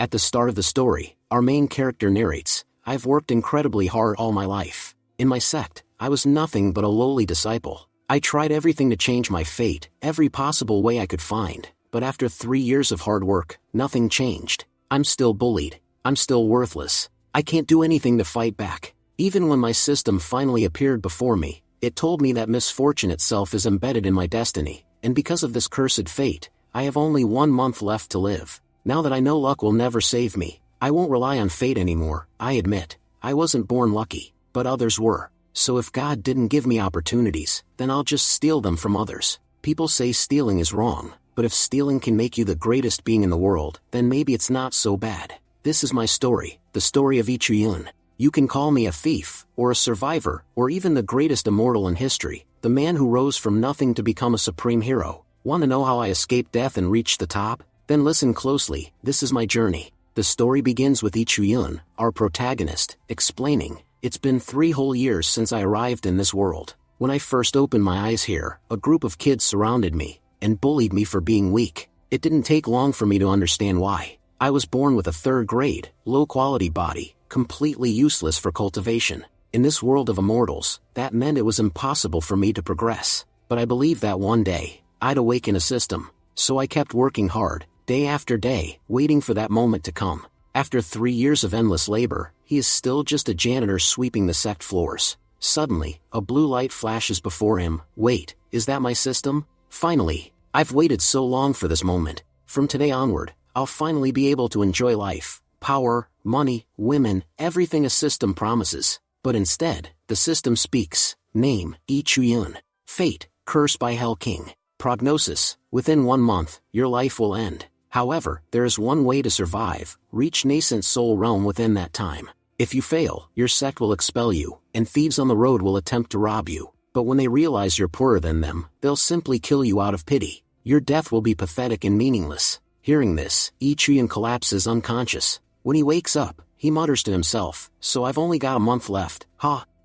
At the start of the story, our main character narrates, "I've worked incredibly hard all my life. In my sect, I was nothing but a lowly disciple. I tried everything to change my fate, every possible way I could find, but after 3 years of hard work, nothing changed. I'm still bullied. I'm still worthless. I can't do anything to fight back. Even when my system finally appeared before me, it told me that misfortune itself is embedded in my destiny, and because of this cursed fate, I have only 1 month left to live. Now that I know luck will never save me, I won't rely on fate anymore. I admit, I wasn't born lucky, but others were. So if God didn't give me opportunities, then I'll just steal them from others. People say stealing is wrong, but if stealing can make you the greatest being in the world, then maybe it's not so bad. This is my story, the story of Ichiyun. You can call me a thief, or a survivor, or even the greatest immortal in history, the man who rose from nothing to become a supreme hero. Want to know how I escaped death and reached the top? Then listen closely, this is my journey. The story begins with Ichiyun, our protagonist, explaining, "It's been 3 whole years since I arrived in this world. When I first opened my eyes here, a group of kids surrounded me, and bullied me for being weak. It didn't take long for me to understand why. I was born with a 3rd grade, low-quality body, completely useless for cultivation. In this world of immortals, that meant it was impossible for me to progress. But I believed that one day, I'd awaken a system. So I kept working hard, day after day, waiting for that moment to come. After 3 years of endless labor, he is still just a janitor sweeping the sect floors. Suddenly, a blue light flashes before him. Wait, is that my system? Finally, I've waited so long for this moment. From today onward, I'll finally be able to enjoy life, power, money, women, everything a system promises. But instead, the system speaks. Name, Ichiyun. Fate, curse by Hell King. Prognosis, within 1 month, your life will end. However, there is one way to survive, reach nascent soul realm within that time. If you fail, your sect will expel you, and thieves on the road will attempt to rob you. But when they realize you're poorer than them, they'll simply kill you out of pity. Your death will be pathetic and meaningless." Hearing this, Ichiyun collapses unconscious. When he wakes up, he mutters to himself, "So I've only got a month left.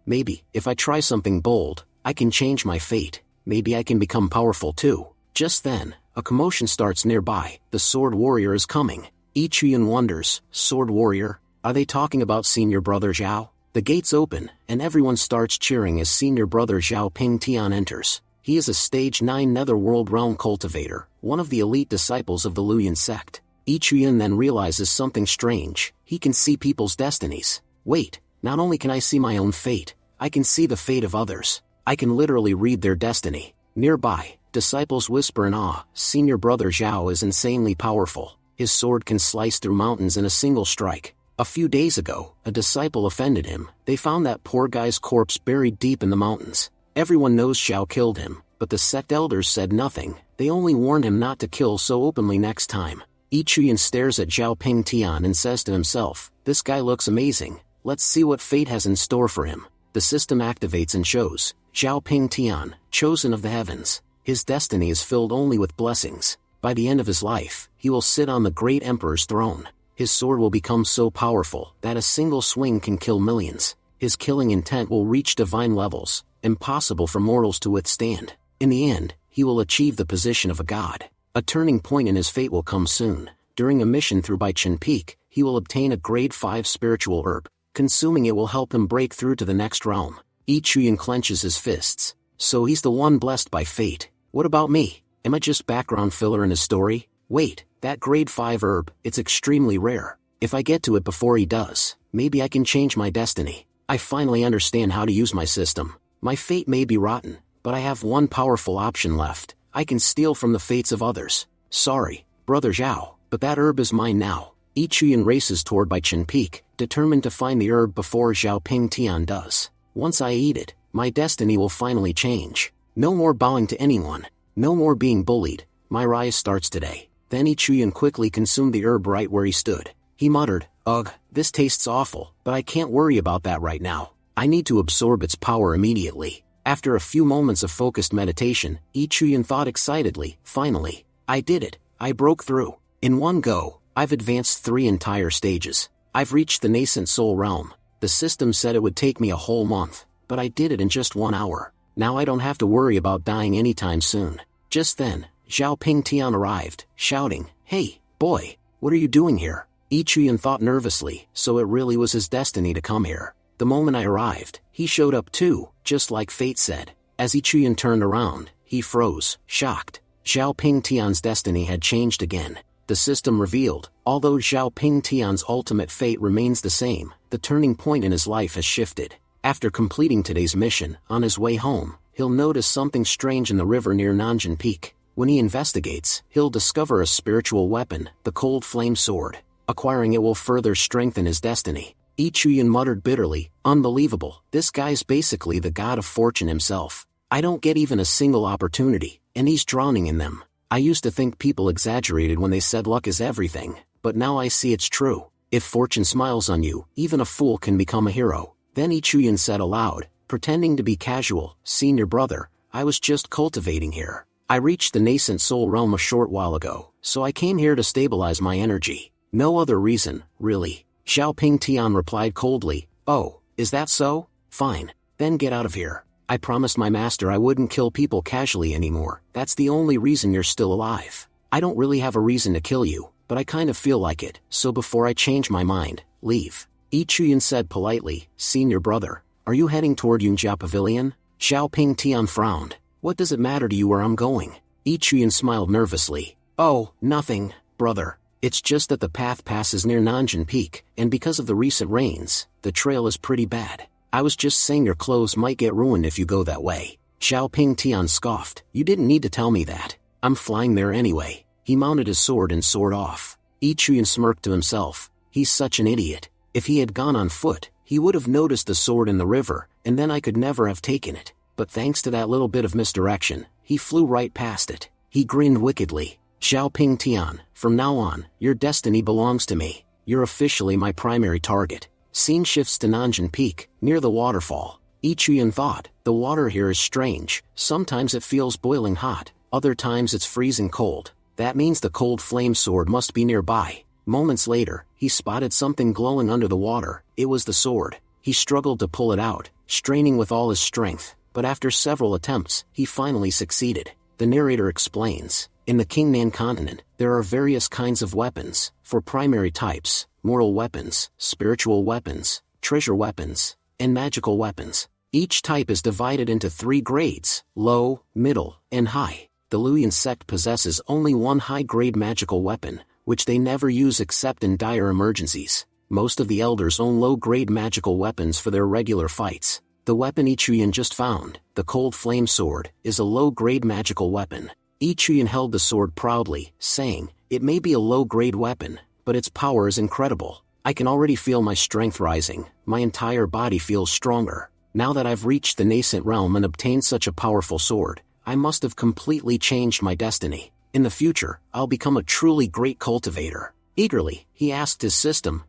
Maybe, if I try something bold, I can change my fate. Maybe I can become powerful too." Just then, a commotion starts nearby. The sword warrior is coming. Ichiyun wonders, sword warrior? Are they talking about senior brother Zhao? The gates open, and everyone starts cheering as senior brother Zhao Pingtian enters. He is a stage 9 netherworld realm cultivator, one of the elite disciples of the Luyan sect. Ichiyun then realizes something strange. He can see people's destinies. Wait, not only can I see my own fate, I can see the fate of others. I can literally read their destiny. Nearby, disciples whisper in awe, senior brother Zhao is insanely powerful. His sword can slice through mountains in a single strike. A few days ago, a disciple offended him. They found that poor guy's corpse buried deep in the mountains. Everyone knows Zhao killed him, but the sect elders said nothing. They only warned him not to kill so openly next time. Ichiyun stares at Zhao Pingtian and says to himself, "This guy looks amazing. Let's see what fate has in store for him." The system activates and shows, Zhao Pingtian, chosen of the heavens. His destiny is filled only with blessings. By the end of his life, he will sit on the great emperor's throne. His sword will become so powerful that a single swing can kill millions. His killing intent will reach divine levels, impossible for mortals to withstand. In the end, he will achieve the position of a god. A turning point in his fate will come soon. During a mission through Baichen Peak, he will obtain a grade 5 spiritual herb. Consuming it will help him break through to the next realm. Ichiyun clenches his fists. So he's the one blessed by fate. What about me? Am I just background filler in his story? Wait, that grade 5 herb, it's extremely rare. If I get to it before he does, maybe I can change my destiny. I finally understand how to use my system. My fate may be rotten, but I have one powerful option left. I can steal from the fates of others. Sorry, brother Zhao, but that herb is mine now. Ichiyun races toward Baichen Peak, determined to find the herb before Zhao Pingtian does. Once I eat it, my destiny will finally change. No more bowing to anyone. No more being bullied. My rise starts today. Then Ichiyun quickly consumed the herb right where he stood. He muttered, "Ugh, this tastes awful, but I can't worry about that right now. I need to absorb its power immediately." After a few moments of focused meditation, Ichiyun thought excitedly, "Finally, I did it. I broke through. In one go, I've advanced 3 entire stages. I've reached the nascent soul realm. The system said it would take me a whole month, but I did it in just 1 hour. Now I don't have to worry about dying anytime soon." Just then, Zhao Pingtian arrived, shouting, "Hey, boy, what are you doing here? Yi Chuyan thought nervously, so it really was his destiny to come here. The moment I arrived, he showed up too, just like fate said. As Yi Chuyan turned around, he froze, shocked. Zhao Ping Tian's destiny had changed again. The system revealed, although Zhao Ping Tian's ultimate fate remains the same, the turning point in his life has shifted. After completing today's mission, on his way home, he'll notice something strange in the river near Nanjing Peak. When he investigates, he'll discover a spiritual weapon, the Cold Flame Sword. Acquiring it will further strengthen his destiny. Yi Chuyan muttered bitterly, unbelievable, this guy's basically the god of fortune himself. I don't get even a single opportunity, and he's drowning in them. I used to think people exaggerated when they said luck is everything, but now I see it's true. If fortune smiles on you, even a fool can become a hero. Then Yi Chuyan said aloud, pretending to be casual, senior brother, I was just cultivating here. I reached the nascent soul realm a short while ago, so I came here to stabilize my energy. No other reason, really. Zhao Ping Tian replied coldly, oh, is that so? Fine. Then get out of here. I promised my master I wouldn't kill people casually anymore. That's the only reason you're still alive. I don't really have a reason to kill you, but I kind of feel like it, so before I change my mind, leave. Yi Chuyan said politely, senior brother, are you heading toward Yunjia Pavilion? Zhao Ping Tian frowned. What does it matter to you where I'm going? Yi Chuyan smiled nervously. Oh, nothing, brother. It's just that the path passes near Nanjing Peak, and because of the recent rains, the trail is pretty bad. I was just saying your clothes might get ruined if you go that way. Zhao Ping Tian scoffed. You didn't need to tell me that. I'm flying there anyway. He mounted his sword and soared off. Yi Chuyan smirked to himself. He's such an idiot. If he had gone on foot, he would have noticed the sword in the river, and then I could never have taken it. But thanks to that little bit of misdirection, he flew right past it. He grinned wickedly. Zhao Ping Tian, from now on, your destiny belongs to me. You're officially my primary target. Scene shifts to Nanjing Peak, near the waterfall. Yi Chuyan thought, the water here is strange. Sometimes it feels boiling hot, other times it's freezing cold. That means the Cold Flame Sword must be nearby. Moments later, he spotted something glowing under the water. It was the sword. He struggled to pull it out, straining with all his strength, but after several attempts, he finally succeeded. The narrator explains, in the Qingnan continent, there are various kinds of weapons, for primary types, moral weapons, spiritual weapons, treasure weapons, and magical weapons. Each type is divided into 3 grades, low, middle, and high. The Luyan sect possesses only one high-grade magical weapon, which they never use except in dire emergencies. Most of the elders own low-grade magical weapons for their regular fights. The weapon Yi Chuyan just found, the Cold Flame Sword, is a low-grade magical weapon. Yi Chuyan held the sword proudly, saying, it may be a low-grade weapon, but its power is incredible. I can already feel my strength rising, my entire body feels stronger. Now that I've reached the nascent realm and obtained such a powerful sword, I must have completely changed my destiny. In the future, I'll become a truly great cultivator. Eagerly, he asked his system,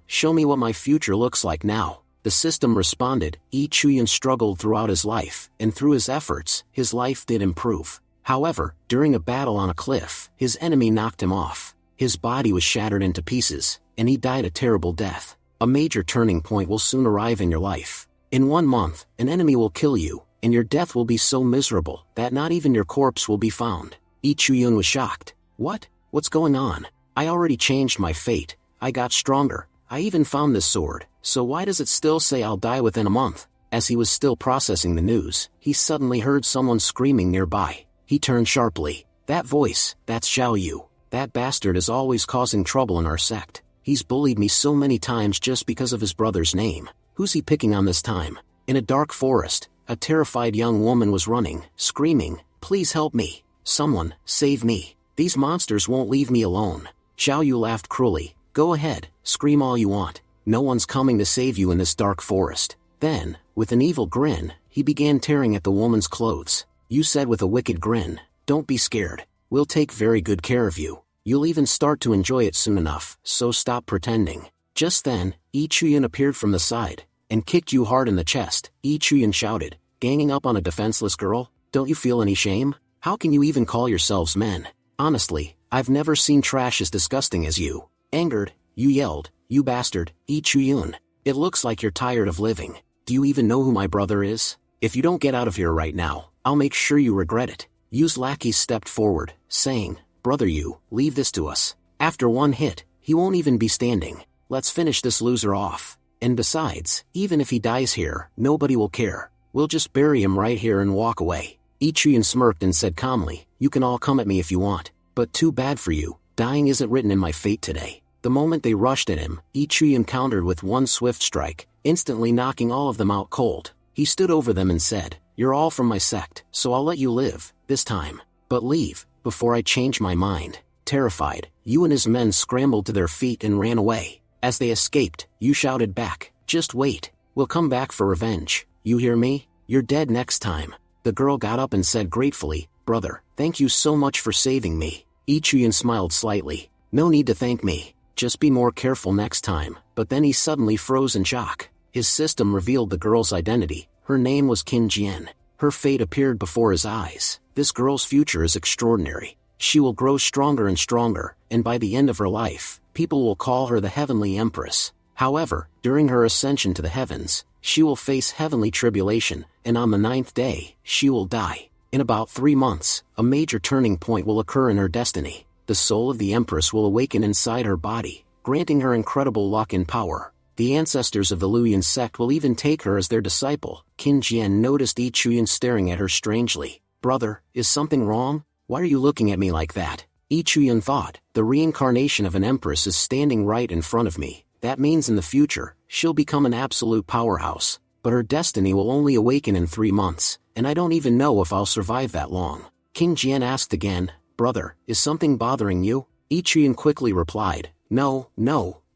show me what my future looks like now. The system responded. Yi Chuyan struggled throughout his life, and through his efforts, his life did improve. However, during a battle on a cliff, his enemy knocked him off. His body was shattered into pieces, and he died a terrible death. A major turning point will soon arrive in your life. In 1 month, an enemy will kill you, and your death will be so miserable that not even your corpse will be found. Yi Chuyan was shocked. What? What's going on? I already changed my fate. I got stronger. I even found this sword, so why does it still say I'll die within a month? As he was still processing the news, he suddenly heard someone screaming nearby. He turned sharply. That voice, that's Xiao Yu. That bastard is always causing trouble in our sect. He's bullied me so many times just because of his brother's name. Who's he picking on this time? In a dark forest, a terrified young woman was running, screaming, please help me. Someone, save me. These monsters won't leave me alone. Xiao Yu laughed cruelly. Go ahead, scream all you want. No one's coming to save you in this dark forest. Then, with an evil grin, he began tearing at the woman's clothes. You said with a wicked grin, don't be scared. We'll take very good care of you. You'll even start to enjoy it soon enough, so stop pretending. Just then, Yi Chuyan appeared from the side, and kicked you hard in the chest. Yi Chuyan shouted, ganging up on a defenseless girl? Don't you feel any shame? How can you even call yourselves men? Honestly, I've never seen trash as disgusting as you. Angered, you yelled, you bastard, Yi Chuyan. It looks like you're tired of living. Do you even know who my brother is? If you don't get out of here right now, I'll make sure you regret it. Yu's lackeys stepped forward, saying, Brother Yu, leave this to us. After one hit, he won't even be standing. Let's finish this loser off. And besides, even if he dies here, nobody will care. We'll just bury him right here and walk away. Ichiran smirked and said calmly, you can all come at me if you want. But too bad for you, dying isn't written in my fate today. The moment they rushed at him, Ichiran countered with one swift strike, instantly knocking all of them out cold. He stood over them and said, you're all from my sect, so I'll let you live, this time. But leave, before I change my mind. Terrified, Yu and his men scrambled to their feet and ran away. As they escaped, Yu shouted back, just wait, we'll come back for revenge. You hear me? You're dead next time. The girl got up and said gratefully, brother, thank you so much for saving me. Ichiran smiled slightly, no need to thank me, just be more careful next time. But then he suddenly froze in shock. His system revealed the girl's identity. Her name was Qin Jian. Her fate appeared before his eyes. This girl's future is extraordinary. She will grow stronger and stronger, and by the end of her life, people will call her the Heavenly Empress. However, during her ascension to the heavens, she will face heavenly tribulation, and on the 9th day, she will die. In about 3 months, a major turning point will occur in her destiny. The soul of the Empress will awaken inside her body, granting her incredible luck and power. The ancestors of the Luoyan sect will even take her as their disciple. Qin Jian noticed Ichiran staring at her strangely. Brother, is something wrong? Why are you looking at me like that? Ichiran thought, the reincarnation of an empress is standing right in front of me. That means in the future, she'll become an absolute powerhouse. But her destiny will only awaken in 3 months, and I don't even know if I'll survive that long. Qin Jian asked again, brother, is something bothering you? Ichiran quickly replied, no,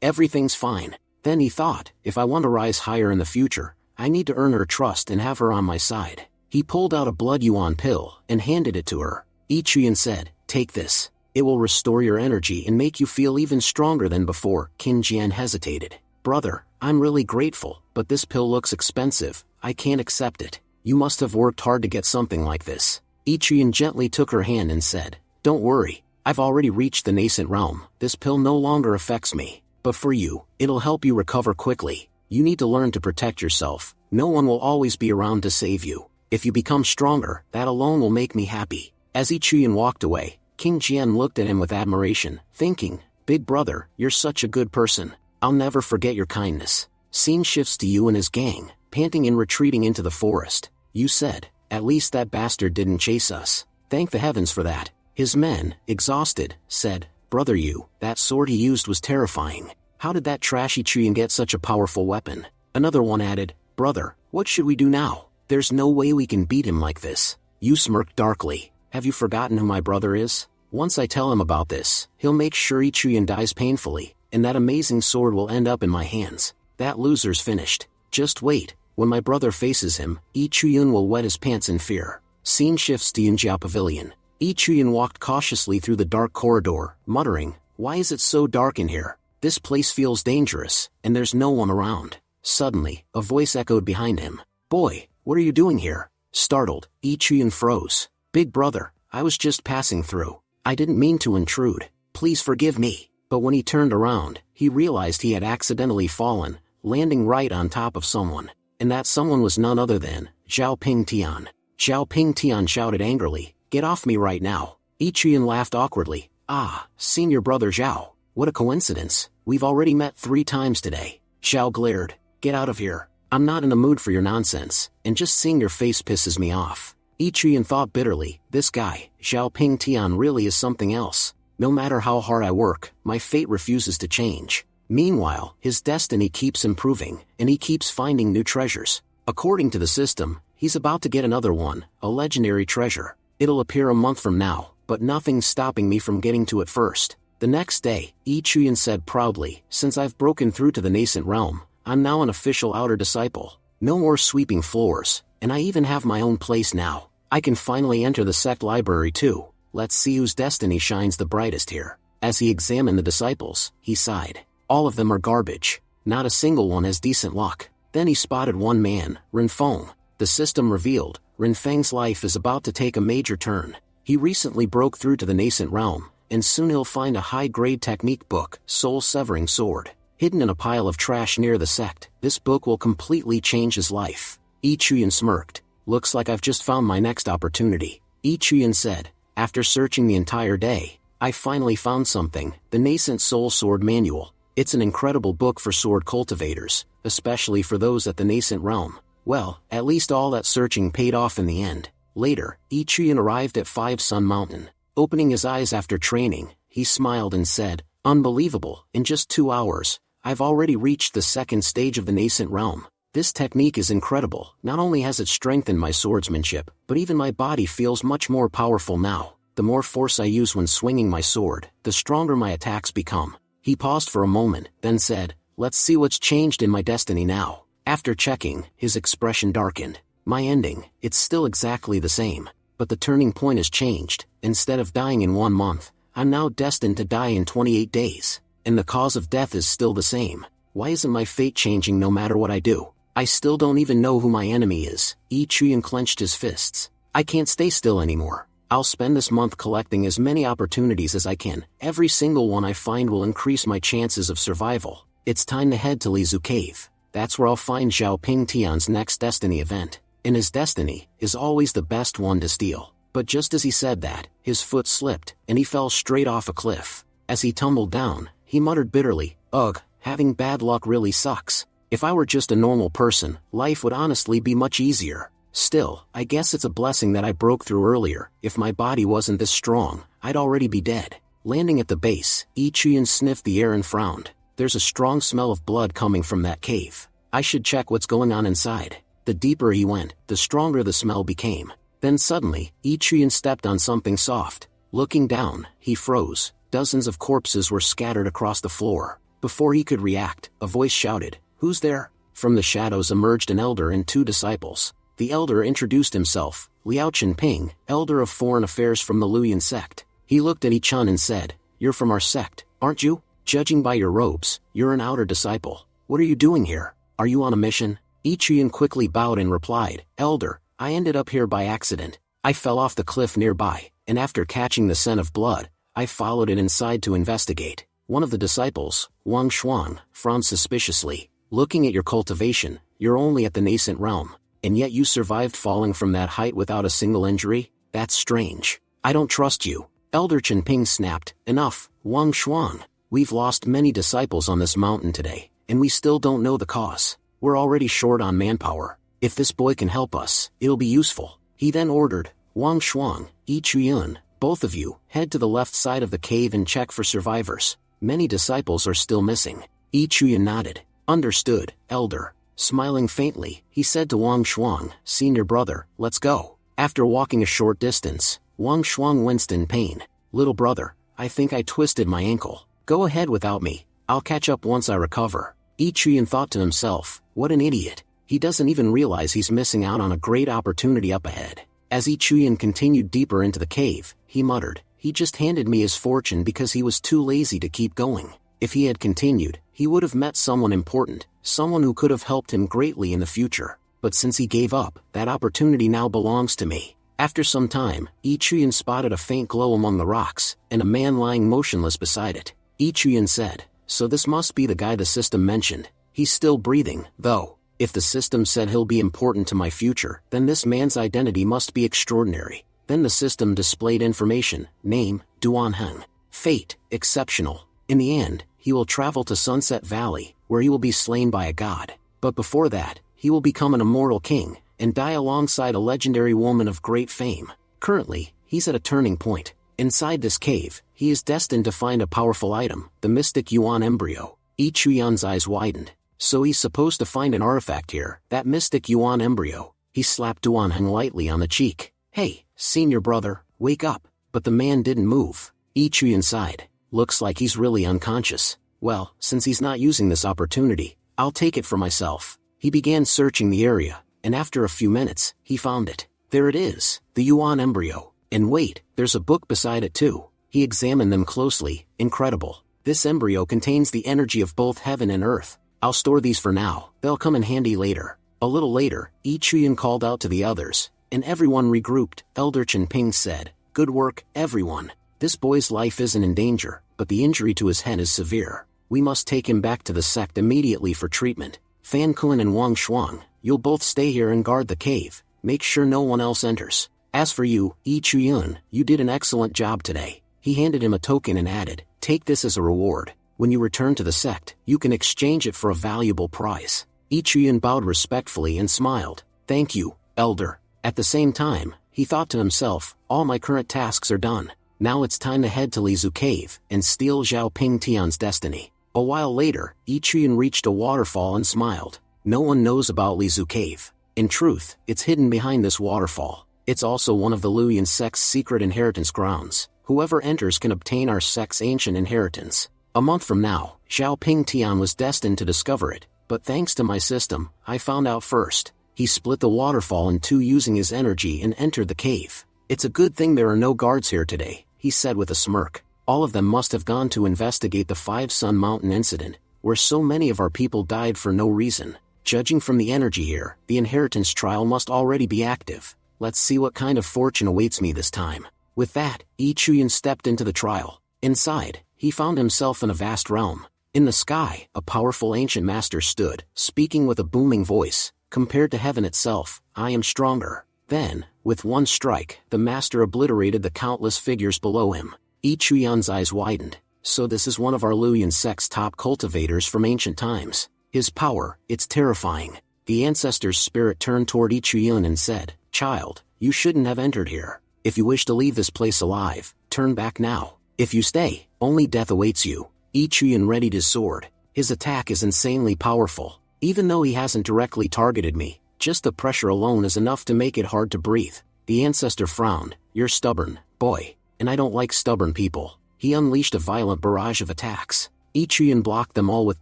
everything's fine. Then he thought, if I want to rise higher in the future, I need to earn her trust and have her on my side. He pulled out a blood yuan pill and handed it to her. Ichiran said, take this. It will restore your energy and make you feel even stronger than before. Qin Jian hesitated. Brother, I'm really grateful, but this pill looks expensive. I can't accept it. You must have worked hard to get something like this. Ichiran gently took her hand and said, don't worry, I've already reached the nascent realm. This pill no longer affects me. But for you, it'll help you recover quickly. You need to learn to protect yourself. No one will always be around to save you. If you become stronger, that alone will make me happy. As Ichiran walked away, Qin Jian looked at him with admiration, thinking, big brother, you're such a good person. I'll never forget your kindness. Scene shifts to Yu and his gang, panting and retreating into the forest. Yu said, at least that bastard didn't chase us. Thank the heavens for that. His men, exhausted, said, brother Yu, that sword he used was terrifying. How did that trashy Ichiran get such a powerful weapon? Another one added, brother, what should we do now? There's no way we can beat him like this. Yu smirked darkly. Have you forgotten who my brother is? Once I tell him about this, he'll make sure Ichiran dies painfully, and that amazing sword will end up in my hands. That loser's finished. Just wait, when my brother faces him, Ichiran will wet his pants in fear. Scene shifts to Yunjiao Pavilion. Ichiran walked cautiously through the dark corridor, muttering, why is it so dark in here? This place feels dangerous, and there's no one around. Suddenly, a voice echoed behind him. Boy, what are you doing here? Startled, Ichiran froze. Big brother, I was just passing through. I didn't mean to intrude. Please forgive me. But when he turned around, he realized he had accidentally fallen, landing right on top of someone. And that someone was none other than Zhao Pingtian. Zhao Pingtian shouted angrily, get off me right now. Ichiran laughed awkwardly. Ah, senior brother Zhao. What a coincidence. We've already met 3 times today. Zhao glared. Get out of here. I'm not in the mood for your nonsense, and just seeing your face pisses me off. Ichiran thought bitterly, this guy, Zhao Pingtian really is something else. No matter how hard I work, my fate refuses to change. Meanwhile, his destiny keeps improving, and he keeps finding new treasures. According to the system, he's about to get another one, a legendary treasure. It'll appear a month from now, but nothing's stopping me from getting to it first. The next day, Ichiran said proudly, since I've broken through to the nascent realm, I'm now an official outer disciple. No more sweeping floors, and I even have my own place now. I can finally enter the sect library too. Let's see whose destiny shines the brightest here. As he examined the disciples, he sighed. All of them are garbage. Not a single one has decent luck. Then he spotted one man, Renfeng. The system revealed, Renfeng's life is about to take a major turn. He recently broke through to the nascent realm, and soon he'll find a high-grade technique book, Soul-Severing Sword, hidden in a pile of trash near the sect. This book will completely change his life. Ichiran smirked. Looks like I've just found my next opportunity. Ichiran said. After searching the entire day, I finally found something, the Nascent Soul Sword Manual. It's an incredible book for sword cultivators, especially for those at the nascent realm. Well, at least all that searching paid off in the end. Later, Ichiran arrived at Five Sun Mountain. Opening his eyes after training, he smiled and said, "Unbelievable, in just 2 hours, I've already reached the second stage of the nascent realm. This technique is incredible. Not only has it strengthened my swordsmanship, but even my body feels much more powerful now. The more force I use when swinging my sword, the stronger my attacks become." He paused for a moment, then said, "Let's see what's changed in my destiny now." After checking, his expression darkened. "My ending, it's still exactly the same. But the turning point has changed. Instead of dying in 1 month, I'm now destined to die in 28 days. And the cause of death is still the same. Why isn't my fate changing no matter what I do? I still don't even know who my enemy is." Ichiran clenched his fists. "I can't stay still anymore. I'll spend this month collecting as many opportunities as I can. Every single one I find will increase my chances of survival. It's time to head to Lizu Cave. That's where I'll find Zhao Ping Tian's next destiny event. And his destiny is always the best one to steal." But just as he said that, his foot slipped, and he fell straight off a cliff. As he tumbled down, he muttered bitterly, "Ugh, having bad luck really sucks. If I were just a normal person, life would honestly be much easier. Still, I guess it's a blessing that I broke through earlier. If my body wasn't this strong, I'd already be dead." Landing at the base, Ichiran sniffed the air and frowned. "There's a strong smell of blood coming from that cave. I should check what's going on inside." The deeper he went, the stronger the smell became. Then suddenly, Ichiran stepped on something soft. Looking down, he froze. Dozens of corpses were scattered across the floor. Before he could react, a voice shouted, "Who's there?" From the shadows emerged an elder and 2 disciples. The elder introduced himself, Liao Chenping, elder of foreign affairs from the Luyan sect. He looked at Ichan and said, "You're from our sect, aren't you? Judging by your robes, you're an outer disciple. What are you doing here? Are you on a mission?" Ichiran quickly bowed and replied, "Elder, I ended up here by accident. I fell off the cliff nearby, and after catching the scent of blood, I followed it inside to investigate." One of the disciples, Wang Shuang, frowned suspiciously. "Looking at your cultivation, you're only at the nascent realm, and yet you survived falling from that height without a single injury? That's strange. I don't trust you." Elder Chenping snapped, "Enough, Wang Shuang. We've lost many disciples on this mountain today, and we still don't know the cause. We're already short on manpower. If this boy can help us, it'll be useful." He then ordered, "Wang Shuang, Ichiran, both of you, head to the left side of the cave and check for survivors. Many disciples are still missing." Ichiran nodded. "Understood, Elder." Smiling faintly, he said to Wang Shuang, "Senior brother, let's go." After walking a short distance, Wang Shuang winced in pain. "Little brother, I think I twisted my ankle. Go ahead without me. I'll catch up once I recover." Ichiran thought to himself, what an idiot. He doesn't even realize he's missing out on a great opportunity up ahead. As Ichiran continued deeper into the cave, he muttered, "He just handed me his fortune because he was too lazy to keep going. If he had continued, he would have met someone important, someone who could have helped him greatly in the future. But since he gave up, that opportunity now belongs to me." After some time, Ichiran spotted a faint glow among the rocks, and a man lying motionless beside it. Ichiran said, "So this must be the guy the system mentioned. He's still breathing, though. If the system said he'll be important to my future, then this man's identity must be extraordinary." Then the system displayed information: name, Duan Heng. Fate, exceptional. In the end, he will travel to Sunset Valley, where he will be slain by a god. But before that, he will become an immortal king, and die alongside a legendary woman of great fame. Currently, he's at a turning point. Inside this cave, he is destined to find a powerful item, the mystic Yuan embryo. Ichiran's eyes widened. So he's supposed to find an artifact here, that mystic Yuan embryo. He slapped Duan Heng lightly on the cheek. "Hey, senior brother, wake up." But the man didn't move. Ichiran sighed. "Looks like he's really unconscious. Well, since he's not using this opportunity, I'll take it for myself." He began searching the area, and after a few minutes, he found it. There it is, the Yuan embryo. And wait, there's a book beside it too. He examined them closely. Incredible. This embryo contains the energy of both heaven and earth. I'll store these for now, they'll come in handy later. A little later, Ichiran called out to the others, and everyone regrouped. Elder Chenping said, "Good work, everyone. This boy's life isn't in danger, but the injury to his head is severe. We must take him back to the sect immediately for treatment. Fan Kun and Wang Shuang, you'll both stay here and guard the cave. Make sure no one else enters. As for you, Ichiran, you did an excellent job today." He handed him a token and added, "Take this as a reward. When you return to the sect, you can exchange it for a valuable prize." Yi Chuyan bowed respectfully and smiled. "Thank you, Elder." At the same time, he thought to himself, all my current tasks are done. Now it's time to head to Lizu Cave and steal Zhao Ping Tian's destiny. A while later, Yi Chuyan reached a waterfall and smiled. No one knows about Lizu Cave. In truth, it's hidden behind this waterfall. It's also one of the Luoyan sect's secret inheritance grounds. Whoever enters can obtain our sect's ancient inheritance. A month from now, Zhao Ping Tian was destined to discover it, but thanks to my system, I found out first. He split the waterfall in two using his energy and entered the cave. "It's a good thing there are no guards here today," he said with a smirk. "All of them must have gone to investigate the Five Sun Mountain incident, where so many of our people died for no reason. Judging from the energy here, the inheritance trial must already be active. Let's see what kind of fortune awaits me this time." With that, Yi Chuyan stepped into the trial. Inside, he found himself in a vast realm. In the sky, a powerful ancient master stood, speaking with a booming voice. "Compared to heaven itself, I am stronger." Then, with one strike, the master obliterated the countless figures below him. Yi Chuyan's eyes widened. So this is one of our Luoyan sect's top cultivators from ancient times. His power, it's terrifying. The ancestor's spirit turned toward Yi Chuyan and said, "Child, you shouldn't have entered here. If you wish to leave this place alive, turn back now. If you stay, only death awaits you." Yi Chuyan readied his sword. His attack is insanely powerful. Even though he hasn't directly targeted me, just the pressure alone is enough to make it hard to breathe. The ancestor frowned. "You're stubborn, boy, and I don't like stubborn people." He unleashed a violent barrage of attacks. Yi Chuyan blocked them all with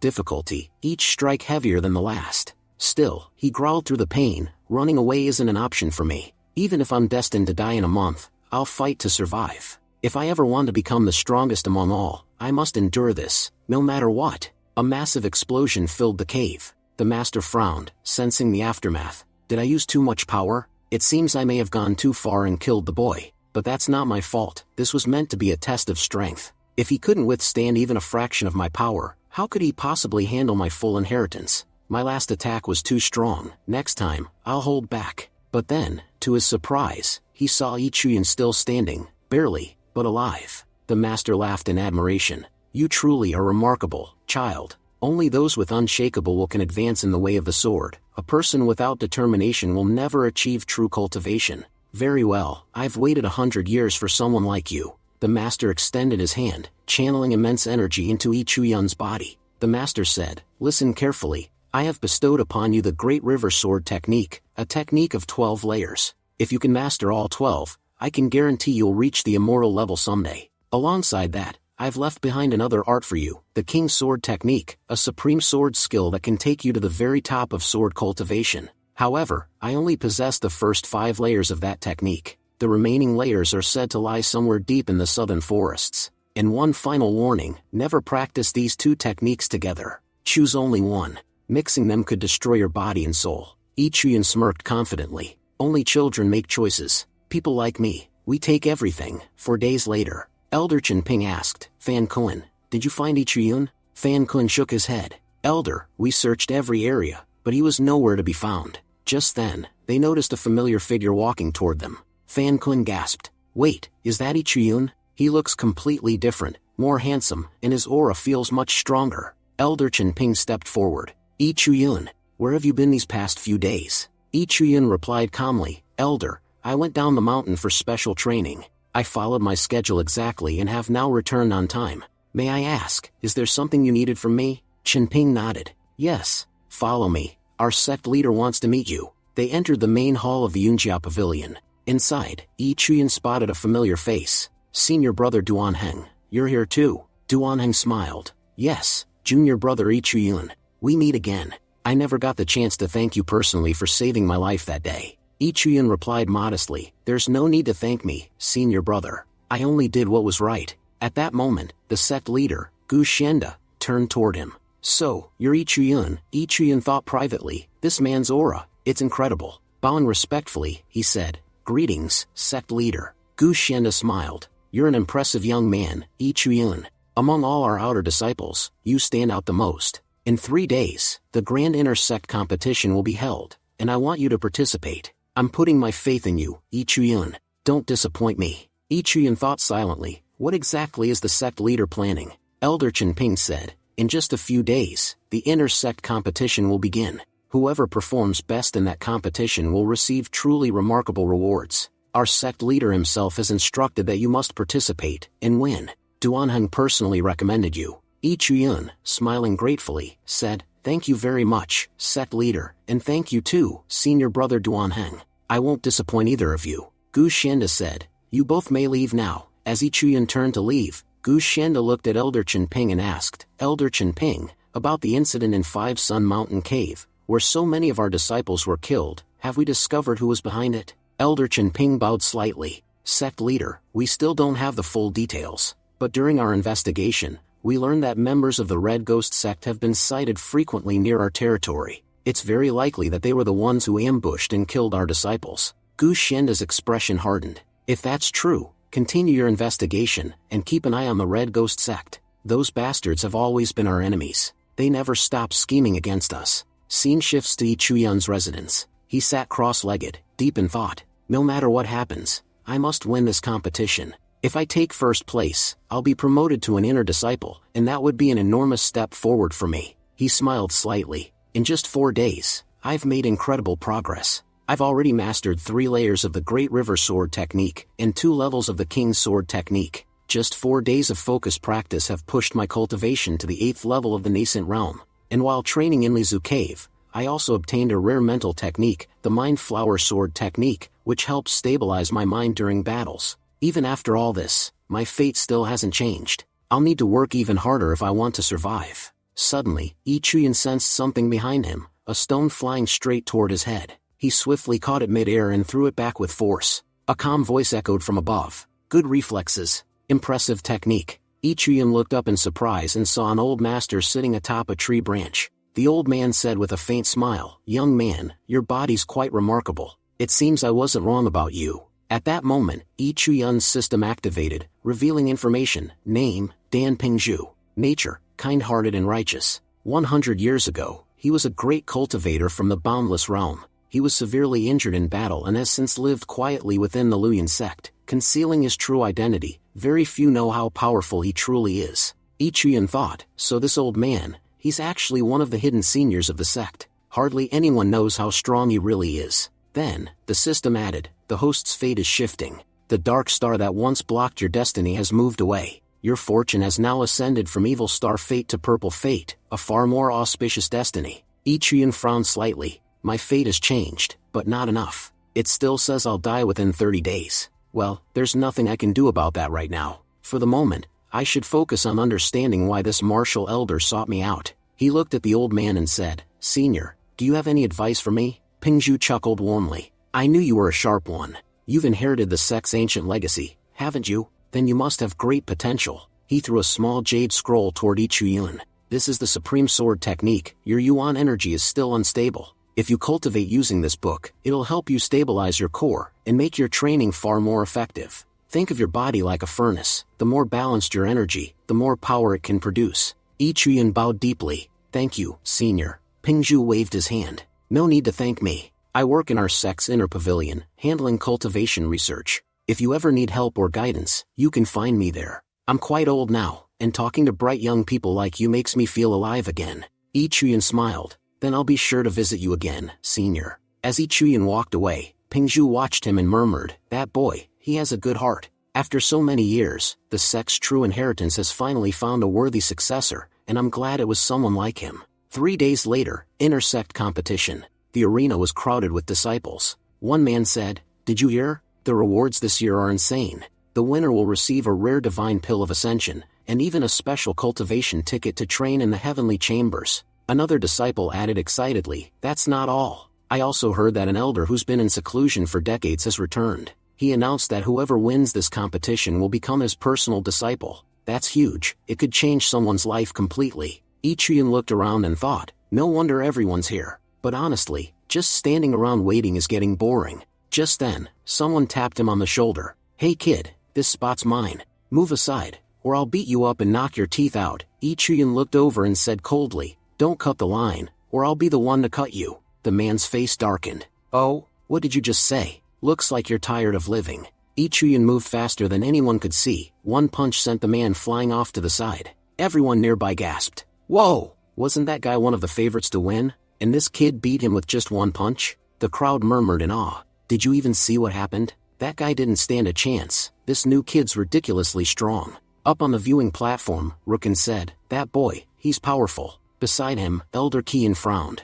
difficulty, each strike heavier than the last. Still, he growled through the pain. "Running away isn't an option for me. Even if I'm destined to die in a month, I'll fight to survive. If I ever want to become the strongest among all, I must endure this, no matter what." A massive explosion filled the cave. The master frowned, sensing the aftermath. "Did I use too much power? It seems I may have gone too far and killed the boy. But that's not my fault. This was meant to be a test of strength. If he couldn't withstand even a fraction of my power, how could he possibly handle my full inheritance? My last attack was too strong. Next time, I'll hold back." But then, to his surprise, he saw Yi Chuyan still standing, barely, but alive. The master laughed in admiration. "You truly are remarkable, child. Only those with unshakable will can advance in the way of the sword. A person without determination will never achieve true cultivation." "Very well, I've waited 100 years for someone like you." The master extended his hand, channeling immense energy into Yi Chuyan's body. The master said, "Listen carefully. I have bestowed upon you the Great River Sword technique, a technique of 12 layers. If you can master all 12, I can guarantee you'll reach the immortal level someday. Alongside that, I've left behind another art for you, the King Sword technique, a supreme sword skill that can take you to the very top of sword cultivation. However, I only possess the first 5 layers of that technique. The remaining layers are said to lie somewhere deep in the southern forests. And one final warning, never practice these 2 techniques together. Choose only one. Mixing them could destroy your body and soul." Yi Chuyan smirked confidently. "Only children make choices. People like me, we take everything." 4 days later, Elder Chen Ping asked, "Fan Kun, did you find Yi Chuyan?" Fan Kun shook his head. "Elder, we searched every area, but he was nowhere to be found." Just then, they noticed a familiar figure walking toward them. Fan Kun gasped. "Wait, is that Yi Chuyan? He looks completely different, more handsome, and his aura feels much stronger." Elder Chen Ping stepped forward. "Yi Chuyan, where have you been these past few days?" Yi Chuyan replied calmly, "Elder, I went down the mountain for special training. I followed my schedule exactly and have now returned on time. May I ask, is there something you needed from me?" Chen Ping nodded. "Yes, follow me. Our sect leader wants to meet you." They entered the main hall of the Yunjia Pavilion. Inside, Yi Chuyan spotted a familiar face. "Senior brother Duanheng, you're here too." Duanheng smiled. "Yes, junior brother Yi Chuyan. We meet again. I never got the chance to thank you personally for saving my life that day." Yi Chuyan replied modestly, "There's no need to thank me, senior brother. I only did what was right." At that moment, the sect leader, Gu Xianda, turned toward him. "So, you're Yi Chuyan," Yi Chuyan thought privately. "This man's aura, it's incredible." Bowing respectfully, he said, "Greetings, sect leader." Gu Xianda smiled. "You're an impressive young man, Yi Chuyan. Among all our outer disciples, you stand out the most. In 3 days, the Grand Inter-Sect competition will be held, and I want you to participate. I'm putting my faith in you, Yi Chuyan. Don't disappoint me." Yi Chuyan thought silently, What exactly is the sect leader planning? Elder Chen Ping said. In just a few days, the inter-sect competition will begin. Whoever performs best in that competition will receive truly remarkable rewards. Our sect leader himself has instructed that you must participate and win. Duanheng personally recommended you. Yi Chuyun, smiling gratefully, said, "Thank you very much, sect leader, and thank you too, senior brother Duanheng. I won't disappoint either of you." Gu Xianda said, "You both may leave now." As Yi Chuyun turned to leave, Gu Xianda looked at Elder Chen Ping and asked, "Elder Chen Ping, about the incident in Five Sun Mountain Cave, where so many of our disciples were killed, have we discovered who was behind it?" Elder Chen Ping bowed slightly. "Sect leader, we still don't have the full details, but during our investigation, we learned that members of the Red Ghost sect have been sighted frequently near our territory. It's very likely that they were the ones who ambushed and killed our disciples." Gu Xianda's expression hardened. "If that's true, continue your investigation, and keep an eye on the Red Ghost sect. Those bastards have always been our enemies. They never stop scheming against us." Scene shifts to Yi Chuyun's residence. He sat cross-legged, deep in thought. "No matter what happens, I must win this competition. If I take first place, I'll be promoted to an inner disciple, and that would be an enormous step forward for me." He smiled slightly. "In just 4 days, I've made incredible progress. I've already mastered 3 layers of the Great River Sword technique, and 2 levels of the King's Sword technique. Just 4 days of focused practice have pushed my cultivation to the 8th level of the nascent realm. And while training in Lizu Cave, I also obtained a rare mental technique, the Mind Flower Sword technique, which helps stabilize my mind during battles. Even after all this, my fate still hasn't changed. I'll need to work even harder if I want to survive." Suddenly, Yi Chuyun sensed something behind him, a stone flying straight toward his head. He swiftly caught it mid-air and threw it back with force. A calm voice echoed from above. "Good reflexes. Impressive technique." Yi Chuyun looked up in surprise and saw an old master sitting atop a tree branch. The old man said with a faint smile, "Young man, your body's quite remarkable. It seems I wasn't wrong about you." At that moment, Yi Chuyun's system activated, revealing information. Name, Dan Pingzhu. Nature, kind-hearted and righteous. 100 years ago, he was a great cultivator from the Boundless Realm. He was severely injured in battle and has since lived quietly within the Luyan sect, concealing his true identity. Very few know how powerful he truly is. Yi Chuyun thought, so this old man, he's actually one of the hidden seniors of the sect. Hardly anyone knows how strong he really is. Then, the system added, "The host's fate is shifting. The dark star that once blocked your destiny has moved away. Your fortune has now ascended from evil star fate to purple fate, a far more auspicious destiny." Yi Chuyun frowned slightly. "My fate has changed, but not enough. It still says I'll die within 30 days. Well, there's nothing I can do about that right now. For the moment, I should focus on understanding why this martial elder sought me out." He looked at the old man and said, "Senior, do you have any advice for me?" Pingzhu chuckled warmly. "I knew you were a sharp one. You've inherited the sect's ancient legacy, haven't you? Then you must have great potential." He threw a small jade scroll toward Yi Chuyun. "This is the Supreme Sword technique. Your Yuan energy is still unstable. If you cultivate using this book, it'll help you stabilize your core and make your training far more effective. Think of your body like a furnace. The more balanced your energy, the more power it can produce." Yi Chuyun bowed deeply. "Thank you, senior." Pingzhu waved his hand. "No need to thank me. I work in our sect's inner pavilion, handling cultivation research. If you ever need help or guidance, you can find me there. I'm quite old now, and talking to bright young people like you makes me feel alive again." Yi Chuyun smiled. "Then I'll be sure to visit you again, senior." As Yi Chuyun walked away, Pingzhu watched him and murmured, "That boy, he has a good heart." After so many years, the sect's true inheritance has finally found a worthy successor, and I'm glad it was someone like him. 3 days later, inter-sect competition. The arena was crowded with disciples. One man said, "Did you hear? The rewards this year are insane. The winner will receive a rare divine pill of ascension, and even a special cultivation ticket to train in the heavenly chambers." Another disciple added excitedly, "That's not all. I also heard that an elder who's been in seclusion for decades has returned. He announced that whoever wins this competition will become his personal disciple. That's huge. It could change someone's life completely." Yi Chuyun looked around and thought, no wonder everyone's here. But honestly, just standing around waiting is getting boring. Just then, someone tapped him on the shoulder. "Hey kid, this spot's mine. Move aside, or I'll beat you up and knock your teeth out." Yi Chuyun looked over and said coldly, "Don't cut the line, or I'll be the one to cut you." The man's face darkened. "Oh, what did you just say? Looks like you're tired of living." Yi Chuyan moved faster than anyone could see. One punch sent the man flying off to the side. Everyone nearby gasped. Whoa! Wasn't that guy one of the favorites to win? And this kid beat him with just one punch? The crowd murmured in awe. Did you even see what happened? That guy didn't stand a chance. This new kid's ridiculously strong. Up on the viewing platform, Rookin said, that boy, he's powerful. Beside him, Elder Kian frowned.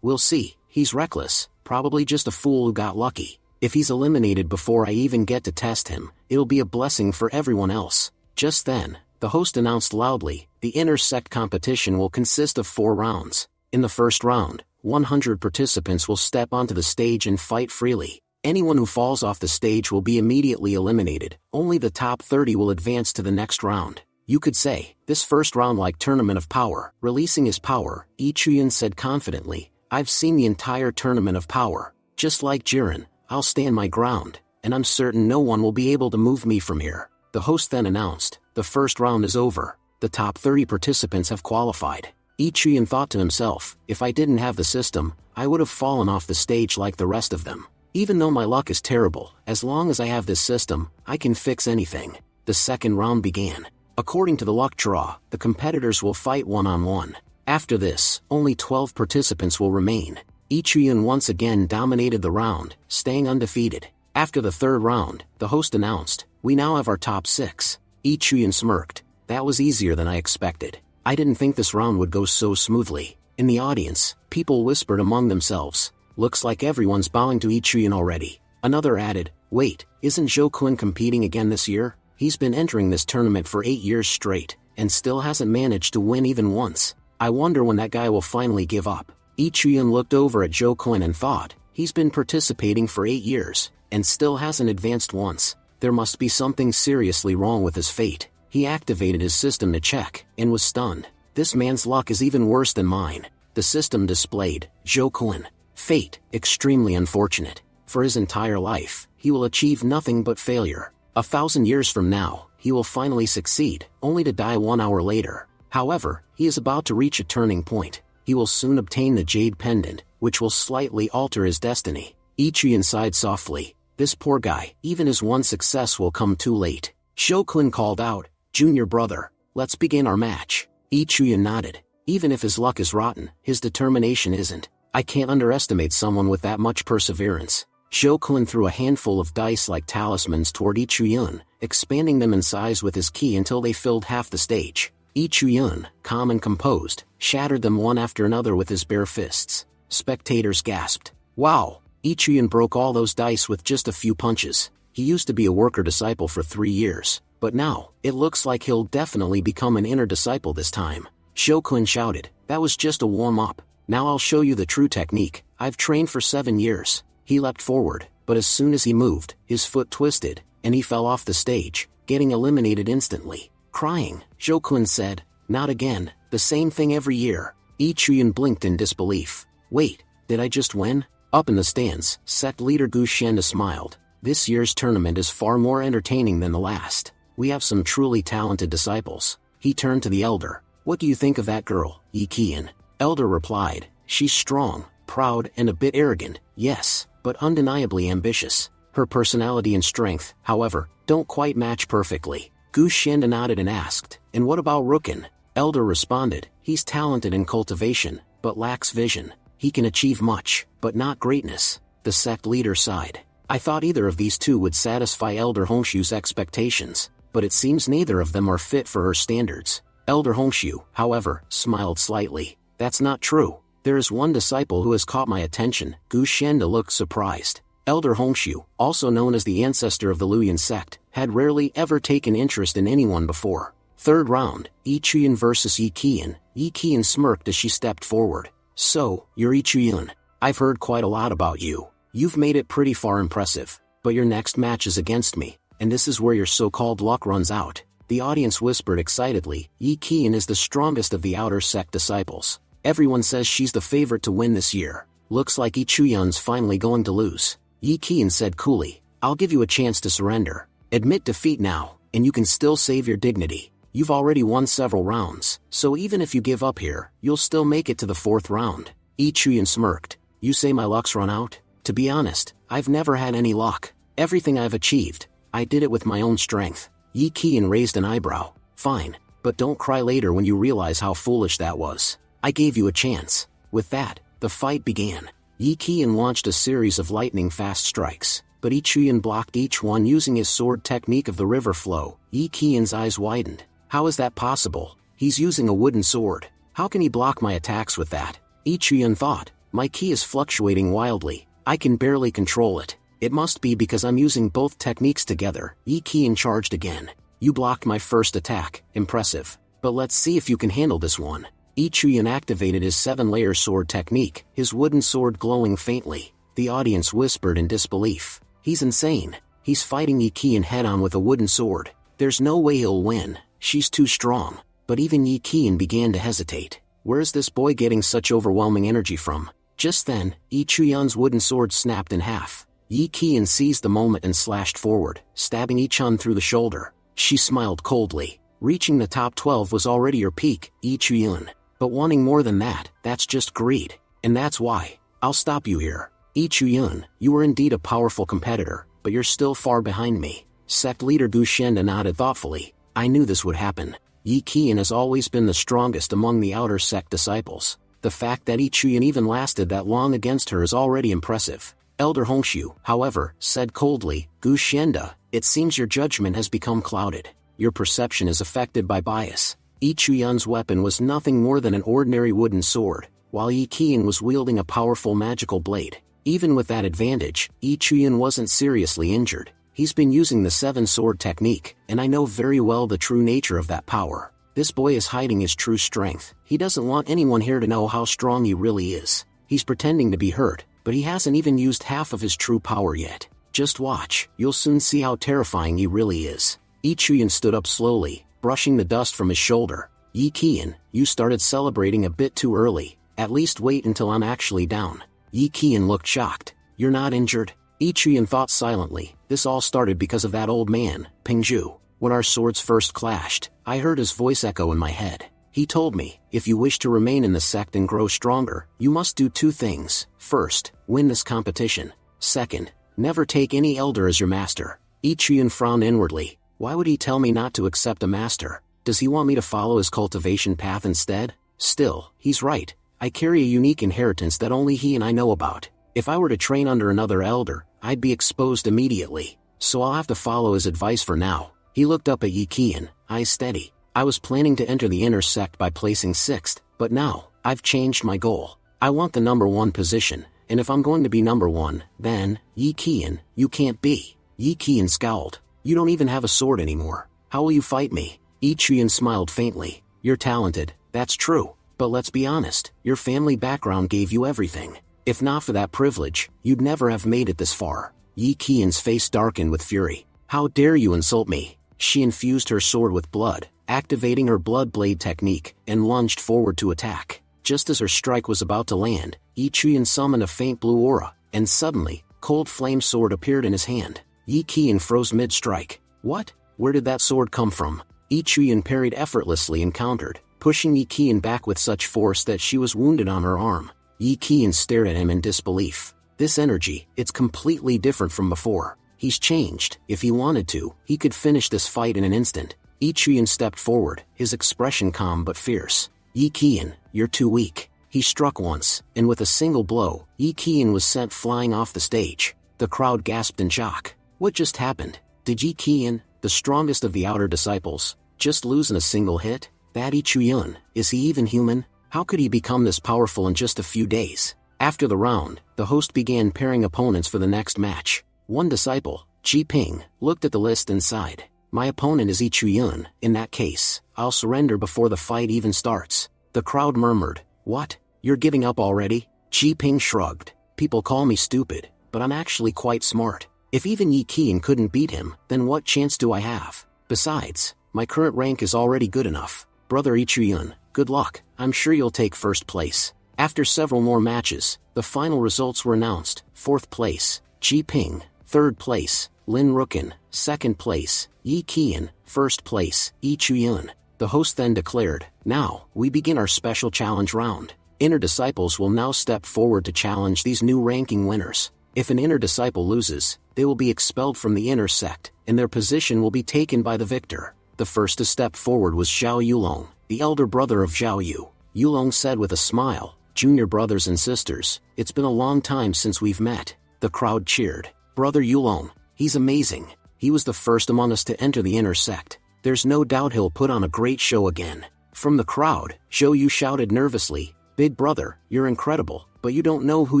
We'll see. He's reckless. Probably just a fool who got lucky. If he's eliminated before I even get to test him, it'll be a blessing for everyone else. Just then, the host announced loudly, the inter-sect competition will consist of 4 rounds. In the first round, 100 participants will step onto the stage and fight freely. Anyone who falls off the stage will be immediately eliminated. Only the top 30 will advance to the next round. You could say, this first round like Tournament of Power. Releasing his power, Yi Chuyan said confidently, I've seen the entire Tournament of Power. Just like Jiren, I'll stand my ground, and I'm certain no one will be able to move me from here. The host then announced, the first round is over. The top 30 participants have qualified. Yi Chuyan thought to himself, if I didn't have the system, I would have fallen off the stage like the rest of them. Even though my luck is terrible, as long as I have this system, I can fix anything. The second round began. According to the luck draw, the competitors will fight one-on-one. After this, only 12 participants will remain. Yi Chuyan once again dominated the round, staying undefeated. After the third round, the host announced, we now have our top 6. Yi Chuyan smirked. That was easier than I expected. I didn't think this round would go so smoothly. In the audience, people whispered among themselves. Looks like everyone's bowing to Yi Chuyan already. Another added, wait, isn't Zhou Kun competing again this year? He's been entering this tournament for 8 years straight, and still hasn't managed to win even once. I wonder when that guy will finally give up. Yi Chuyan looked over at Zhou Kun and thought, he's been participating for 8 years, and still hasn't advanced once. There must be something seriously wrong with his fate. He activated his system to check, and was stunned. This man's luck is even worse than mine. The system displayed, Zhou Kun. Fate, extremely unfortunate. For his entire life, he will achieve nothing but failure. 1,000 years from now, he will finally succeed, only to die 1 hour later. However, he is about to reach a turning point. He will soon obtain the Jade Pendant, which will slightly alter his destiny. Yi Chuyan sighed softly. This poor guy, even his one success will come too late. Zhou Kun called out, Junior brother, let's begin our match. Yi Chuyan nodded. Even if his luck is rotten, his determination isn't. I can't underestimate someone with that much perseverance. Zhou Kun threw a handful of dice like talismans toward Yi Chuyan, expanding them in size with his ki until they filled half the stage. Yi Chuyan, calm and composed, shattered them one after another with his bare fists. Spectators gasped. Wow! Yi Chuyan broke all those dice with just a few punches. He used to be a worker disciple for 3 years, but now, it looks like he'll definitely become an inner disciple this time. Zhou Kun shouted, that was just a warm-up. Now I'll show you the true technique. I've trained for 7 years. He leapt forward, but as soon as he moved, his foot twisted, and he fell off the stage, getting eliminated instantly. Crying, Zhou Kun said, not again, the same thing every year. Yi Chuyan blinked in disbelief. Wait, did I just win? Up in the stands, sect leader Gu Shenda smiled. This year's tournament is far more entertaining than the last. We have some truly talented disciples. He turned to the elder. What do you think of that girl, Yi Qian? Elder replied, she's strong, proud and a bit arrogant, yes, but undeniably ambitious. Her personality and strength, however, don't quite match perfectly. Gu Shenda nodded and asked, and what about Rookin? Elder responded, he's talented in cultivation, but lacks vision. He can achieve much, but not greatness. The sect leader sighed. I thought either of these two would satisfy Elder Hongshu's expectations, but it seems neither of them are fit for her standards. Elder Hongshu, however, smiled slightly. That's not true. There is one disciple who has caught my attention. Gu Shenda looked surprised. Elder Hongshu, also known as the ancestor of the Luyan sect, had rarely ever taken interest in anyone before. Third round, Yi Chuyan versus Yi Qian. Yi Qian smirked as she stepped forward. So, you're Yi Chuyan. I've heard quite a lot about you. You've made it pretty far impressive, but your next match is against me, and this is where your so-called luck runs out. The audience whispered excitedly, Yi Qian is the strongest of the outer sect disciples. Everyone says she's the favorite to win this year. Looks like Yi Chuyan's finally going to lose. Yi Qian said coolly, I'll give you a chance to surrender. Admit defeat now, and you can still save your dignity. You've already won several rounds, so even if you give up here, you'll still make it to the 4th round. Yi Chuyan smirked. You say my luck's run out? To be honest, I've never had any luck. Everything I've achieved, I did it with my own strength. Yi Qian raised an eyebrow. Fine, but don't cry later when you realize how foolish that was. I gave you a chance. With that, the fight began. Yi Qian launched a series of lightning-fast strikes, but Yi Chuyan blocked each one using his sword technique of the river flow. Yi Qian's eyes widened. How is that possible? He's using a wooden sword. How can he block my attacks with that? Yi Chuyan thought. My ki is fluctuating wildly. I can barely control it. It must be because I'm using both techniques together. Yi Qian charged again. You blocked my first attack. Impressive. But let's see if you can handle this one. Yi Chuyan activated his 7-layer sword technique, his wooden sword glowing faintly. The audience whispered in disbelief. He's insane. He's fighting Yi Qian head-on with a wooden sword. There's no way he'll win. She's too strong. But even Yi Qian began to hesitate. Where is this boy getting such overwhelming energy from? Just then, Yi Chuyan's wooden sword snapped in half. Yi Qian seized the moment and slashed forward, stabbing Yi Chun through the shoulder. She smiled coldly. Reaching the top 12 was already your peak, Yi Chuyan. But wanting more than that, that's just greed. And that's why. I'll stop you here. Yi Chuyan, you were indeed a powerful competitor, but you're still far behind me. Sect leader Gu Shenda nodded thoughtfully. I knew this would happen. Yi Qian has always been the strongest among the outer sect disciples. The fact that Yi Chuyan even lasted that long against her is already impressive. Elder Hongshu, however, said coldly, Gu Shenda, it seems your judgment has become clouded. Your perception is affected by bias. Yi Chuyan's weapon was nothing more than an ordinary wooden sword, while Yi Qian was wielding a powerful magical blade. Even with that advantage, Yi Chuyan wasn't seriously injured. He's been using the 7-sword technique, and I know very well the true nature of that power. This boy is hiding his true strength. He doesn't want anyone here to know how strong he really is. He's pretending to be hurt, but he hasn't even used half of his true power yet. Just watch, you'll soon see how terrifying he really is. Yi Chuyan stood up slowly, brushing the dust from his shoulder. Yi Qian, you started celebrating a bit too early. At least wait until I'm actually down. Yi Qian looked shocked. You're not injured? Yi Chuyan thought silently. This all started because of that old man, Pingzhu. When our swords first clashed, I heard his voice echo in my head. He told me, if you wish to remain in the sect and grow stronger, you must do 2 things. First, win this competition. Second, never take any elder as your master. Yi Chuyan frowned inwardly. Why would he tell me not to accept a master? Does he want me to follow his cultivation path instead? Still, he's right. I carry a unique inheritance that only he and I know about. If I were to train under another elder, I'd be exposed immediately. So I'll have to follow his advice for now. He looked up at Yi Qian, eyes steady. I was planning to enter the inner sect by placing 6th, but now, I've changed my goal. I want the number 1 position, and if I'm going to be number 1, then, Yi Qian, you can't be. Yi Qian scowled. You don't even have a sword anymore. How will you fight me? Yi Chuyan smiled faintly. You're talented, that's true. But let's be honest, your family background gave you everything. If not for that privilege, you'd never have made it this far. Yi Qian's face darkened with fury. How dare you insult me? She infused her sword with blood, activating her blood blade technique, and lunged forward to attack. Just as her strike was about to land, Yi Chuyan summoned a faint blue aura, and suddenly, cold flame sword appeared in his hand. Yi Qian froze mid-strike. What? Where did that sword come from? Yi Chuyan parried effortlessly and countered, pushing Yi Qian back with such force that she was wounded on her arm. Yi Qian stared at him in disbelief. This energy, it's completely different from before. He's changed. If he wanted to, he could finish this fight in an instant. Yi Chuyan stepped forward, his expression calm but fierce. Yi Qian, you're too weak. He struck once, and with a single blow, Yi Qian was sent flying off the stage. The crowd gasped in shock. What just happened? Did Yi Qian, the strongest of the outer disciples, just lose in a single hit? That Yi Chuyan, is he even human? How could he become this powerful in just a few days? After the round, the host began pairing opponents for the next match. One disciple, Ji Ping, looked at the list and sighed. My opponent is Yi Chuyan. In that case, I'll surrender before the fight even starts. The crowd murmured. What? You're giving up already? Ji Ping shrugged. People call me stupid, but I'm actually quite smart. If even Yi Qian couldn't beat him, then what chance do I have? Besides, my current rank is already good enough. Brother Yi Chuyan, good luck. I'm sure you'll take 1st place. After several more matches, the final results were announced. 4th place, Ji Ping. 3rd place, Lin Rukin. 2nd place, Yi Qian. 1st place, Yi Chuyan. The host then declared, now, we begin our special challenge round. Inner disciples will now step forward to challenge these new ranking winners. If an inner disciple loses, they will be expelled from the inner sect, and their position will be taken by the victor. The first to step forward was Zhao Yulong, the elder brother of Zhao Yu. Yulong said with a smile, "Junior brothers and sisters, it's been a long time since we've met." The crowd cheered. "Brother Yulong, he's amazing. He was the first among us to enter the inner sect. There's no doubt he'll put on a great show again." From the crowd, Zhao Yu shouted nervously, "Big brother, you're incredible, but you don't know who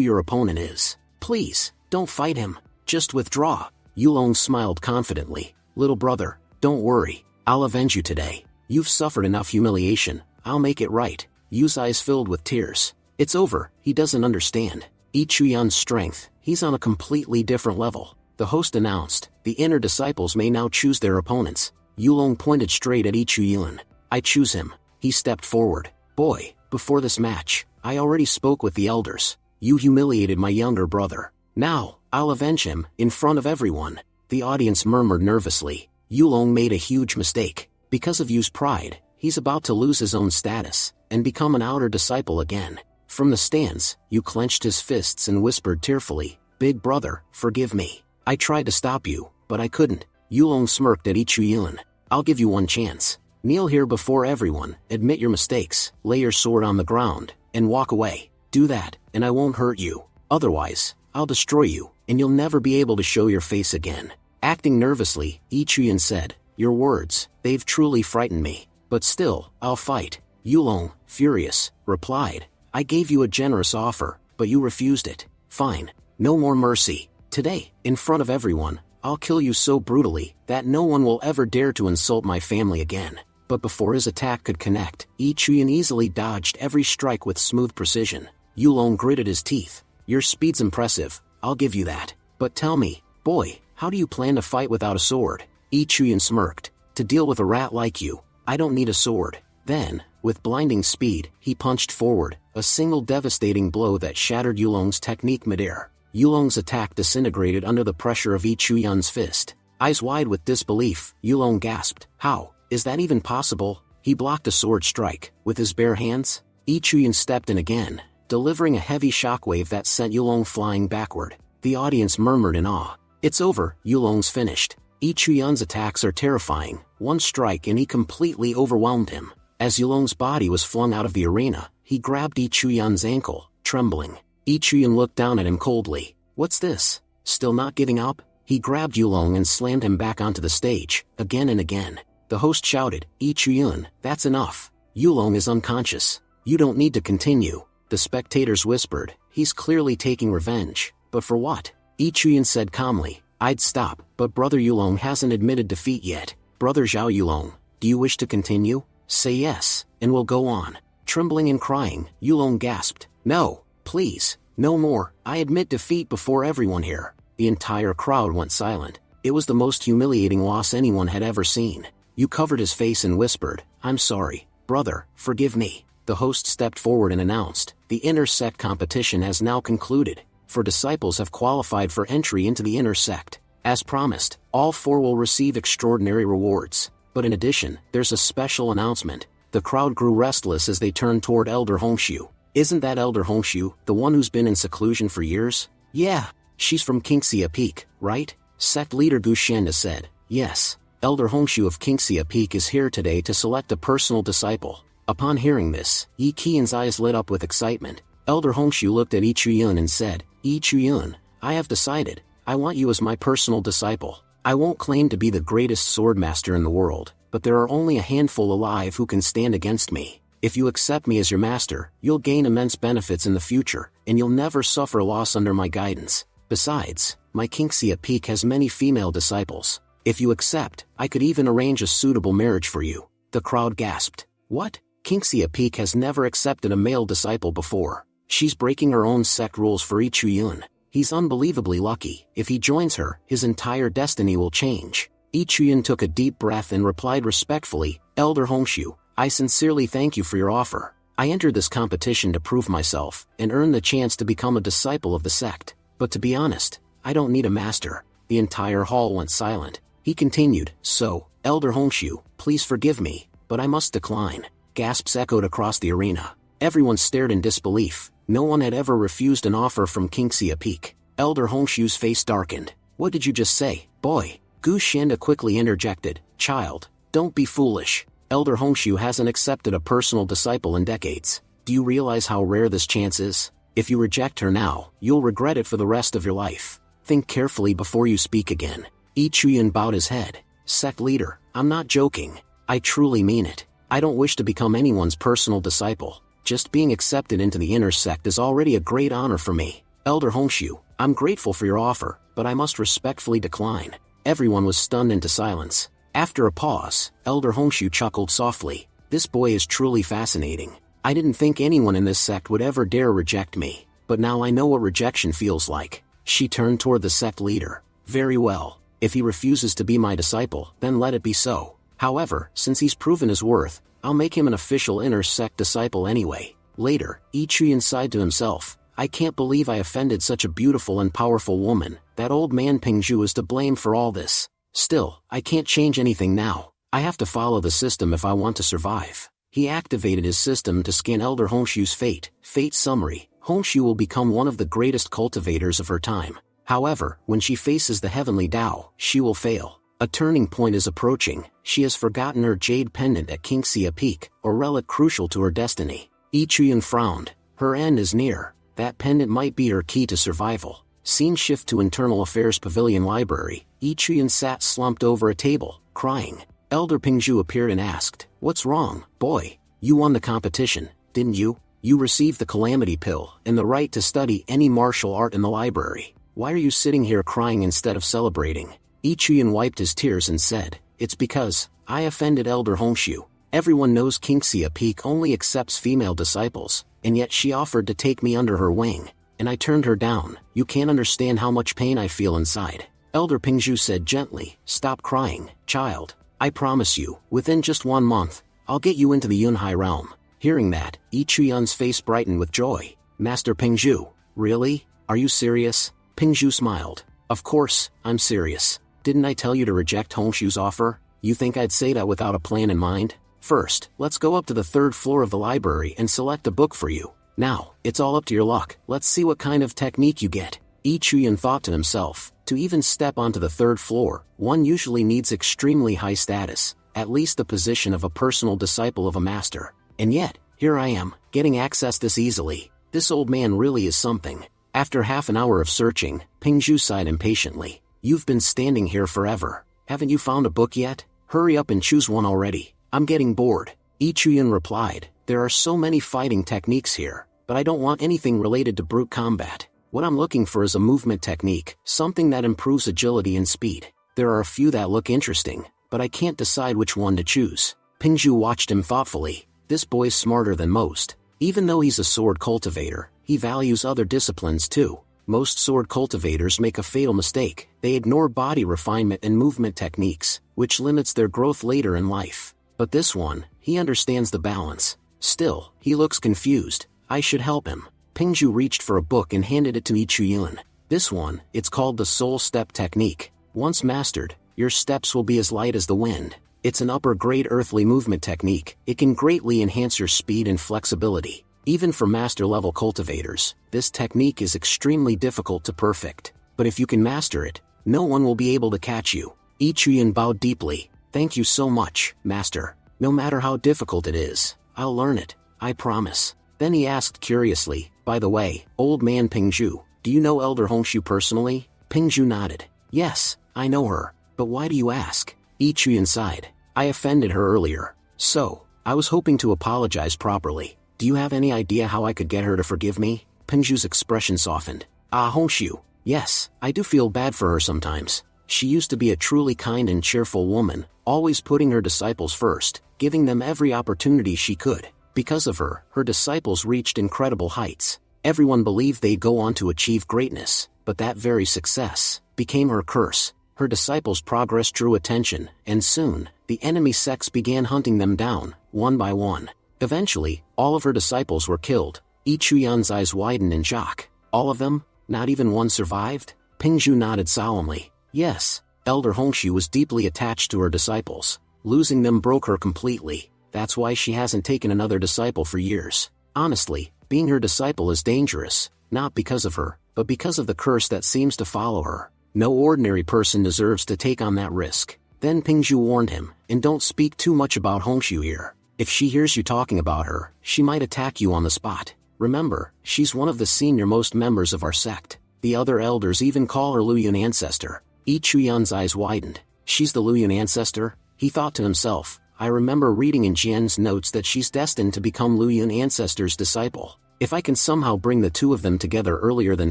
your opponent is. Please, don't fight him. Just withdraw." Yulong smiled confidently. "Little brother, don't worry. I'll avenge you today. You've suffered enough humiliation. I'll make it right." Yu's eyes filled with tears. "It's over, he doesn't understand. Yi Chuyan's strength, he's on a completely different level." The host announced, "The inner disciples may now choose their opponents." Yulong pointed straight at Yi Chuyan. "I choose him." He stepped forward. "Boy, before this match, I already spoke with the elders. You humiliated my younger brother. Now, I'll avenge him, in front of everyone." The audience murmured nervously. Yulong made a huge mistake. Because of Yu's pride, he's about to lose his own status, and become an outer disciple again. From the stands, Yu clenched his fists and whispered tearfully, "Big brother, forgive me. I tried to stop you, but I couldn't." Yulong smirked at Yi Chuyan. "I'll give you one chance. Kneel here before everyone, admit your mistakes, lay your sword on the ground, and walk away. Do that, and I won't hurt you. Otherwise, I'll destroy you, and you'll never be able to show your face again." Acting nervously, Yi Chuyan said, "Your words, they've truly frightened me. But still, I'll fight." Yulong, furious, replied, "I gave you a generous offer, but you refused it. Fine. No more mercy. Today, in front of everyone, I'll kill you so brutally that no one will ever dare to insult my family again." But before his attack could connect, Yi Chuyan easily dodged every strike with smooth precision. Yulong gritted his teeth. "Your speed's impressive, I'll give you that. But tell me, boy, how do you plan to fight without a sword?" Yi Chuyan smirked. "To deal with a rat like you, I don't need a sword." Then, with blinding speed, he punched forward, a single devastating blow that shattered Yulong's technique midair. Yulong's attack disintegrated under the pressure of Yi Chuyan's fist. Eyes wide with disbelief, Yulong gasped, "How? Is that even possible?" He blocked a sword strike, with his bare hands. Yi Chuyan stepped in again, delivering a heavy shockwave that sent Yulong flying backward. The audience murmured in awe. "It's over, Yulong's finished." Yi Chuyan's attacks are terrifying. One strike and he completely overwhelmed him. As Yulong's body was flung out of the arena, he grabbed Yi Chuyan's ankle, trembling. Yi Chuyan looked down at him coldly. "What's this? Still not giving up?" He grabbed Yulong and slammed him back onto the stage, again and again. The host shouted, "Yi Chuyan, that's enough. Yulong is unconscious. You don't need to continue." The spectators whispered, "He's clearly taking revenge. But for what?" Yi Chuyan said calmly, "I'd stop, but Brother Yulong hasn't admitted defeat yet. Brother Zhao Yulong, do you wish to continue? Say yes, and we'll go on." Trembling and crying, Yulong gasped, "No, please, no more. I admit defeat before everyone here." The entire crowd went silent. It was the most humiliating loss anyone had ever seen. Yu covered his face and whispered, "I'm sorry, brother, forgive me." The host stepped forward and announced, "The inner sect competition has now concluded. 4 disciples have qualified for entry into the inner sect. As promised, all 4 will receive extraordinary rewards. But in addition, there's a special announcement." The crowd grew restless as they turned toward Elder Hongshu. "Isn't that Elder Hongshu, the one who's been in seclusion for years?" "Yeah, she's from Qingxia Peak, right?" Sect leader Gu Shenda said. "Yes, Elder Hongshu of Qingxia Peak is here today to select a personal disciple." Upon hearing this, Yi Qian's eyes lit up with excitement. Elder Hongshu looked at Yi Chuyan and said, "Yi Chuyan, I have decided. I want you as my personal disciple. I won't claim to be the greatest swordmaster in the world, but there are only a handful alive who can stand against me. If you accept me as your master, you'll gain immense benefits in the future, and you'll never suffer loss under my guidance. Besides, my Qingxia Peak has many female disciples. If you accept, I could even arrange a suitable marriage for you." The crowd gasped. "What? Qingxia Peak has never accepted a male disciple before. She's breaking her own sect rules for Yi Chuyan. He's unbelievably lucky. If he joins her, his entire destiny will change." Yi Chuyan took a deep breath and replied respectfully, "Elder Hongshu, I sincerely thank you for your offer. I entered this competition to prove myself, and earn the chance to become a disciple of the sect. But to be honest, I don't need a master." The entire hall went silent. He continued, "So, Elder Hongshu, please forgive me, but I must decline." Gasps echoed across the arena. Everyone stared in disbelief. No one had ever refused an offer from Qingxia Peak. Elder Hongshu's face darkened. What did you just say, boy? Gu Xianda quickly interjected. Child, don't be foolish. Elder Hongshu hasn't accepted a personal disciple in decades. Do you realize how rare this chance is? If you reject her now, you'll regret it for the rest of your life. Think carefully before you speak again. Yi Chuyan bowed his head. Sect leader, I'm not joking. I truly mean it. I don't wish to become anyone's personal disciple. Just being accepted into the inner sect is already a great honor for me. Elder Hongshu, I'm grateful for your offer, but I must respectfully decline. Everyone was stunned into silence. After a pause, Elder Hongshu chuckled softly. This boy is truly fascinating. I didn't think anyone in this sect would ever dare reject me, but now I know what rejection feels like. She turned toward the sect leader. Very well. If he refuses to be my disciple, then let it be so. However, since he's proven his worth, I'll make him an official inner sect disciple anyway. Later, Yi Chuyan sighed to himself. I can't believe I offended such a beautiful and powerful woman. That old man Pingzhu is to blame for all this. Still, I can't change anything now. I have to follow the system if I want to survive. He activated his system to scan Elder Hongshu's fate. Fate summary. Hongshu will become one of the greatest cultivators of her time. However, when she faces the heavenly Tao, she will fail. A turning point is approaching. She has forgotten her jade pendant at Kingxia Peak, a relic crucial to her destiny. Yi Chuyan frowned. Her end is near. That pendant might be her key to survival. Scene shift to Internal Affairs Pavilion Library. Yi Chuyan sat slumped over a table, crying. Elder Pingzhu appeared and asked, What's wrong, boy? You won the competition, didn't you? You received the Calamity Pill and the right to study any martial art in the library. Why are you sitting here crying instead of celebrating? Yi Chuyan wiped his tears and said, It's because I offended Elder Hongshu. Everyone knows Kingxia Peak only accepts female disciples, and yet she offered to take me under her wing, and I turned her down. You can't understand how much pain I feel inside. Elder Pingzhu said gently, Stop crying, child. I promise you, within just 1 month, I'll get you into the Yunhai realm. Hearing that, Yi Chuyan's face brightened with joy. Master Pingzhu, really? Are you serious? Pingzhu smiled. Of course, I'm serious. Didn't I tell you to reject Hongshu's offer? You think I'd say that without a plan in mind? First, let's go up to the 3rd floor of the library and select a book for you. Now, it's all up to your luck. Let's see what kind of technique you get. Yi Chuyan thought to himself, to even step onto the 3rd floor, one usually needs extremely high status, at least the position of a personal disciple of a master. And yet, here I am, getting access this easily. This old man really is something. After half an hour of searching, Pingzhu sighed impatiently. You've been standing here forever. Haven't you found a book yet? Hurry up and choose one already. I'm getting bored. Yi Chuyan replied, There are so many fighting techniques here, but I don't want anything related to brute combat. What I'm looking for is a movement technique, something that improves agility and speed. There are a few that look interesting, but I can't decide which one to choose. Pingzhu watched him thoughtfully. This boy's smarter than most. Even though he's a sword cultivator, he values other disciplines too. Most sword cultivators make a fatal mistake. They ignore body refinement and movement techniques, which limits their growth later in life. But this one, he understands the balance. Still, he looks confused. I should help him. Pingzhu reached for a book and handed it to Yi Chuyan. This one, it's called the Soul Step Technique. Once mastered, your steps will be as light as the wind. It's an upper-grade earthly movement technique. It can greatly enhance your speed and flexibility. Even for master-level cultivators, this technique is extremely difficult to perfect. But if you can master it, no one will be able to catch you. Yi Chuyan bowed deeply. Thank you so much, master. No matter how difficult it is, I'll learn it. I promise. Then he asked curiously, By the way, old man Pingzhu, do you know Elder Hongshu personally? Pingzhu nodded. Yes, I know her. But why do you ask? Yi Chuyan sighed. I offended her earlier. So, I was hoping to apologize properly. Do you have any idea how I could get her to forgive me? Pingzhu's expression softened. Hongshu. Yes, I do feel bad for her sometimes. She used to be a truly kind and cheerful woman, always putting her disciples first, giving them every opportunity she could. Because of her, her disciples reached incredible heights. Everyone believed they'd go on to achieve greatness, but that very success became her curse. Her disciples' progress drew attention, and soon, the enemy sects began hunting them down, one by one. Eventually, all of her disciples were killed. Yi Chuyan's eyes widened in shock. All of them? Not even one survived? Pingzhu nodded solemnly. Yes, Elder Hongshu was deeply attached to her disciples. Losing them broke her completely. That's why she hasn't taken another disciple for years. Honestly, being her disciple is dangerous, not because of her, but because of the curse that seems to follow her. No ordinary person deserves to take on that risk. Then Pingzhu warned him, and don't speak too much about Hongshu here. If she hears you talking about her, she might attack you on the spot. Remember, she's one of the senior-most members of our sect. The other elders even call her Luyun ancestor. Yi Chuyun's eyes widened. She's the Luyun ancestor? He thought to himself. I remember reading in Jian's notes that she's destined to become Luyun ancestor's disciple. If I can somehow bring the two of them together earlier than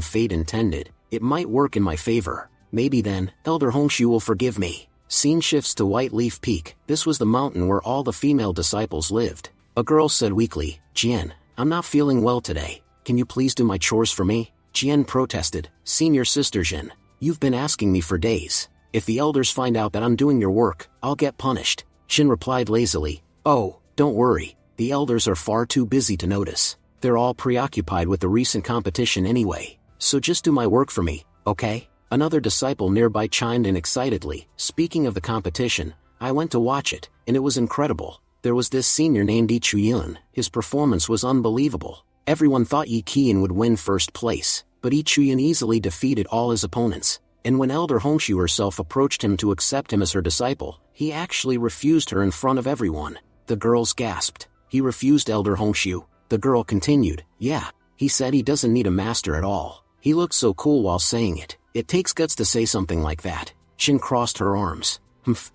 fate intended, it might work in my favor. Maybe then, Elder Hongshu will forgive me. Scene shifts to White Leaf Peak. This was the mountain where all the female disciples lived. A girl said weakly, Jian, I'm not feeling well today. Can you please do my chores for me? Jian protested, Senior Sister Jin, you've been asking me for days. If the elders find out that I'm doing your work, I'll get punished. Jin replied lazily, oh, don't worry. The elders are far too busy to notice. They're all preoccupied with the recent competition anyway. So just do my work for me, okay? Another disciple nearby chimed in excitedly, speaking of the competition, I went to watch it, and it was incredible. There was this senior named Yi Chuyun. His performance was unbelievable. Everyone thought Yi Qian would win first place, but Yi Chuyun easily defeated all his opponents. And when Elder Hongshu herself approached him to accept him as her disciple, he actually refused her in front of everyone. The girls gasped. He refused Elder Hongshu. The girl continued, yeah, he said he doesn't need a master at all. He looked so cool while saying it. It takes guts to say something like that. Jin crossed her arms.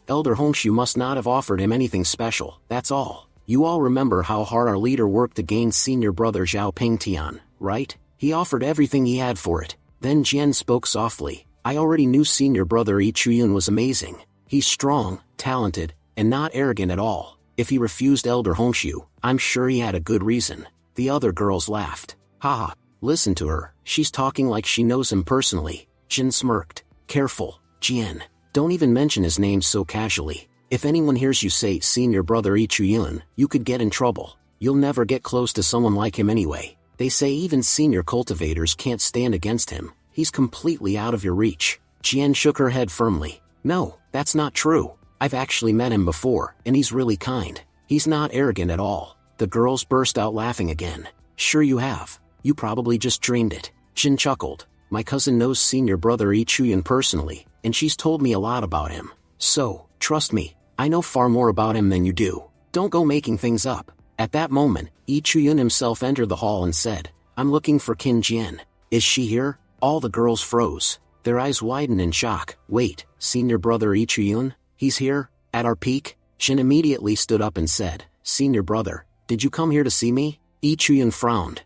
Elder Hongshu must not have offered him anything special, that's all. You all remember how hard our leader worked to gain senior brother Zhao Pingtian, right? He offered everything he had for it. Then Jian spoke softly. I already knew senior brother Yi Chuyun was amazing. He's strong, talented, and not arrogant at all. If he refused Elder Hongshu, I'm sure he had a good reason. The other girls laughed. Haha, listen to her, she's talking like she knows him personally. Jin smirked. Careful, Jian. Don't even mention his name so casually. If anyone hears you say senior brother Yi Chuyun, you could get in trouble. You'll never get close to someone like him anyway. They say even senior cultivators can't stand against him. He's completely out of your reach. Jian shook her head firmly. No, that's not true. I've actually met him before, and he's really kind. He's not arrogant at all. The girls burst out laughing again. Sure you have. You probably just dreamed it. Jin chuckled. My cousin knows senior brother Yi Chuyun personally, and she's told me a lot about him. So, trust me, I know far more about him than you do. Don't go making things up. At that moment, Yi Chuyun himself entered the hall and said, I'm looking for Qin Jian. Is she here? All the girls froze. Their eyes widened in shock. Wait, senior brother Yi Chuyun? He's here? At our peak? Jin immediately stood up and said, Senior brother, did you come here to see me? Yi Chuyun frowned.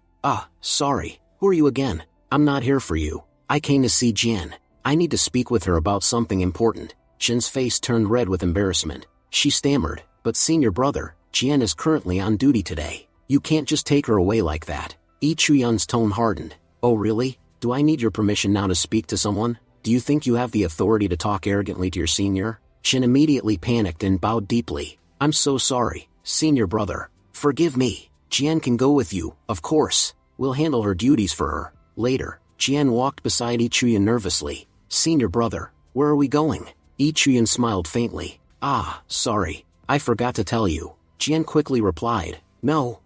Sorry. Who are you again? I'm not here for you. I came to see Jian. I need to speak with her about something important. Jin's face turned red with embarrassment. She stammered, but senior brother, Jian is currently on duty today. You can't just take her away like that. Yi Chuyun's tone hardened. Oh really? Do I need your permission now to speak to someone? Do you think you have the authority to talk arrogantly to your senior? Jin immediately panicked and bowed deeply. I'm so sorry, senior brother. Forgive me. Jian can go with you, of course. We'll handle her duties for her. Later, Jian walked beside Yi Chuyun nervously. Senior brother, where are we going? Yi Chuyun smiled faintly. Sorry. I forgot to tell you. Jian quickly replied. No,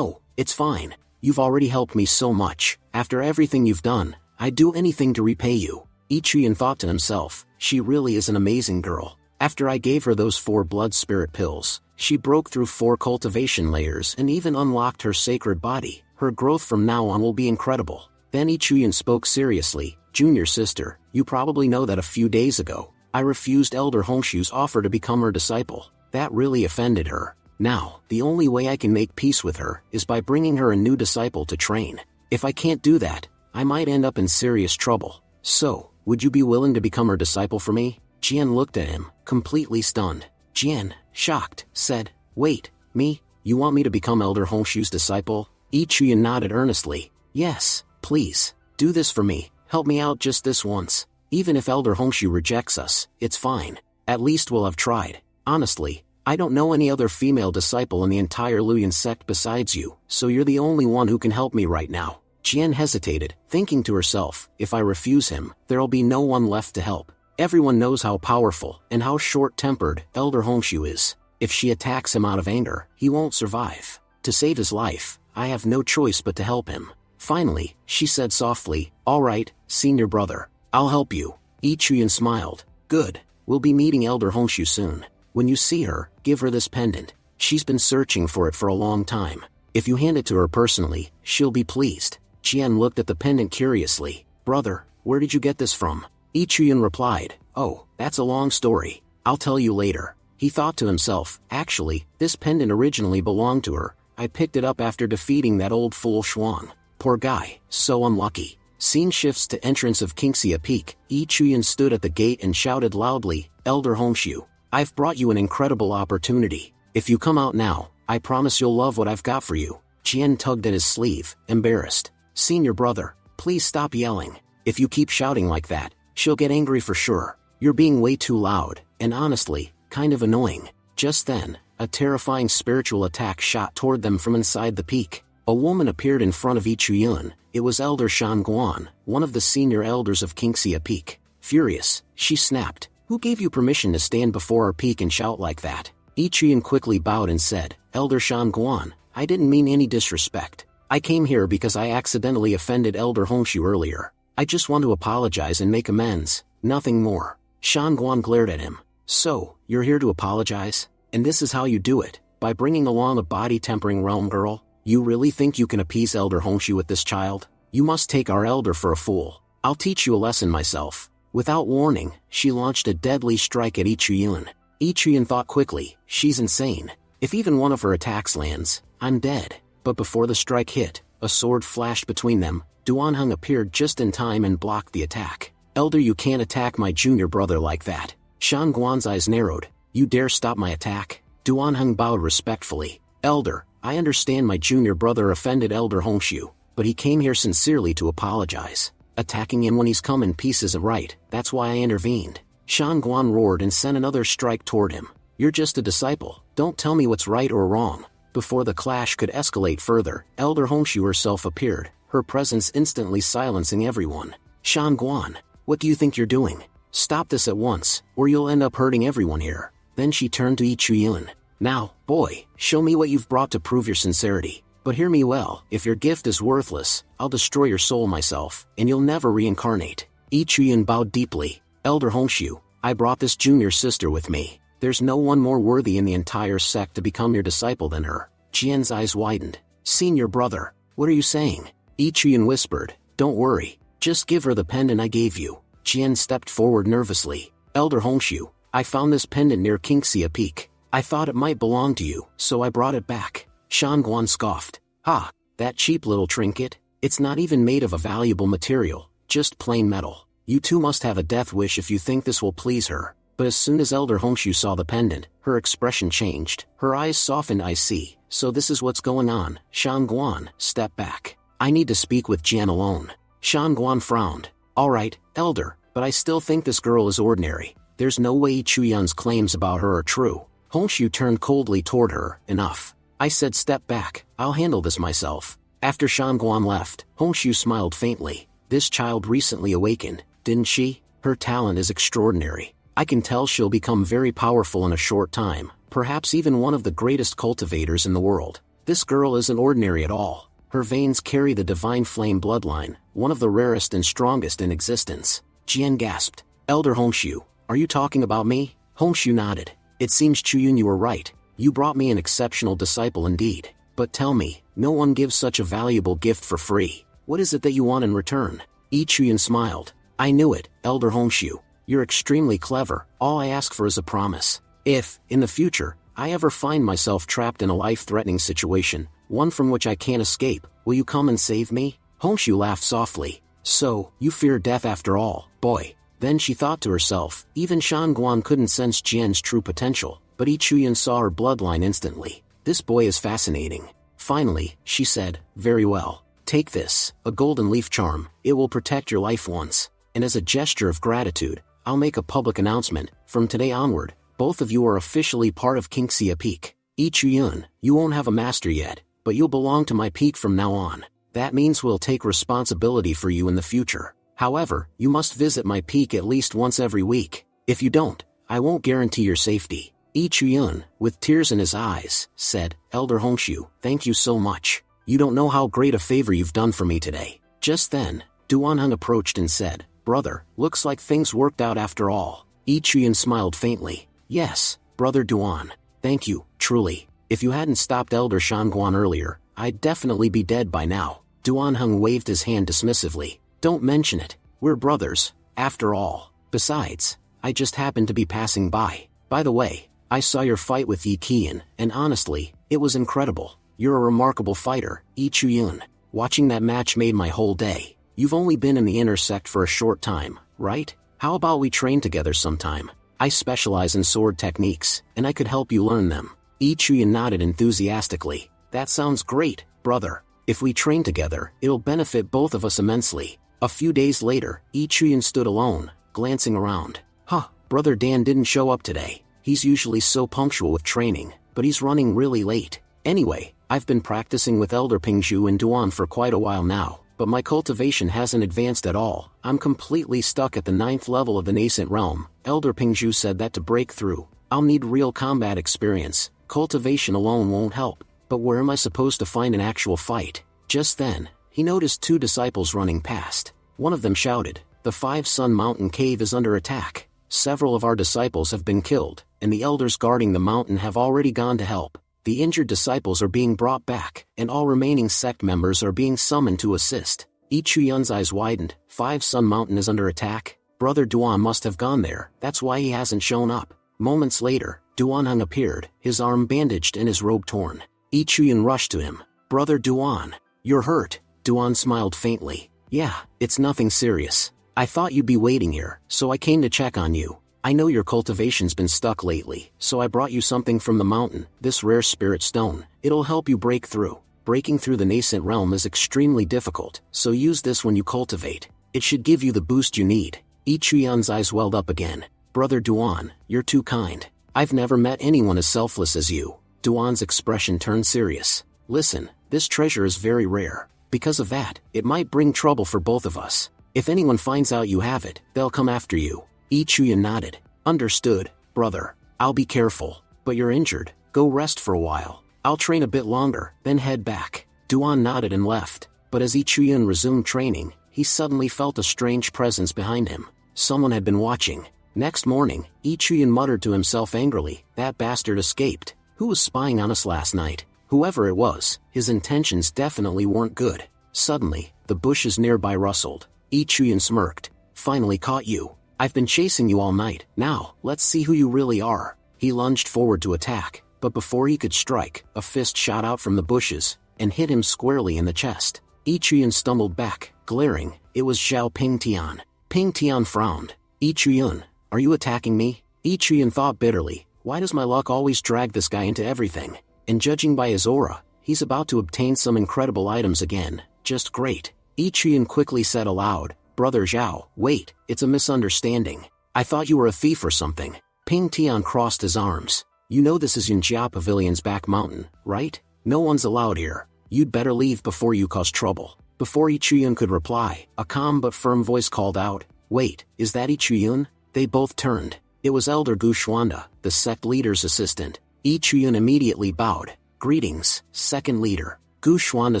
it's fine. You've already helped me so much. After everything you've done, I'd do anything to repay you. Yi Chuyun thought to himself, she really is an amazing girl. After I gave her those 4 blood spirit pills, she broke through 4 cultivation layers and even unlocked her sacred body. Her growth from now on will be incredible. Then Yi Chuyun spoke seriously. Junior sister, you probably know that a few days ago, I refused Elder Hongshu's offer to become her disciple. That really offended her. Now, the only way I can make peace with her is by bringing her a new disciple to train. If I can't do that, I might end up in serious trouble. So, would you be willing to become her disciple for me? Jian looked at him, completely stunned. Jian, shocked, said, Wait, me? You want me to become Elder Hongshu's disciple? Yi Chuyun nodded earnestly. Yes, please, do this for me. Help me out just this once. Even if Elder Hongshu rejects us, it's fine. At least we'll have tried. Honestly, I don't know any other female disciple in the entire Luyun sect besides you, so you're the only one who can help me right now. Jian hesitated, thinking to herself, if I refuse him, there'll be no one left to help. Everyone knows how powerful and how short-tempered Elder Hongshu is. If she attacks him out of anger, he won't survive. To save his life, I have no choice but to help him. Finally, she said softly, All right, senior brother, I'll help you. Yi Chuyan smiled. Good. We'll be meeting Elder Honshu soon. When you see her, give her this pendant. She's been searching for it for a long time. If you hand it to her personally, she'll be pleased. Jian looked at the pendant curiously. Brother, where did you get this from? Yi Chuyan replied. Oh, that's a long story. I'll tell you later. He thought to himself, actually, this pendant originally belonged to her. I picked it up after defeating that old fool Shuang. Poor guy, so unlucky. Scene shifts to entrance of Qingxia Peak. Yi Chuyan stood at the gate and shouted loudly, Elder Honshu, I've brought you an incredible opportunity. If you come out now, I promise you'll love what I've got for you. Jian tugged at his sleeve, embarrassed. Senior brother, please stop yelling. If you keep shouting like that, she'll get angry for sure. You're being way too loud, and honestly, kind of annoying. Just then, a terrifying spiritual attack shot toward them from inside the peak. A woman appeared in front of Yi Chuyan. It was Elder Shan Guan, one of the senior elders of Qingxia Peak. Furious, she snapped, Who gave you permission to stand before our peak and shout like that? Yi Chuyan quickly bowed and said, Elder Shan Guan, I didn't mean any disrespect. I came here because I accidentally offended Elder Honshu earlier. I just want to apologize and make amends, nothing more. Shan Guan glared at him. So, you're here to apologize? And this is how you do it, by bringing along a body-tempering realm girl? You really think you can appease Elder Honshu with this child? You must take our elder for a fool. I'll teach you a lesson myself. Without warning, she launched a deadly strike at Yi Chuyan. Yi Chuyan thought quickly, she's insane. If even one of her attacks lands, I'm dead. But before the strike hit, a sword flashed between them. Duanheng appeared just in time and blocked the attack. Elder, you can't attack my junior brother like that. Shan Guan's eyes narrowed. You dare stop my attack? Duanheng bowed respectfully. Elder, I understand my junior brother offended Elder Honshu, but he came here sincerely to apologize. Attacking him when he's come in peace isn't right, that's why I intervened. Shan Guan roared and sent another strike toward him. You're just a disciple, don't tell me what's right or wrong. Before the clash could escalate further, Elder Honshu herself appeared, her presence instantly silencing everyone. Shan Guan, what do you think you're doing? Stop this at once, or you'll end up hurting everyone here. Then she turned to Yi Chuyan. Now, boy, show me what you've brought to prove your sincerity. But hear me well, if your gift is worthless, I'll destroy your soul myself, and you'll never reincarnate. Yi Chuyan bowed deeply. Elder Honshu, I brought this junior sister with me. There's no one more worthy in the entire sect to become your disciple than her. Jian's eyes widened. Senior brother, what are you saying? Yi Chuyan whispered, don't worry, just give her the pendant I gave you. Jian stepped forward nervously. Elder Honshu, I found this pendant near Qingxia Peak. I thought it might belong to you, so I brought it back. Shan Guan scoffed. Ha, that cheap little trinket? It's not even made of a valuable material, just plain metal. You two must have a death wish if you think this will please her. But as soon as Elder Honshu saw the pendant, her expression changed. Her eyes softened. I see, so this is what's going on. Shan Guan, step back. I need to speak with Jian alone. Shan Guan frowned. Alright, Elder, but I still think this girl is ordinary. There's no way Yi Chuyan's claims about her are true. Honshu turned coldly toward her. Enough. I said step back, I'll handle this myself. After Shan Guan left, Honshu smiled faintly. This child recently awakened, didn't she? Her talent is extraordinary. I can tell she'll become very powerful in a short time, perhaps even one of the greatest cultivators in the world. This girl isn't ordinary at all. Her veins carry the divine flame bloodline, one of the rarest and strongest in existence. Jian gasped. Elder Honshu, are you talking about me? Honshu nodded. It seems Chuyan you were right. You brought me an exceptional disciple indeed. But tell me, no one gives such a valuable gift for free. What is it that you want in return? Yi Chuyan smiled. I knew it, Elder Honshu. You're extremely clever. All I ask for is a promise. If, in the future, I ever find myself trapped in a life-threatening situation, one from which I can't escape, will you come and save me? Honshu laughed softly. So, you fear death after all, boy. Then she thought to herself, even Shan Guan couldn't sense Jian's true potential, but Yi Chuyan saw her bloodline instantly. This boy is fascinating. Finally, she said, very well. Take this, a golden leaf charm. It will protect your life once. And as a gesture of gratitude, I'll make a public announcement. From today onward, both of you are officially part of Qingxia Peak. Yi Chuyan, you won't have a master yet, but you'll belong to my peak from now on. That means we'll take responsibility for you in the future. However, you must visit my peak at least once every week. If you don't, I won't guarantee your safety. Yi Chuyan, with tears in his eyes, said, Elder Honshu, thank you so much. You don't know how great a favor you've done for me today. Just then, Duanheng approached and said, brother, looks like things worked out after all. Yi Chuyan smiled faintly. Yes, Brother Duan. Thank you, truly. If you hadn't stopped Elder Shanguan earlier, I'd definitely be dead by now. Duan Heng waved his hand dismissively. Don't mention it. We're brothers, after all. Besides, I just happened to be passing by. By the way, I saw your fight with Yi Qian, and honestly, it was incredible. You're a remarkable fighter, Yi Chuyun. Watching that match made my whole day. You've only been in the inner sect for a short time, right? How about we train together sometime? I specialize in sword techniques, and I could help you learn them. Yi Chuyan nodded enthusiastically. That sounds great, brother. If we train together, it'll benefit both of us immensely. A few days later, Yi Chuyan stood alone, glancing around. Huh, Brother Dan didn't show up today. He's usually so punctual with training, but he's running really late. Anyway, I've been practicing with Elder Pingzhu and Duan for quite a while now, but my cultivation hasn't advanced at all. I'm completely stuck at the 9th level of the nascent realm. Elder Pingzhu said that to break through, I'll need real combat experience. Cultivation alone won't help. But where am I supposed to find an actual fight? Just then, he noticed 2 disciples running past. One of them shouted, "The 5-Sun Mountain Cave is under attack. Several of our disciples have been killed, and the elders guarding the mountain have already gone to help. The injured disciples are being brought back, and all remaining sect members are being summoned to assist." Yi Chuyun's eyes widened. 5-Sun Mountain is under attack? Brother Duan must have gone there, that's why he hasn't shown up. Moments later, Duan Heng appeared, his arm bandaged and his robe torn. Yi Chuyun rushed to him. Brother Duan, you're hurt. Duan smiled faintly. Yeah, it's nothing serious. I thought you'd be waiting here, so I came to check on you. I know your cultivation's been stuck lately, so I brought you something from the mountain, this rare spirit stone. It'll help you break through. Breaking through the nascent realm is extremely difficult, so use this when you cultivate. It should give you the boost you need. Yi Chuyun's eyes welled up again. Brother Duan, you're too kind. I've never met anyone as selfless as you. Duan's expression turned serious. Listen, this treasure is very rare. Because of that, it might bring trouble for both of us. If anyone finds out you have it, they'll come after you. Yi Chuyun nodded. Understood, brother. I'll be careful. But you're injured. Go rest for a while. I'll train a bit longer, then head back. Duan nodded and left. But as Yi Chuyun resumed training, he suddenly felt a strange presence behind him. Someone had been watching. Next morning, Yi Chuyun muttered to himself angrily, that bastard escaped. Who was spying on us last night? Whoever it was, his intentions definitely weren't good. Suddenly, the bushes nearby rustled. Yi Chuyun smirked. Finally caught you. I've been chasing you all night. Now, let's see who you really are. He lunged forward to attack, but before he could strike, a fist shot out from the bushes, and hit him squarely in the chest. Yi Chuyun stumbled back, glaring. It was Zhao Pingtian. Pingtian frowned. Yi Chuyun, are you attacking me? Yi Chuyun thought bitterly. Why does my luck always drag this guy into everything? And judging by his aura, he's about to obtain some incredible items again. Just great. Yi Chuyun quickly said aloud, Brother Zhao, wait, it's a misunderstanding. I thought you were a thief or something. Ping Tian crossed his arms. You know this is Yunjia Pavilion's back mountain, right? No one's allowed here. You'd better leave before you cause trouble. Before Yi Chuyun could reply, a calm but firm voice called out, Wait, is that Yi Chuyun? They both turned. It was Elder Gu Xuanda, the sect leader's assistant. Yi Chuyun immediately bowed. Greetings, second leader. Gu Xuanda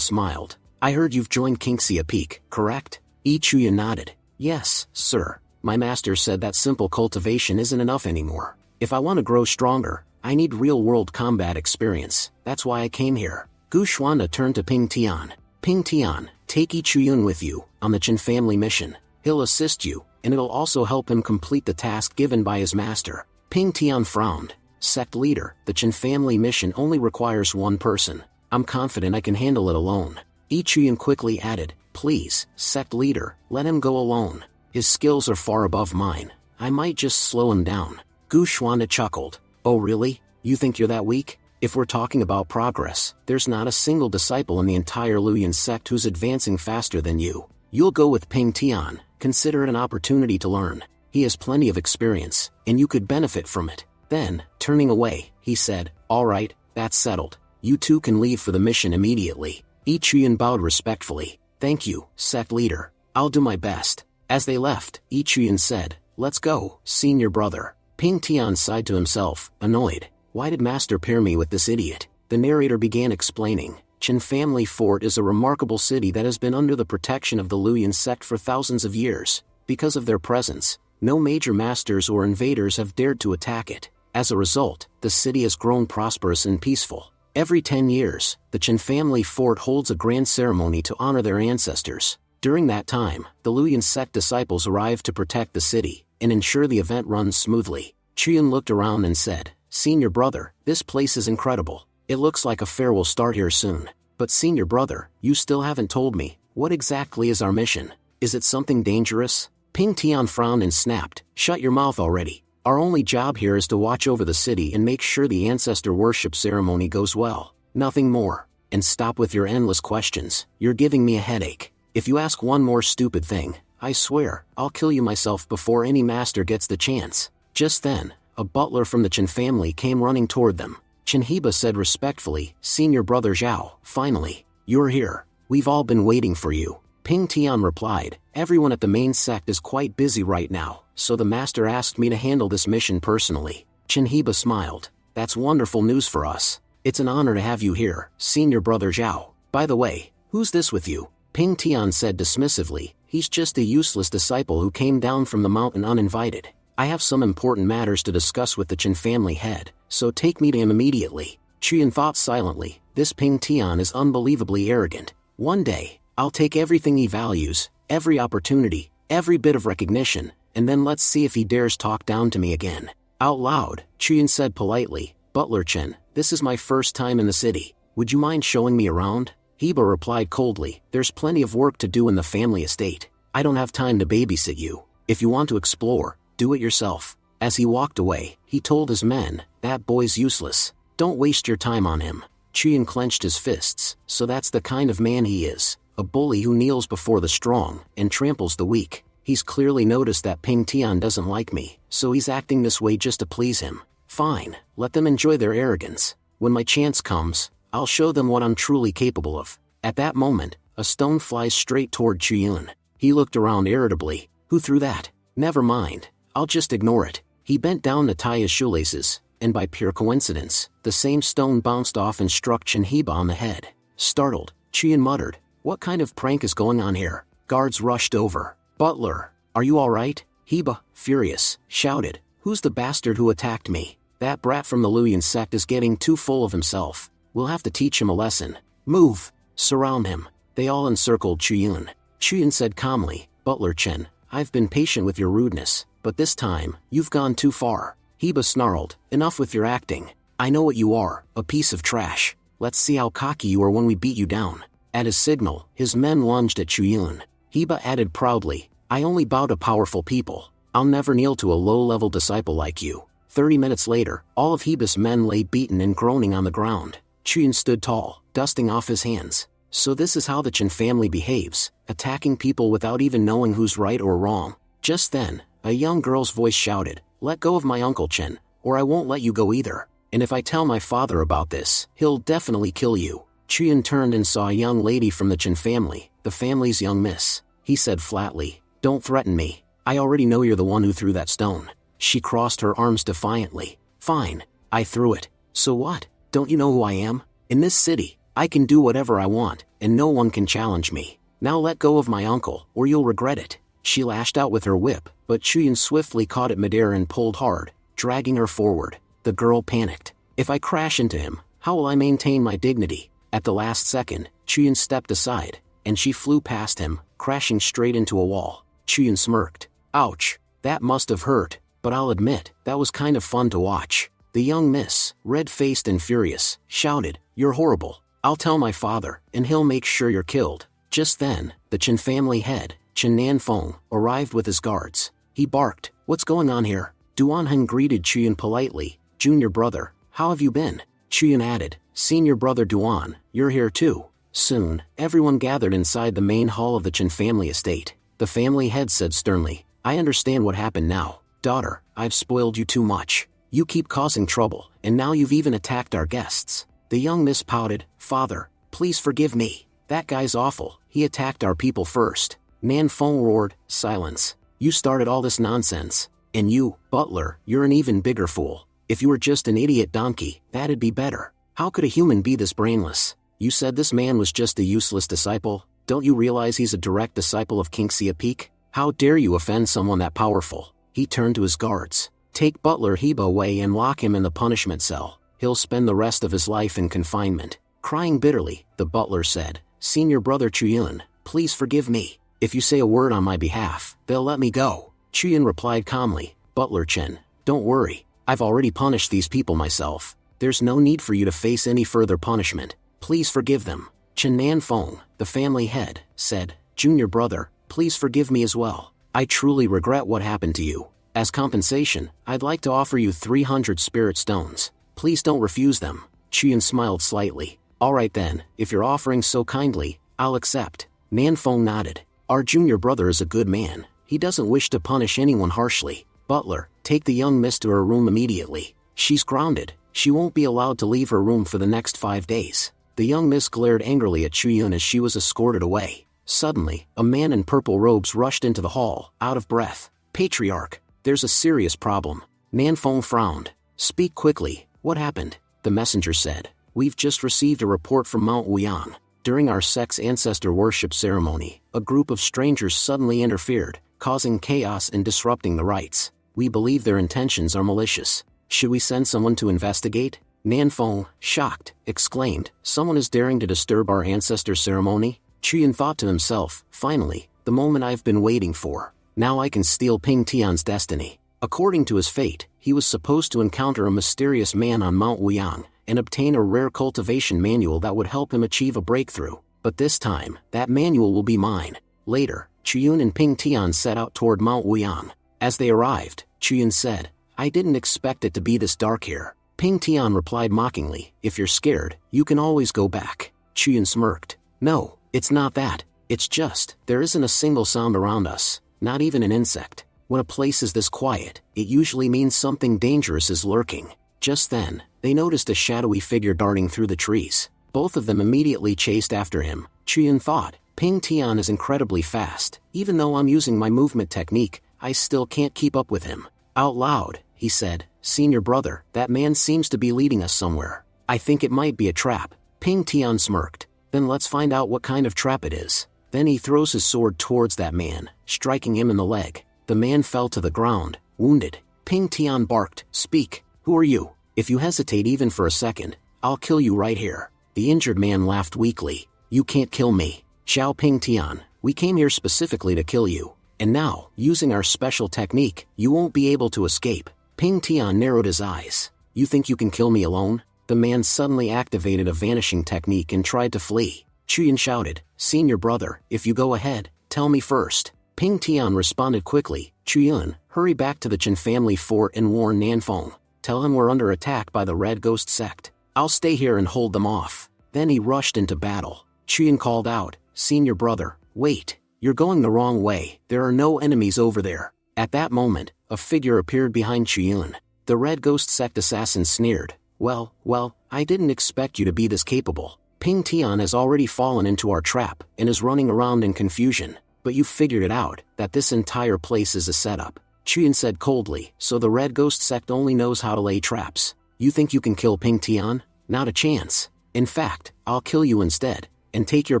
smiled. I heard you've joined Kingxia Peak, correct? Yi Chuyun nodded. Yes, sir. My master said that simple cultivation isn't enough anymore. If I want to grow stronger, I need real-world combat experience. That's why I came here. Gu Xuanda turned to Ping Tian. Ping Tian, take Yi Chuyun with you, on the Chen family mission. He'll assist you, and it'll also help him complete the task given by his master. Ping Tian frowned. Sect leader, the Chen family mission only requires one person. I'm confident I can handle it alone. Yi Chuyun quickly added, Please, sect leader, let him go alone. His skills are far above mine. I might just slow him down. Gu Xuanda chuckled. Oh really? You think you're that weak? If we're talking about progress, there's not a single disciple in the entire Luyan sect who's advancing faster than you. You'll go with Ping Tian. Consider it an opportunity to learn. He has plenty of experience, and you could benefit from it. Then, turning away, he said, All right, that's settled. You two can leave for the mission immediately. Yi Chuyun bowed respectfully. Thank you, sect leader. I'll do my best. As they left, Yi Chuyun said, Let's go, senior brother. Ping Tian sighed to himself, annoyed. Why did master pair me with this idiot? The narrator began explaining. Chen Family Fort is a remarkable city that has been under the protection of the Luyan sect for thousands of years. Because of their presence, no major masters or invaders have dared to attack it. As a result, the city has grown prosperous and peaceful. Every 10 years, the Chen family fort holds a grand ceremony to honor their ancestors. During that time, the Luoyuan sect disciples arrive to protect the city and ensure the event runs smoothly. Chiyun looked around and said, "Senior brother, this place is incredible. It looks like a fair will start here soon. But senior brother, you still haven't told me, what exactly is our mission? Is it something dangerous?" Ping Tian frowned and snapped, "Shut your mouth already. Our only job here is to watch over the city and make sure the ancestor worship ceremony goes well. Nothing more. And stop with your endless questions, you're giving me a headache. If you ask one more stupid thing, I swear, I'll kill you myself before any master gets the chance." Just then, a butler from the Chen family came running toward them. Chen Heba said respectfully, "Senior brother Zhao, finally, you're here. We've all been waiting for you." Ping Tian replied, "Everyone at the main sect is quite busy right now, so the master asked me to handle this mission personally." Chen Heba smiled, "That's wonderful news for us. It's an honor to have you here, senior brother Zhao. By the way, who's this with you?" Ping Tian said dismissively, "He's just a useless disciple who came down from the mountain uninvited. I have some important matters to discuss with the Chen family head, so take me to him immediately." Chiyun thought silently, this Ping Tian is unbelievably arrogant. One day, I'll take everything he values, every opportunity, every bit of recognition, and then let's see if he dares talk down to me again. Out loud, Chiyun said politely, "Butler Chen, this is my first time in the city. Would you mind showing me around?" Heba replied coldly, "There's plenty of work to do in the family estate. I don't have time to babysit you. If you want to explore, do it yourself." As he walked away, he told his men, "That boy's useless. Don't waste your time on him." Chiyun clenched his fists, so that's the kind of man he is. A bully who kneels before the strong and tramples the weak. He's clearly noticed that Ping Tian doesn't like me, so he's acting this way just to please him. Fine, let them enjoy their arrogance. When my chance comes, I'll show them what I'm truly capable of. At that moment, a stone flies straight toward Chiyun. He looked around irritably. Who threw that? Never mind, I'll just ignore it. He bent down to tie his shoelaces, and by pure coincidence, the same stone bounced off and struck Chen Heba on the head. Startled, Chiyun muttered, "What kind of prank is going on here?" Guards rushed over. "Butler, are you alright?" Heba, furious, shouted, "Who's the bastard who attacked me? That brat from the Luoyuan sect is getting too full of himself. We'll have to teach him a lesson. Move! Surround him." They all encircled Chiyun. Chiyun said calmly, "Butler Chen, I've been patient with your rudeness, but this time, you've gone too far." Heba snarled, "Enough with your acting. I know what you are, a piece of trash. Let's see how cocky you are when we beat you down." At his signal, his men lunged at Chiyun. Heba added proudly, "I only bow to powerful people. I'll never kneel to a low-level disciple like you." 30 minutes later, all of Heba's men lay beaten and groaning on the ground. Chiyun stood tall, dusting off his hands. So this is how the Chen family behaves, attacking people without even knowing who's right or wrong. Just then, a young girl's voice shouted, "Let go of my Uncle Chen, or I won't let you go either. And if I tell my father about this, he'll definitely kill you." Chiyun turned and saw a young lady from the Chen family, the family's young miss. He said flatly, "Don't threaten me. I already know you're the one who threw that stone." She crossed her arms defiantly. "Fine, I threw it. So what? Don't you know who I am? In this city, I can do whatever I want, and no one can challenge me. Now let go of my uncle, or you'll regret it." She lashed out with her whip, but Chiyun swiftly caught it midair and pulled hard, dragging her forward. The girl panicked. "If I crash into him, how will I maintain my dignity?" At the last second, Chiyun stepped aside, and she flew past him, crashing straight into a wall. Chiyun smirked. "Ouch, that must have hurt, but I'll admit, that was kind of fun to watch." The young miss, red-faced and furious, shouted, "You're horrible. I'll tell my father, and he'll make sure you're killed." Just then, the Chen family head, Chen Nanfeng, arrived with his guards. He barked, "What's going on here?" Duan Heng greeted Chiyun politely, "Junior brother, how have you been?" Chiyun added, "Senior brother Duan, you're here too." Soon, everyone gathered inside the main hall of the Chen family estate. The family head said sternly, "I understand what happened now. Daughter, I've spoiled you too much. You keep causing trouble, and now you've even attacked our guests." The young miss pouted, "Father, please forgive me. That guy's awful. He attacked our people first." Nan Feng roared, "Silence. You started all this nonsense. And you, Butler, you're an even bigger fool. If you were just an idiot donkey, that'd be better. How could a human be this brainless? You said this man was just a useless disciple. Don't you realize he's a direct disciple of King Sia Peak? How dare you offend someone that powerful? He turned to his guards. Take Butler Heba away and lock him in the punishment cell. He'll spend the rest of his life in confinement. Crying bitterly, the butler said, Senior brother Chuyun, please forgive me. If you say a word on my behalf, they'll let me go. Chuyun replied calmly, Butler Chen, don't worry. I've already punished these people myself. There's no need for you to face any further punishment. Please forgive them. Chen Nanfeng, the family head, said, Junior brother, please forgive me as well. I truly regret what happened to you. As compensation, I'd like to offer you 300 spirit stones. Please don't refuse them. Chuyun smiled slightly. Alright then, if you're offering so kindly, I'll accept. Nanfeng nodded. Our junior brother is a good man. He doesn't wish to punish anyone harshly. Butler, take the young miss to her room immediately. She's grounded. She won't be allowed to leave her room for the next 5 days. The young miss glared angrily at Chuyun as she was escorted away. Suddenly, a man in purple robes rushed into the hall, out of breath. Patriarch, there's a serious problem. Nanfeng frowned. Speak quickly, what happened? The messenger said. We've just received a report from Mount Wuyan. During our sect's ancestor worship ceremony, a group of strangers suddenly interfered, causing chaos and disrupting the rites. We believe their intentions are malicious. Should we send someone to investigate? Nanfeng, shocked, exclaimed, someone is daring to disturb our ancestor ceremony? Chuyun thought to himself, finally, the moment I've been waiting for. Now I can steal Ping Tian's destiny. According to his fate, he was supposed to encounter a mysterious man on Mount Wuyan, and obtain a rare cultivation manual that would help him achieve a breakthrough. But this time, that manual will be mine. Later, Chuyun and Ping Tian set out toward Mount Wuyan. As they arrived, Chuyun said, I didn't expect it to be this dark here. Ping Tian replied mockingly, if you're scared, you can always go back. Chuyun smirked. No, it's not that. It's just, there isn't a single sound around us, not even an insect. When a place is this quiet, it usually means something dangerous is lurking. Just then, they noticed a shadowy figure darting through the trees. Both of them immediately chased after him. Chuyun thought, Ping Tian is incredibly fast. Even though I'm using my movement technique, I still can't keep up with him. Out loud, he said, Senior brother, that man seems to be leading us somewhere. I think it might be a trap. Ping Tian smirked. Then let's find out what kind of trap it is. Then he throws his sword towards that man, striking him in the leg. The man fell to the ground, wounded. Ping Tian barked, Speak, who are you? If you hesitate even for a second, I'll kill you right here. The injured man laughed weakly. You can't kill me. Xiao Ping Tian, we came here specifically to kill you. And now, using our special technique, you won't be able to escape. Ping Tian narrowed his eyes. You think you can kill me alone? The man suddenly activated a vanishing technique and tried to flee. Chuyun shouted, Senior brother, if you go ahead, tell me first. Ping Tian responded quickly, Chuyun, hurry back to the Chen family fort and warn Nanfeng. Tell him we're under attack by the Red Ghost sect. I'll stay here and hold them off. Then he rushed into battle. Chuyun called out, Senior brother, wait, you're going the wrong way, there are no enemies over there. At that moment, a figure appeared behind Chuyun. The Red Ghost sect assassin sneered, Well, I didn't expect you to be this capable. Ping Tian has already fallen into our trap and is running around in confusion. But you figured it out, that this entire place is a setup. Chuyun said coldly, so the Red Ghost sect only knows how to lay traps. You think you can kill Ping Tian? Not a chance. In fact, I'll kill you instead, and take your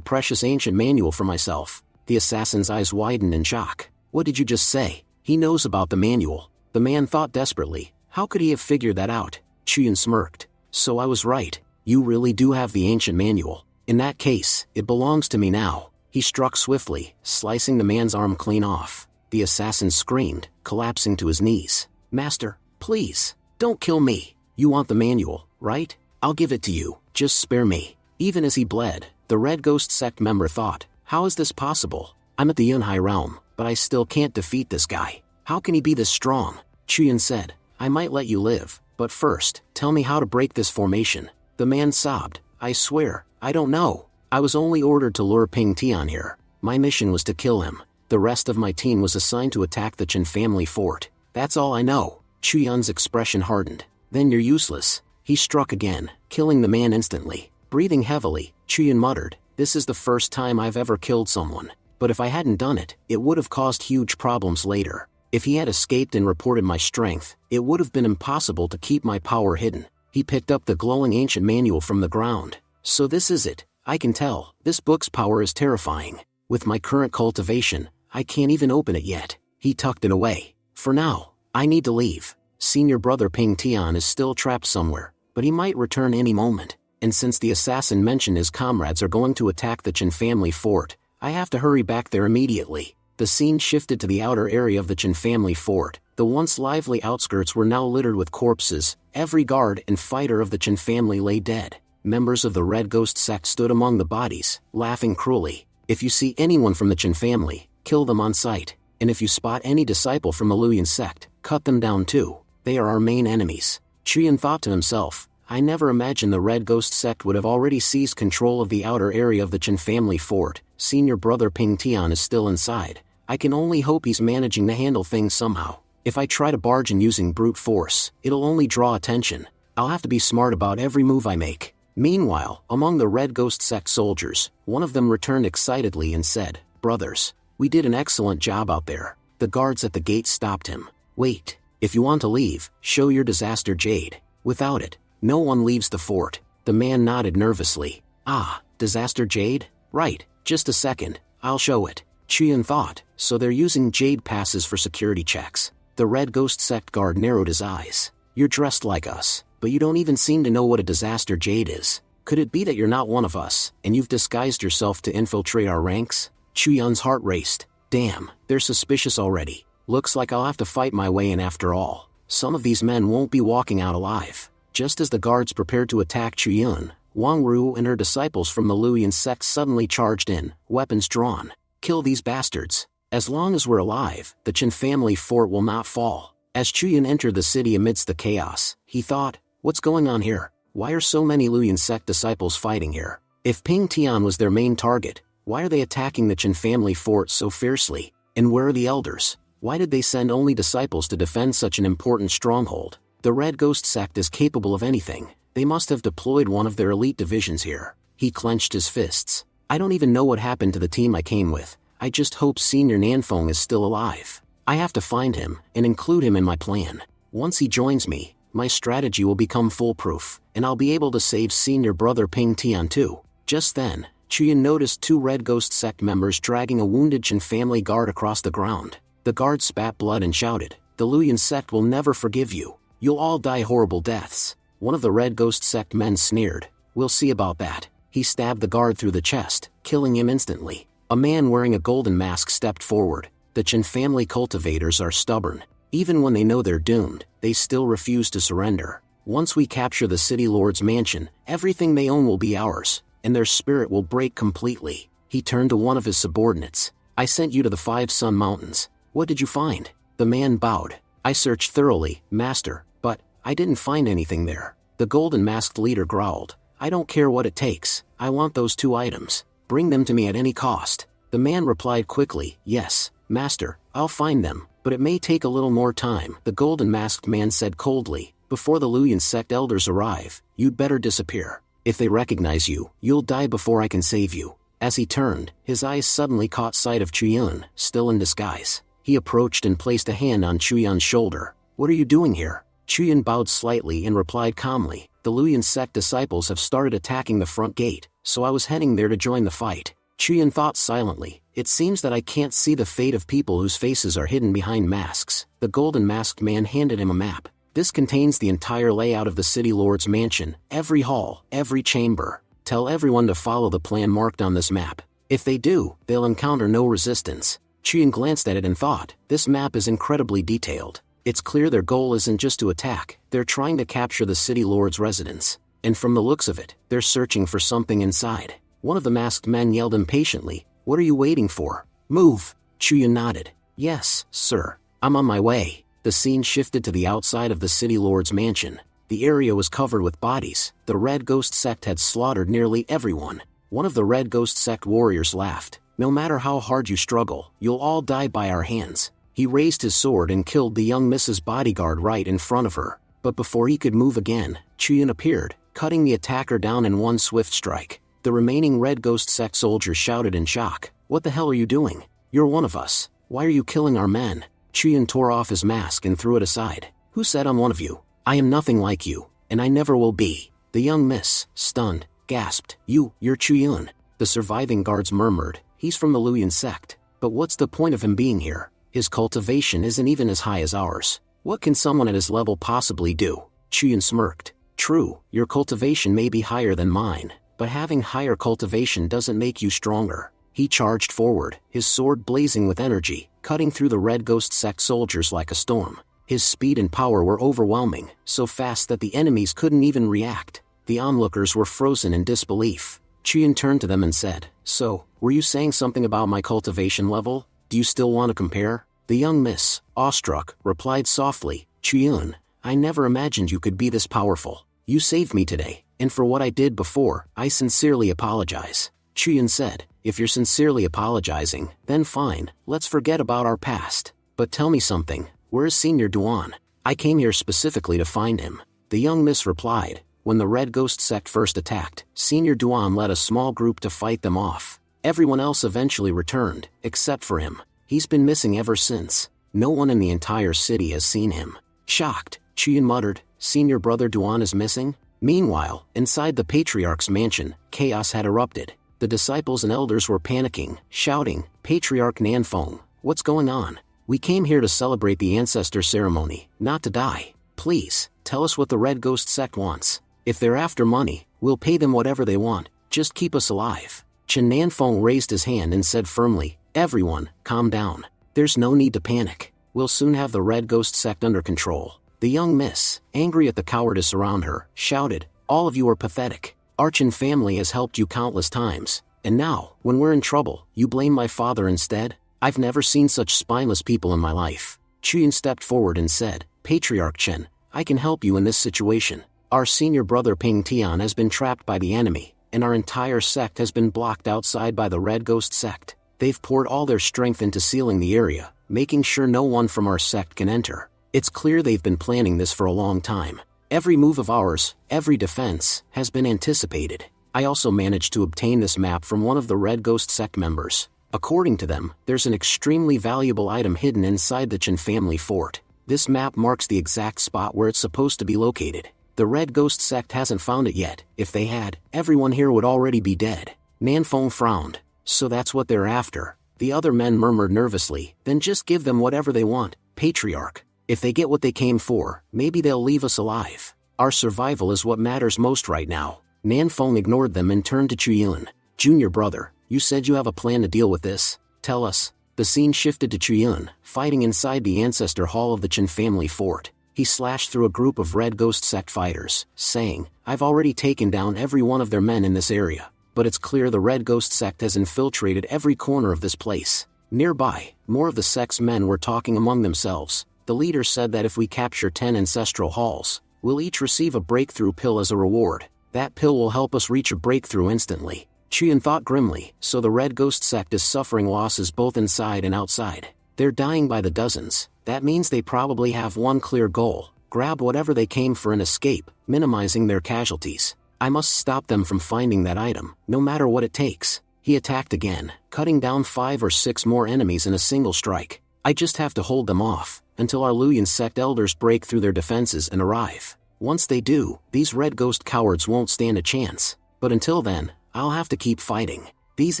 precious ancient manual for myself. The assassin's eyes widened in shock. What did you just say? He knows about the manual. The man thought desperately, how could he have figured that out? Chuyun smirked. So I was right. You really do have the ancient manual. In that case, it belongs to me now. He struck swiftly, slicing the man's arm clean off. The assassin screamed, collapsing to his knees. Master, please, don't kill me. You want the manual, right? I'll give it to you, just spare me. Even as he bled, the Red Ghost sect member thought, how is this possible? I'm at the Yunhai realm, but I still can't defeat this guy. How can he be this strong? Chuyun said, I might let you live, but first, tell me how to break this formation. The man sobbed, I swear, I don't know. I was only ordered to lure Ping Tian here. My mission was to kill him. The rest of my team was assigned to attack the Chen family fort. That's all I know. Chuyun's expression hardened. Then you're useless. He struck again, killing the man instantly. Breathing heavily, Chuyun muttered, This is the first time I've ever killed someone. But if I hadn't done it, it would have caused huge problems later. If he had escaped and reported my strength, it would have been impossible to keep my power hidden. He picked up the glowing ancient manual from the ground. So this is it. I can tell, this book's power is terrifying. With my current cultivation, I can't even open it yet. He tucked it away. For now, I need to leave. Senior brother Ping Tian is still trapped somewhere, but he might return any moment. And since the assassin mentioned his comrades are going to attack the Chen family fort, I have to hurry back there immediately. The scene shifted to the outer area of the Chen family fort. The once lively outskirts were now littered with corpses. Every guard and fighter of the Chen family lay dead. Members of the Red Ghost sect stood among the bodies, laughing cruelly. If you see anyone from the Chen family, kill them on sight. And if you spot any disciple from the Luyan sect, cut them down too. They are our main enemies. Chuyan thought to himself, I never imagined the Red Ghost sect would have already seized control of the outer area of the Chen family fort. Senior brother Ping Tian is still inside. I can only hope he's managing to handle things somehow. If I try to barge in using brute force, it'll only draw attention. I'll have to be smart about every move I make. Meanwhile, among the Red Ghost sect soldiers, one of them returned excitedly and said, Brothers, we did an excellent job out there. The guards at the gate stopped him. Wait, if you want to leave, show your disaster jade. Without it, no one leaves the fort. The man nodded nervously. Ah, disaster jade? Right, just a second, I'll show it. Chuyan thought, so they're using jade passes for security checks. The Red Ghost sect guard narrowed his eyes. You're dressed like us, but you don't even seem to know what a disaster jade is. Could it be that you're not one of us, and you've disguised yourself to infiltrate our ranks? Chuyan's heart raced. Damn, they're suspicious already. Looks like I'll have to fight my way in after all. Some of these men won't be walking out alive. Just as the guards prepared to attack Chuyan, Wang Ru and her disciples from the Luyan sect suddenly charged in, weapons drawn. Kill these bastards. As long as we're alive, the Chen family fort will not fall. As Chuyan entered the city amidst the chaos, he thought, what's going on here? Why are so many Luyan sect disciples fighting here? If Ping Tian was their main target, why are they attacking the Chen family fort so fiercely? And where are the elders? Why did they send only disciples to defend such an important stronghold? The Red Ghost sect is capable of anything. They must have deployed one of their elite divisions here. He clenched his fists. I don't even know what happened to the team I came with. I just hope Senior Nanfeng is still alive. I have to find him and include him in my plan. Once he joins me, my strategy will become foolproof, and I'll be able to save Senior brother Ping Tian too. Just then, Chuyan noticed two Red Ghost sect members dragging a wounded Chen family guard across the ground. The guard spat blood and shouted, The Luyan sect will never forgive you. You'll all die horrible deaths. One of the Red Ghost sect men sneered, We'll see about that. He stabbed the guard through the chest, killing him instantly. A man wearing a golden mask stepped forward. The Chen family cultivators are stubborn. Even when they know they're doomed, they still refuse to surrender. Once we capture the city lord's mansion, everything they own will be ours, and their spirit will break completely. He turned to one of his subordinates. I sent you to the 5 Sun Mountains. What did you find? The man bowed. I searched thoroughly, master, but I didn't find anything there. The golden masked leader growled. I don't care what it takes. I want those 2 items. Bring them to me at any cost. The man replied quickly, Yes, master, I'll find them, but it may take a little more time. The golden masked man said coldly, Before the Luyan sect elders arrive, you'd better disappear. If they recognize you, you'll die before I can save you. As he turned, his eyes suddenly caught sight of Chuyan, still in disguise. He approached and placed a hand on Chuyan's shoulder. What are you doing here? Chuyan bowed slightly and replied calmly, The Luyan sect disciples have started attacking the front gate, so I was heading there to join the fight. Chuyan thought silently, It seems that I can't see the fate of people whose faces are hidden behind masks. The golden masked man handed him a map. This contains the entire layout of the city lord's mansion, every hall, every chamber. Tell everyone to follow the plan marked on this map. If they do, they'll encounter no resistance. Chuyan glanced at it and thought, this map is incredibly detailed. It's clear their goal isn't just to attack, they're trying to capture the city lord's residence. And from the looks of it, they're searching for something inside. One of the masked men yelled impatiently, What are you waiting for? Move! Chuyan nodded. Yes, sir. I'm on my way. The scene shifted to the outside of the city lord's mansion. The area was covered with bodies. The Red Ghost sect had slaughtered nearly everyone. One of the Red Ghost sect warriors laughed. No matter how hard you struggle, you'll all die by our hands. He raised his sword and killed the young Mrs. Bodyguard right in front of her. But before he could move again, Chuyan appeared, cutting the attacker down in one swift strike. The remaining Red Ghost sect soldiers shouted in shock. What the hell are you doing? You're one of us. Why are you killing our men? Chuyan tore off his mask and threw it aside. Who said I'm one of you? I am nothing like you, and I never will be. The young miss, stunned, gasped, You're Chuyan. The surviving guards murmured, He's from the Luyan sect. But what's the point of him being here? His cultivation isn't even as high as ours. What can someone at his level possibly do? Chuyin smirked. True, your cultivation may be higher than mine, but having higher cultivation doesn't make you stronger. He charged forward, his sword blazing with energy, cutting through the Red Ghost sect soldiers like a storm. His speed and power were overwhelming, so fast that the enemies couldn't even react. The onlookers were frozen in disbelief. Chuyin turned to them and said, "So, were you saying something about my cultivation level? Do you still want to compare?" The young miss, awestruck, replied softly, "Chuyin, I never imagined you could be this powerful. You saved me today, and for what I did before, I sincerely apologize." Chuyin said, "If you're sincerely apologizing, then fine, let's forget about our past. But tell me something, where is Senior Duan? I came here specifically to find him." The young miss replied, "When the Red Ghost sect first attacked, Senior Duan led a small group to fight them off. Everyone else eventually returned, except for him. He's been missing ever since. No one in the entire city has seen him." Shocked, Chuyin muttered, "Senior brother Duan is missing?" Meanwhile, inside the Patriarch's mansion, chaos had erupted. The disciples and elders were panicking, shouting, "Patriarch Nanfeng, what's going on? We came here to celebrate the ancestor ceremony, not to die. Please, tell us what the Red Ghost sect wants. If they're after money, we'll pay them whatever they want, just keep us alive." Chen Nanfeng raised his hand and said firmly, "Everyone, calm down. There's no need to panic. We'll soon have the Red Ghost sect under control." The young miss, angry at the cowardice around her, shouted, "All of you are pathetic. Our Chen family has helped you countless times, and now, when we're in trouble, you blame my father instead? I've never seen such spineless people in my life." Chuyin stepped forward and said, "Patriarch Chen, I can help you in this situation. Our senior brother Ping Tian has been trapped by the enemy, and our entire sect has been blocked outside by the Red Ghost sect. They've poured all their strength into sealing the area, making sure no one from our sect can enter. It's clear they've been planning this for a long time. Every move of ours, every defense, has been anticipated. I also managed to obtain this map from one of the Red Ghost sect members. According to them, there's an extremely valuable item hidden inside the Chen family fort. This map marks the exact spot where it's supposed to be located. The Red Ghost sect hasn't found it yet. If they had, everyone here would already be dead." Nanfeng frowned. "So that's what they're after." The other men murmured nervously, "Then just give them whatever they want, Patriarch. If they get what they came for, maybe they'll leave us alive. Our survival is what matters most right now." Nanfeng ignored them and turned to Chuyin. "Junior brother, you said you have a plan to deal with this. Tell us." The scene shifted to Chuyin, fighting inside the ancestor hall of the Chen family fort. He slashed through a group of Red Ghost sect fighters, saying, "I've already taken down every one of their men in this area, but it's clear the Red Ghost sect has infiltrated every corner of this place." Nearby, more of the sect's men were talking among themselves. The leader said that if we capture 10 ancestral halls, we'll each receive a breakthrough pill as a reward. That pill will help us reach a breakthrough instantly. Chuyin thought grimly, so the Red Ghost sect is suffering losses both inside and outside. They're dying by the dozens. That means they probably have one clear goal: grab whatever they came for and escape, minimizing their casualties. I must stop them from finding that item, no matter what it takes. He attacked again, cutting down 5 or 6 more enemies in a single strike. I just have to hold them off, until our Luyan sect elders break through their defenses and arrive. Once they do, these Red Ghost cowards won't stand a chance. But until then, I'll have to keep fighting. These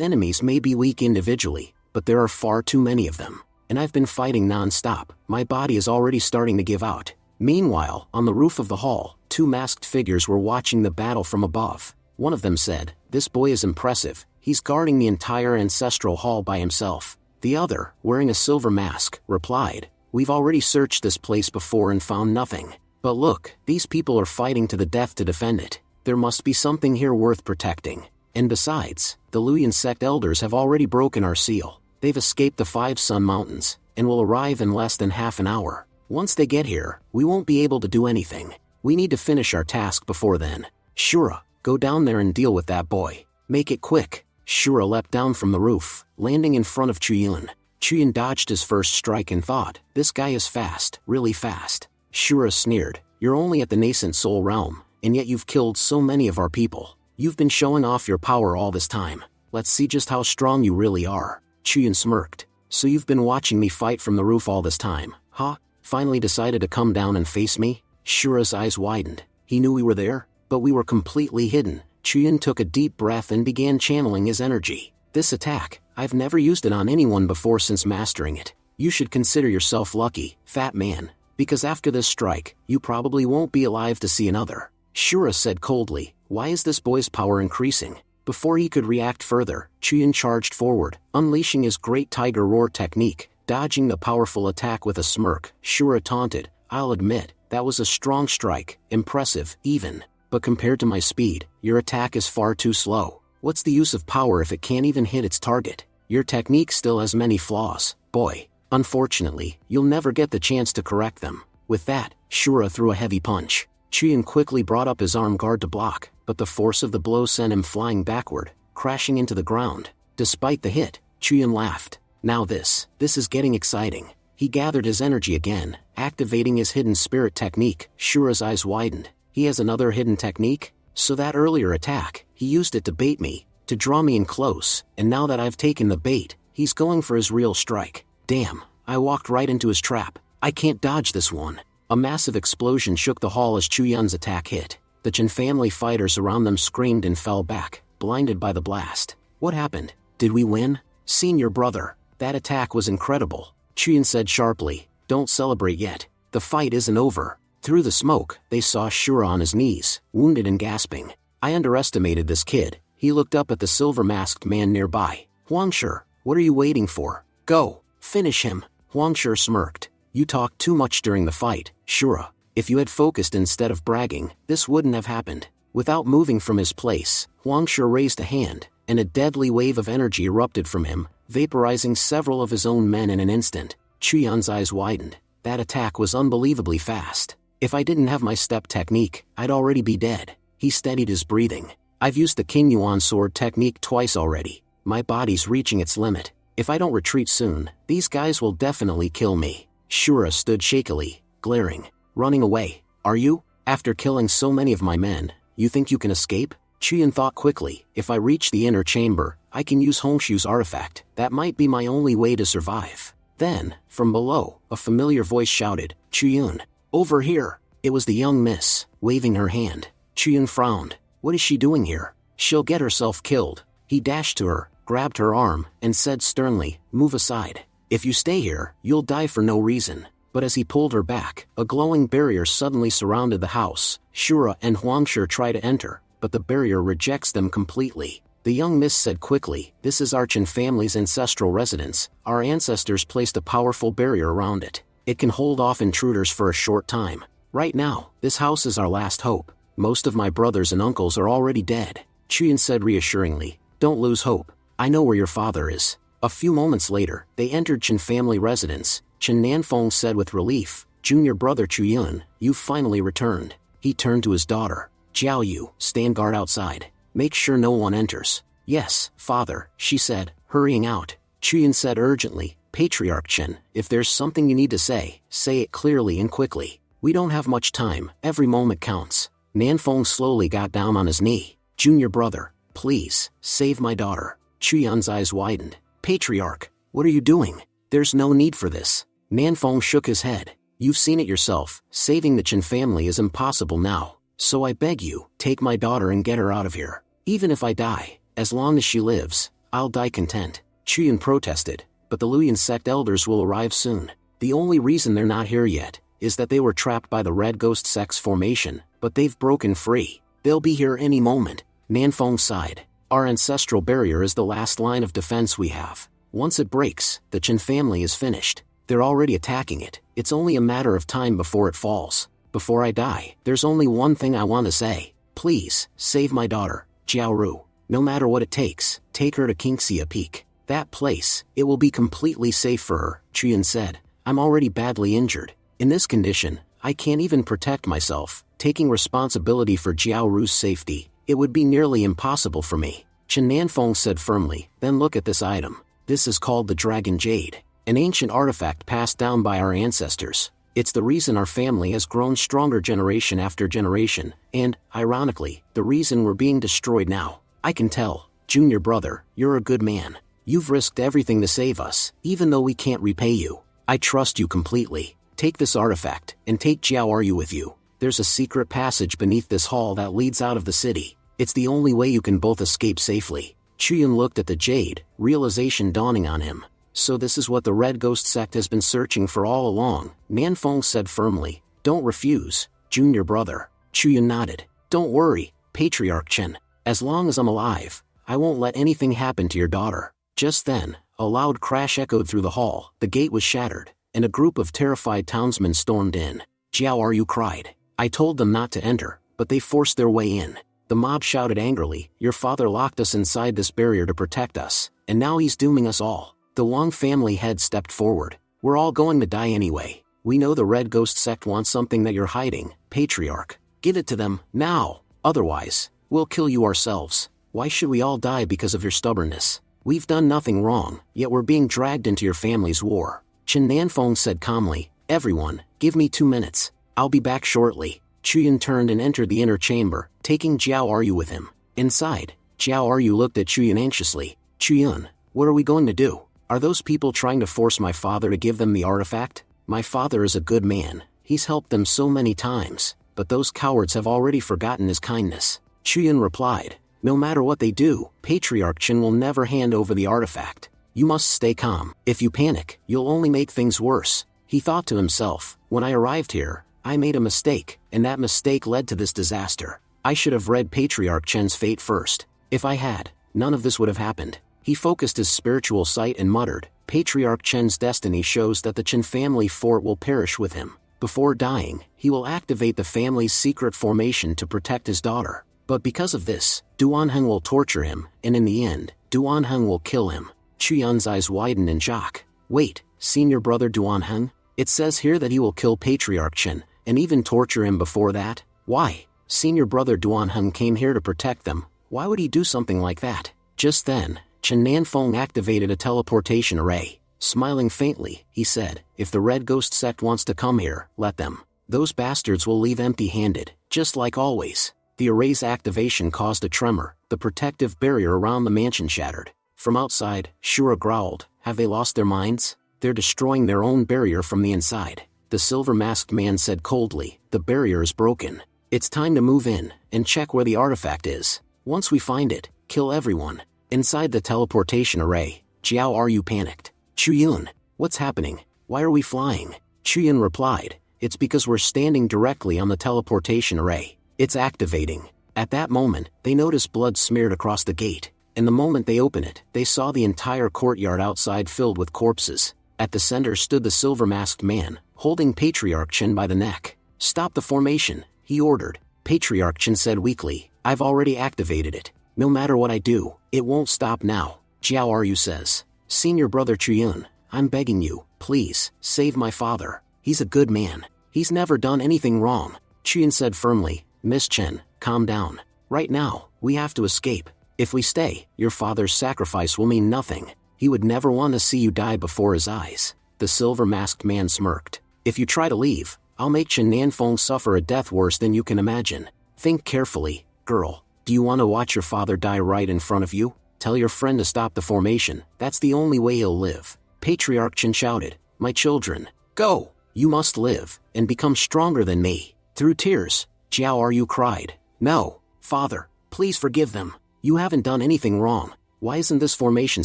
enemies may be weak individually, but there are far too many of them. And I've been fighting non-stop. My body is already starting to give out. Meanwhile, on the roof of the hall, 2 masked figures were watching the battle from above. One of them said, "This boy is impressive. He's guarding the entire ancestral hall by himself." The other, wearing a silver mask, replied, "We've already searched this place before and found nothing. But look, these people are fighting to the death to defend it. There must be something here worth protecting. And besides, the Luyan sect elders have already broken our seal. They've escaped the 5 Sun Mountains, and will arrive in less than half an hour. Once they get here, we won't be able to do anything. We need to finish our task before then. Shura, go down there and deal with that boy. Make it quick." Shura leapt down from the roof, landing in front of Chuyin. Chuyin dodged his first strike and thought, "This guy is fast, really fast." Shura sneered, "You're only at the nascent soul realm, and yet you've killed so many of our people. You've been showing off your power all this time. Let's see just how strong you really are." Chuyin smirked. "So you've been watching me fight from the roof all this time, huh? Finally decided to come down and face me?" Shura's eyes widened. He knew we were there, but we were completely hidden. Chuyin took a deep breath and began channeling his energy. "This attack, I've never used it on anyone before since mastering it. You should consider yourself lucky, fat man, because after this strike, you probably won't be alive to see another. Shura said coldly, why is this boy's power increasing? Before he could react further, Chuyin charged forward, unleashing his great tiger roar technique, dodging the powerful attack with a smirk. Shura taunted, I'll admit, that was a strong strike, impressive, even. But compared to my speed, your attack is far too slow. What's the use of power if it can't even hit its target? Your technique still has many flaws, boy. Unfortunately, you'll never get the chance to correct them. With that, Shura threw a heavy punch. Chuyin quickly brought up his arm guard to block, but the force of the blow sent him flying backward, crashing into the ground. Despite the hit, Chuyin laughed. Now this is getting exciting. He gathered his energy again, activating his hidden spirit technique. Shura's eyes widened. He has another hidden technique? So that earlier attack, he used it to bait me, to draw me in close, and now that I've taken the bait, he's going for his real strike. Damn, I walked right into his trap. I can't dodge this one. A massive explosion shook the hall as Chuyun's attack hit. The Chen family fighters around them screamed and fell back, blinded by the blast. What happened? Did we win? Senior brother, that attack was incredible. Chuyun said sharply, don't celebrate yet. The fight isn't over. Through the smoke, they saw Shura on his knees, wounded and gasping. I underestimated this kid. He looked up at the silver-masked man nearby. Huangshi, what are you waiting for? Go, finish him. Huangshi smirked. You talked too much during the fight, Shura. If you had focused instead of bragging, this wouldn't have happened. Without moving from his place, Huangshi raised a hand, and a deadly wave of energy erupted from him, vaporizing several of his own men in an instant. Chuyun's eyes widened. That attack was unbelievably fast. If I didn't have my step technique, I'd already be dead. He steadied his breathing. I've used the King Yuan sword technique twice already. My body's reaching its limit. If I don't retreat soon, these guys will definitely kill me. Shura stood shakily, glaring. Running away, are you? After killing so many of my men, you think you can escape? Chuyun thought quickly, if I reach the inner chamber, I can use Hongshu's artifact. That might be my only way to survive. Then, from below, a familiar voice shouted, Chuyun, over here. It was the young miss, waving her hand. Chuyun frowned. What is she doing here? She'll get herself killed. He dashed to her, grabbed her arm, and said sternly, move aside. If you stay here, you'll die for no reason. But as he pulled her back, a glowing barrier suddenly surrounded the house. Shura and Huangshi try to enter, but the barrier rejects them completely. The young miss said quickly, this is our Chen family's ancestral residence. Our ancestors placed a powerful barrier around it. It can hold off intruders for a short time. Right now, this house is our last hope. Most of my brothers and uncles are already dead. Chuyun said reassuringly, don't lose hope. I know where your father is. A few moments later, they entered Chen family residence. Chen Nanfeng said with relief, junior brother Chuyun, you've finally returned. He turned to his daughter. Jiao Yu, stand guard outside. Make sure no one enters. Yes, father, she said, hurrying out. Chuyun said urgently, Patriarch Chen, if there's something you need to say it clearly and quickly. We don't have much time, every moment counts. Nanfeng slowly got down on his knee. Junior brother, please, save my daughter. Chuyun's eyes widened. Patriarch, what are you doing? There's no need for this. Nanfeng shook his head. You've seen it yourself, saving the Chen family is impossible now. So I beg you, take my daughter and get her out of here. Even if I die, as long as she lives, I'll die content. Chuyun protested, but the Luyan sect elders will arrive soon. The only reason they're not here yet is that they were trapped by the Red Ghost sect's formation, but they've broken free. They'll be here any moment. Nanfeng sighed. Our ancestral barrier is the last line of defense we have. Once it breaks, the Chen family is finished. They're already attacking it. It's only a matter of time before it falls. Before I die, there's only one thing I want to say. Please, save my daughter, Jiao Ru. No matter what it takes, take her to Qingxia Peak. That place, it will be completely safe for her, Chuyun said. I'm already badly injured. In this condition, I can't even protect myself. Taking responsibility for Jiao Ru's safety, it would be nearly impossible for me. Chen Nanfeng said firmly, then look at this item. This is called the Dragon Jade, an ancient artifact passed down by our ancestors. It's the reason our family has grown stronger generation after generation, and, ironically, the reason we're being destroyed now. I can tell, junior brother, you're a good man. You've risked everything to save us, even though we can't repay you. I trust you completely. Take this artifact, and take Jiao Ru with you. There's a secret passage beneath this hall that leads out of the city. It's the only way you can both escape safely. Chuyun looked at the jade, realization dawning on him. So this is what the Red Ghost sect has been searching for all along, Nanfeng said firmly. Don't refuse, junior brother. Chuyun nodded. Don't worry, Patriarch Chen. As long as I'm alive, I won't let anything happen to your daughter. Just then, a loud crash echoed through the hall, the gate was shattered, and a group of terrified townsmen stormed in. Jiao Ryu cried. I told them not to enter, but they forced their way in. The mob shouted angrily, your father locked us inside this barrier to protect us, and now he's dooming us all. The Wang family head stepped forward. We're all going to die anyway. We know the Red Ghost sect wants something that you're hiding, Patriarch. Give it to them, now. Otherwise, we'll kill you ourselves. Why should we all die because of your stubbornness? We've done nothing wrong, yet we're being dragged into your family's war. Chen Nanfeng said calmly. Everyone, give me 2 minutes. I'll be back shortly. Chuyun turned and entered the inner chamber, taking Jiao Ryu with him. Inside, Jiao Ryu looked at Chuyun anxiously. Chuyun, what are we going to do? Are those people trying to force my father to give them the artifact? My father is a good man. He's helped them so many times, but those cowards have already forgotten his kindness. Chuyun replied. No matter what they do, Patriarch Chen will never hand over the artifact. You must stay calm. If you panic, you'll only make things worse. He thought to himself, when I arrived here, I made a mistake, and that mistake led to this disaster. I should have read Patriarch Chen's fate first. If I had, none of this would have happened. He focused his spiritual sight and muttered, Patriarch Chen's destiny shows that the Chen family fort will perish with him. Before dying, he will activate the family's secret formation to protect his daughter. But because of this, Duanheng will torture him, and in the end, Duanheng will kill him. Chuyun's eyes widened in shock. Wait, senior brother Duanheng? It says here that he will kill Patriarch Chen, and even torture him before that? Why? Senior brother Duanheng came here to protect them. Why would he do something like that? Just then, Chen Nanfeng activated a teleportation array. Smiling faintly, he said, if the Red Ghost sect wants to come here, let them. Those bastards will leave empty-handed, just like always. The array's activation caused a tremor, the protective barrier around the mansion shattered. From outside, Shura growled, have they lost their minds? They're destroying their own barrier from the inside. The silver-masked man said coldly, the barrier is broken. It's time to move in, and check where the artifact is. Once we find it, kill everyone. Inside the teleportation array, Jiao Ryu panicked. Chuyun, what's happening? Why are we flying? Chuyun replied, it's because we're standing directly on the teleportation array. It's activating. At that moment, they noticed blood smeared across the gate, and the moment they opened it, they saw the entire courtyard outside filled with corpses. At the center stood the silver-masked man, holding Patriarch Chen by the neck. Stop the formation, he ordered. Patriarch Chen said weakly, I've already activated it. No matter what I do, it won't stop now. Jiao Ryu says, Senior brother Chuyun, I'm begging you, please, save my father. He's a good man. He's never done anything wrong. Chuyun said firmly, Miss Chen, calm down. Right now, we have to escape. If we stay, your father's sacrifice will mean nothing. He would never want to see you die before his eyes. The silver-masked man smirked. If you try to leave, I'll make Chen Nanfeng suffer a death worse than you can imagine. Think carefully, girl. Do you want to watch your father die right in front of you? Tell your friend to stop the formation. That's the only way he'll live. Patriarch Chen shouted, my children, go! You must live, and become stronger than me. Through tears, Jiao Ryu cried, no, father, please forgive them. You haven't done anything wrong. Why isn't this formation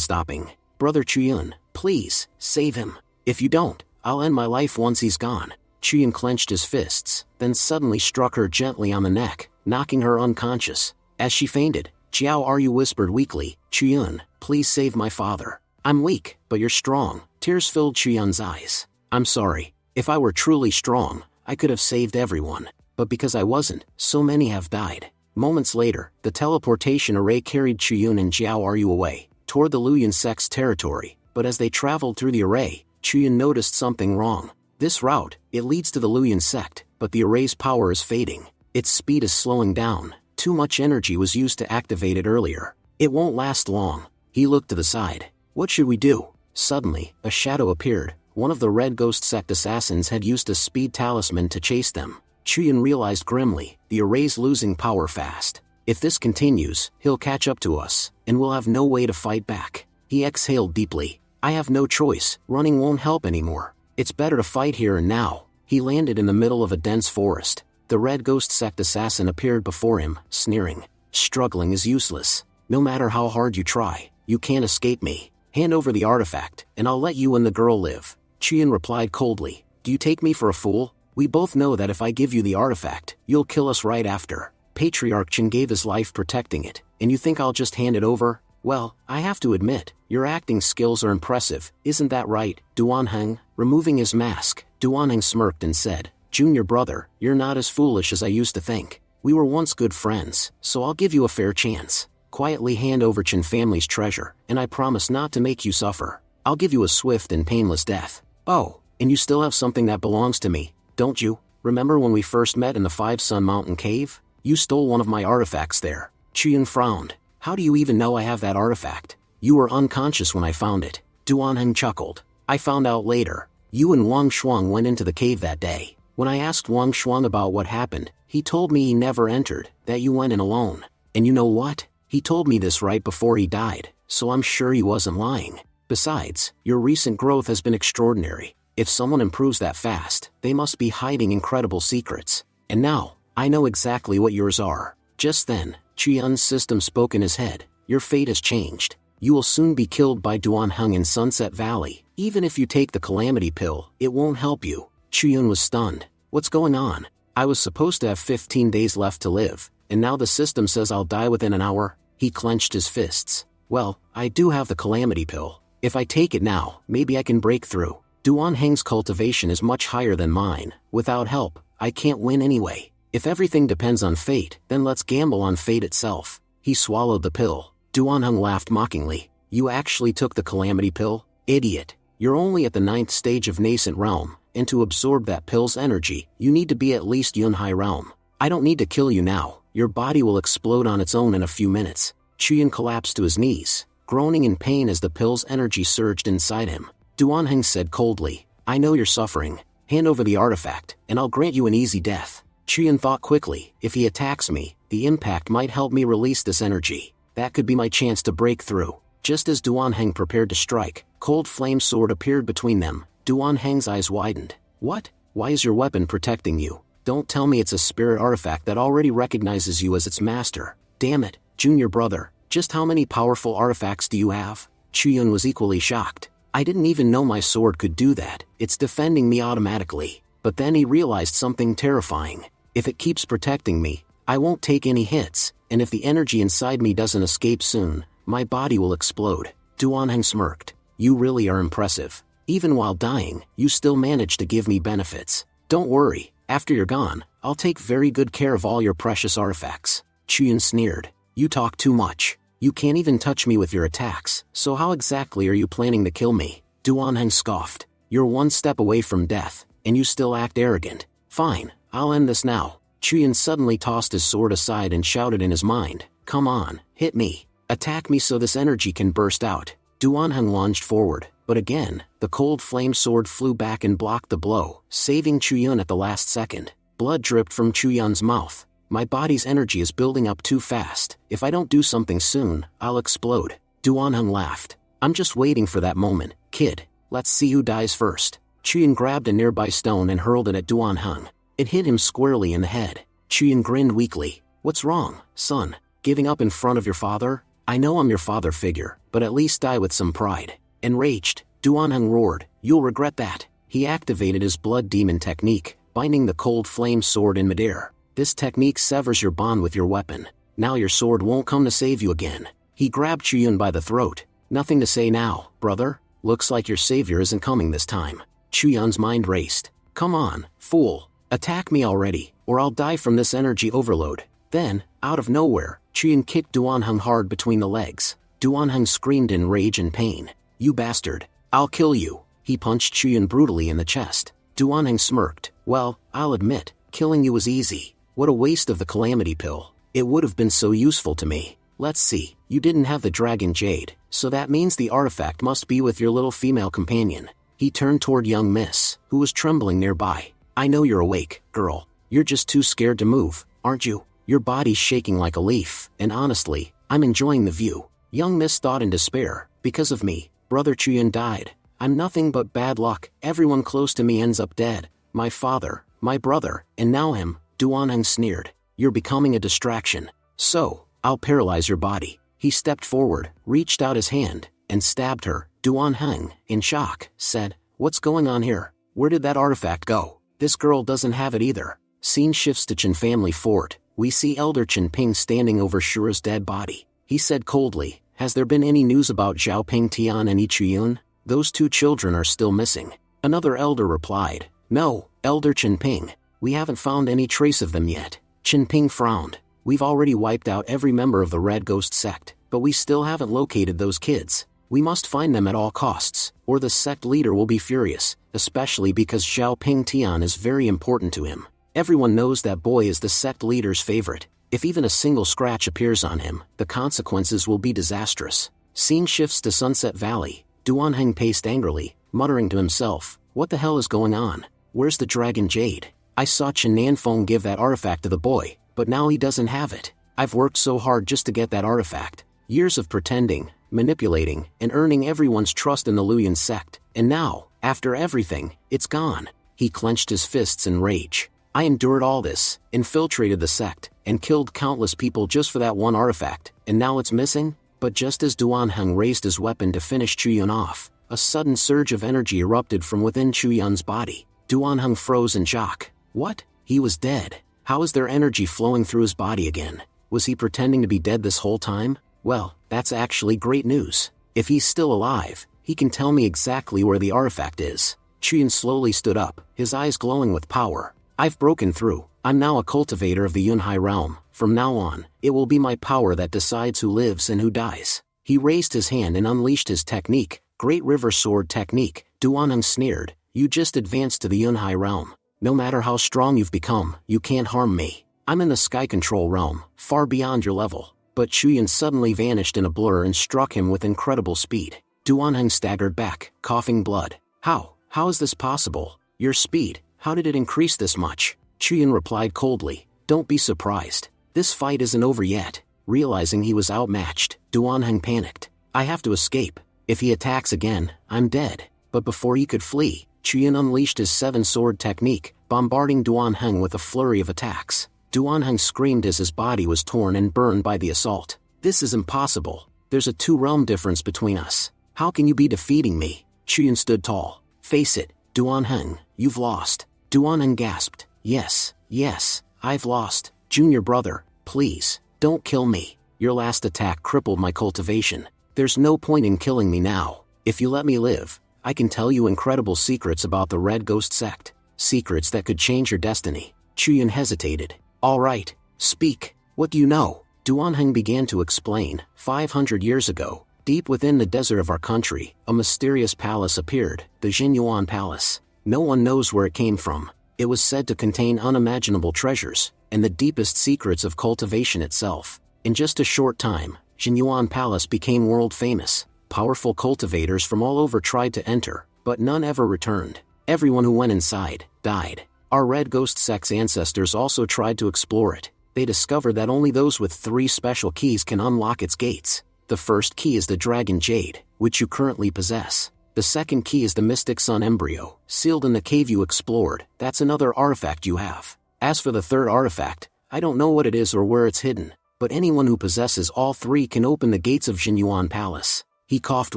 stopping? Brother Chuyun, please, save him. If you don't, I'll end my life once he's gone. Chuyun clenched his fists, then suddenly struck her gently on the neck, knocking her unconscious. As she fainted, Jiao Ryu whispered weakly, Chuyun, please save my father. I'm weak, but you're strong. Tears filled Chuyun's eyes. I'm sorry. If I were truly strong, I could have saved everyone. But because I wasn't, so many have died. Moments later, the teleportation array carried Chuyun and Jiao Ryu away, toward the Luoyuan sect's territory. But as they traveled through the array, Chuyun noticed something wrong. This route, it leads to the Luoyuan sect, but the array's power is fading. Its speed is slowing down. Too much energy was used to activate it earlier. It won't last long. He looked to the side. What should we do? Suddenly, a shadow appeared. One of the Red Ghost sect assassins had used a speed talisman to chase them. Chuyun realized grimly, the array's losing power fast. If this continues, he'll catch up to us, and we'll have no way to fight back. He exhaled deeply. I have no choice, running won't help anymore. It's better to fight here and now. He landed in the middle of a dense forest. The Red Ghost sect assassin appeared before him, sneering. Struggling is useless. No matter how hard you try, you can't escape me. Hand over the artifact, and I'll let you and the girl live. Chiyun replied coldly. Do you take me for a fool? We both know that if I give you the artifact, you'll kill us right after. Patriarch Chen gave his life protecting it, and you think I'll just hand it over? Well, I have to admit, your acting skills are impressive, isn't that right, Duanheng? Removing his mask, Duanheng smirked and said, Junior brother, you're not as foolish as I used to think. We were once good friends, so I'll give you a fair chance. Quietly hand over Chen family's treasure, and I promise not to make you suffer. I'll give you a swift and painless death. Oh, and you still have something that belongs to me, don't you? Remember when we first met in the Five Sun Mountain Cave? You stole one of my artifacts there. Chiyun frowned. How do you even know I have that artifact? You were unconscious when I found it. Duanheng chuckled. I found out later. You and Wang Shuang went into the cave that day. When I asked Wang Shuang about what happened, he told me he never entered, that you went in alone. And you know what? He told me this right before he died, so I'm sure he wasn't lying. Besides, your recent growth has been extraordinary. If someone improves that fast, they must be hiding incredible secrets. And now, I know exactly what yours are. Just then, Chiyun's system spoke in his head. Your fate has changed. You will soon be killed by Duanheng in Sunset Valley. Even if you take the calamity pill, it won't help you. Chiyun was stunned. What's going on? I was supposed to have 15 days left to live, and now the system says I'll die within an hour? He clenched his fists. Well, I do have the calamity pill. If I take it now, maybe I can break through. Duanheng's cultivation is much higher than mine. Without help, I can't win anyway. If everything depends on fate, then let's gamble on fate itself. He swallowed the pill. Duanheng laughed mockingly. You actually took the calamity pill? Idiot. You're only at the 9th stage of nascent realm, and to absorb that pill's energy, you need to be at least Yunhai realm. I don't need to kill you now. Your body will explode on its own in a few minutes. Chiyun collapsed to his knees, groaning in pain as the pill's energy surged inside him. Duanheng said coldly, I know you're suffering. Hand over the artifact, and I'll grant you an easy death. Chiyun thought quickly, if he attacks me, the impact might help me release this energy. That could be my chance to break through. Just as Duanheng prepared to strike, cold flame sword appeared between them. Duanheng's eyes widened. What? Why is your weapon protecting you? Don't tell me it's a spirit artifact that already recognizes you as its master. Damn it, junior brother, just how many powerful artifacts do you have? Chiyun was equally shocked. I didn't even know my sword could do that. It's defending me automatically. But then he realized something terrifying. If it keeps protecting me, I won't take any hits, and if the energy inside me doesn't escape soon, my body will explode. Duanheng smirked. You really are impressive. Even while dying, you still manage to give me benefits. Don't worry, after you're gone, I'll take very good care of all your precious artifacts. Chiyun sneered. You talk too much. You can't even touch me with your attacks, so how exactly are you planning to kill me? Duanheng scoffed. You're one step away from death, and you still act arrogant. Fine, I'll end this now. Chiyun suddenly tossed his sword aside and shouted in his mind, Come on, hit me. Attack me so this energy can burst out. Duanheng lunged forward, but again, the cold flame sword flew back and blocked the blow, saving Chiyun at the last second. Blood dripped from Chiyun's mouth. My body's energy is building up too fast. If I don't do something soon, I'll explode. Duanheng laughed. I'm just waiting for that moment, kid. Let's see who dies first. Chiyun grabbed a nearby stone and hurled it at Duanheng. It hit him squarely in the head. Chiyun grinned weakly. What's wrong, son? Giving up in front of your father? I know I'm your father figure, but at least die with some pride. Enraged, Duanheng roared, You'll regret that. He activated his blood demon technique, binding the cold flame sword in midair. This technique severs your bond with your weapon. Now your sword won't come to save you again. He grabbed Chiyun by the throat. Nothing to say now, brother. Looks like your savior isn't coming this time. Chiyun's mind raced. Come on, fool. Attack me already, or I'll die from this energy overload. Then, out of nowhere, Chiyun kicked Duanheng hard between the legs. Duanheng screamed in rage and pain. You bastard. I'll kill you. He punched Chiyun brutally in the chest. Duanheng smirked. Well, I'll admit, killing you was easy. What a waste of the calamity pill. It would have been so useful to me. Let's see, you didn't have the dragon jade, so that means the artifact must be with your little female companion. He turned toward young miss, who was trembling nearby. I know you're awake, girl. You're just too scared to move, aren't you? Your body's shaking like a leaf, and honestly, I'm enjoying the view. Young miss thought in despair. Because of me, brother Chiyun died. I'm nothing but bad luck. Everyone close to me ends up dead. My father, my brother, and now him. Duanheng sneered. You're becoming a distraction. So, I'll paralyze your body. He stepped forward, reached out his hand, and stabbed her. Duan Heng, in shock, said, "What's going on here? Where did that artifact go? This girl doesn't have it either." Scene shifts to Chen family fort. We see Elder Chen Ping standing over Shura's dead body. He said coldly, "Has there been any news about Zhao Ping Tian and Ichiyun? Those two children are still missing." Another elder replied, "No, Elder Chen Ping. We haven't found any trace of them yet." Chen Ping frowned. "We've already wiped out every member of the Red Ghost sect, but we still haven't located those kids. We must find them at all costs, or the sect leader will be furious, especially because Zhao Ping Tian is very important to him. Everyone knows that boy is the sect leader's favorite. If even a single scratch appears on him, the consequences will be disastrous." Scene shifts to Sunset Valley. Duan Heng paced angrily, muttering to himself, "What the hell is going on? Where's the Dragon Jade? I saw Chen Nanfeng give that artifact to the boy, but now he doesn't have it. I've worked so hard just to get that artifact. Years of pretending, manipulating, and earning everyone's trust in the Luyan sect, and now, after everything, it's gone." He clenched his fists in rage. "I endured all this, infiltrated the sect, and killed countless people just for that one artifact, and now it's missing?" But just as Duan Heng raised his weapon to finish Chuyun off, a sudden surge of energy erupted from within Chuyun's body. Duan Heng froze in shock. What? He was dead. How is there energy flowing through his body again? Was he pretending to be dead this whole time? Well, that's actually great news. If he's still alive, he can tell me exactly where the artifact is. Chuyun slowly stood up, his eyes glowing with power. "I've broken through. I'm now a cultivator of the Yunhai realm. From now on, it will be my power that decides who lives and who dies." He raised his hand and unleashed his technique, Great River Sword Technique. Duan Heng sneered, "You just advanced to the Yunhai realm. No matter how strong you've become, you can't harm me. I'm in the Sky Control realm, far beyond your level." But Chuyun suddenly vanished in a blur and struck him with incredible speed. Duan Heng staggered back, coughing blood. How is this possible? Your speed, how did it increase this much?" Chuyun replied coldly, "Don't be surprised. This fight isn't over yet." Realizing he was outmatched, Duan Heng panicked. "I have to escape. If he attacks again, I'm dead." But before he could flee, Chuyun unleashed his seven-sword technique, bombarding Duan Heng with a flurry of attacks. Duan Heng screamed as his body was torn and burned by the assault. "This is impossible. There's a two-realm difference between us. How can you be defeating me?" Chuyun stood tall. "Face it, Duan Heng, you've lost." Duan Heng gasped. Yes, I've lost. Junior brother, please, don't kill me. Your last attack crippled my cultivation. There's no point in killing me now. If you let me live, I can tell you incredible secrets about the Red Ghost sect. Secrets that could change your destiny." Chuyun hesitated. "All right, speak. What do you know?" Duan Heng began to explain. 500 years ago, deep within the desert of our country, a mysterious palace appeared, the Jinyuan Palace. No one knows where it came from. It was said to contain unimaginable treasures, and the deepest secrets of cultivation itself. In just a short time, Jinyuan Palace became world famous. Powerful cultivators from all over tried to enter, but none ever returned. Everyone who went inside, died. Our Red Ghost sect's ancestors also tried to explore it. They discovered that only those with 3 special keys can unlock its gates. The first key is the Dragon Jade, which you currently possess. The second key is the Mystic Sun Embryo, sealed in the cave you explored. That's another artifact you have. As for the third artifact, I don't know what it is or where it's hidden, but anyone who possesses all 3 can open the gates of Jinyuan Palace. He coughed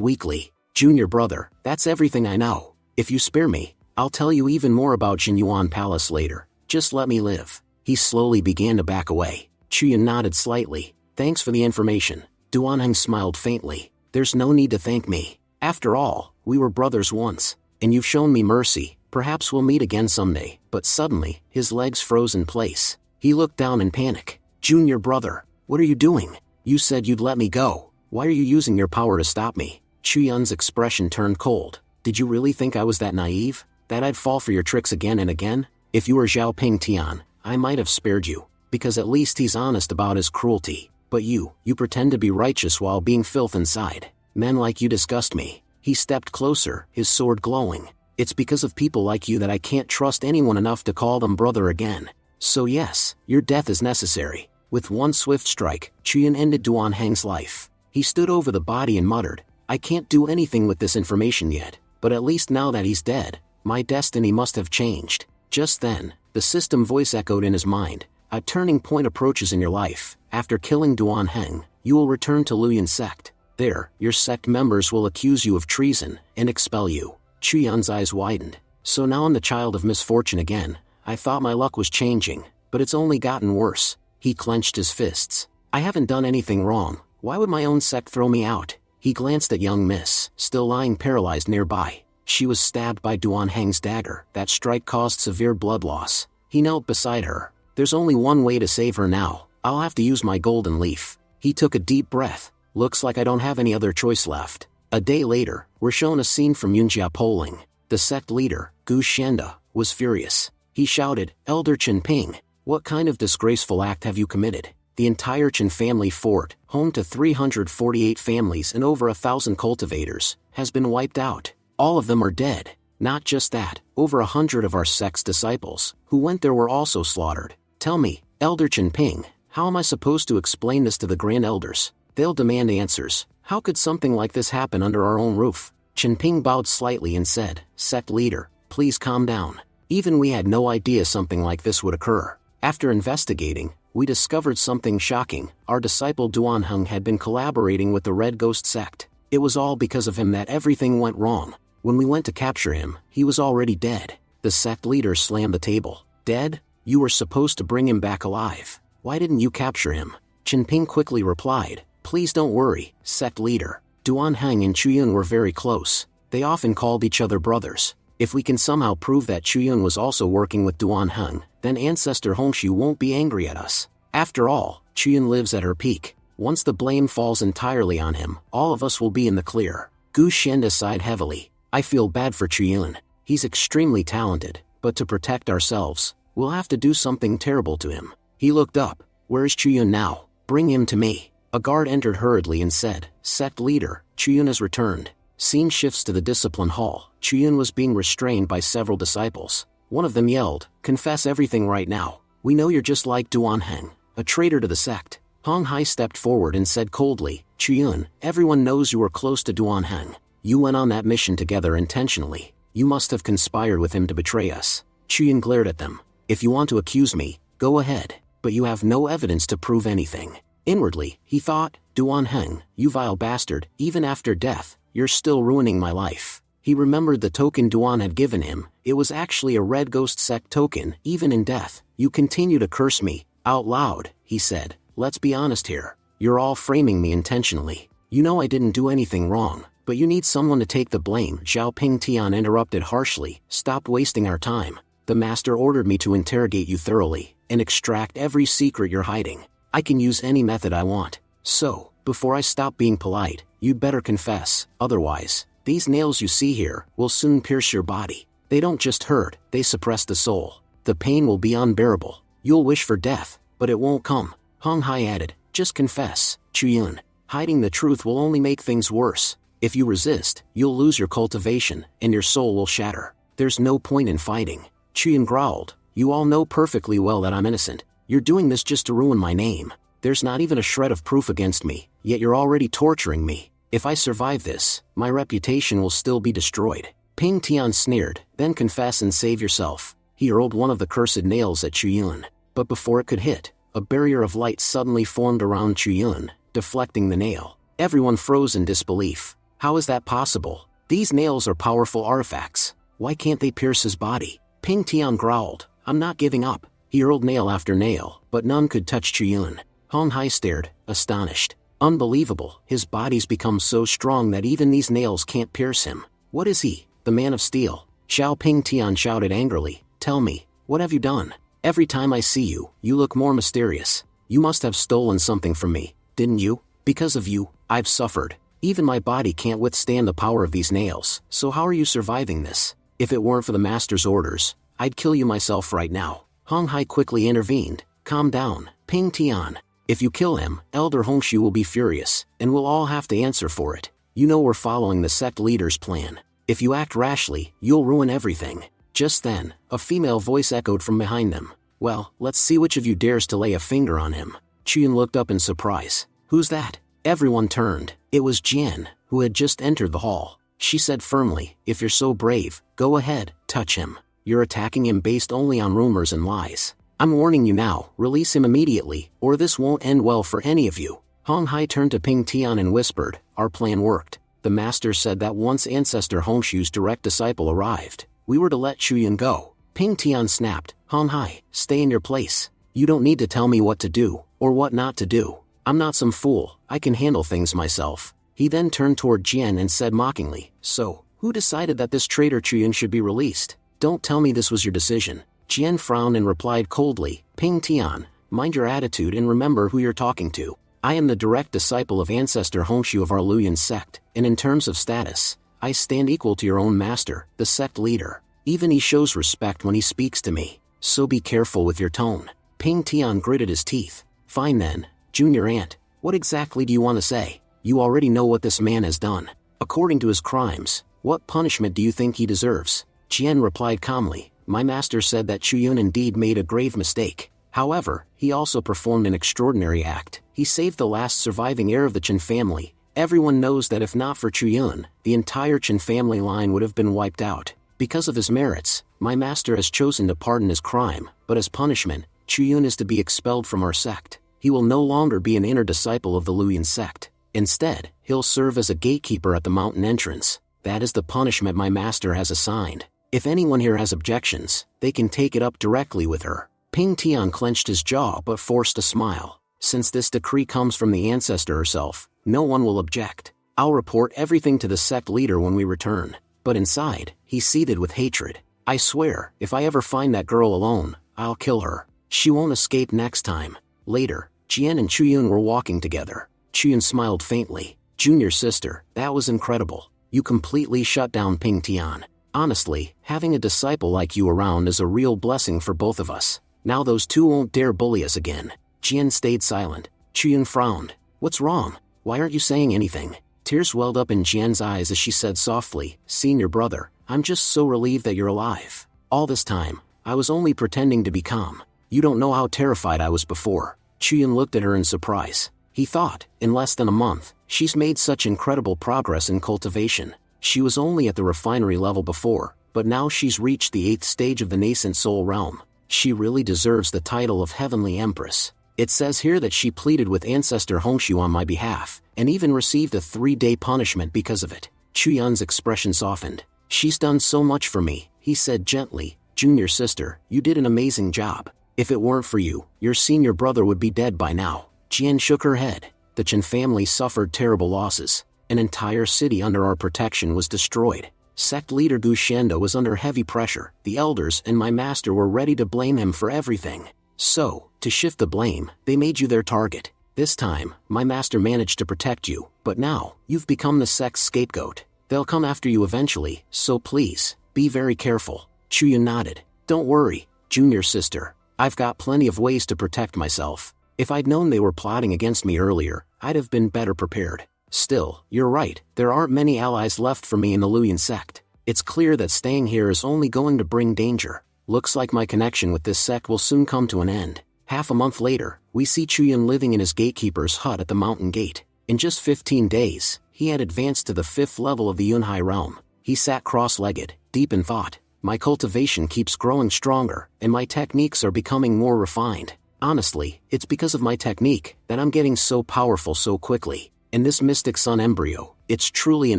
weakly. "Junior brother, that's everything I know. If you spare me, I'll tell you even more about Jinyuan Palace later. Just let me live." He slowly began to back away. Chuyun nodded slightly. "Thanks for the information." Duan Heng smiled faintly. "There's no need to thank me. After all, we were brothers once, and you've shown me mercy. Perhaps we'll meet again someday." But suddenly, his legs froze in place. He looked down in panic. "Junior brother, what are you doing? You said you'd let me go. Why are you using your power to stop me?" Chuyun's expression turned cold. "Did you really think I was that naive? That I'd fall for your tricks again and again? If you were Zhao Ping Tian, I might have spared you, because at least he's honest about his cruelty. But you pretend to be righteous while being filth inside. Men like you disgust me." He stepped closer, his sword glowing. "It's because of people like you that I can't trust anyone enough to call them brother again. So yes, your death is necessary." With one swift strike, Chuyun ended Duan Heng's life. He stood over the body and muttered, "I can't do anything with this information yet, but at least now that he's dead, my destiny must have changed." Just then, the system voice echoed in his mind. "A turning point approaches in your life. After killing Duan Heng, you will return to Luyan sect. There, your sect members will accuse you of treason and expel you. Chuyun's eyes widened. So now I'm the child of misfortune again. I thought my luck was changing, but it's only gotten worse. He clenched his fists. I haven't done anything wrong. Why would my own sect throw me out? He glanced at young Miss, still lying paralyzed nearby. She was stabbed by Duan Heng's dagger. That strike caused severe blood loss. He knelt beside her. There's only one way to save her now. I'll have to use my golden leaf. He took a deep breath. Looks like I don't have any other choice left. A day later, we're shown a scene from Yunjia polling. The sect leader, Gu Shenda, was furious. He shouted, Elder Chen Ping, what kind of disgraceful act have you committed? The entire Chen family fort, home to 348 families and over 1,000 cultivators, has been wiped out. All of them are dead. Not just that, over 100 of our sect's disciples, who went there were also slaughtered. Tell me, Elder Chen Ping, how am I supposed to explain this to the Grand Elders? They'll demand answers. How could something like this happen under our own roof? Chen Ping bowed slightly and said, Sect leader, please calm down. Even we had no idea something like this would occur. After investigating, we discovered something shocking. Our disciple Duan Heng had been collaborating with the Red Ghost sect. It was all because of him that everything went wrong. When we went to capture him, he was already dead. The sect leader slammed the table. Dead? You were supposed to bring him back alive. Why didn't you capture him? Chen Ping quickly replied, Please don't worry, sect leader. Duan Heng and Chuyun were very close. They often called each other brothers. If we can somehow prove that Chuyun was also working with Duan Heng, then Ancestor Hongshu won't be angry at us. After all, Chuyun lives at her peak. Once the blame falls entirely on him, all of us will be in the clear. Gu Shenda sighed heavily. I feel bad for Chuyun. He's extremely talented, but to protect ourselves, we'll have to do something terrible to him. He looked up. Where is Chuyun now? Bring him to me. A guard entered hurriedly and said, Sect leader, Chuyun has returned. Scene shifts to the discipline hall. Chuyun was being restrained by several disciples. One of them yelled, Confess everything right now. We know you're just like Duan Heng, a traitor to the sect. Hong Hai stepped forward and said coldly, Chuyun, everyone knows you were close to Duan Heng. You went on that mission together intentionally. You must have conspired with him to betray us. Chuyun glared at them. If you want to accuse me, go ahead, but you have no evidence to prove anything. Inwardly, he thought, Duan Heng, you vile bastard, even after death, you're still ruining my life. He remembered the token Duan had given him. It was actually a Red Ghost sect token. Even in death, you continue to curse me. Out loud, he said, let's be honest here. You're all framing me intentionally. You know I didn't do anything wrong, but you need someone to take the blame. Zhao Ping Tian interrupted harshly. Stop wasting our time. The master ordered me to interrogate you thoroughly, and extract every secret you're hiding. I can use any method I want. So, before I stop being polite, you'd better confess. Otherwise, these nails you see here will soon pierce your body. They don't just hurt, they suppress the soul. The pain will be unbearable. You'll wish for death, but it won't come. Hong Hai added, just confess, Chuyun. Hiding the truth will only make things worse. If you resist, you'll lose your cultivation, and your soul will shatter. There's no point in fighting. Chuyun growled, you all know perfectly well that I'm innocent. You're doing this just to ruin my name. There's not even a shred of proof against me, yet you're already torturing me. If I survive this, my reputation will still be destroyed. Ping Tian sneered, then confess and save yourself. He hurled one of the cursed nails at Chuyun. But before it could hit, a barrier of light suddenly formed around Chuyun, deflecting the nail. Everyone froze in disbelief. How is that possible? These nails are powerful artifacts. Why can't they pierce his body? Ping Tian growled, I'm not giving up. He hurled nail after nail, but none could touch Chuyun. Hong Hai stared, astonished. Unbelievable, his body's become so strong that even these nails can't pierce him. What is he, the man of steel? Xiao Ping Tian shouted angrily, tell me, what have you done? Every time I see you, you look more mysterious. You must have stolen something from me, didn't you? Because of you, I've suffered. Even my body can't withstand the power of these nails, so how are you surviving this? If it weren't for the master's orders, I'd kill you myself right now. Hong Hai quickly intervened, calm down, Ping Tian. If you kill him, Elder Hongshu will be furious, and we'll all have to answer for it. You know we're following the sect leader's plan. If you act rashly, you'll ruin everything. Just then, a female voice echoed from behind them. Well, let's see which of you dares to lay a finger on him. Chuyun looked up in surprise. Who's that? Everyone turned. It was Jian, who had just entered the hall. She said firmly, if you're so brave, go ahead, touch him. You're attacking him based only on rumors and lies. I'm warning you now, release him immediately, or this won't end well for any of you. Hong Hai turned to Ping Tian and whispered, "Our plan worked. The master said that once Ancestor Hongshu's direct disciple arrived, we were to let Chuyun go." Ping Tian snapped, "Hong Hai, stay in your place. You don't need to tell me what to do, or what not to do. I'm not some fool, I can handle things myself." He then turned toward Jian and said mockingly, "So, who decided that this traitor Chuyun should be released? Don't tell me this was your decision." Jian frowned and replied coldly, "Ping Tian, mind your attitude and remember who you're talking to. I am the direct disciple of Ancestor Hongshu of our Luyan sect, and in terms of status, I stand equal to your own master, the sect leader. Even he shows respect when he speaks to me, so be careful with your tone." Ping Tian gritted his teeth. "Fine then, Junior Ant, what exactly do you want to say? You already know what this man has done. According to his crimes, what punishment do you think he deserves?" Jian replied calmly, "My master said that Chuyun indeed made a grave mistake. However, he also performed an extraordinary act. He saved the last surviving heir of the Chen family. Everyone knows that if not for Chuyun, the entire Chen family line would have been wiped out. Because of his merits, my master has chosen to pardon his crime, but as punishment, Chuyun is to be expelled from our sect. He will no longer be an inner disciple of the Luyan sect. Instead, he'll serve as a gatekeeper at the mountain entrance. That is the punishment my master has assigned. If anyone here has objections, they can take it up directly with her." Ping Tian clenched his jaw but forced a smile. "Since this decree comes from the ancestor herself, no one will object. I'll report everything to the sect leader when we return." But inside, he seethed with hatred. "I swear, if I ever find that girl alone, I'll kill her. She won't escape next time." Later, Jian and Chuyun were walking together. Chuyun smiled faintly. "Junior sister, that was incredible. You completely shut down Ping Tian. Honestly, having a disciple like you around is a real blessing for both of us. Now those two won't dare bully us again." Jian stayed silent. Chuyun frowned. "What's wrong? Why aren't you saying anything?" Tears welled up in Jian's eyes as she said softly, "Senior brother, I'm just so relieved that you're alive. All this time, I was only pretending to be calm. You don't know how terrified I was before." Chuyun looked at her in surprise. He thought, in less than a month, she's made such incredible progress in cultivation. She was only at the refinery level before, but now she's reached the 8th stage of the nascent soul realm. She really deserves the title of Heavenly Empress. It says here that she pleaded with Ancestor Hongshu on my behalf, and even received a 3-day punishment because of it. Chuyun's expression softened. "She's done so much for me," he said gently. "Junior sister, you did an amazing job. If it weren't for you, your senior brother would be dead by now." Jian shook her head. "The Chen family suffered terrible losses. An entire city under our protection was destroyed. Sect leader Gu Shenda was under heavy pressure. The elders and my master were ready to blame him for everything. So, to shift the blame, they made you their target. This time, my master managed to protect you, but now, you've become the sect's scapegoat. They'll come after you eventually, so please, be very careful." Chuyun nodded. "Don't worry, junior sister. I've got plenty of ways to protect myself. If I'd known they were plotting against me earlier, I'd have been better prepared. Still, you're right, there aren't many allies left for me in the Luyan sect. It's clear that staying here is only going to bring danger. Looks like my connection with this sect will soon come to an end." Half a month later, we see Chuyun living in his gatekeeper's hut at the mountain gate. In just 15 days, he had advanced to the 5th level of the Yunhai realm. He sat cross-legged, deep in thought. "My cultivation keeps growing stronger, and my techniques are becoming more refined. Honestly, it's because of my technique that I'm getting so powerful so quickly. And this Mystic Sun embryo, it's truly an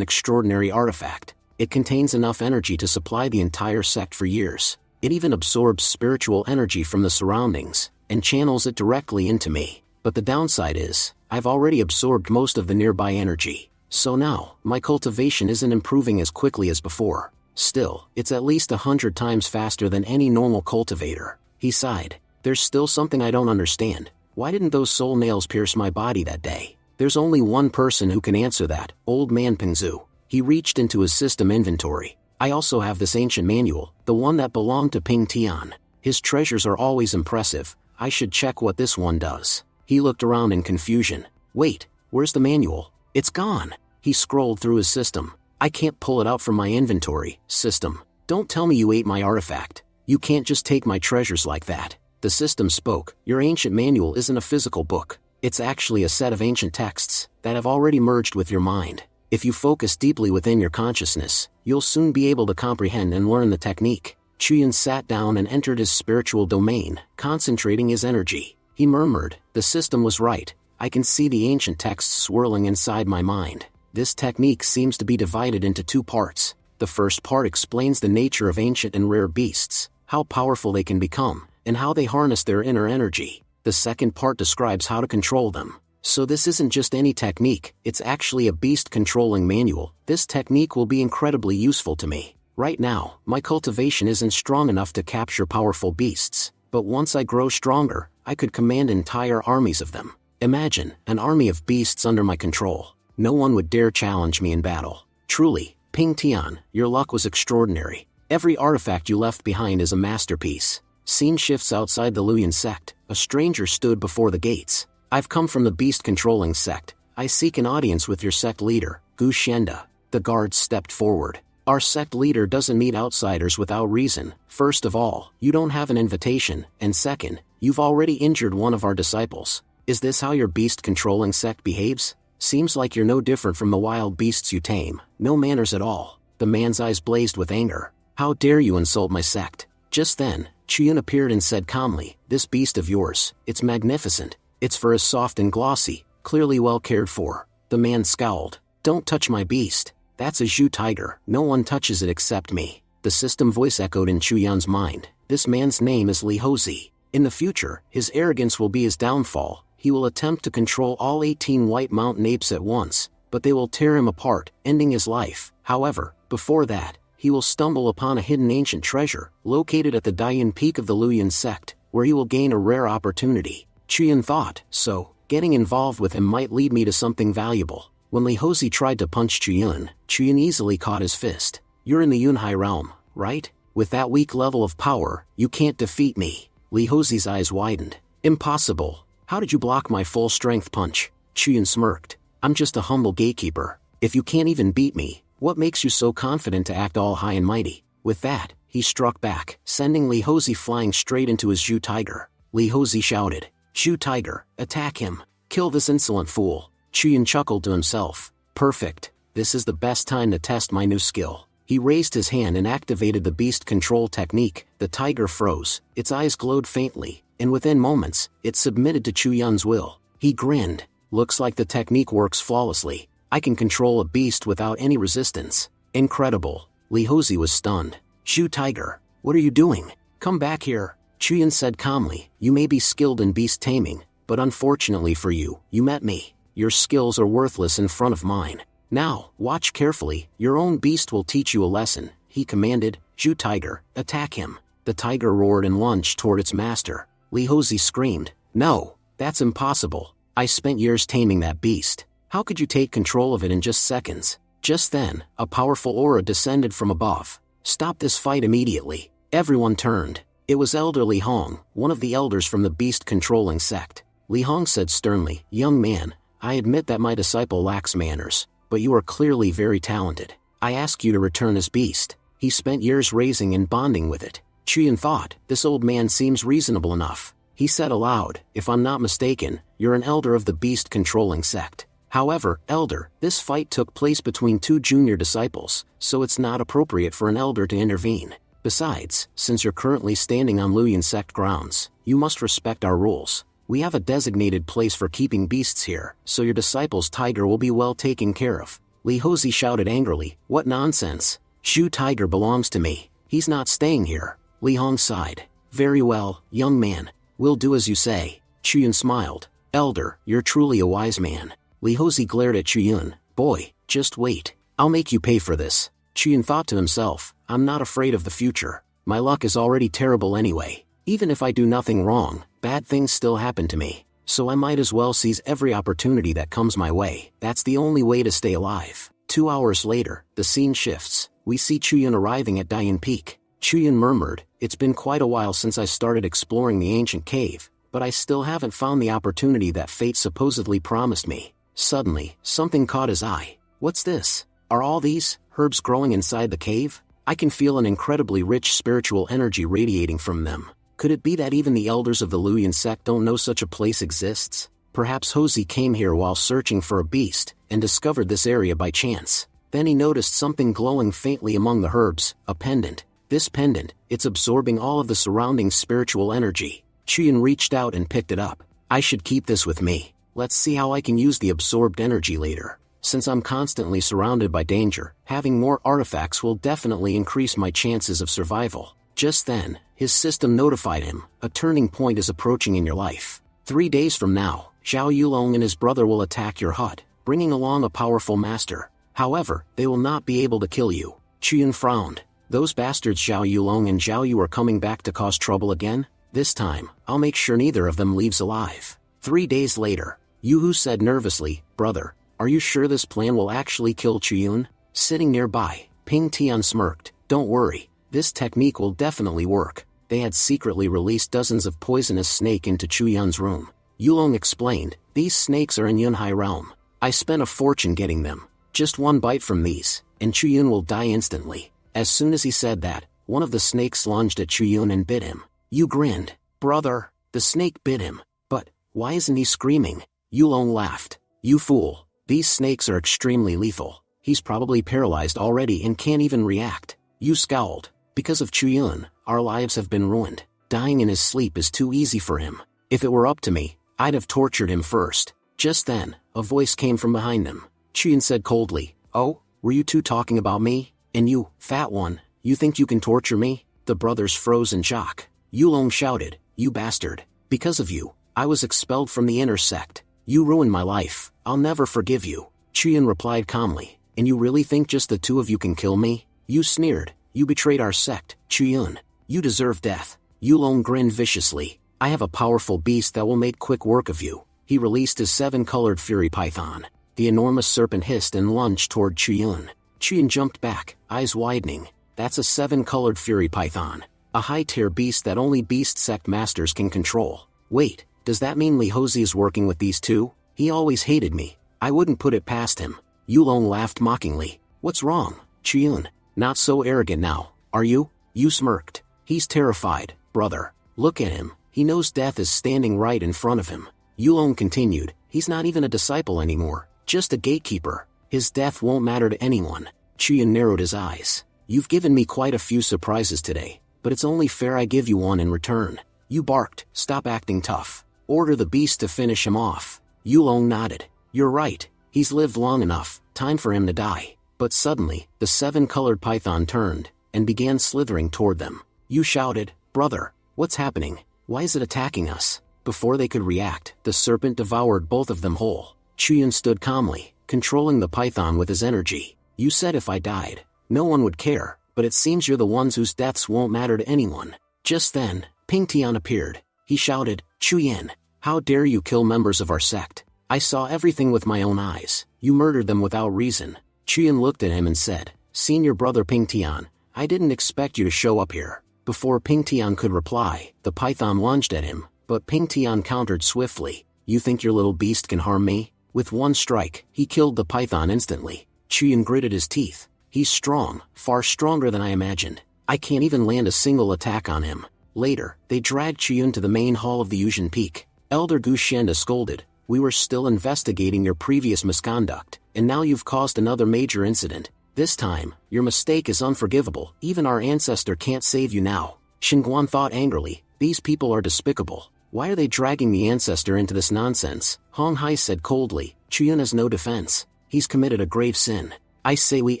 extraordinary artifact. It contains enough energy to supply the entire sect for years. It even absorbs spiritual energy from the surroundings, and channels it directly into me. But the downside is, I've already absorbed most of the nearby energy. So now, my cultivation isn't improving as quickly as before. Still, it's at least 100 times faster than any normal cultivator." He sighed. "There's still something I don't understand. Why didn't those soul nails pierce my body that day? There's only one person who can answer that, Old Man Pingzu." He reached into his system inventory. "I also have this ancient manual, the one that belonged to Ping Tian. His treasures are always impressive. I should check what this one does." He looked around in confusion. "Wait, where's the manual? It's gone." He scrolled through his system. "I can't pull it out from my inventory, system. Don't tell me you ate my artifact. You can't just take my treasures like that." The system spoke. "Your ancient manual isn't a physical book. It's actually a set of ancient texts that have already merged with your mind. If you focus deeply within your consciousness, you'll soon be able to comprehend and learn the technique." Chuyun sat down and entered his spiritual domain, concentrating his energy. He murmured, "The system was right. I can see the ancient texts swirling inside my mind. This technique seems to be divided into two parts. The first part explains the nature of ancient and rare beasts, how powerful they can become, and how they harness their inner energy. The second part describes how to control them. So this isn't just any technique, it's actually a beast controlling manual. This technique will be incredibly useful to me. Right now, my cultivation isn't strong enough to capture powerful beasts, but once I grow stronger, I could command entire armies of them. Imagine, an army of beasts under my control. No one would dare challenge me in battle. Truly, Ping Tian, your luck was extraordinary. Every artifact you left behind is a masterpiece. Scene shifts outside the Luyan sect. A stranger stood before the gates. I've come from the beast-controlling sect. I seek an audience with your sect leader, Gu Xianda. The guards stepped forward. Our sect leader doesn't meet outsiders without reason. First of all, you don't have an invitation, and second, you've already injured one of our disciples. Is this how your beast-controlling sect behaves? Seems like you're no different from the wild beasts you tame. No manners at all. The man's eyes blazed with anger. How dare you insult my sect? Just then, Chiyun appeared and said calmly, this beast of yours, it's magnificent. It's fur is soft and glossy, clearly well cared for. The man scowled. Don't touch my beast. That's a Zhu tiger. No one touches it except me. The system voice echoed in Chuyun's mind. This man's name is Li Hozi. In the future, his arrogance will be his downfall. He will attempt to control all 18 White Mountain apes at once, but they will tear him apart, ending his life. However, before that, he will stumble upon a hidden ancient treasure, located at the Dayan Peak of the Luyan sect, where he will gain a rare opportunity. Chuyun thought, so, getting involved with him might lead me to something valuable. When Li Hozi tried to punch Chuyun easily caught his fist. You're in the Yunhai realm, right? With that weak level of power, you can't defeat me. Li Hozi's eyes widened. Impossible. How did you block my full-strength punch? Chuyun smirked. I'm just a humble gatekeeper. If you can't even beat me, what makes you so confident to act all high and mighty? With that, he struck back, sending Li Hozi flying straight into his Zhu tiger. Li Hozi shouted, Zhu tiger, attack him. Kill this insolent fool. Chuyun chuckled to himself. Perfect. This is the best time to test my new skill. He raised his hand and activated the beast control technique. The tiger froze, its eyes glowed faintly, and within moments, it submitted to Chuyun's will. He grinned. Looks like the technique works flawlessly. I can control a beast without any resistance. Incredible. Li Hozi was stunned. Zhu tiger, what are you doing? Come back here. Chuyun said calmly, you may be skilled in beast taming, but unfortunately for you, you met me. Your skills are worthless in front of mine. Now, watch carefully, your own beast will teach you a lesson, he commanded. Zhu tiger, attack him. The tiger roared and lunged toward its master. Li Hozi screamed, no, that's impossible. I spent years taming that beast. How could you take control of it in just seconds? Just then, a powerful aura descended from above. Stop this fight immediately. Everyone turned. It was Elder Li Hong, one of the elders from the beast-controlling sect. Li Hong said sternly, young man, I admit that my disciple lacks manners, but you are clearly very talented. I ask you to return this beast. He spent years raising and bonding with it. Chuyun thought, this old man seems reasonable enough. He said aloud, if I'm not mistaken, you're an elder of the beast-controlling sect. However, elder, this fight took place between two junior disciples, so it's not appropriate for an elder to intervene. Besides, since you're currently standing on Luyan sect grounds, you must respect our rules. We have a designated place for keeping beasts here, so your disciple's tiger will be well taken care of. Li Hozi shouted angrily, what nonsense. Zhu tiger belongs to me. He's not staying here. Li Hong sighed. Very well, young man. We'll do as you say. Chuyun smiled. Elder, you're truly a wise man. Li Hozi glared at Chuyun. Boy, just wait. I'll make you pay for this. Chuyun thought to himself, I'm not afraid of the future. My luck is already terrible anyway. Even if I do nothing wrong, bad things still happen to me. So I might as well seize every opportunity that comes my way. That's the only way to stay alive. 2 hours later, the scene shifts. We see Chuyun arriving at Dayan Peak. Chuyun murmured, it's been quite a while since I started exploring the ancient cave, but I still haven't found the opportunity that fate supposedly promised me. Suddenly, something caught his eye. What's this? Are all these herbs growing inside the cave? I can feel an incredibly rich spiritual energy radiating from them. Could it be that even the elders of the Luyan sect don't know such a place exists? Perhaps Hozi came here while searching for a beast, and discovered this area by chance. Then he noticed something glowing faintly among the herbs, a pendant. This pendant, it's absorbing all of the surrounding spiritual energy. Chuyun reached out and picked it up. I should keep this with me. Let's see how I can use the absorbed energy later. Since I'm constantly surrounded by danger, having more artifacts will definitely increase my chances of survival. Just then, his system notified him, a turning point is approaching in your life. 3 days from now, Zhao Yulong and his brother will attack your hut, bringing along a powerful master. However, they will not be able to kill you. Chiyun frowned. Those bastards Zhao Yulong and Zhao Yu are coming back to cause trouble again? This time, I'll make sure neither of them leaves alive. 3 days later, Yu said nervously, Brother, are you sure this plan will actually kill Chiyun? Sitting nearby, Ping Tian smirked. Don't worry, this technique will definitely work. They had secretly released dozens of poisonous snake into Chuyun's room. Yulong explained, these snakes are in Yunhai realm. I spent a fortune getting them. Just one bite from these, and Chuyun will die instantly. As soon as he said that, one of the snakes lunged at Chuyun and bit him. Yu grinned. Brother, the snake bit him. But, why isn't he screaming? Yulong laughed. You fool, these snakes are extremely lethal. He's probably paralyzed already and can't even react. Yu scowled. Because of Chuyun, our lives have been ruined. Dying in his sleep is too easy for him. If it were up to me, I'd have tortured him first. Just then, a voice came from behind them. Chuyun said coldly, Oh, were you two talking about me? And you, fat one, you think you can torture me? The brothers froze in shock. Yulong shouted, You bastard. Because of you, I was expelled from the inner sect. You ruined my life. I'll never forgive you. Chuyun replied calmly. And you really think just the two of you can kill me? You sneered. You betrayed our sect, Chuyun. You deserve death. Yulong grinned viciously. I have a powerful beast that will make quick work of you. He released his 7-colored fury python. The enormous serpent hissed and lunged toward Chuyun. Chuyun jumped back, eyes widening. That's a 7-colored fury python. A high-tier beast that only beast sect masters can control. Wait, does that mean Li Hozi is working with these two? He always hated me. I wouldn't put it past him. Yulong laughed mockingly. What's wrong, Chuyun? Not so arrogant now, are you? Yu smirked. He's terrified, brother. Look at him. He knows death is standing right in front of him. Yulong continued, he's not even a disciple anymore, just a gatekeeper. His death won't matter to anyone. Chuyun narrowed his eyes. You've given me quite a few surprises today, but it's only fair I give you one in return. Yu barked, stop acting tough. Order the beast to finish him off. Yulong nodded. You're right, he's lived long enough, time for him to die. But suddenly, the 7-colored python turned, and began slithering toward them. Yu shouted, Brother, what's happening? Why is it attacking us? Before they could react, the serpent devoured both of them whole. Chuyun stood calmly, controlling the python with his energy. You said if I died, no one would care, but it seems you're the ones whose deaths won't matter to anyone. Just then, Ping Tian appeared. He shouted, Chuyun, how dare you kill members of our sect? I saw everything with my own eyes. You murdered them without reason. Chuyun looked at him and said, Senior brother Ping Tian, I didn't expect you to show up here. Before Ping Tian could reply, the python lunged at him, but Ping Tian countered swiftly. You think your little beast can harm me? With one strike, he killed the python instantly. Chuyun gritted his teeth. He's strong, far stronger than I imagined. I can't even land a single attack on him. Later, they dragged Chuyun to the main hall of the Yuzhen Peak. Elder Gu Shenda scolded, We were still investigating your previous misconduct, and now you've caused another major incident. This time, your mistake is unforgivable. Even our ancestor can't save you now. Xinguan thought angrily, these people are despicable. Why are they dragging the ancestor into this nonsense? Hong Hai said coldly, Chuyun has no defense. He's committed a grave sin. I say we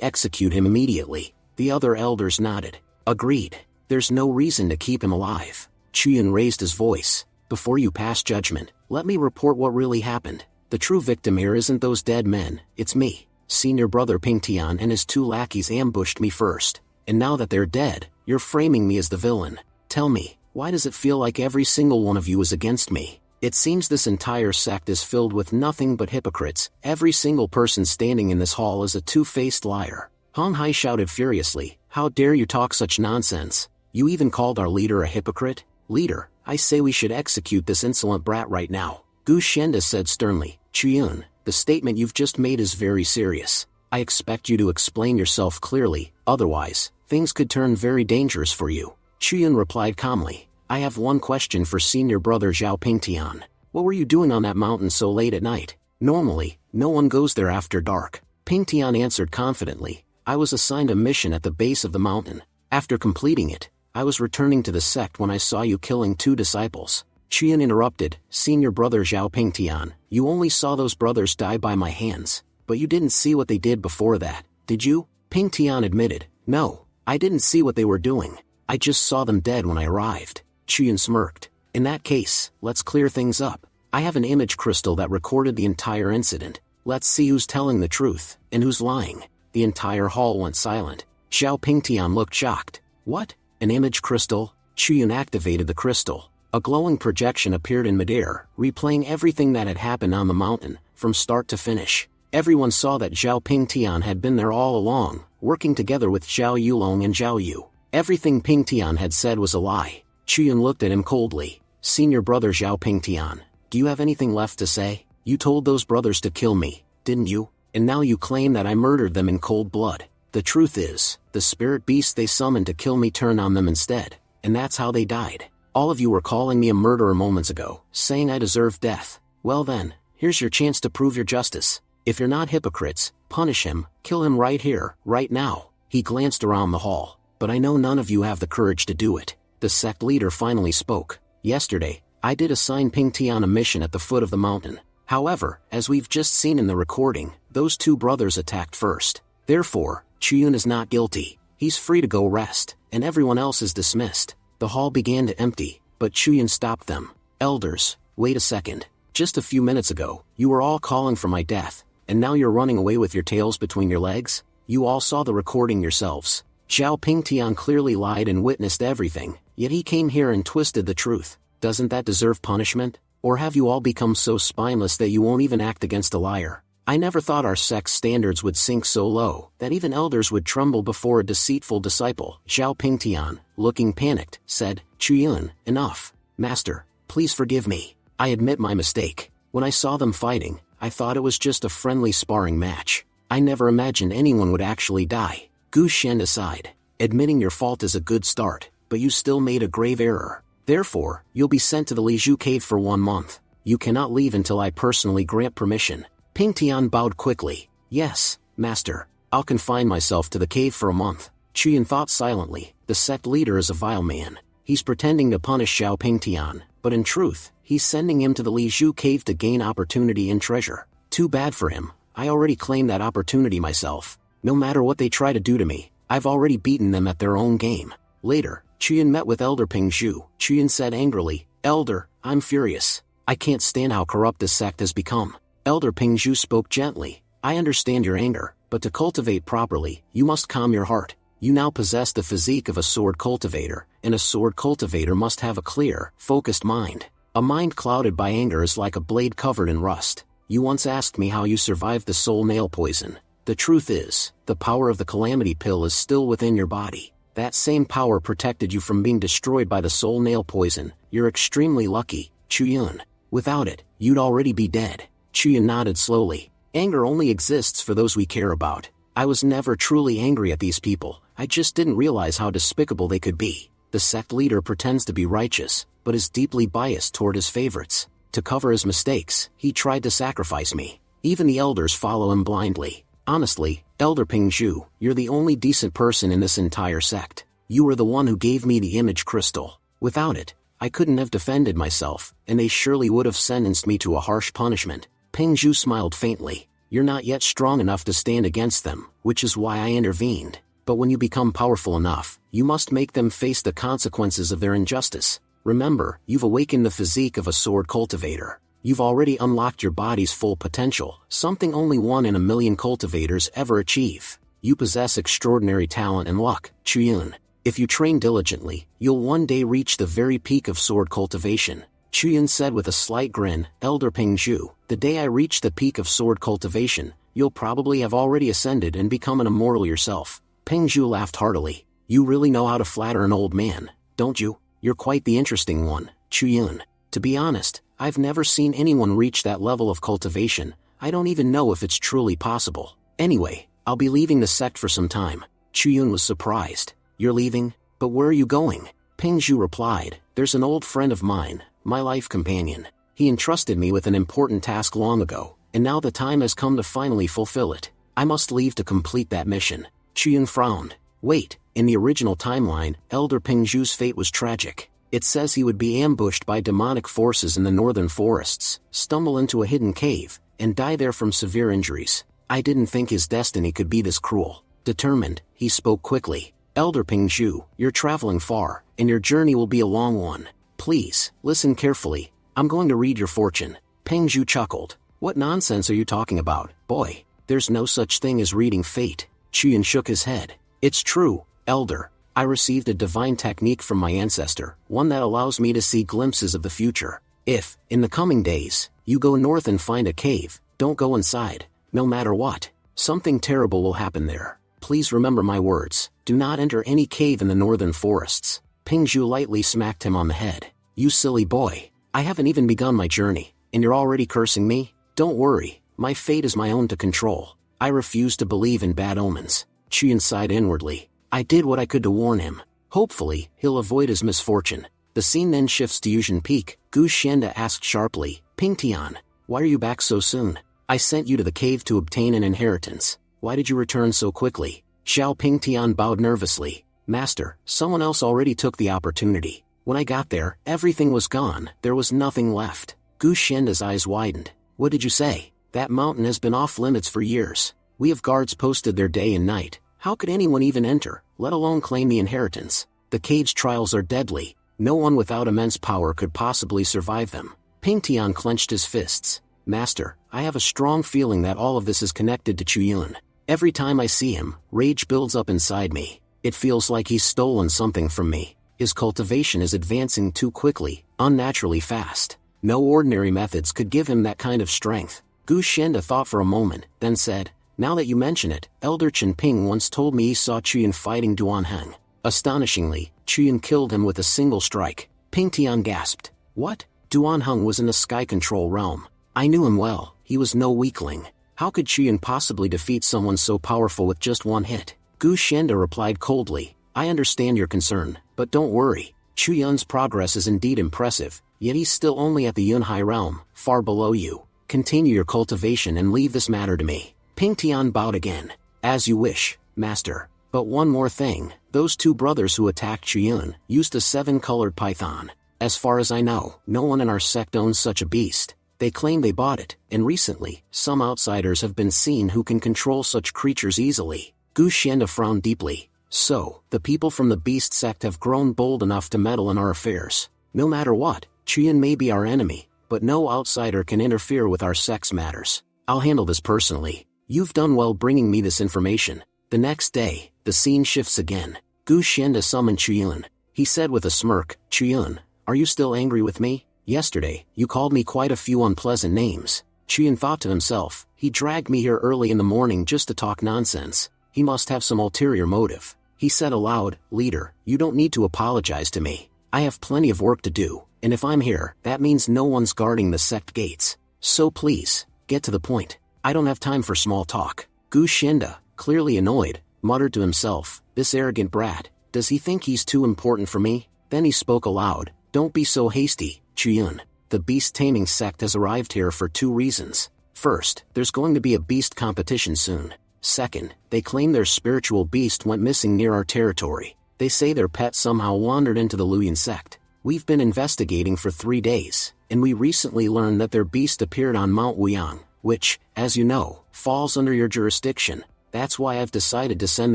execute him immediately. The other elders nodded. Agreed. There's no reason to keep him alive. Chuyun raised his voice. Before you pass judgment, let me report what really happened. The true victim here isn't those dead men, it's me. Senior brother Ping Tian and his 2 lackeys ambushed me first. And now that they're dead, you're framing me as the villain. Tell me, why does it feel like every single one of you is against me? It seems this entire sect is filled with nothing but hypocrites. Every single person standing in this hall is a two-faced liar. Hong Hai shouted furiously, How dare you talk such nonsense? You even called our leader a hypocrite? Leader, I say we should execute this insolent brat right now. Gu Shenda said sternly, Chuyun, the statement you've just made is very serious. I expect you to explain yourself clearly, otherwise, things could turn very dangerous for you. Chuyun replied calmly, I have one question for senior brother Zhao Pingtian. What were you doing on that mountain so late at night? Normally, no one goes there after dark. Pingtian answered confidently, I was assigned a mission at the base of the mountain. After completing it, I was returning to the sect when I saw you killing 2 disciples. Qian interrupted, Senior brother Zhao Pingtian, You only saw those brothers die by my hands, but you didn't see what they did before that, did you? Ping Tian admitted, no, I didn't see what they were doing. I just saw them dead when I arrived. Chuyin smirked. In that case, let's clear things up. I have an image crystal that recorded the entire incident. Let's see who's telling the truth, and who's lying. The entire hall went silent. Xiao Pingtian looked shocked. What? An image crystal? Chuyin activated the crystal. A glowing projection appeared in midair, replaying everything that had happened on the mountain, from start to finish. Everyone saw that Zhao Pingtian had been there all along, working together with Zhao Yulong and Zhao Yu. Everything Pingtian had said was a lie. Chuyin looked at him coldly. Senior brother Zhao Pingtian, do you have anything left to say? You told those brothers to kill me, didn't you? And now you claim that I murdered them in cold blood. The truth is, the spirit beast they summoned to kill me turned on them instead, and that's how they died. All of you were calling me a murderer moments ago, saying I deserved death. Well then, here's your chance to prove your justice. If you're not hypocrites, punish him, kill him right here, right now. He glanced around the hall. But I know none of you have the courage to do it. The sect leader finally spoke. Yesterday, I did assign Ping Tian a mission at the foot of the mountain. However, as we've just seen in the recording, those two brothers attacked first. Therefore, Chuyun is not guilty. He's free to go rest, and everyone else is dismissed. The hall began to empty, but Chuyun stopped them. Elders, wait a second. Just a few minutes ago, you were all calling for my death, and now you're running away with your tails between your legs? You all saw the recording yourselves. Zhao Pingtian clearly lied and witnessed everything, yet he came here and twisted the truth. Doesn't that deserve punishment? Or have you all become so spineless that you won't even act against a liar? I never thought our sect's standards would sink so low, that even elders would tremble before a deceitful disciple. Zhao Pingtian, looking panicked, said, Chuyun, enough. Master, please forgive me. I admit my mistake. When I saw them fighting, I thought it was just a friendly sparring match. I never imagined anyone would actually die. Gu Shen aside, admitting your fault is a good start, but you still made a grave error. Therefore, you'll be sent to the Lizhu cave for 1 month. You cannot leave until I personally grant permission. Ping Tian bowed quickly. Yes, master. I'll confine myself to the cave for a month. Chuyun thought silently. The sect leader is a vile man. He's pretending to punish Xiao Pingtian, but in truth, he's sending him to the Lizhu cave to gain opportunity and treasure. Too bad for him. I already claimed that opportunity myself. No matter what they try to do to me, I've already beaten them at their own game. Later, Chuyun met with Elder Ping Zhu. Chuyun said angrily, Elder, I'm furious. I can't stand how corrupt this sect has become. Elder Ping Zhu spoke gently. I understand your anger, but to cultivate properly, you must calm your heart. You now possess the physique of a sword cultivator, and a sword cultivator must have a clear, focused mind. A mind clouded by anger is like a blade covered in rust. You once asked me how you survived the soul nail poison. The truth is, the power of the calamity pill is still within your body. That same power protected you from being destroyed by the soul nail poison. You're extremely lucky, Chuyun. Without it, you'd already be dead. Chuyun nodded slowly. Anger only exists for those we care about. I was never truly angry at these people. I just didn't realize how despicable they could be. The sect leader pretends to be righteous, but is deeply biased toward his favorites. To cover his mistakes, he tried to sacrifice me. Even the elders follow him blindly. Honestly, Elder Ping Zhu, you're the only decent person in this entire sect. You were the one who gave me the image crystal. Without it, I couldn't have defended myself, and they surely would have sentenced me to a harsh punishment. Ping Zhu smiled faintly. You're not yet strong enough to stand against them, which is why I intervened. But when you become powerful enough, you must make them face the consequences of their injustice. Remember, you've awakened the physique of a sword cultivator. You've already unlocked your body's full potential, something only 1 in a million cultivators ever achieve. You possess extraordinary talent and luck, Chuyun. If you train diligently, you'll one day reach the very peak of sword cultivation. Chuyun said with a slight grin, Elder Ping Zhu, the day I reach the peak of sword cultivation, you'll probably have already ascended and become an immortal yourself. Ping Zhu laughed heartily. You really know how to flatter an old man, don't you? You're quite the interesting one, Chuyun. To be honest, I've never seen anyone reach that level of cultivation. I don't even know if it's truly possible. Anyway, I'll be leaving the sect for some time. Chuyun was surprised. You're leaving? But where are you going? Ping Zhu replied, there's an old friend of mine, my life companion. He entrusted me with an important task long ago, and now the time has come to finally fulfill it. I must leave to complete that mission. Chuyun frowned. Wait, in the original timeline, Elder Ping Zhu's fate was tragic. It says he would be ambushed by demonic forces in the northern forests, stumble into a hidden cave, and die there from severe injuries. I didn't think his destiny could be this cruel. Determined, he spoke quickly. Elder Pingzhu, you're traveling far, and your journey will be a long one. Please, listen carefully. I'm going to read your fortune. Pingzhu chuckled. What nonsense are you talking about, boy? There's no such thing as reading fate. Chuyan shook his head. It's true, Elder. I received a divine technique from my ancestor, one that allows me to see glimpses of the future. If, in the coming days, you go north and find a cave, don't go inside. No matter what, something terrible will happen there. Please remember my words. Do not enter any cave in the northern forests. Pingzhu lightly smacked him on the head. You silly boy. I haven't even begun my journey, and you're already cursing me? Don't worry, my fate is my own to control. I refuse to believe in bad omens. Chuyan sighed inwardly. I did what I could to warn him. Hopefully, he'll avoid his misfortune. The scene then shifts to Yuzhen Peak. Gu Xianda asked sharply, Ping Tian, why are you back so soon? I sent you to the cave to obtain an inheritance. Why did you return so quickly? Xiao Ping Tian bowed nervously. Master, someone else already took the opportunity. When I got there, everything was gone. There was nothing left. Gu Xianda's eyes widened. What did you say? That mountain has been off limits for years. We have guards posted there day and night. How could anyone even enter, let alone claim the inheritance? The cage trials are deadly. No one without immense power could possibly survive them. Ping Tian clenched his fists. Master, I have a strong feeling that all of this is connected to Chuyun. Every time I see him, rage builds up inside me. It feels like he's stolen something from me. His cultivation is advancing too quickly, unnaturally fast. No ordinary methods could give him that kind of strength. Gu Xianda thought for a moment, then said, now that you mention it, Elder Chen Ping once told me he saw Chuyun fighting Duan Heng. Astonishingly, Chuyun killed him with a single strike. Ping Tian gasped. What? Duan Heng was in the sky control realm. I knew him well, he was no weakling. How could Chuyun possibly defeat someone so powerful with just one hit? Gu Xianda replied coldly, I understand your concern, but don't worry. Chuyun's progress is indeed impressive, yet he's still only at the Yunhai realm, far below you. Continue your cultivation and leave this matter to me. Ping Tian bowed again. As you wish, master. But one more thing, those two brothers who attacked Chuyun used a 7-colored python. As far as I know, no one in our sect owns such a beast. They claim they bought it, and recently, some outsiders have been seen who can control such creatures easily. Gu Xianda frowned deeply. So, the people from the beast sect have grown bold enough to meddle in our affairs. No matter what, Chuyun may be our enemy, but no outsider can interfere with our sect's matters. I'll handle this personally. You've done well bringing me this information. The next day, the scene shifts again. Gu Xianda summoned Chuyun. He said with a smirk, Chuyun, are you still angry with me? Yesterday, you called me quite a few unpleasant names. Chuyun thought to himself, he dragged me here early in the morning just to talk nonsense. He must have some ulterior motive. He said aloud, Leader, you don't need to apologize to me. I have plenty of work to do, and if I'm here, that means no one's guarding the sect gates. So please, get to the point. I don't have time for small talk. Gu Xianda, clearly annoyed, muttered to himself, this arrogant brat, does he think he's too important for me? Then he spoke aloud, don't be so hasty, Chuyun. The beast taming sect has arrived here for 2 reasons. First, there's going to be a beast competition soon. Second, they claim their spiritual beast went missing near our territory. They say their pet somehow wandered into the Luyan sect. We've been investigating for 3 days, and we recently learned that their beast appeared on Mount Wuyang, which, as you know, falls under your jurisdiction. That's why I've decided to send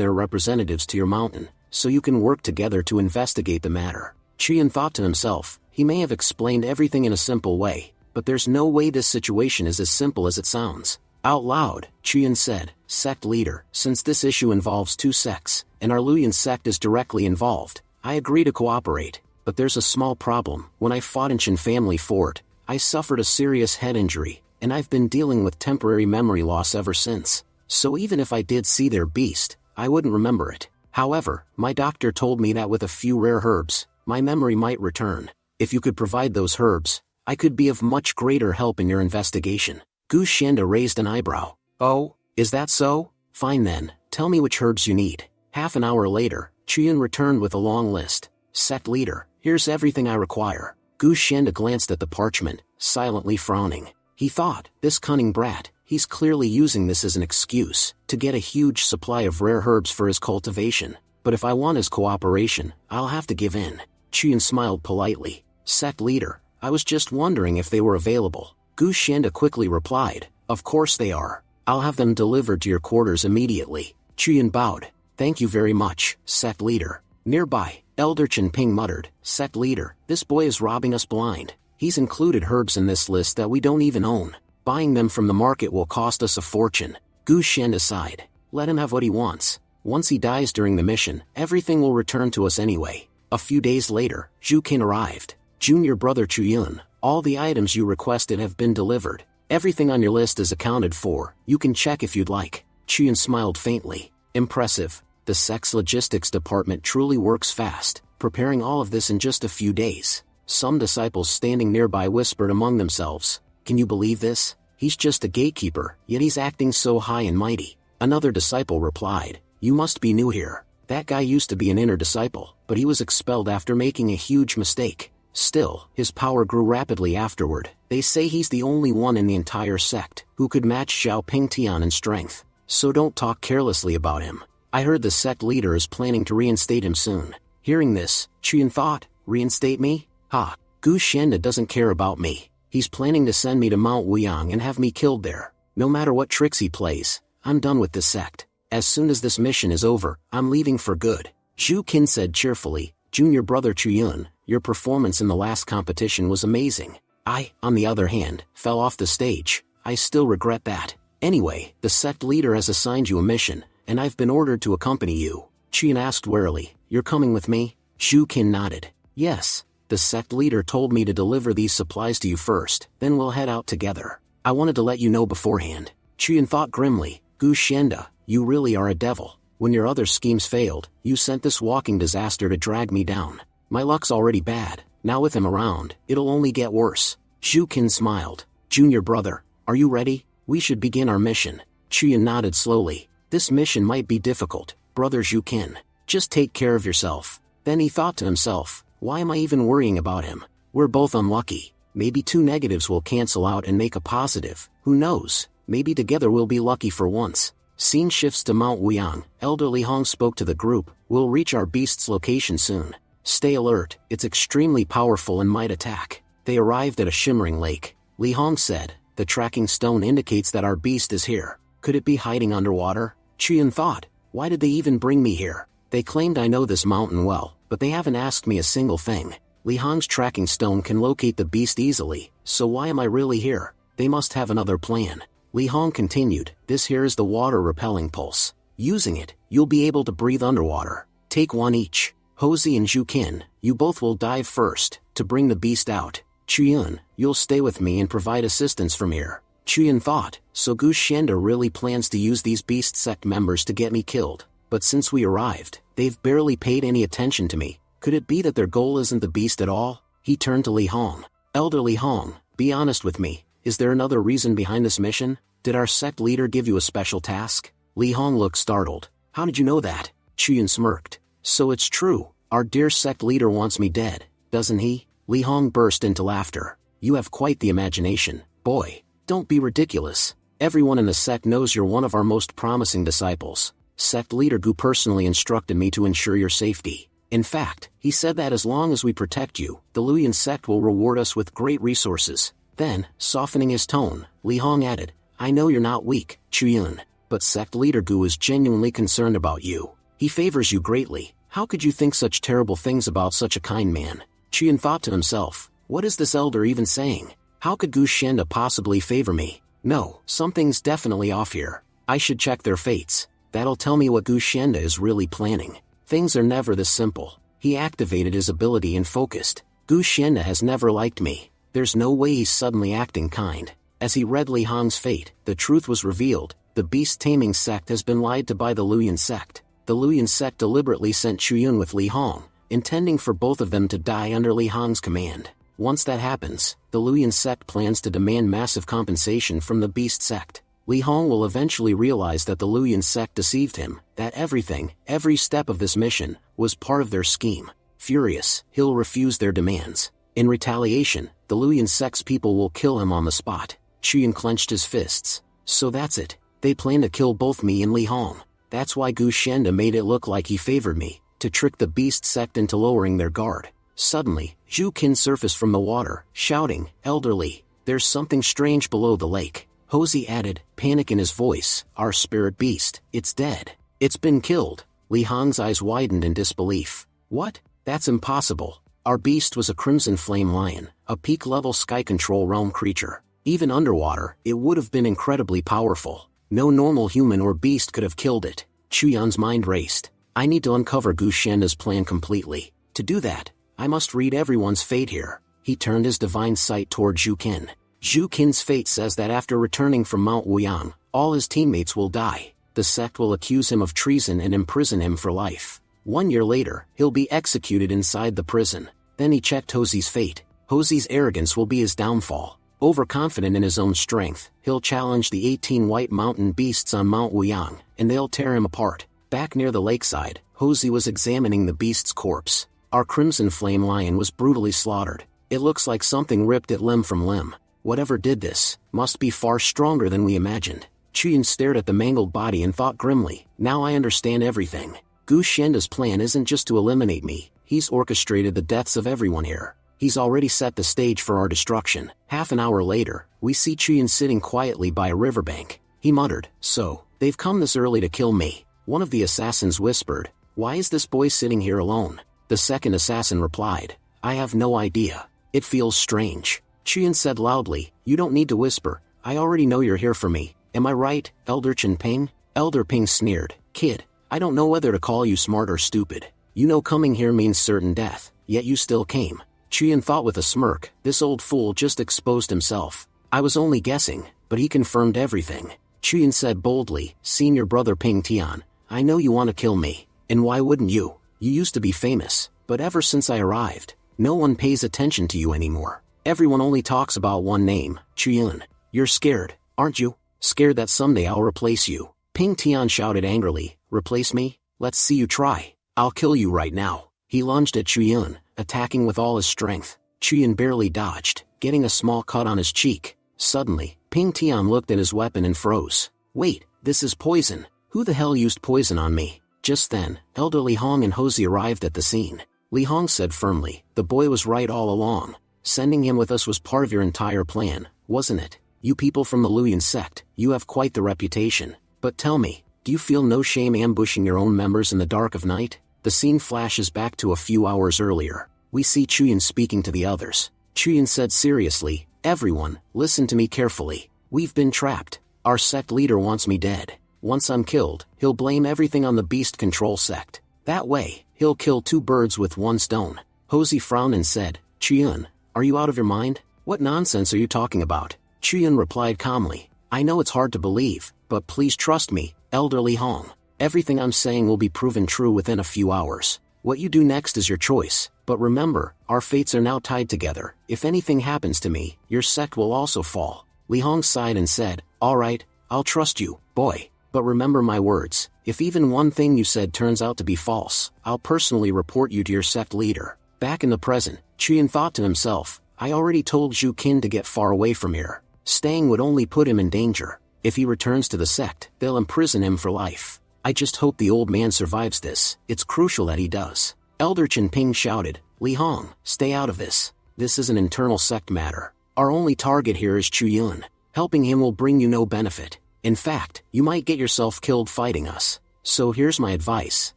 their representatives to your mountain, so you can work together to investigate the matter. Chuyun thought to himself, he may have explained everything in a simple way, but there's no way this situation is as simple as it sounds. Out loud, Chuyun said, Sect leader, since this issue involves 2 sects, and our Luyan sect is directly involved, I agree to cooperate, but there's a small problem. When I fought in Chen Family Fort, I suffered a serious head injury, and I've been dealing with temporary memory loss ever since. So even if I did see their beast, I wouldn't remember it. However, my doctor told me that with a few rare herbs, my memory might return. If you could provide those herbs, I could be of much greater help in your investigation. Gu Xianda raised an eyebrow. Oh, is that so? Fine then, tell me which herbs you need. Half an hour later, Chuyun returned with a long list. Sect leader, here's everything I require. Gu Xianda glanced at the parchment, silently frowning. He thought, this cunning brat, he's clearly using this as an excuse to get a huge supply of rare herbs for his cultivation. But if I want his cooperation, I'll have to give in. Qian smiled politely. Sect leader, I was just wondering if they were available. Gu Xianda quickly replied, of course they are. I'll have them delivered to your quarters immediately. Qian bowed. Thank you very much, sect leader. Nearby, Elder Chen Ping muttered, sect leader, this boy is robbing us blind. He's included herbs in this list that we don't even own. Buying them from the market will cost us a fortune. Gu Xianda sighed. Let him have what he wants. Once he dies during the mission, everything will return to us anyway. A few days later, Zhu Qin arrived. Junior brother Chuyun, all the items you requested have been delivered. Everything on your list is accounted for, you can check if you'd like. Chuyun smiled faintly. Impressive. The sect's logistics department truly works fast, preparing all of this in just a few days. Some disciples standing nearby whispered among themselves, can you believe this? He's just a gatekeeper, yet he's acting so high and mighty. Another disciple replied, you must be new here. That guy used to be an inner disciple, but he was expelled after making a huge mistake. Still, his power grew rapidly afterward. They say he's the only one in the entire sect who could match Xiao Pingtian in strength. So don't talk carelessly about him. I heard the sect leader is planning to reinstate him soon. Hearing this, Qian thought, reinstate me? Ha! Gu Xianda doesn't care about me. He's planning to send me to Mount Wuyang and have me killed there. No matter what tricks he plays, I'm done with this sect. As soon as this mission is over, I'm leaving for good. Zhu Qin said cheerfully, Junior brother Chuyun, your performance in the last competition was amazing. I, on the other hand, fell off the stage. I still regret that. Anyway, the sect leader has assigned you a mission, and I've been ordered to accompany you. Qian asked warily, you're coming with me? Zhu Qin nodded. Yes. The sect leader told me to deliver these supplies to you first, then we'll head out together. I wanted to let you know beforehand. Qian thought grimly, Gu Xianda, you really are a devil. When your other schemes failed, you sent this walking disaster to drag me down. My luck's already bad, now with him around, it'll only get worse. Zhu Qin smiled. Junior brother, are you ready? We should begin our mission. Qian nodded slowly. This mission might be difficult, brother Zhu Qin. Just take care of yourself. Then he thought to himself, why am I even worrying about him? We're both unlucky. Maybe two negatives will cancel out and make a positive. Who knows? Maybe together we'll be lucky for once. Scene shifts to Mount Wuyang. Elder Li Hong spoke to the group. We'll reach our beast's location soon. Stay alert, it's extremely powerful and might attack. They arrived at a shimmering lake. Li Hong said, the tracking stone indicates that our beast is here. Could it be hiding underwater? Qian thought, why did they even bring me here? They claimed I know this mountain well, but they haven't asked me a single thing. Li Hong's tracking stone can locate the beast easily, so why am I really here? They must have another plan. Li Hong continued, this here is the water repelling pulse. Using it, you'll be able to breathe underwater. Take one each. Hosey and Zhu Qin, you both will dive first, to bring the beast out. Chuyun, you'll stay with me and provide assistance from here. Chuyun thought, so Gu Xianda really plans to use these beast sect members to get me killed. But since we arrived, they've barely paid any attention to me. Could it be that their goal isn't the beast at all? He turned to Li Hong. Elder Li Hong, be honest with me. Is there another reason behind this mission? Did our sect leader give you a special task? Li Hong looked startled. How did you know that? Chuyun smirked. So it's true. Our dear sect leader wants me dead, doesn't he? Li Hong burst into laughter. You have quite the imagination, boy. Don't be ridiculous. Everyone in the sect knows you're one of our most promising disciples. Sect leader Gu personally instructed me to ensure your safety. In fact, he said that as long as we protect you, the Luyan sect will reward us with great resources. Then, softening his tone, Li Hong added, I know you're not weak, Chuyun, but sect leader Gu is genuinely concerned about you. He favors you greatly. How could you think such terrible things about such a kind man? Chuyun thought to himself, what is this elder even saying? How could Gu Xianda possibly favor me? No, something's definitely off here. I should check their fates. That'll tell me what Gu Xianda is really planning. Things are never this simple. He activated his ability and focused. Gu Xianda has never liked me. There's no way he's suddenly acting kind. As he read Li Hong's fate, the truth was revealed. The beast-taming sect has been lied to by the Luyan sect. The Luyan sect deliberately sent Chuyun with Li Hong, intending for both of them to die under Li Hong's command. Once that happens, the Luyan sect plans to demand massive compensation from the beast sect. Li Hong will eventually realize that the Luyan sect deceived him, that everything, every step of this mission, was part of their scheme. Furious, he'll refuse their demands. In retaliation, the Luyan sect's people will kill him on the spot. Chuyun clenched his fists. So that's it. They plan to kill both me and Li Hong. That's why Gu Xianda made it look like he favored me, to trick the beast sect into lowering their guard. Suddenly, Zhu Qin surfaced from the water, shouting, "Elderly, there's something strange below the lake." Hosey added, panic in his voice, "Our spirit beast, it's dead. It's been killed." Li Hong's eyes widened in disbelief. "What? That's impossible. Our beast was a crimson flame lion, a peak-level sky control realm creature. Even underwater, it would have been incredibly powerful. No normal human or beast could have killed it." Chuyun's mind raced. "I need to uncover Gu Shenda's plan completely. To do that, I must read everyone's fate here." He turned his divine sight toward Zhu Qin. Zhu Qin's fate says that after returning from Mount Wuyang, all his teammates will die. The sect will accuse him of treason and imprison him for life. 1 year later, he'll be executed inside the prison. Then he checked Hosey's fate. Hosey's arrogance will be his downfall. Overconfident in his own strength, he'll challenge the 18 white mountain beasts on Mount Wuyang, and they'll tear him apart. Back near the lakeside, Hosey was examining the beast's corpse. Our crimson flame lion was brutally slaughtered. It looks like something ripped it limb from limb. Whatever did this, must be far stronger than we imagined. Chuyun stared at the mangled body and thought grimly, now I understand everything. Gu Shenda's plan isn't just to eliminate me, he's orchestrated the deaths of everyone here. He's already set the stage for our destruction. Half an hour later, we see Chuyun sitting quietly by a riverbank. He muttered, "So, they've come this early to kill me." One of the assassins whispered, "Why is this boy sitting here alone?" The second assassin replied, "I have no idea. It feels strange." Chuyun said loudly, "You don't need to whisper, I already know you're here for me. Am I right, Elder Chenping?" Elder Ping sneered, "Kid, I don't know whether to call you smart or stupid. You know coming here means certain death, yet you still came." Chuyun thought with a smirk, this old fool just exposed himself. I was only guessing, but he confirmed everything. Chuyun said boldly, "Senior brother Ping Tian, I know you want to kill me. And why wouldn't you? You used to be famous, but ever since I arrived, no one pays attention to you anymore. Everyone only talks about one name, Chuyun. You're scared, aren't you? Scared that someday I'll replace you." Ping Tian shouted angrily, "Replace me? Let's see you try. I'll kill you right now." He lunged at Chuyun, attacking with all his strength. Chuyun barely dodged, getting a small cut on his cheek. Suddenly, Ping Tian looked at his weapon and froze. "Wait, this is poison. Who the hell used poison on me?" Just then, Elder Li Hong and Hosey arrived at the scene. Li Hong said firmly, "The boy was right all along. Sending him with us was part of your entire plan, wasn't it? You people from the Luyan sect, you have quite the reputation. But tell me, do you feel no shame ambushing your own members in the dark of night?" The scene flashes back to a few hours earlier. We see Chuyun speaking to the others. Chuyun said seriously, "Everyone, listen to me carefully. We've been trapped. Our sect leader wants me dead. Once I'm killed, he'll blame everything on the beast control sect. That way, he'll kill 2 birds with 1 stone." Hosey frowned and said, "Chuyun, are you out of your mind? What nonsense are you talking about?" Chuyun replied calmly, "I know it's hard to believe, but please trust me, Elder Li Hong. Everything I'm saying will be proven true within a few hours. What you do next is your choice, but remember, our fates are now tied together. If anything happens to me, your sect will also fall." Li Hong sighed and said, "All right, I'll trust you, boy. But remember my words, if even one thing you said turns out to be false, I'll personally report you to your sect leader." Back in the present, Chuyun thought to himself, I already told Zhu Qin to get far away from here. Staying would only put him in danger. If he returns to the sect, they'll imprison him for life. I just hope the old man survives this. It's crucial that he does. Elder Chenping shouted, "Li Hong, stay out of this. This is an internal sect matter. Our only target here is Chuyun. Helping him will bring you no benefit. In fact, you might get yourself killed fighting us. So here's my advice,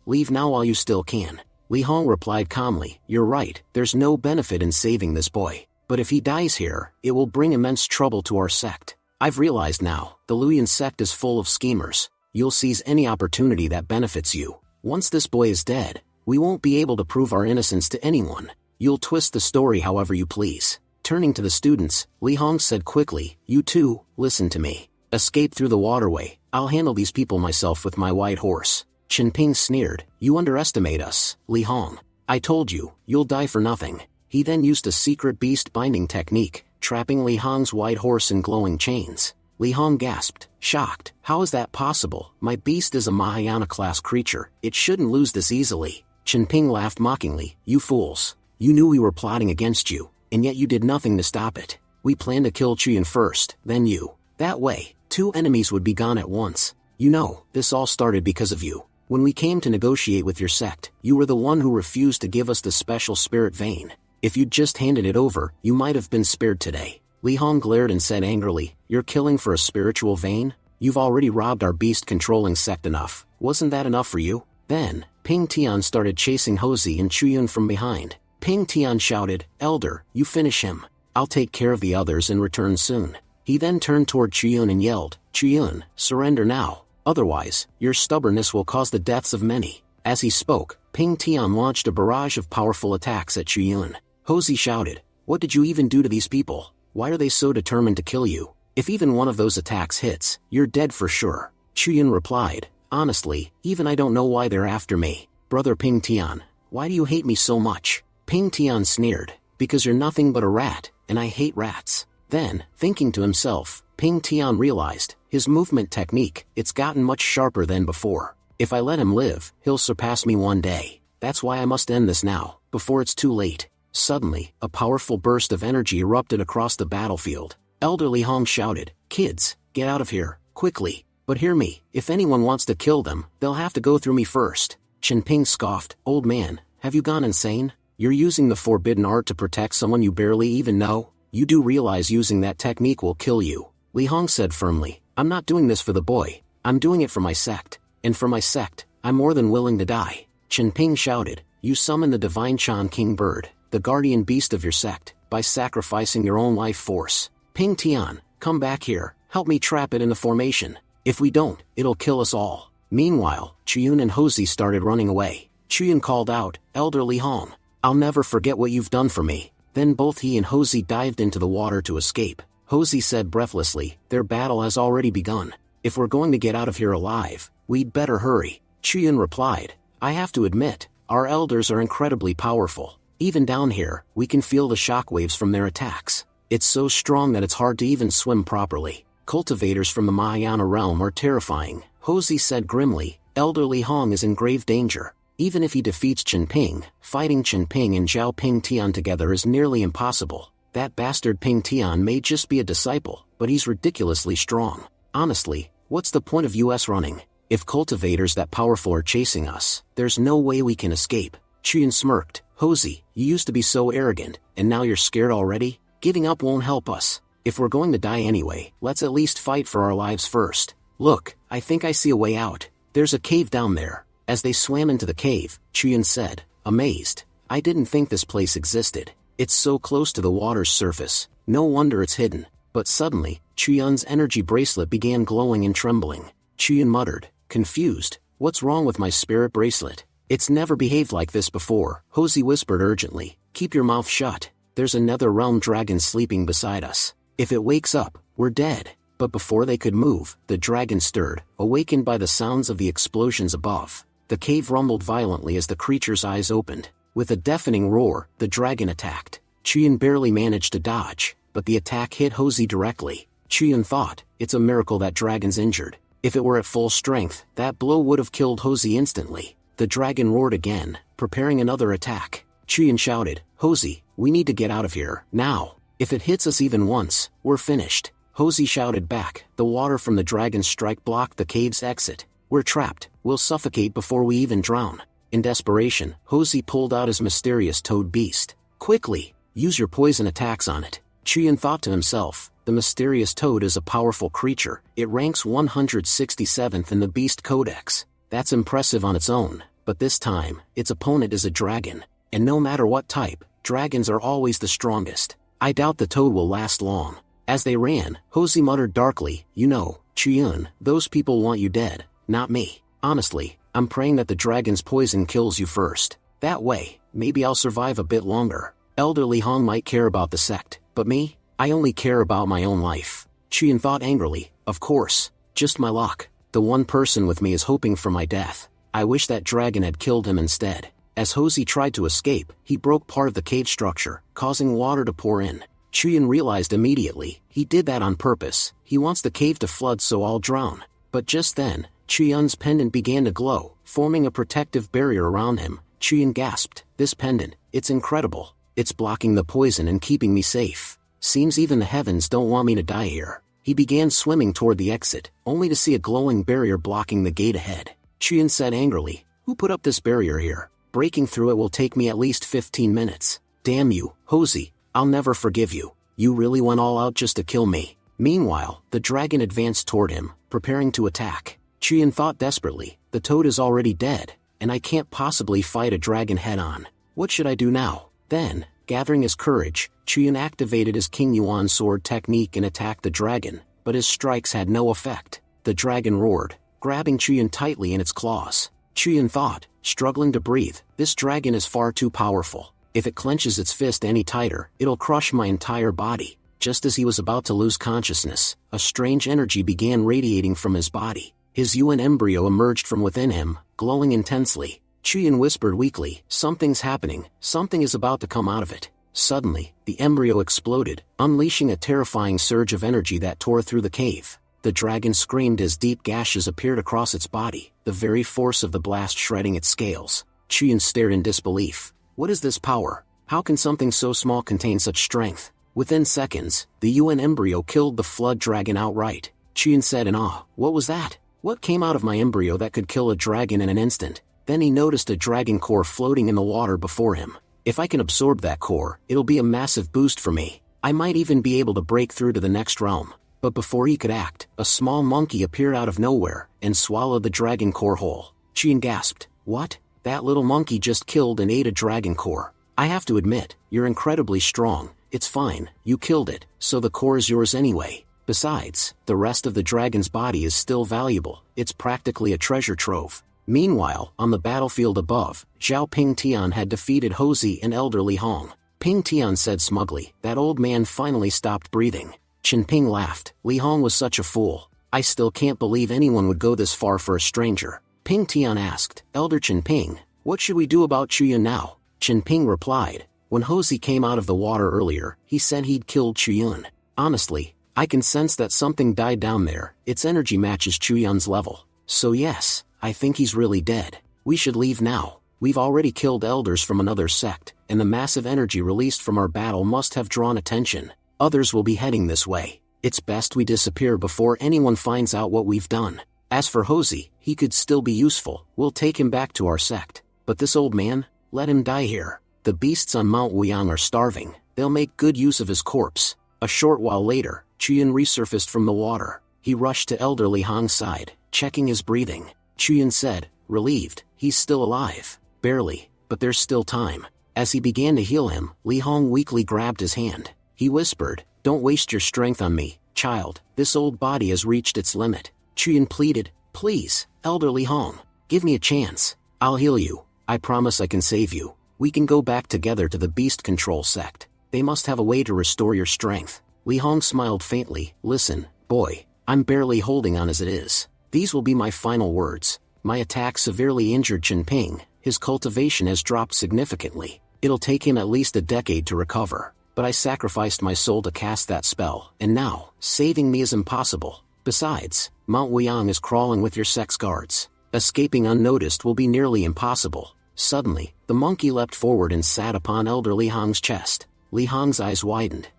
leave now while you still can." Li Hong replied calmly, "You're right, there's no benefit in saving this boy. But if he dies here, it will bring immense trouble to our sect. I've realized now, the Luyan sect is full of schemers. You'll seize any opportunity that benefits you. Once this boy is dead, we won't be able to prove our innocence to anyone. You'll twist the story however you please." Turning to the students, Li Hong said quickly, "You two, listen to me. Escape through the waterway. I'll handle these people myself with my white horse." Chenping sneered, "You underestimate us, Li Hong. I told you, you'll die for nothing." He then used a secret beast binding technique, trapping Li Hong's white horse in glowing chains. Li Hong gasped, shocked, "How is that possible? My beast is a Mahayana-class creature, it shouldn't lose this easily." Chenping laughed mockingly, "You fools. You knew we were plotting against you, and yet you did nothing to stop it. We planned to kill Chuyun first, then you. That way, 2 enemies would be gone at once. You know, this all started because of you. When we came to negotiate with your sect, you were the one who refused to give us the special spirit vein. If you'd just handed it over, you might have been spared today. Li Hong glared and said angrily, "You're killing for a spiritual vein? You've already robbed our beast-controlling sect enough. Wasn't that enough for you?" Then, Ping Tian started chasing Hosey and Chuyun from behind. Ping Tian shouted, "Elder, you finish him. I'll take care of the others and return soon." He then turned toward Chuyun and yelled, "Chuyun, surrender now. Otherwise, your stubbornness will cause the deaths of many." As he spoke, Ping Tian launched a barrage of powerful attacks at Chuyun. Hosey shouted, "What did you even do to these people? Why are they so determined to kill you? If even one of those attacks hits, you're dead for sure." Chuyun replied, "Honestly, even I don't know why they're after me. Brother Ping Tian, why do you hate me so much?" Ping Tian sneered, "Because you're nothing but a rat, and I hate rats." Then, thinking to himself, Ping Tian realized, his movement technique, it's gotten much sharper than before. If I let him live, he'll surpass me one day. That's why I must end this now, before it's too late. Suddenly, a powerful burst of energy erupted across the battlefield. Elder Li Hong shouted, "Kids, get out of here, quickly. But hear me, if anyone wants to kill them, they'll have to go through me first." Chen Ping scoffed, "Old man, have you gone insane? You're using the forbidden art to protect someone you barely even know? You do realize using that technique will kill you." Li Hong said firmly, "I'm not doing this for the boy, I'm doing it for my sect. And for my sect, I'm more than willing to die." Chen Ping shouted, "You summon the divine Chan King Bird, the guardian beast of your sect, by sacrificing your own life force. Ping Tian, come back here, help me trap it in the formation. If we don't, it'll kill us all." Meanwhile, Chuyun and Hosey started running away. Chuyun called out, "Elder Li Hong, I'll never forget what you've done for me." Then both he and Hosey dived into the water to escape. Hosey said breathlessly, "Their battle has already begun. If we're going to get out of here alive, we'd better hurry." Chuyun replied, "I have to admit, our elders are incredibly powerful. Even down here, we can feel the shockwaves from their attacks. It's so strong that it's hard to even swim properly. Cultivators from the Mahayana realm are terrifying." Hosey said grimly, "Elder Li Hong is in grave danger. Even if he defeats Chen Ping, fighting Chen Ping and Zhao Ping Tian together is nearly impossible. That bastard Ping Tian may just be a disciple, but he's ridiculously strong. Honestly, what's the point of us running? If cultivators that powerful are chasing us, there's no way we can escape." Chuyun smirked, "Hosey, you used to be so arrogant, and now you're scared already? Giving up won't help us. If we're going to die anyway, let's at least fight for our lives first. Look, I think I see a way out. There's a cave down there." As they swam into the cave, Chuyun said, amazed, "I didn't think this place existed. It's so close to the water's surface, no wonder it's hidden." But suddenly, Chuyun's energy bracelet began glowing and trembling. Chuyun muttered, confused, "What's wrong with my spirit bracelet? It's never behaved like this before." Hosey whispered urgently, "Keep your mouth shut. There's another realm dragon sleeping beside us. If it wakes up, we're dead." But before they could move, the dragon stirred, awakened by the sounds of the explosions above. The cave rumbled violently as the creature's eyes opened. With a deafening roar, the dragon attacked. Chuyun barely managed to dodge, but the attack hit Hosey directly. Chuyun thought, it's a miracle that dragon's injured. If it were at full strength, that blow would have killed Hosey instantly. The dragon roared again, preparing another attack. Chuyun shouted, "Hosey, we need to get out of here, now. If it hits us even once, we're finished." Hosey shouted back, "The water from the dragon's strike blocked the cave's exit. We're trapped, we'll suffocate before we even drown." In desperation, Hosey pulled out his mysterious toad beast. "Quickly, use your poison attacks on it." Chuyun thought to himself, the mysterious toad is a powerful creature. It ranks 167th in the Beast Codex. That's impressive on its own, but this time, its opponent is a dragon. And no matter what type, dragons are always the strongest. I doubt the toad will last long. As they ran, Hosey muttered darkly, "You know, Chuyun, those people want you dead, not me. Honestly, I'm praying that the dragon's poison kills you first. That way, maybe I'll survive a bit longer. Elder Li Hong might care about the sect, but me? I only care about my own life." Chuyun thought angrily, "Of course, just my luck. The one person with me is hoping for my death. I wish that dragon had killed him instead." As Hosey tried to escape, he broke part of the cave structure, causing water to pour in. Chuyun realized immediately, he did that on purpose. He wants the cave to flood so I'll drown. But just then, Chuyun's pendant began to glow, forming a protective barrier around him. Chuyun gasped, "This pendant, it's incredible. It's blocking the poison and keeping me safe. Seems even the heavens don't want me to die here." He began swimming toward the exit, only to see a glowing barrier blocking the gate ahead. Chiyun said angrily. Who put up this barrier here? Breaking through it will take me at least 15 minutes. Damn you, Hosey, I'll never forgive you. You really went all out just to kill me. Meanwhile, the dragon advanced toward him, preparing to attack. Chiyun thought desperately, the toad is already dead, and I can't possibly fight a dragon head-on. What should I do now? Then, gathering his courage, Chiyun activated his King Yuan sword technique and attacked the dragon, but his strikes had no effect. The dragon roared, grabbing Chiyun tightly in its claws. Chiyun thought, struggling to breathe, this dragon is far too powerful. If it clenches its fist any tighter, it'll crush my entire body. Just as he was about to lose consciousness, a strange energy began radiating from his body. His Yuan embryo emerged from within him, glowing intensely. Chiyun whispered weakly, something's happening, something is about to come out of it. Suddenly, the embryo exploded, unleashing a terrifying surge of energy that tore through the cave. The dragon screamed as deep gashes appeared across its body, the very force of the blast shredding its scales. Chiyun stared in disbelief. What is this power? How can something so small contain such strength? Within seconds, the Yuan embryo killed the flood dragon outright. Chiyun said in awe, what was that? What came out of my embryo that could kill a dragon in an instant? Then he noticed a dragon core floating in the water before him. If I can absorb that core, it'll be a massive boost for me. I might even be able to break through to the next realm. But before he could act, a small monkey appeared out of nowhere and swallowed the dragon core whole. Chiyun gasped, what? That little monkey just killed and ate a dragon core. I have to admit, you're incredibly strong. It's fine, you killed it, so the core is yours anyway. Besides, the rest of the dragon's body is still valuable. It's practically a treasure trove. Meanwhile, on the battlefield above, Zhao Ping Tian had defeated Hosey and Elder Li Hong. Ping Tian said smugly, that old man finally stopped breathing. Chen Ping laughed, Li Hong was such a fool. I still can't believe anyone would go this far for a stranger. Ping Tian asked, Elder Chen Ping, what should we do about Chiyun now? Chen Ping replied, when Hosey came out of the water earlier, he said he'd killed Chiyun. Honestly, I can sense that something died down there. Its energy matches Chiyun's level. So yes, I think he's really dead. We should leave now. We've already killed elders from another sect, and the massive energy released from our battle must have drawn attention. Others will be heading this way. It's best we disappear before anyone finds out what we've done. As for Hosey, he could still be useful. We'll take him back to our sect. But this old man, let him die here. The beasts on Mount Wuyang are starving. They'll make good use of his corpse. A short while later, Chiyun resurfaced from the water. He rushed to Elder Li Hong's side, checking his breathing. Chiyun said, relieved, he's still alive. Barely, but there's still time. As he began to heal him, Li Hong weakly grabbed his hand. He whispered, don't waste your strength on me, child. This old body has reached its limit. Chiyun pleaded, please, Elder Li Hong, give me a chance. I'll heal you. I promise I can save you. We can go back together to the beast control sect. They must have a way to restore your strength. Li Hong smiled faintly, listen, boy, I'm barely holding on as it is. These will be my final words. My attack severely injured Chen Ping. His cultivation has dropped significantly. It'll take him at least a decade to recover. But I sacrificed my soul to cast that spell, and now, saving me is impossible. Besides, Mount Wuyang is crawling with your sex guards. Escaping unnoticed will be nearly impossible. Suddenly, the monkey leapt forward and sat upon Elder Li Hong's chest. Li Hong's eyes widened.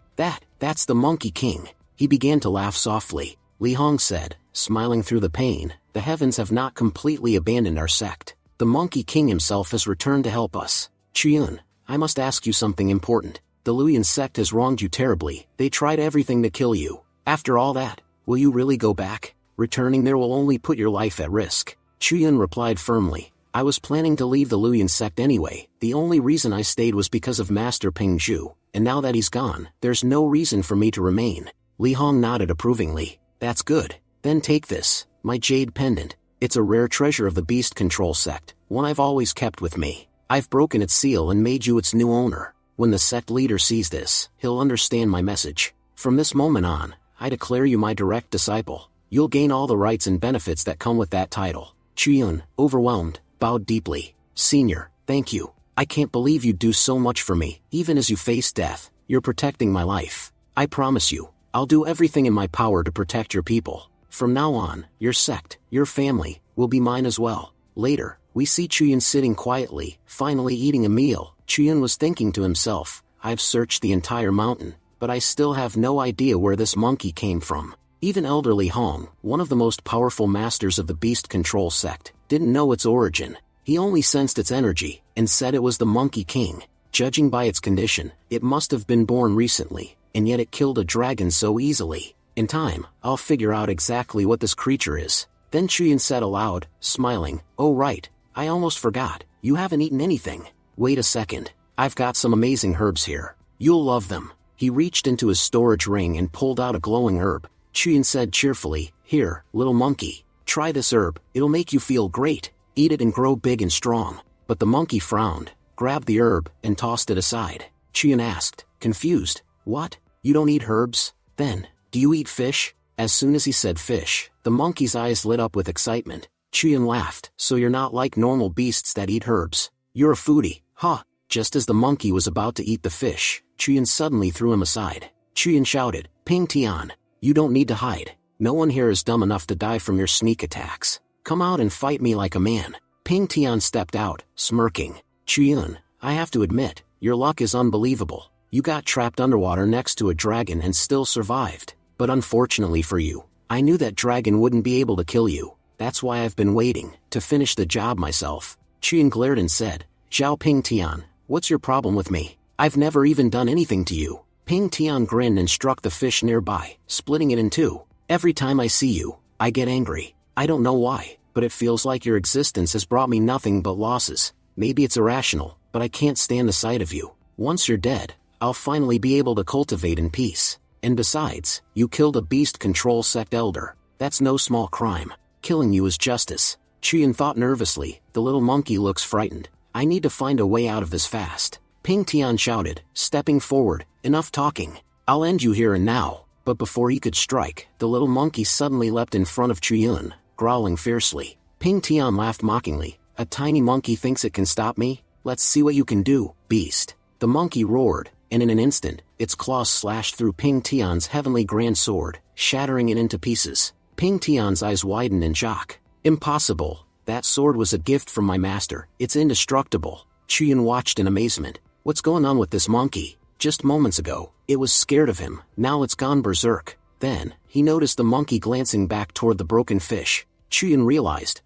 That's the Monkey King. He began to laugh softly. Li Hong said, smiling through the pain, the heavens have not completely abandoned our sect. The Monkey King himself has returned to help us. Chiyun, I must ask you something important. The Luyan sect has wronged you terribly. They tried everything to kill you. After all that, will you really go back? Returning there will only put your life at risk. Chiyun replied firmly, I was planning to leave the Luyan sect anyway. The only reason I stayed was because of Master Ping Zhu, and now that he's gone, there's no reason for me to remain. Li Hong nodded approvingly. That's good. Then take this, my jade pendant. It's a rare treasure of the beast control sect, one I've always kept with me. I've broken its seal and made you its new owner. When the sect leader sees this, he'll understand my message. From this moment on, I declare you my direct disciple. You'll gain all the rights and benefits that come with that title. Chiyun, overwhelmed, bowed deeply. Senior, thank you. I can't believe you'd do so much for me. Even as you face death, you're protecting my life. I promise you, I'll do everything in my power to protect your people. From now on, your sect, your family, will be mine as well. Later, we see Chiyun sitting quietly, finally eating a meal. Chiyun was thinking to himself, I've searched the entire mountain, but I still have no idea where this monkey came from. Even Elder Li Hong, one of the most powerful masters of the beast control sect, didn't know its origin. He only sensed its energy, and said it was the Monkey King. Judging by its condition, it must have been born recently, and yet it killed a dragon so easily. In time, I'll figure out exactly what this creature is. Then Chuyin said aloud, smiling, "Oh right, I almost forgot, you haven't eaten anything. Wait a second, I've got some amazing herbs here. You'll love them." He reached into his storage ring and pulled out a glowing herb. Chuyin said cheerfully, "Here, little monkey, try this herb, it'll make you feel great. Eat it and grow big and strong." But the monkey frowned, grabbed the herb, and tossed it aside. Chuyin asked, confused, "What? You don't eat herbs? Then, do you eat fish?" As soon as he said fish, the monkey's eyes lit up with excitement. Chuyin laughed, "So you're not like normal beasts that eat herbs. You're a foodie, huh?" Just as the monkey was about to eat the fish, Chuyin suddenly threw him aside. Chuyin shouted, "Ping Tian, you don't need to hide. No one here is dumb enough to die from your sneak attacks. Come out and fight me like a man." Ping Tian stepped out, smirking. "Chuyin, I have to admit, your luck is unbelievable. You got trapped underwater next to a dragon and still survived. But unfortunately for you, I knew that dragon wouldn't be able to kill you. That's why I've been waiting, to finish the job myself." Chuyin glared and said, "Zhao Ping Tian, what's your problem with me? I've never even done anything to you." Ping Tian grinned and struck the fish nearby, splitting it in two. "Every time I see you, I get angry. I don't know why, but it feels like your existence has brought me nothing but losses. Maybe it's irrational, but I can't stand the sight of you. Once you're dead, I'll finally be able to cultivate in peace. And besides, you killed a beast control sect elder. That's no small crime. Killing you is justice." Chuyin thought nervously, "The little monkey looks frightened. I need to find a way out of this fast." Ping Tian shouted, stepping forward, "Enough talking. I'll end you here and now." But before he could strike, the little monkey suddenly leapt in front of Chuyin, growling fiercely. Ping Tian laughed mockingly, "A tiny monkey thinks it can stop me? Let's see what you can do, beast." The monkey roared, and in an instant, its claws slashed through Ping Tian's heavenly grand sword, shattering it into pieces. Ping Tian's eyes widened in shock. "Impossible. That sword was a gift from my master. It's indestructible." Chuyin watched in amazement. What's going on with this monkey? Just moments ago, it was scared of him, now it's gone berserk. Then, he noticed the monkey glancing back toward the broken fish. Chuyin realized,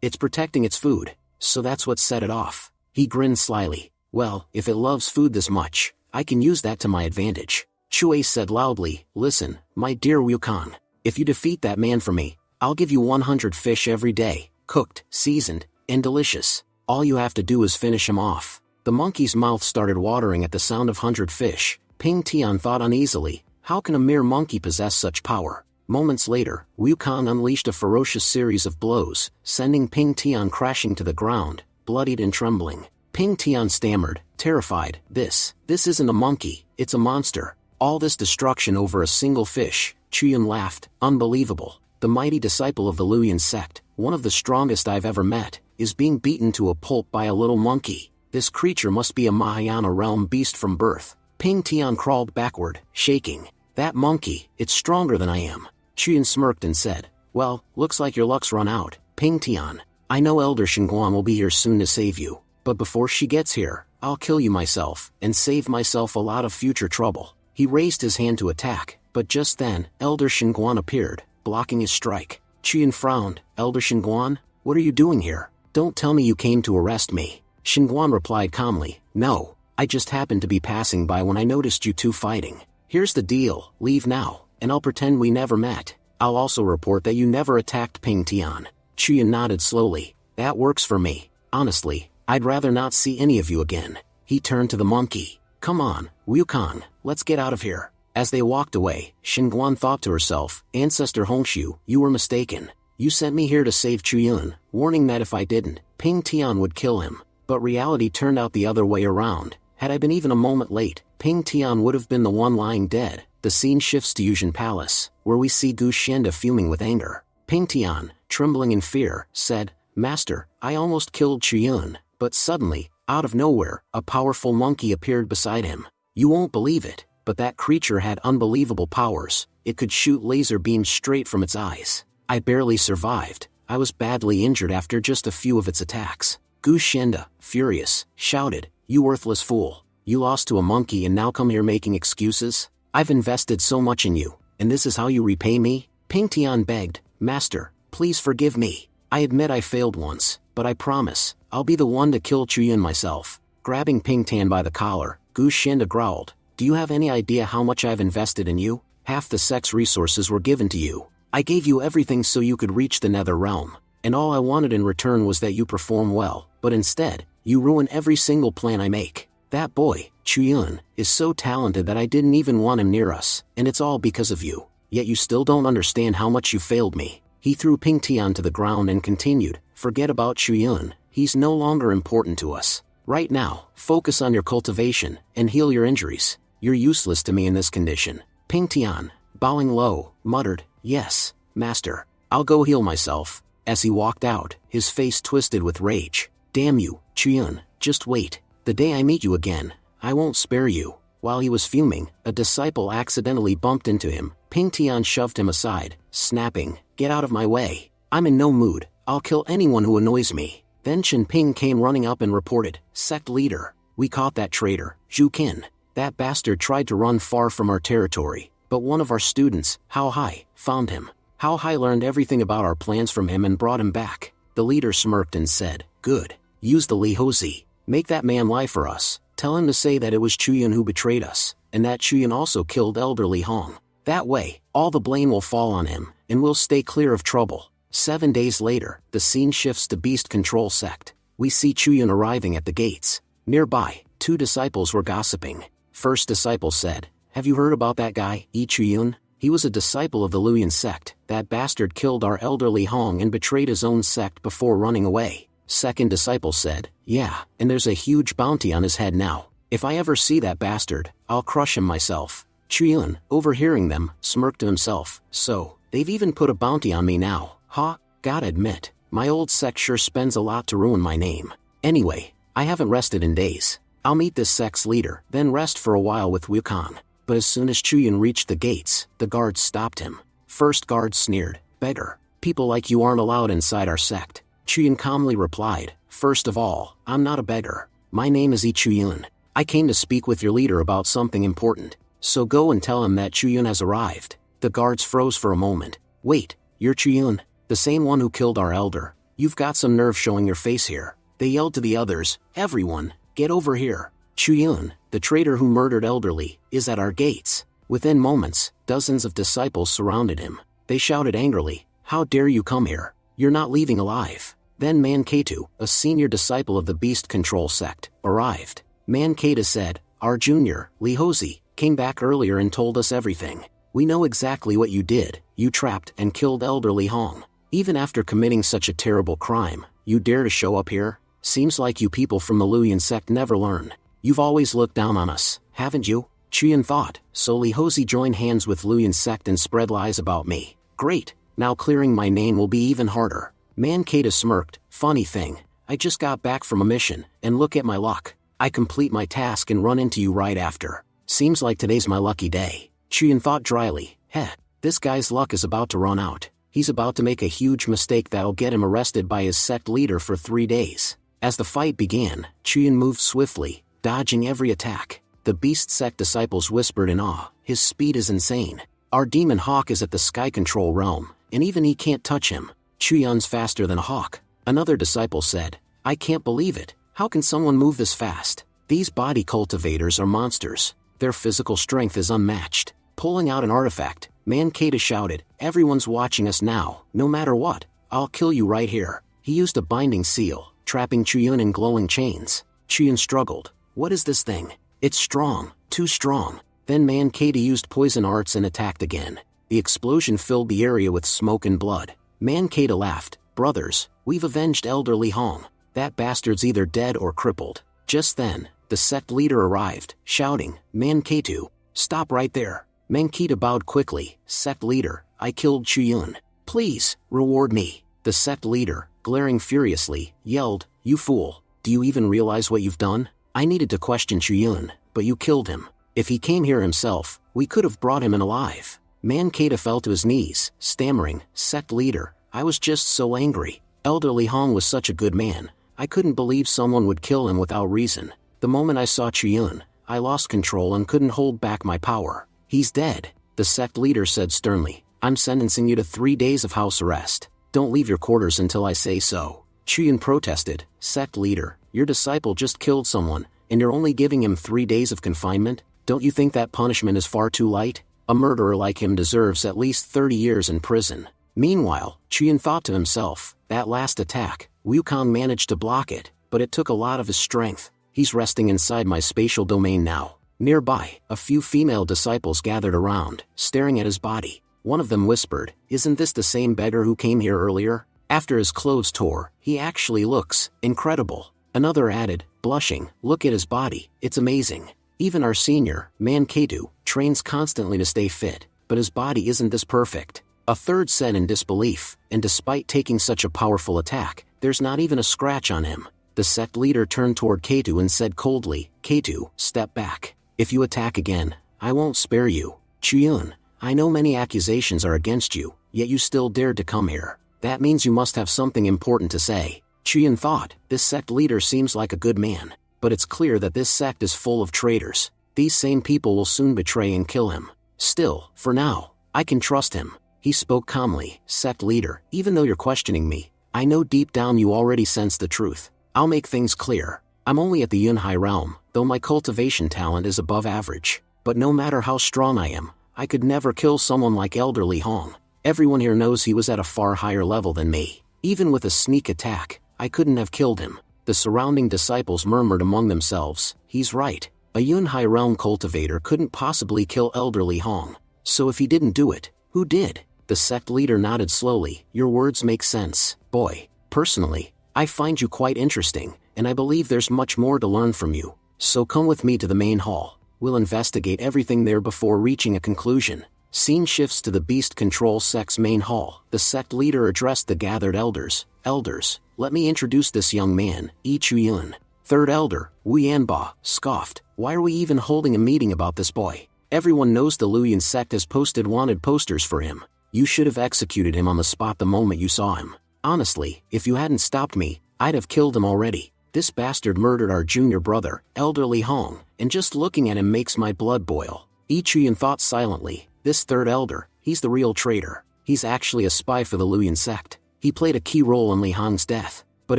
it's protecting its food, so that's what set it off. He grinned slyly. "Well, if it loves food this much, I can use that to my advantage." Chui said loudly, "Listen, my dear Wukong, if you defeat that man for me, I'll give you 100 fish every day, cooked, seasoned, and delicious. All you have to do is finish him off." The monkey's mouth started watering at the sound of 100 fish. Ping Tian thought uneasily, how can a mere monkey possess such power? Moments later, Wukong unleashed a ferocious series of blows, sending Ping Tian crashing to the ground, bloodied and trembling. Ping Tian stammered, terrified, This isn't a monkey, it's a monster. All this destruction over a single fish." Chuyin laughed, "Unbelievable. The mighty disciple of the Luyan sect, one of the strongest I've ever met, is being beaten to a pulp by a little monkey. This creature must be a Mahayana realm beast from birth." Ping Tian crawled backward, shaking. "That monkey, it's stronger than I am." Chuyin smirked and said, "Well, looks like your luck's run out, Ping Tian. I know Elder Shenguan will be here soon to save you, but before she gets here, I'll kill you myself, and save myself a lot of future trouble." He raised his hand to attack, but just then, Elder Shenguan appeared, blocking his strike. Chuyin frowned, "Elder Shenguan, what are you doing here? Don't tell me you came to arrest me." Shenguan replied calmly, "No, I just happened to be passing by when I noticed you two fighting. Here's the deal, leave now, and I'll pretend we never met. I'll also report that you never attacked Ping Tian." Chuyin nodded slowly, "That works for me. Honestly, I'd rather not see any of you again." He turned to the monkey. "Come on, Wukong, let's get out of here." As they walked away, Shenguan thought to herself, "Ancestor Hongshu, you were mistaken. You sent me here to save Chuyin, warning that if I didn't, Ping Tian would kill him. But reality turned out the other way around. Had I been even a moment late, Ping Tian would have been the one lying dead." The scene shifts to Yuzhen Palace, where we see Gu Shenda fuming with anger. Ping Tian, trembling in fear, said, "Master, I almost killed Chuyin." But suddenly, out of nowhere, a powerful monkey appeared beside him. You won't believe it, but that creature had unbelievable powers. It could shoot laser beams straight from its eyes. I barely survived. I was badly injured after just a few of its attacks. Gu Shenda, furious, shouted, "You worthless fool. You lost to a monkey and now come here making excuses? I've invested so much in you, and this is how you repay me?" Ping Tian begged, "Master, please forgive me. I admit I failed once, but I promise, I'll be the one to kill Chuyun myself. Grabbing Ping Tan by the collar, Gu Shinda growled, do you have any idea how much I've invested in you? Half the sex resources were given to you. I gave you everything so you could reach the nether realm, and all I wanted in return was that you perform well, but instead, you ruin every single plan I make. That boy, Chuyun, is so talented that I didn't even want him near us, and it's all because of you. Yet you still don't understand how much you failed me. He threw Ping Tian to the ground and continued, forget about Chuyun, he's no longer important to us. Right now, focus on your cultivation, and heal your injuries. You're useless to me in this condition. Ping Tian, bowing low, muttered, yes, master, I'll go heal myself. As he walked out, his face twisted with rage. Damn you, Chuyun, just wait. The day I meet you again, I won't spare you. While he was fuming, a disciple accidentally bumped into him. Ping Tian shoved him aside, snapping, get out of my way. I'm in no mood, I'll kill anyone who annoys me. Then Chen Ping came running up and reported, sect leader, we caught that traitor, Zhu Qin. That bastard tried to run far from our territory, but one of our students, Hao Hai, found him. Hao Hai learned everything about our plans from him and brought him back. The leader smirked and said, good, use the Li Hozi. Make that man lie for us. Tell him to say that it was Chuyun who betrayed us, and that Chuyun also killed elderly Hong. That way, all the blame will fall on him, and we'll stay clear of trouble. 7 days later, the scene shifts to Beast Control Sect. We see Chuyun arriving at the gates. Nearby, 2 disciples were gossiping. First disciple said, have you heard about that guy, Yi Chuyun? He was a disciple of the Luyan sect. That bastard killed our elderly Hong and betrayed his own sect before running away. Second disciple said, yeah, and there's a huge bounty on his head now. If I ever see that bastard, I'll crush him myself. Chuyun, overhearing them, smirked to himself, so, they've even put a bounty on me now, huh? Gotta admit, my old sect sure spends a lot to ruin my name. Anyway, I haven't rested in days. I'll meet this sect's leader, then rest for a while with Wukong. But as soon as Chuyun reached the gates, the guards stopped him. First guard sneered, beggar, people like you aren't allowed inside our sect. Chuyun calmly replied, first of all, I'm not a beggar. My name is Yi Chuyun. I came to speak with your leader about something important. So go and tell him that Chuyun has arrived. The guards froze for a moment. Wait, you're Chuyun, the same one who killed our elder. You've got some nerve showing your face here. They yelled to the others, everyone, get over here. Chuyun, the traitor who murdered elderly, is at our gates. Within moments, dozens of disciples surrounded him. They shouted angrily, how dare you come here? You're not leaving alive. Then Manketu, a senior disciple of the Beast Control Sect, arrived. Manketu said, our junior, Li Hozi, came back earlier and told us everything. We know exactly what you did. You trapped and killed elderly Hong. Even after committing such a terrible crime, you dare to show up here? Seems like you people from the Luyan sect never learn. You've always looked down on us, haven't you? Chuyun thought, so Li Hozi joined hands with Luyan sect and spread lies about me. Great, now clearing my name will be even harder. Manketu smirked, funny thing, I just got back from a mission, and look at my luck. I complete my task and run into you right after. Seems like today's my lucky day. Chuyun thought dryly, heh, this guy's luck is about to run out. He's about to make a huge mistake that'll get him arrested by his sect leader for 3 days. As the fight began, Chuyun moved swiftly, dodging every attack. The Beast Sect disciples whispered in awe, his speed is insane. Our demon hawk is at the sky control realm, and even he can't touch him. Chuyun's faster than a hawk. Another disciple said, I can't believe it. How can someone move this fast? These body cultivators are monsters. Their physical strength is unmatched. Pulling out an artifact, Manketu shouted, everyone's watching us now, no matter what. I'll kill you right here. He used a binding seal, trapping Chuyun in glowing chains. Chuyun struggled. What is this thing? It's strong, too strong. Then Manketu used poison arts and attacked again. The explosion filled the area with smoke and blood. Manketu laughed, brothers, we've avenged elderly Hong. That bastard's either dead or crippled. Just then, the sect leader arrived, shouting, Manketu, stop right there. Manketu bowed quickly, sect leader, I killed Chuyun. Please, reward me. The sect leader, glaring furiously, yelled, you fool, do you even realize what you've done? I needed to question Chuyun, but you killed him. If he came here himself, we could have brought him in alive. Manketu fell to his knees, stammering, sect leader, I was just so angry. Elderly Hong was such a good man. I couldn't believe someone would kill him without reason. The moment I saw Chuyun, I lost control and couldn't hold back my power. He's dead, the sect leader said sternly. I'm sentencing you to 3 days of house arrest. Don't leave your quarters until I say so. Chuyun protested. Sect leader, your disciple just killed someone, and you're only giving him 3 days of confinement? Don't you think that punishment is far too light? A murderer like him deserves at least 30 years in prison. Meanwhile, Chuyun thought to himself, that last attack, Wukong managed to block it, but it took a lot of his strength. He's resting inside my spatial domain now. Nearby, a few female disciples gathered around, staring at his body. One of them whispered, "Isn't this the same beggar who came here earlier? After his clothes tore, he actually looks incredible." Another added, blushing, "Look at his body, it's amazing. Even our senior, Man Ketu, trains constantly to stay fit, but his body isn't this perfect." A third said in disbelief, "And despite taking such a powerful attack, there's not even a scratch on him." The sect leader turned toward Ketu and said coldly, "Ketu, step back. If you attack again, I won't spare you." "Chuyun, I know many accusations are against you, yet you still dared to come here. That means you must have something important to say." Chuyun thought, this sect leader seems like a good man, but it's clear that this sect is full of traitors. These same people will soon betray and kill him. Still, for now, I can trust him. He spoke calmly, "Sect leader, even though you're questioning me, I know deep down you already sense the truth. I'll make things clear. I'm only at the Yunhai realm, though my cultivation talent is above average. But no matter how strong I am, I could never kill someone like Elderly Hong. Everyone here knows he was at a far higher level than me. Even with a sneak attack, I couldn't have killed him." The surrounding disciples murmured among themselves, "He's right. A Yunhai realm cultivator couldn't possibly kill Elderly Hong. So if he didn't do it, who did?" The sect leader nodded slowly, "Your words make sense, boy. Personally, I find you quite interesting, and I believe there's much more to learn from you. So come with me to the main hall. We'll investigate everything there before reaching a conclusion." Scene shifts to the Beast Control Sect's main hall. The sect leader addressed the gathered elders. "Elders, let me introduce this young man, Yi Chuyun." Third elder, Wu Yanba, scoffed, "Why are we even holding a meeting about this boy? Everyone knows the Luyan sect has posted wanted posters for him. You should have executed him on the spot the moment you saw him. Honestly, if you hadn't stopped me, I'd have killed him already. This bastard murdered our junior brother, Elderly Hong, and just looking at him makes my blood boil." Yi Chuyun thought silently, this third elder, he's the real traitor. He's actually a spy for the Luyan sect. He played a key role in Li Hong's death. But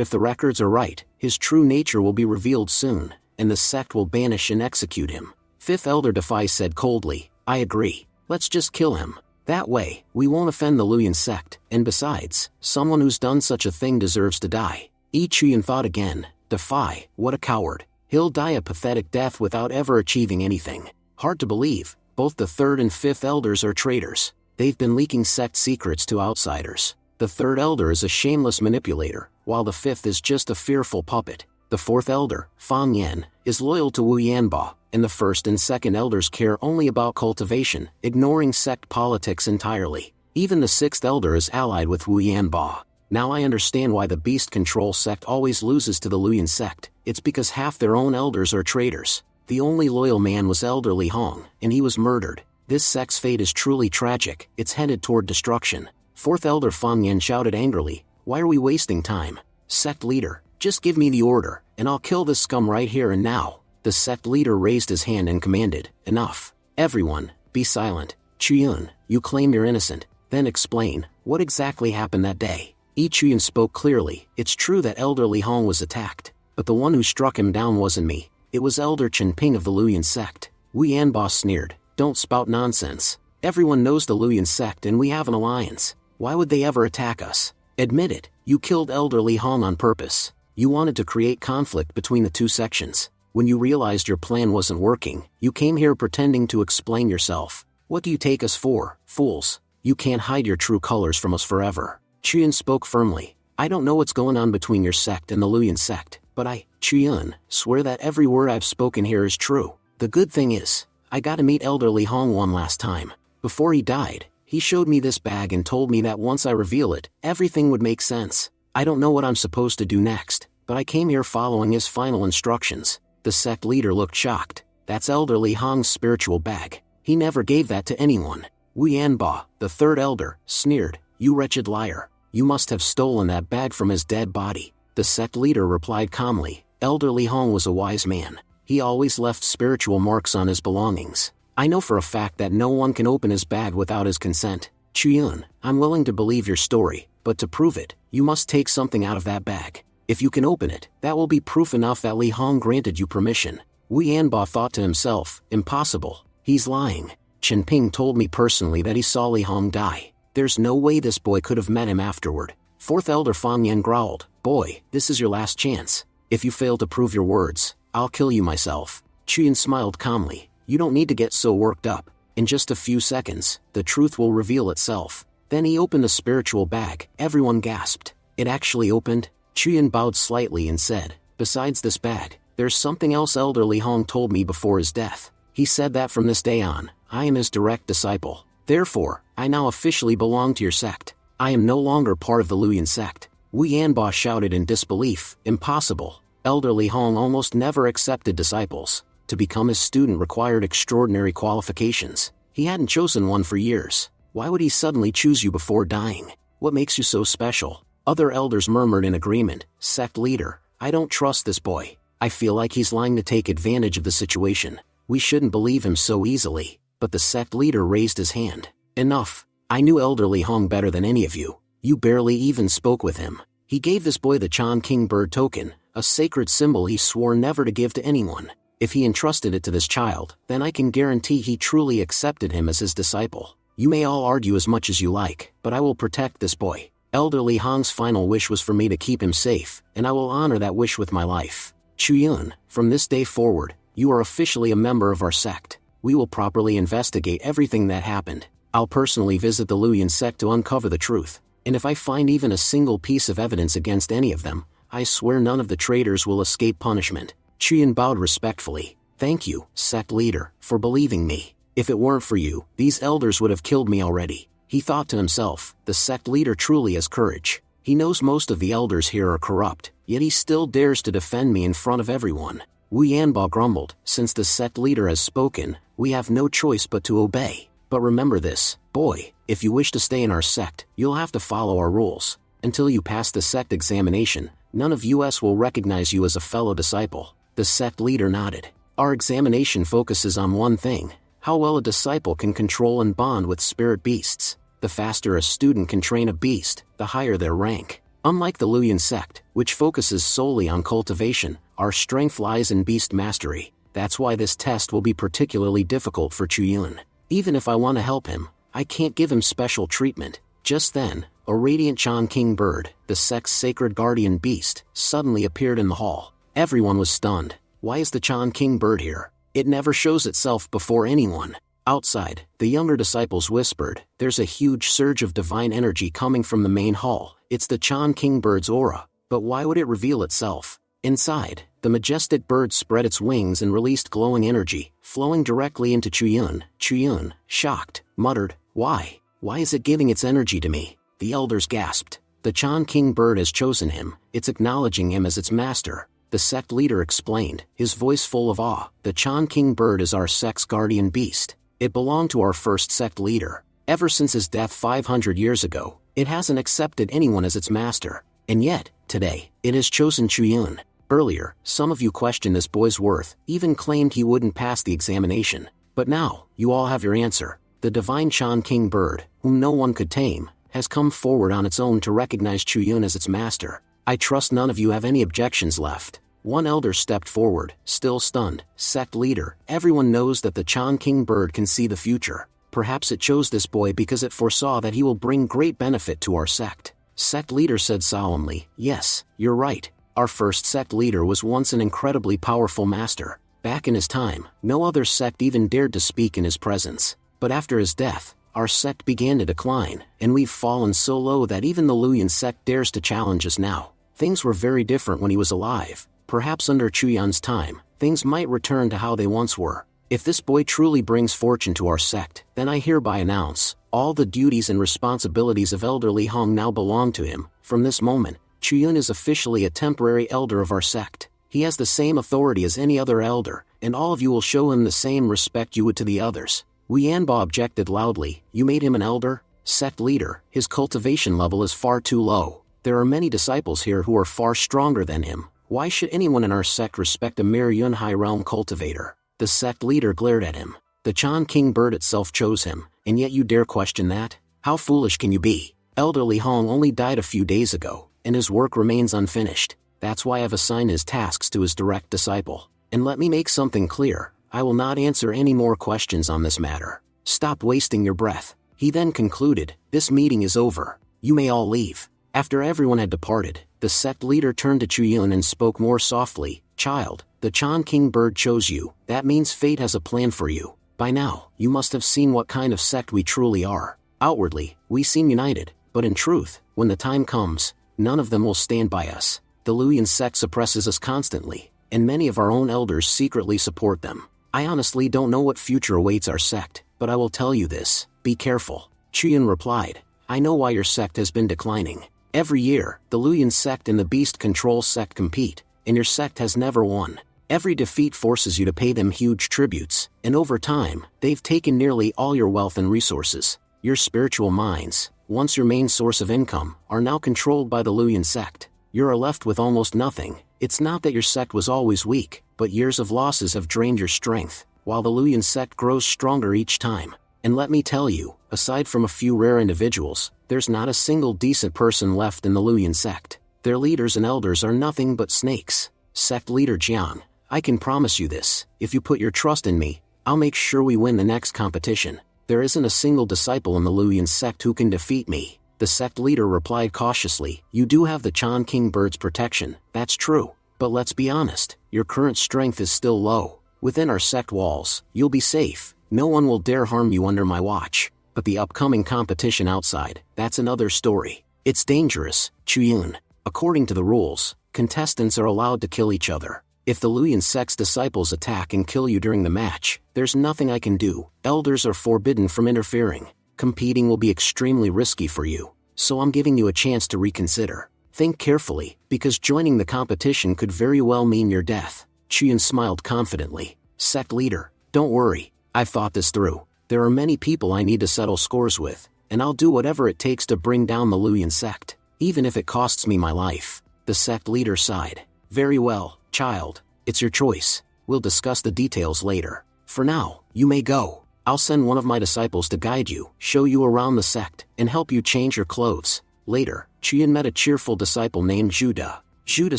if the records are right, his true nature will be revealed soon, and the sect will banish and execute him. Fifth elder Defy said coldly, "I agree. Let's just kill him. That way, we won't offend the Luyan sect, and besides, someone who's done such a thing deserves to die." Yi Chuyun thought again, "Defy, what a coward. He'll die a pathetic death without ever achieving anything." Hard to believe, both the third and fifth elders are traitors. They've been leaking sect secrets to outsiders. The third elder is a shameless manipulator, while the fifth is just a fearful puppet. The fourth elder, Fang Yan, is loyal to Wu Yanba, and the first and second elders care only about cultivation, ignoring sect politics entirely. Even the sixth elder is allied with Wu Yanba. Now I understand why the Beast Control sect always loses to the Luyan sect. It's because half their own elders are traitors. The only loyal man was Elderly Hong, and he was murdered. This sect's fate is truly tragic. It's headed toward destruction. Fourth elder Fang Yan shouted angrily, "Why are we wasting time? Sect leader, just give me the order, and I'll kill this scum right here and now." The sect leader raised his hand and commanded, "Enough. Everyone, be silent. Chuyun, you claim you're innocent. Then explain, what exactly happened that day?" Yi Chuyun spoke clearly, "It's true that Elderly Hong was attacked, but the one who struck him down wasn't me. It was Elder Chen Ping of the Luyan sect." Wu Yanba sneered, "Don't spout nonsense. Everyone knows the Luyan sect and we have an alliance. Why would they ever attack us? Admit it, you killed Elderly Hong on purpose. You wanted to create conflict between the two sections. When you realized your plan wasn't working, you came here pretending to explain yourself. What do you take us for, fools? You can't hide your true colors from us forever." Chuyun spoke firmly, "I don't know what's going on between your sect and the Luyan sect, but I, Chuyun, swear that every word I've spoken here is true. The good thing is, I got to meet Elderly Hong one last time. Before he died, he showed me this bag and told me that once I reveal it, everything would make sense. I don't know what I'm supposed to do next, but I came here following his final instructions." The sect leader looked shocked. "That's Elderly Hong's spiritual bag. He never gave that to anyone." Wu Yanba, the third elder, sneered, "You wretched liar. You must have stolen that bag from his dead body." The sect leader replied calmly, "Elderly Hong was a wise man. He always left spiritual marks on his belongings. I know for a fact that no one can open his bag without his consent. Chuyun, I'm willing to believe your story, but to prove it, you must take something out of that bag. If you can open it, that will be proof enough that Li Hong granted you permission. Wu Yanbo thought to himself, impossible, he's lying. Chen Ping told me personally that he saw Li Hong die. There's no way this boy could have met him afterward. Fourth Elder Fang Yan growled, boy, this is your last chance. If you fail to prove your words, I'll kill you myself. Chuyan smiled calmly, you don't need to get so worked up. In just a few seconds, the truth will reveal itself. Then he opened a spiritual bag. Everyone gasped. It actually opened? Chuyan bowed slightly and said, besides this bag, there's something else Elder Li Hong told me before his death. He said that from this day on, I am his direct disciple. Therefore, I now officially belong to your sect. I am no longer part of the Luoyan sect. Wu Yanbo shouted in disbelief, impossible. Elder Li Hong almost never accepted disciples. To become his student required extraordinary qualifications. He hadn't chosen one for years. Why would he suddenly choose you before dying? What makes you so special? Other elders murmured in agreement, sect leader, I don't trust this boy. I feel like he's lying to take advantage of the situation. We shouldn't believe him so easily. But the sect leader raised his hand. Enough. I knew Elder Li Hong better than any of you. You barely even spoke with him. He gave this boy the Chan King Bird token, a sacred symbol he swore never to give to anyone. If he entrusted it to this child, then I can guarantee he truly accepted him as his disciple. You may all argue as much as you like, but I will protect this boy. Elder Li Hong's final wish was for me to keep him safe, and I will honor that wish with my life. Chuyun, from this day forward, you are officially a member of our sect. We will properly investigate everything that happened. I'll personally visit the Luoyan sect to uncover the truth, and if I find even a single piece of evidence against any of them, I swear none of the traitors will escape punishment. Chuyun bowed respectfully. Thank you, sect leader, for believing me. If it weren't for you, these elders would have killed me already. He thought to himself, the sect leader truly has courage. He knows most of the elders here are corrupt, yet he still dares to defend me in front of everyone. Wu Yanbo grumbled, since the sect leader has spoken, we have no choice but to obey. But remember this, boy, if you wish to stay in our sect, you'll have to follow our rules. Until you pass the sect examination, none of us will recognize you as a fellow disciple. The sect leader nodded. Our examination focuses on one thing, how well a disciple can control and bond with spirit beasts. The faster a student can train a beast, the higher their rank. Unlike the Luoyan sect, which focuses solely on cultivation, our strength lies in beast mastery. That's why this test will be particularly difficult for Chuyun. Even if I want to help him, I can't give him special treatment. Just then, a radiant Chan King Bird, the sect's sacred guardian beast, suddenly appeared in the hall. Everyone was stunned. Why is the Chan King Bird here? It never shows itself before anyone. Outside, the younger disciples whispered, there's a huge surge of divine energy coming from the main hall. It's the Chan King Bird's aura. But why would it reveal itself? Inside, the majestic bird spread its wings and released glowing energy, flowing directly into Chuyun. Chuyun, shocked, muttered, why? Why is it giving its energy to me? The elders gasped. The Chan King Bird has chosen him. It's acknowledging him as its master. The sect leader explained, his voice full of awe. The Chan King Bird is our sect's guardian beast. It belonged to our first sect leader. Ever since his death 500 years ago, it hasn't accepted anyone as its master. And yet, today, it has chosen Chuyun. Earlier, some of you questioned this boy's worth, even claimed he wouldn't pass the examination. But now, you all have your answer. The divine Chan King Bird, whom no one could tame, has come forward on its own to recognize Chuyun as its master. I trust none of you have any objections left. One elder stepped forward, still stunned. Sect leader, everyone knows that the Chan King Bird can see the future. Perhaps it chose this boy because it foresaw that he will bring great benefit to our sect. Sect leader said solemnly, yes, you're right. Our first sect leader was once an incredibly powerful master. Back in his time, no other sect even dared to speak in his presence. But after his death, our sect began to decline, and we've fallen so low that even the Luoyan sect dares to challenge us now. Things were very different when he was alive. Perhaps under Chuyun's time, things might return to how they once were. If this boy truly brings fortune to our sect, then I hereby announce, all the duties and responsibilities of Elder Li Hong now belong to him. From this moment, Chuyun is officially a temporary elder of our sect. He has the same authority as any other elder, and all of you will show him the same respect you would to the others. Wu Yanbo objected loudly, you made him an elder? Sect leader, his cultivation level is far too low. There are many disciples here who are far stronger than him. Why should anyone in our sect respect a mere Yunhai realm cultivator? The sect leader glared at him. The Chan King Bird itself chose him, and yet you dare question that? How foolish can you be? Elder Li Hong only died a few days ago, and his work remains unfinished. That's why I've assigned his tasks to his direct disciple. And let me make something clear, I will not answer any more questions on this matter. Stop wasting your breath. He then concluded, this meeting is over. You may all leave. After everyone had departed, the sect leader turned to Chuyun and spoke more softly, child, the Chan King bird chose you, that means fate has a plan for you. By now, you must have seen what kind of sect we truly are. Outwardly, we seem united, but in truth, when the time comes, none of them will stand by us. The Luoyan sect suppresses us constantly, and many of our own elders secretly support them. I honestly don't know what future awaits our sect, but I will tell you this, be careful. Chuyun replied, I know why your sect has been declining. Every year, the Luoyan sect and the Beast Control sect compete, and your sect has never won. Every defeat forces you to pay them huge tributes, and over time, they've taken nearly all your wealth and resources. Your spiritual minds, once your main source of income, are now controlled by the Luoyan sect. You're left with almost nothing. It's not that your sect was always weak, but years of losses have drained your strength, while the Luoyan sect grows stronger each time. And let me tell you, aside from a few rare individuals, there's not a single decent person left in the Luoyan sect. Their leaders and elders are nothing but snakes. Sect leader Jiang, I can promise you this, if you put your trust in me, I'll make sure we win the next competition. There isn't a single disciple in the Luoyan sect who can defeat me. The sect leader replied cautiously, you do have the Chan King bird's protection, that's true. But let's be honest, your current strength is still low. Within our sect walls, you'll be safe. No one will dare harm you under my watch. But the upcoming competition outside, that's another story. It's dangerous, Chuyun. According to the rules, contestants are allowed to kill each other. If the Luoyan sect's disciples attack and kill you during the match, there's nothing I can do. Elders are forbidden from interfering. Competing will be extremely risky for you, so I'm giving you a chance to reconsider. Think carefully, because joining the competition could very well mean your death. Chuyun smiled confidently. Sect leader, don't worry, I've thought this through. There are many people I need to settle scores with, and I'll do whatever it takes to bring down the Luoyan sect, even if it costs me my life. The sect leader sighed. Very well, child, it's your choice. We'll discuss the details later. For now, you may go. I'll send one of my disciples to guide you, show you around the sect, and help you change your clothes. Later, Chuyun met a cheerful disciple named Judah. Judah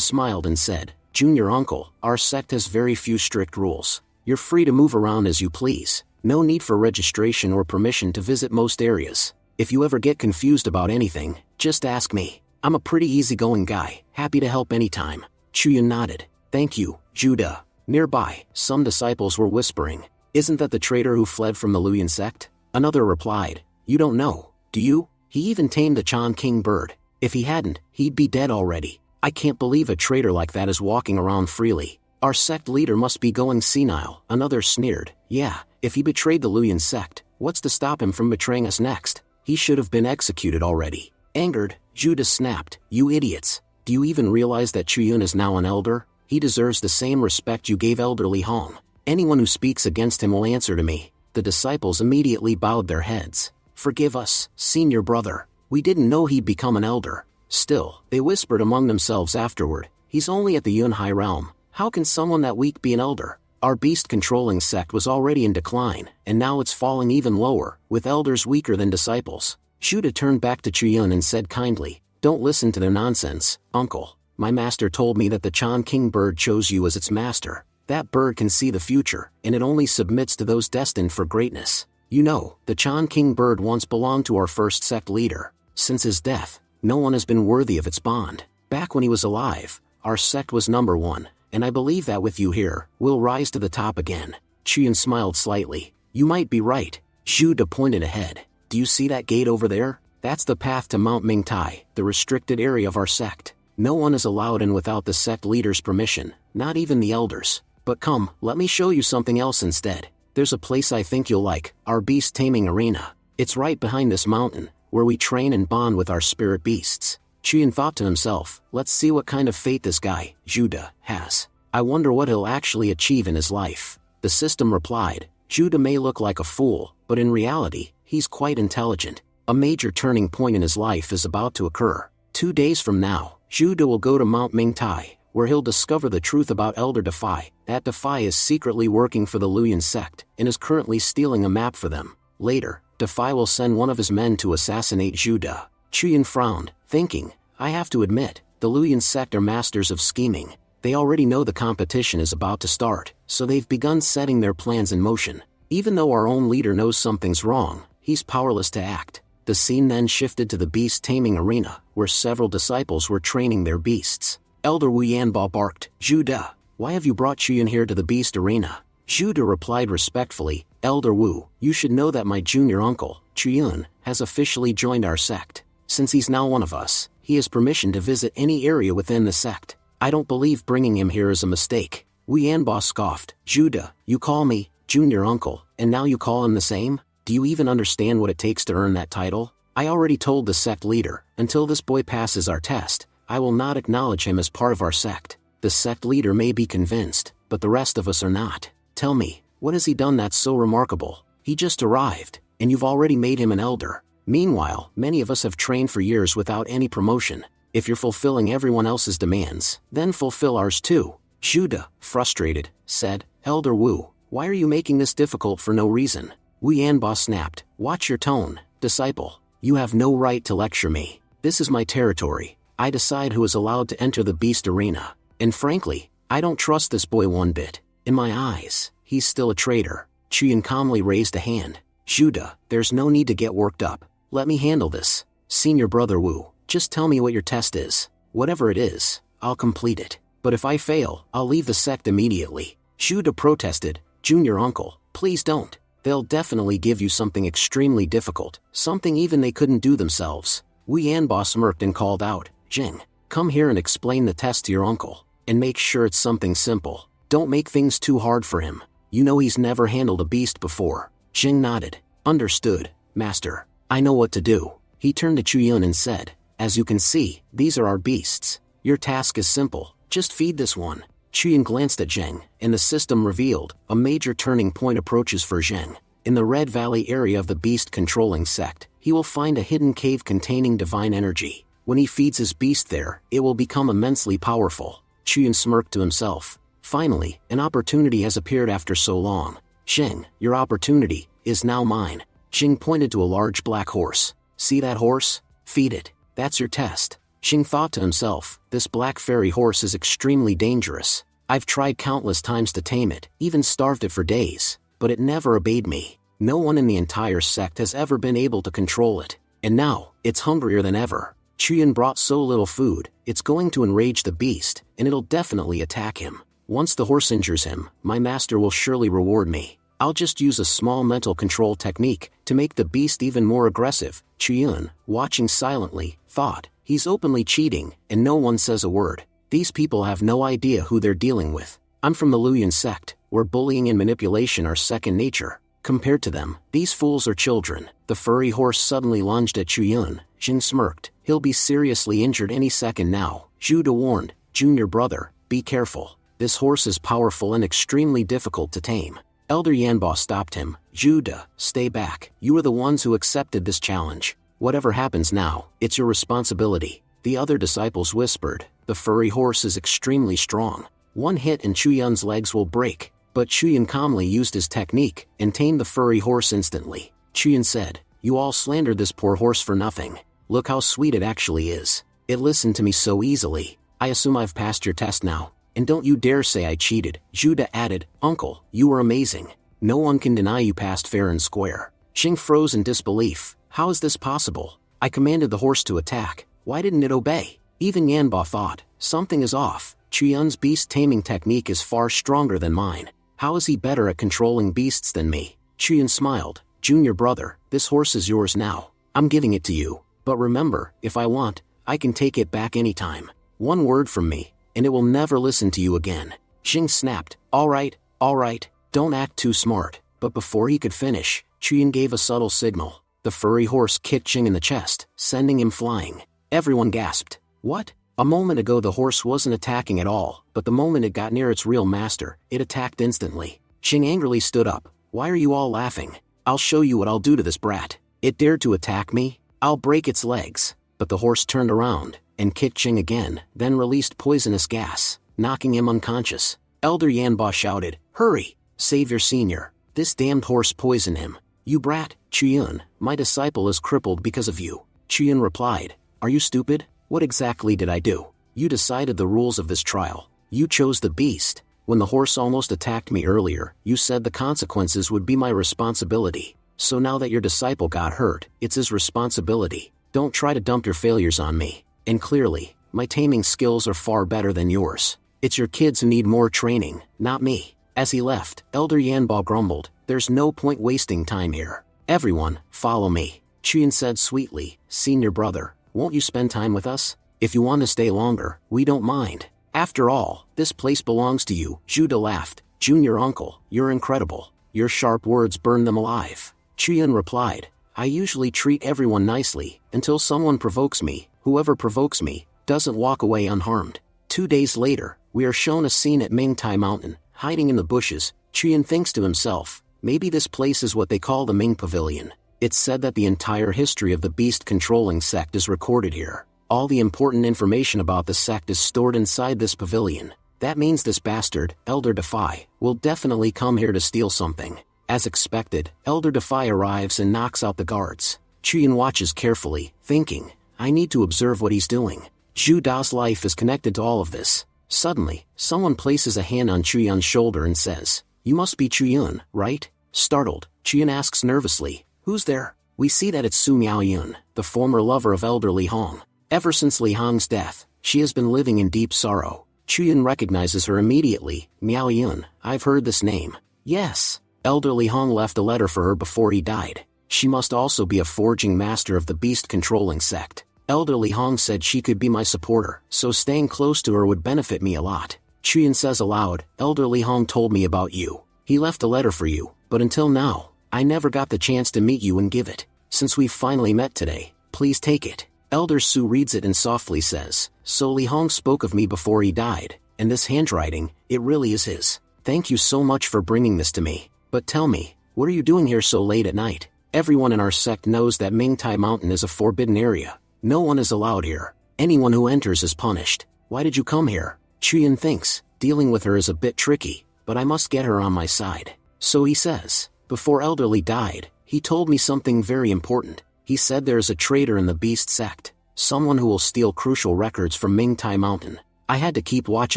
smiled and said, Junior uncle, our sect has very few strict rules. You're free to move around as you please. No need for registration or permission to visit most areas. If you ever get confused about anything, just ask me. I'm a pretty easygoing guy, happy to help anytime. Chuyun nodded. Thank you, Judah. Nearby, some disciples were whispering, isn't that the traitor who fled from the Luoyan sect? Another replied, you don't know, do you? He even tamed the Chan King bird. If he hadn't, he'd be dead already. I can't believe a traitor like that is walking around freely. Our sect leader must be going senile. Another sneered, yeah, if he betrayed the Luoyan sect, what's to stop him from betraying us next? He should have been executed already. Angered, Judah snapped, you idiots. Do you even realize that Chuyun is now an elder? He deserves the same respect you gave Elder Li Hong. Anyone who speaks against him will answer to me. The disciples immediately bowed their heads. Forgive us, senior brother. We didn't know he'd become an elder. Still, they whispered among themselves afterward, he's only at the Yunhai realm. How can someone that weak be an elder? Our beast-controlling sect was already in decline, and now it's falling even lower, with elders weaker than disciples. Judah turned back to Chuyun and said kindly, don't listen to their nonsense, uncle. My master told me that the Chan King bird chose you as its master. That bird can see the future, and it only submits to those destined for greatness. You know, the Chan King bird once belonged to our first sect leader. Since his death, no one has been worthy of its bond. Back when he was alive, our sect was number one, and I believe that with you here, we'll rise to the top again. Chuyun smiled slightly. You might be right. Judah pointed ahead. Do you see that gate over there? That's the path to Mount Mingtai, the restricted area of our sect. No one is allowed in without the sect leader's permission, not even the elders. But come, let me show you something else instead. There's a place I think you'll like, our beast taming arena. It's right behind this mountain, where we train and bond with our spirit beasts. Chuyun thought to himself, let's see what kind of fate this guy, Judah, has. I wonder what he'll actually achieve in his life. The system replied, Judah may look like a fool, but in reality, he's quite intelligent. A major turning point in his life is about to occur. 2 days from now, Judah will go to Mount Mingtai, where he'll discover the truth about Elder Defy. That Defy is secretly working for the Luoyan sect, and is currently stealing a map for them. Later, Defy will send one of his men to assassinate Judah. Chuyan frowned, thinking, I have to admit, the Luyan sect are masters of scheming. They already know the competition is about to start, so they've begun setting their plans in motion. Even though our own leader knows something's wrong, he's powerless to act. The scene then shifted to the beast taming arena, where several disciples were training their beasts. Elder Wu Yanbo barked, Zhuda, why have you brought Chuyan here to the beast arena? Zhuda replied respectfully, Elder Wu, you should know that my junior uncle, Chuyan, has officially joined our sect. Since he's now one of us, he has permission to visit any area within the sect. I don't believe bringing him here is a mistake. Wu Yanbo scoffed, Zhuda, you call me junior uncle, and now you call him the same? Do you even understand what it takes to earn that title? I already told the sect leader, until this boy passes our test, I will not acknowledge him as part of our sect. The sect leader may be convinced, but the rest of us are not. Tell me, what has he done that's so remarkable? He just arrived, and you've already made him an elder. Meanwhile, many of us have trained for years without any promotion. If you're fulfilling everyone else's demands, then fulfill ours too. Zhuda, frustrated, said, Elder Wu, why are you making this difficult for no reason? Wu Yanbo snapped, watch your tone, disciple. You have no right to lecture me. This is my territory. I decide who is allowed to enter the beast arena. And frankly, I don't trust this boy one bit. In my eyes, he's still a traitor. Chuyan calmly raised a hand. Zhuda, there's no need to get worked up. Let me handle this. Senior brother Wu, just tell me what your test is. Whatever it is, I'll complete it. But if I fail, I'll leave the sect immediately. Zhuda protested, Junior uncle, please don't. They'll definitely give you something extremely difficult, something even they couldn't do themselves. Wu Yanbo smirked and called out, Jing, come here and explain the test to your uncle. And make sure it's something simple. Don't make things too hard for him. You know he's never handled a beast before. Jing nodded. Understood, master. I know what to do. He turned to Chuyan and said, as you can see, these are our beasts. Your task is simple, just feed this one. Chuyan glanced at Zheng, and the system revealed, a major turning point approaches for Zheng. In the Red Valley area of the beast-controlling sect, he will find a hidden cave containing divine energy. When he feeds his beast there, it will become immensely powerful. Chuyan smirked to himself. Finally, an opportunity has appeared after so long. Zheng, your opportunity is now mine. Zheng pointed to a large black horse. See that horse? Feed it. That's your test. Zheng thought to himself, this black fairy horse is extremely dangerous. I've tried countless times to tame it, even starved it for days, but it never obeyed me. No one in the entire sect has ever been able to control it. And now, it's hungrier than ever. Chuyan brought so little food, it's going to enrage the beast, and it'll definitely attack him. Once the horse injures him, my master will surely reward me. I'll just use a small mental control technique to make the beast even more aggressive. Chuyan, watching silently, thought, he's openly cheating, and no one says a word. These people have no idea who they're dealing with. I'm from the Luyan sect, where bullying and manipulation are second nature. Compared to them, these fools are children. The furry horse suddenly lunged at Chuyan. Jin smirked. He'll be seriously injured any second now. Zhuda warned, Junior brother, be careful. This horse is powerful and extremely difficult to tame. Elder Yanbo stopped him. Zhuda, stay back. You are the ones who accepted this challenge. Whatever happens now, it's your responsibility. The other disciples whispered, the furry horse is extremely strong. One hit and Chuyan's legs will break. But Chuyan calmly used his technique and tamed the furry horse instantly. Chuyan said, you all slandered this poor horse for nothing. Look how sweet it actually is. It listened to me so easily. I assume I've passed your test now. And don't you dare say I cheated. Zhuda added, Uncle, you were amazing. No one can deny you passed fair and square. Xing froze in disbelief. How is this possible? I commanded the horse to attack. Why didn't it obey? Even Yanbo thought, something is off. Chuyan's beast taming technique is far stronger than mine. How is he better at controlling beasts than me? Chuyan smiled. Junior brother, this horse is yours now. I'm giving it to you. But remember, if I want, I can take it back anytime. One word from me, and it will never listen to you again. Xing snapped, all right, don't act too smart. But before he could finish, Chuyan gave a subtle signal. The furry horse kicked Xing in the chest, sending him flying. Everyone gasped. What? A moment ago the horse wasn't attacking at all, but the moment it got near its real master, it attacked instantly. Xing angrily stood up. Why are you all laughing? I'll show you what I'll do to this brat. It dared to attack me? I'll break its legs. But the horse turned around, and kicked Xing again, then released poisonous gas, knocking him unconscious. Elder Yanbo shouted, hurry! Save your senior. This damned horse poisoned him. You brat, Chuyan, my disciple is crippled because of you. Chuyin replied, "Are you stupid? What exactly did I do? You decided the rules of this trial. You chose the beast. When the horse almost attacked me earlier, you said the consequences would be my responsibility. So now that your disciple got hurt, it's his responsibility. Don't try to dump your failures on me. And clearly, my taming skills are far better than yours. It's your kids who need more training, not me." As he left, Elder Yanbao grumbled, "There's no point wasting time here. Everyone, follow me." Chuyin said sweetly, "Senior brother, won't you spend time with us? If you want to stay longer, we don't mind. After all, this place belongs to you." Judah laughed, "Junior uncle, you're incredible. Your sharp words burn them alive." Chuyin replied, "I usually treat everyone nicely, until someone provokes me. Whoever provokes me, doesn't walk away unharmed." 2 days later, we are shown a scene at Mingtai Mountain, hiding in the bushes. Chuyin thinks to himself, maybe this place is what they call the Ming Pavilion. It's said that the entire history of the beast-controlling sect is recorded here. All the important information about the sect is stored inside this pavilion. That means this bastard, Elder Defy, will definitely come here to steal something. As expected, Elder Defy arrives and knocks out the guards. Chuyin watches carefully, thinking, I need to observe what he's doing. Zhu Da's life is connected to all of this. Suddenly, someone places a hand on Chuyun's shoulder and says, "You must be Chuyun, right?" Startled, Chuyun asks nervously, "Who's there?" We see that it's Su Miaoyun, the former lover of Elder Li Hong. Ever since Li Hong's death, she has been living in deep sorrow. Chuyun recognizes her immediately. "Miaoyun, I've heard this name." "Yes." Elder Li Hong left a letter for her before he died. She must also be a forging master of the beast-controlling sect. Elder Li Hong said she could be my supporter, so staying close to her would benefit me a lot. Chuyun says aloud, "Elder Li Hong told me about you. He left a letter for you, but until now, I never got the chance to meet you and give it. Since we've finally met today, please take it." Elder Su reads it and softly says, "So Li Hong spoke of me before he died, and this handwriting, it really is his. Thank you so much for bringing this to me. But tell me, what are you doing here so late at night? Everyone in our sect knows that Mingtai Mountain is a forbidden area. No one is allowed here. Anyone who enters is punished. Why did you come here?" Chuyun thinks, dealing with her is a bit tricky, but I must get her on my side. So he says, "Before Elder Li died, he told me something very important. He said there is a traitor in the beast sect, someone who will steal crucial records from Mingtai Mountain. I had to keep watch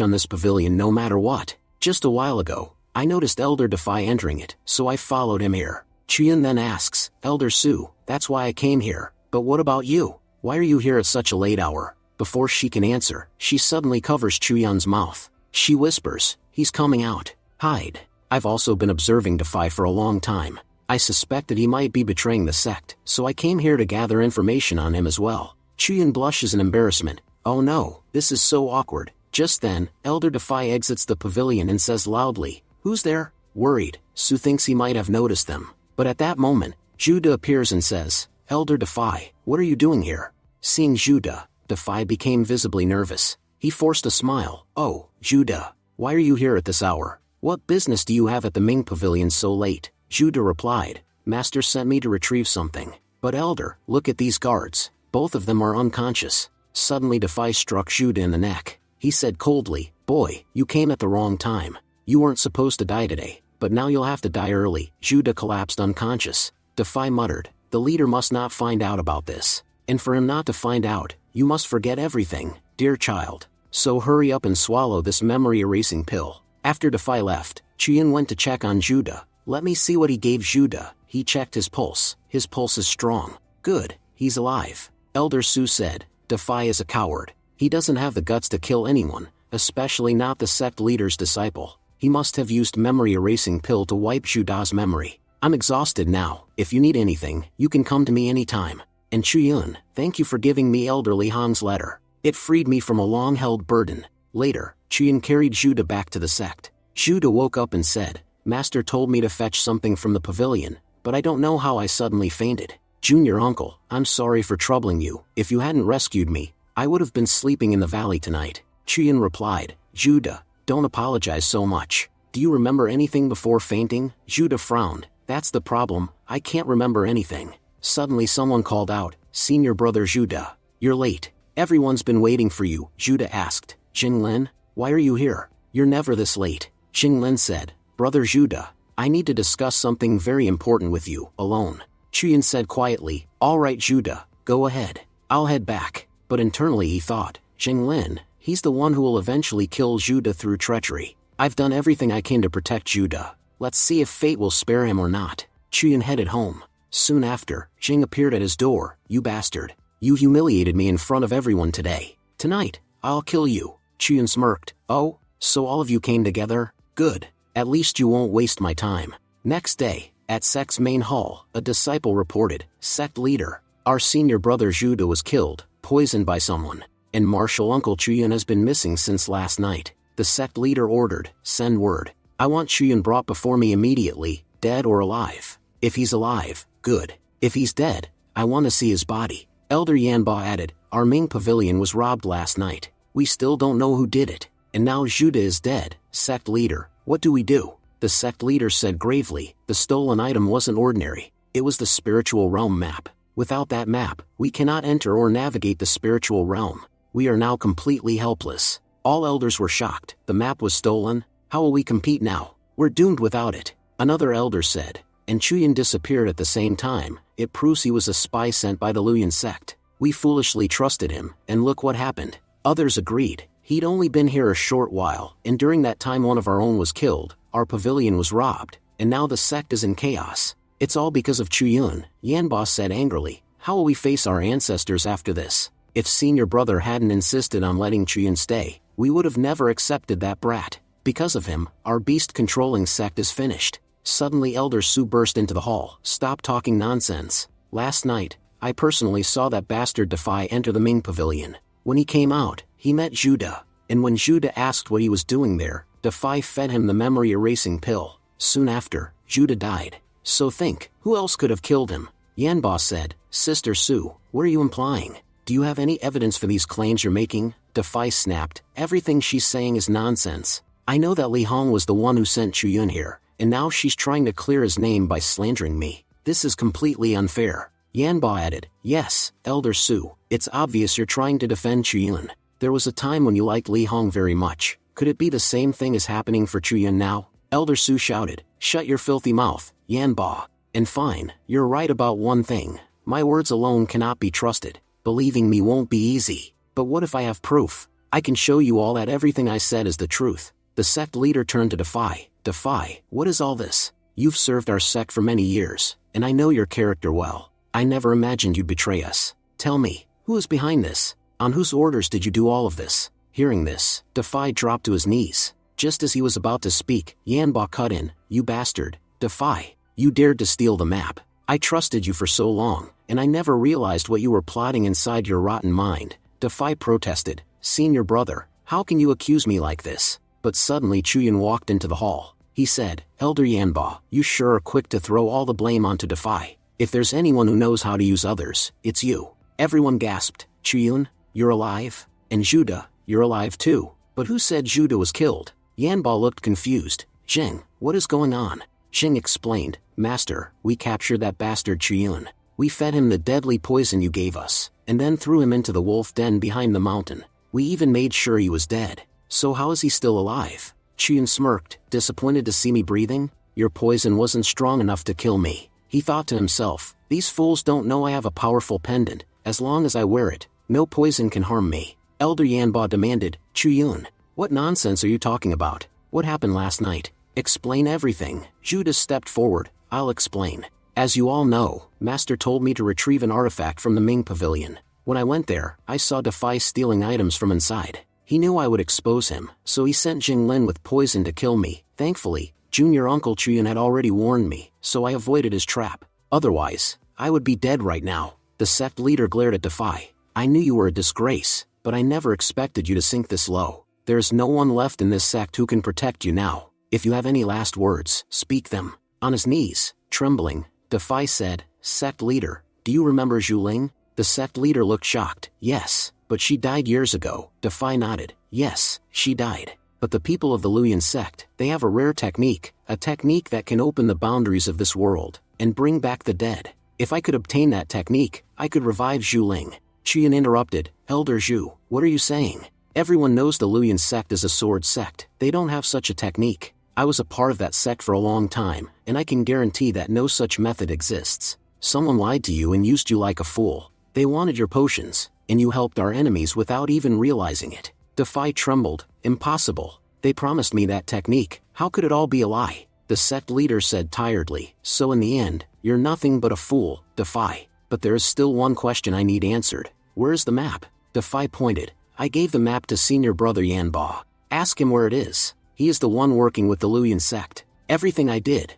on this pavilion no matter what. Just a while ago, I noticed Elder Defy entering it, so I followed him here." Chuyun then asks, "Elder Su, that's why I came here, but what about you? Why are you here at such a late hour?" Before she can answer, she suddenly covers Chuyun's mouth. She whispers, "He's coming out. Hide." I've also been observing Defy for a long time. I suspected he might be betraying the sect, so I came here to gather information on him as well. Chuyun blushes in embarrassment. "Oh no, this is so awkward." Just then, Elder Defy exits the pavilion and says loudly, "Who's there?" Worried, Su thinks he might have noticed them. But at that moment, Judah appears and says, "Elder Defy, what are you doing here?" Seeing Judah, Defy became visibly nervous. He forced a smile. "Oh, Judah, why are you here at this hour? What business do you have at the Ming Pavilion so late?" Judah replied, "Master sent me to retrieve something. But Elder, look at these guards. Both of them are unconscious." Suddenly Defy struck Judah in the neck. He said coldly, "Boy, you came at the wrong time. You weren't supposed to die today, but now you'll have to die early." Judah collapsed unconscious. Defy muttered, "The leader must not find out about this. And for him not to find out, you must forget everything, dear child. So hurry up and swallow this memory-erasing pill." After Defy left, Chuyun went to check on Judah. "Let me see what he gave Judah." He checked his pulse. His pulse is strong. "Good, he's alive." Elder Su said, "Defy is a coward. He doesn't have the guts to kill anyone, especially not the sect leader's disciple. He must have used memory-erasing pill to wipe Juda's memory. I'm exhausted now. If you need anything, you can come to me anytime. And Chuyun, thank you for giving me Elder Li Hong's letter. It freed me from a long-held burden." Later, Chuyun carried Judah back to the sect. Judah woke up and said, "Master told me to fetch something from the pavilion, but I don't know how I suddenly fainted. Junior uncle, I'm sorry for troubling you. If you hadn't rescued me, I would have been sleeping in the valley tonight." Chuyun replied, "Judah, don't apologize so much. Do you remember anything before fainting?" Judah frowned. "That's the problem, I can't remember anything." Suddenly someone called out, "Senior brother Judah, you're late. Everyone's been waiting for you." Judah asked, "Jinglin, why are you here? You're never this late." Jinglin said, "Brother Judah, I need to discuss something very important with you, alone." Chuyun said quietly, "All right Judah, Go ahead. I'll head back. But internally he thought, Jinglin, he's the one who will eventually kill Judah through treachery. I've done everything I can to protect Judah. Let's see if fate will spare him or not. Chuyin headed home. Soon after, Jing appeared at his door. You bastard. You humiliated me in front of everyone today. Tonight, I'll kill you. Chuyin smirked. Oh, so all of you came together? Good. At least you won't waste my time. Next day, at sect's main hall, a disciple reported, Sect leader, our senior brother Judah was killed, poisoned by someone, and martial uncle Chuyin has been missing since last night. The sect leader ordered, send word. I want Chuyin brought before me immediately, dead or alive. If he's alive, good. If he's dead, I want to see his body. Elder Yanba added, our Ming pavilion was robbed last night. We still don't know who did it. And now Judah is dead. Sect leader, what do we do? The sect leader said gravely, the stolen item wasn't ordinary. It was the spiritual realm map. Without that map, we cannot enter or navigate the spiritual realm. We are now completely helpless. All elders were shocked. The map was stolen? How will we compete now? We're doomed without it. Another elder said. And Chuyin disappeared at the same time. It proves he was a spy sent by the Luyan sect. We foolishly trusted him, and look what happened. Others agreed. He'd only been here a short while, and during that time one of our own was killed, our pavilion was robbed, and now the sect is in chaos. It's all because of Chuyun, Yanba said angrily. How will we face our ancestors after this? If senior brother hadn't insisted on letting Chuyun stay, we would have never accepted that brat. Because of him, our beast-controlling sect is finished. Suddenly Elder Su burst into the hall. Stop talking nonsense. Last night, I personally saw that bastard Defy enter the Ming pavilion. When he came out, he met Judah, and when Judah asked what he was doing there, Defy fed him the memory-erasing pill. Soon after, Judah died. So think, who else could have killed him? Yanba said, Sister Su, what are you implying? Do you have any evidence for these claims you're making? Defy snapped, everything she's saying is nonsense. I know that Li Hong was the one who sent Chuyun here, and now she's trying to clear his name by slandering me. This is completely unfair. Yanba added, yes, Elder Su, it's obvious you're trying to defend Chuyun. There was a time when you liked Li Hong very much. Could it be the same thing is happening for Chuyun now? Elder Su shouted, shut your filthy mouth, Yanba. And fine, you're right about one thing. My words alone cannot be trusted. Believing me won't be easy. But what if I have proof? I can show you all that everything I said is the truth. The sect leader turned to Defy. Defy, what is all this? You've served our sect for many years, and I know your character well. I never imagined you'd betray us. Tell me, who is behind this? On whose orders did you do all of this? Hearing this, Defy dropped to his knees. Just as he was about to speak, Yanba cut in. You bastard, Defy. You dared to steal the map. I trusted you for so long, and I never realized what you were plotting inside your rotten mind. Defy protested. Senior brother, how can you accuse me like this? But suddenly Chuyun walked into the hall. He said, Elder Yanba, you sure are quick to throw all the blame onto Defy. If there's anyone who knows how to use others, it's you. Everyone gasped. Chuyun, you're alive? And Judah, you're alive too. But who said Judah was killed? Yanba looked confused. Jing, what is going on? Jing explained, Master, we captured that bastard Chuyun. We fed him the deadly poison you gave us, and then threw him into the wolf den behind the mountain. We even made sure he was dead. So how is he still alive? Chuyun smirked, disappointed to see me breathing? Your poison wasn't strong enough to kill me. He thought to himself, these fools don't know I have a powerful pendant. As long as I wear it, no poison can harm me. Elder Yanba demanded, Chuyun, what nonsense are you talking about? What happened last night? Explain everything. Judah stepped forward. I'll explain. As you all know, Master told me to retrieve an artifact from the Ming pavilion. When I went there, I saw Defy stealing items from inside. He knew I would expose him, so he sent Jinglin with poison to kill me. Thankfully, Junior Uncle Chuyun had already warned me, so I avoided his trap. Otherwise, I would be dead right now. The sect leader glared at Defy. I knew you were a disgrace, but I never expected you to sink this low. There is no one left in this sect who can protect you now. If you have any last words, speak them. On his knees, trembling, Defy said, Sect leader, do you remember Zhuling? The sect leader looked shocked. Yes, but she died years ago. Defy nodded. Yes, she died. But the people of the Luyan sect, they have a rare technique, a technique that can open the boundaries of this world, and bring back the dead. If I could obtain that technique, I could revive Zhuling. Qian interrupted, Elder Zhu, what are you saying? Everyone knows the Luyan sect is a sword sect. They don't have such a technique. I was a part of that sect for a long time, and I can guarantee that no such method exists. Someone lied to you and used you like a fool. They wanted your potions, and you helped our enemies without even realizing it. Defy trembled. Impossible. They promised me that technique. How could it all be a lie? The sect leader said tiredly. So in the end, you're nothing but a fool, Defy. But there is still one question I need answered. Where's the map? Defy pointed. I gave the map to senior brother Yanba. Ask him where it is. He is the one working with the Luyan sect. Everything I did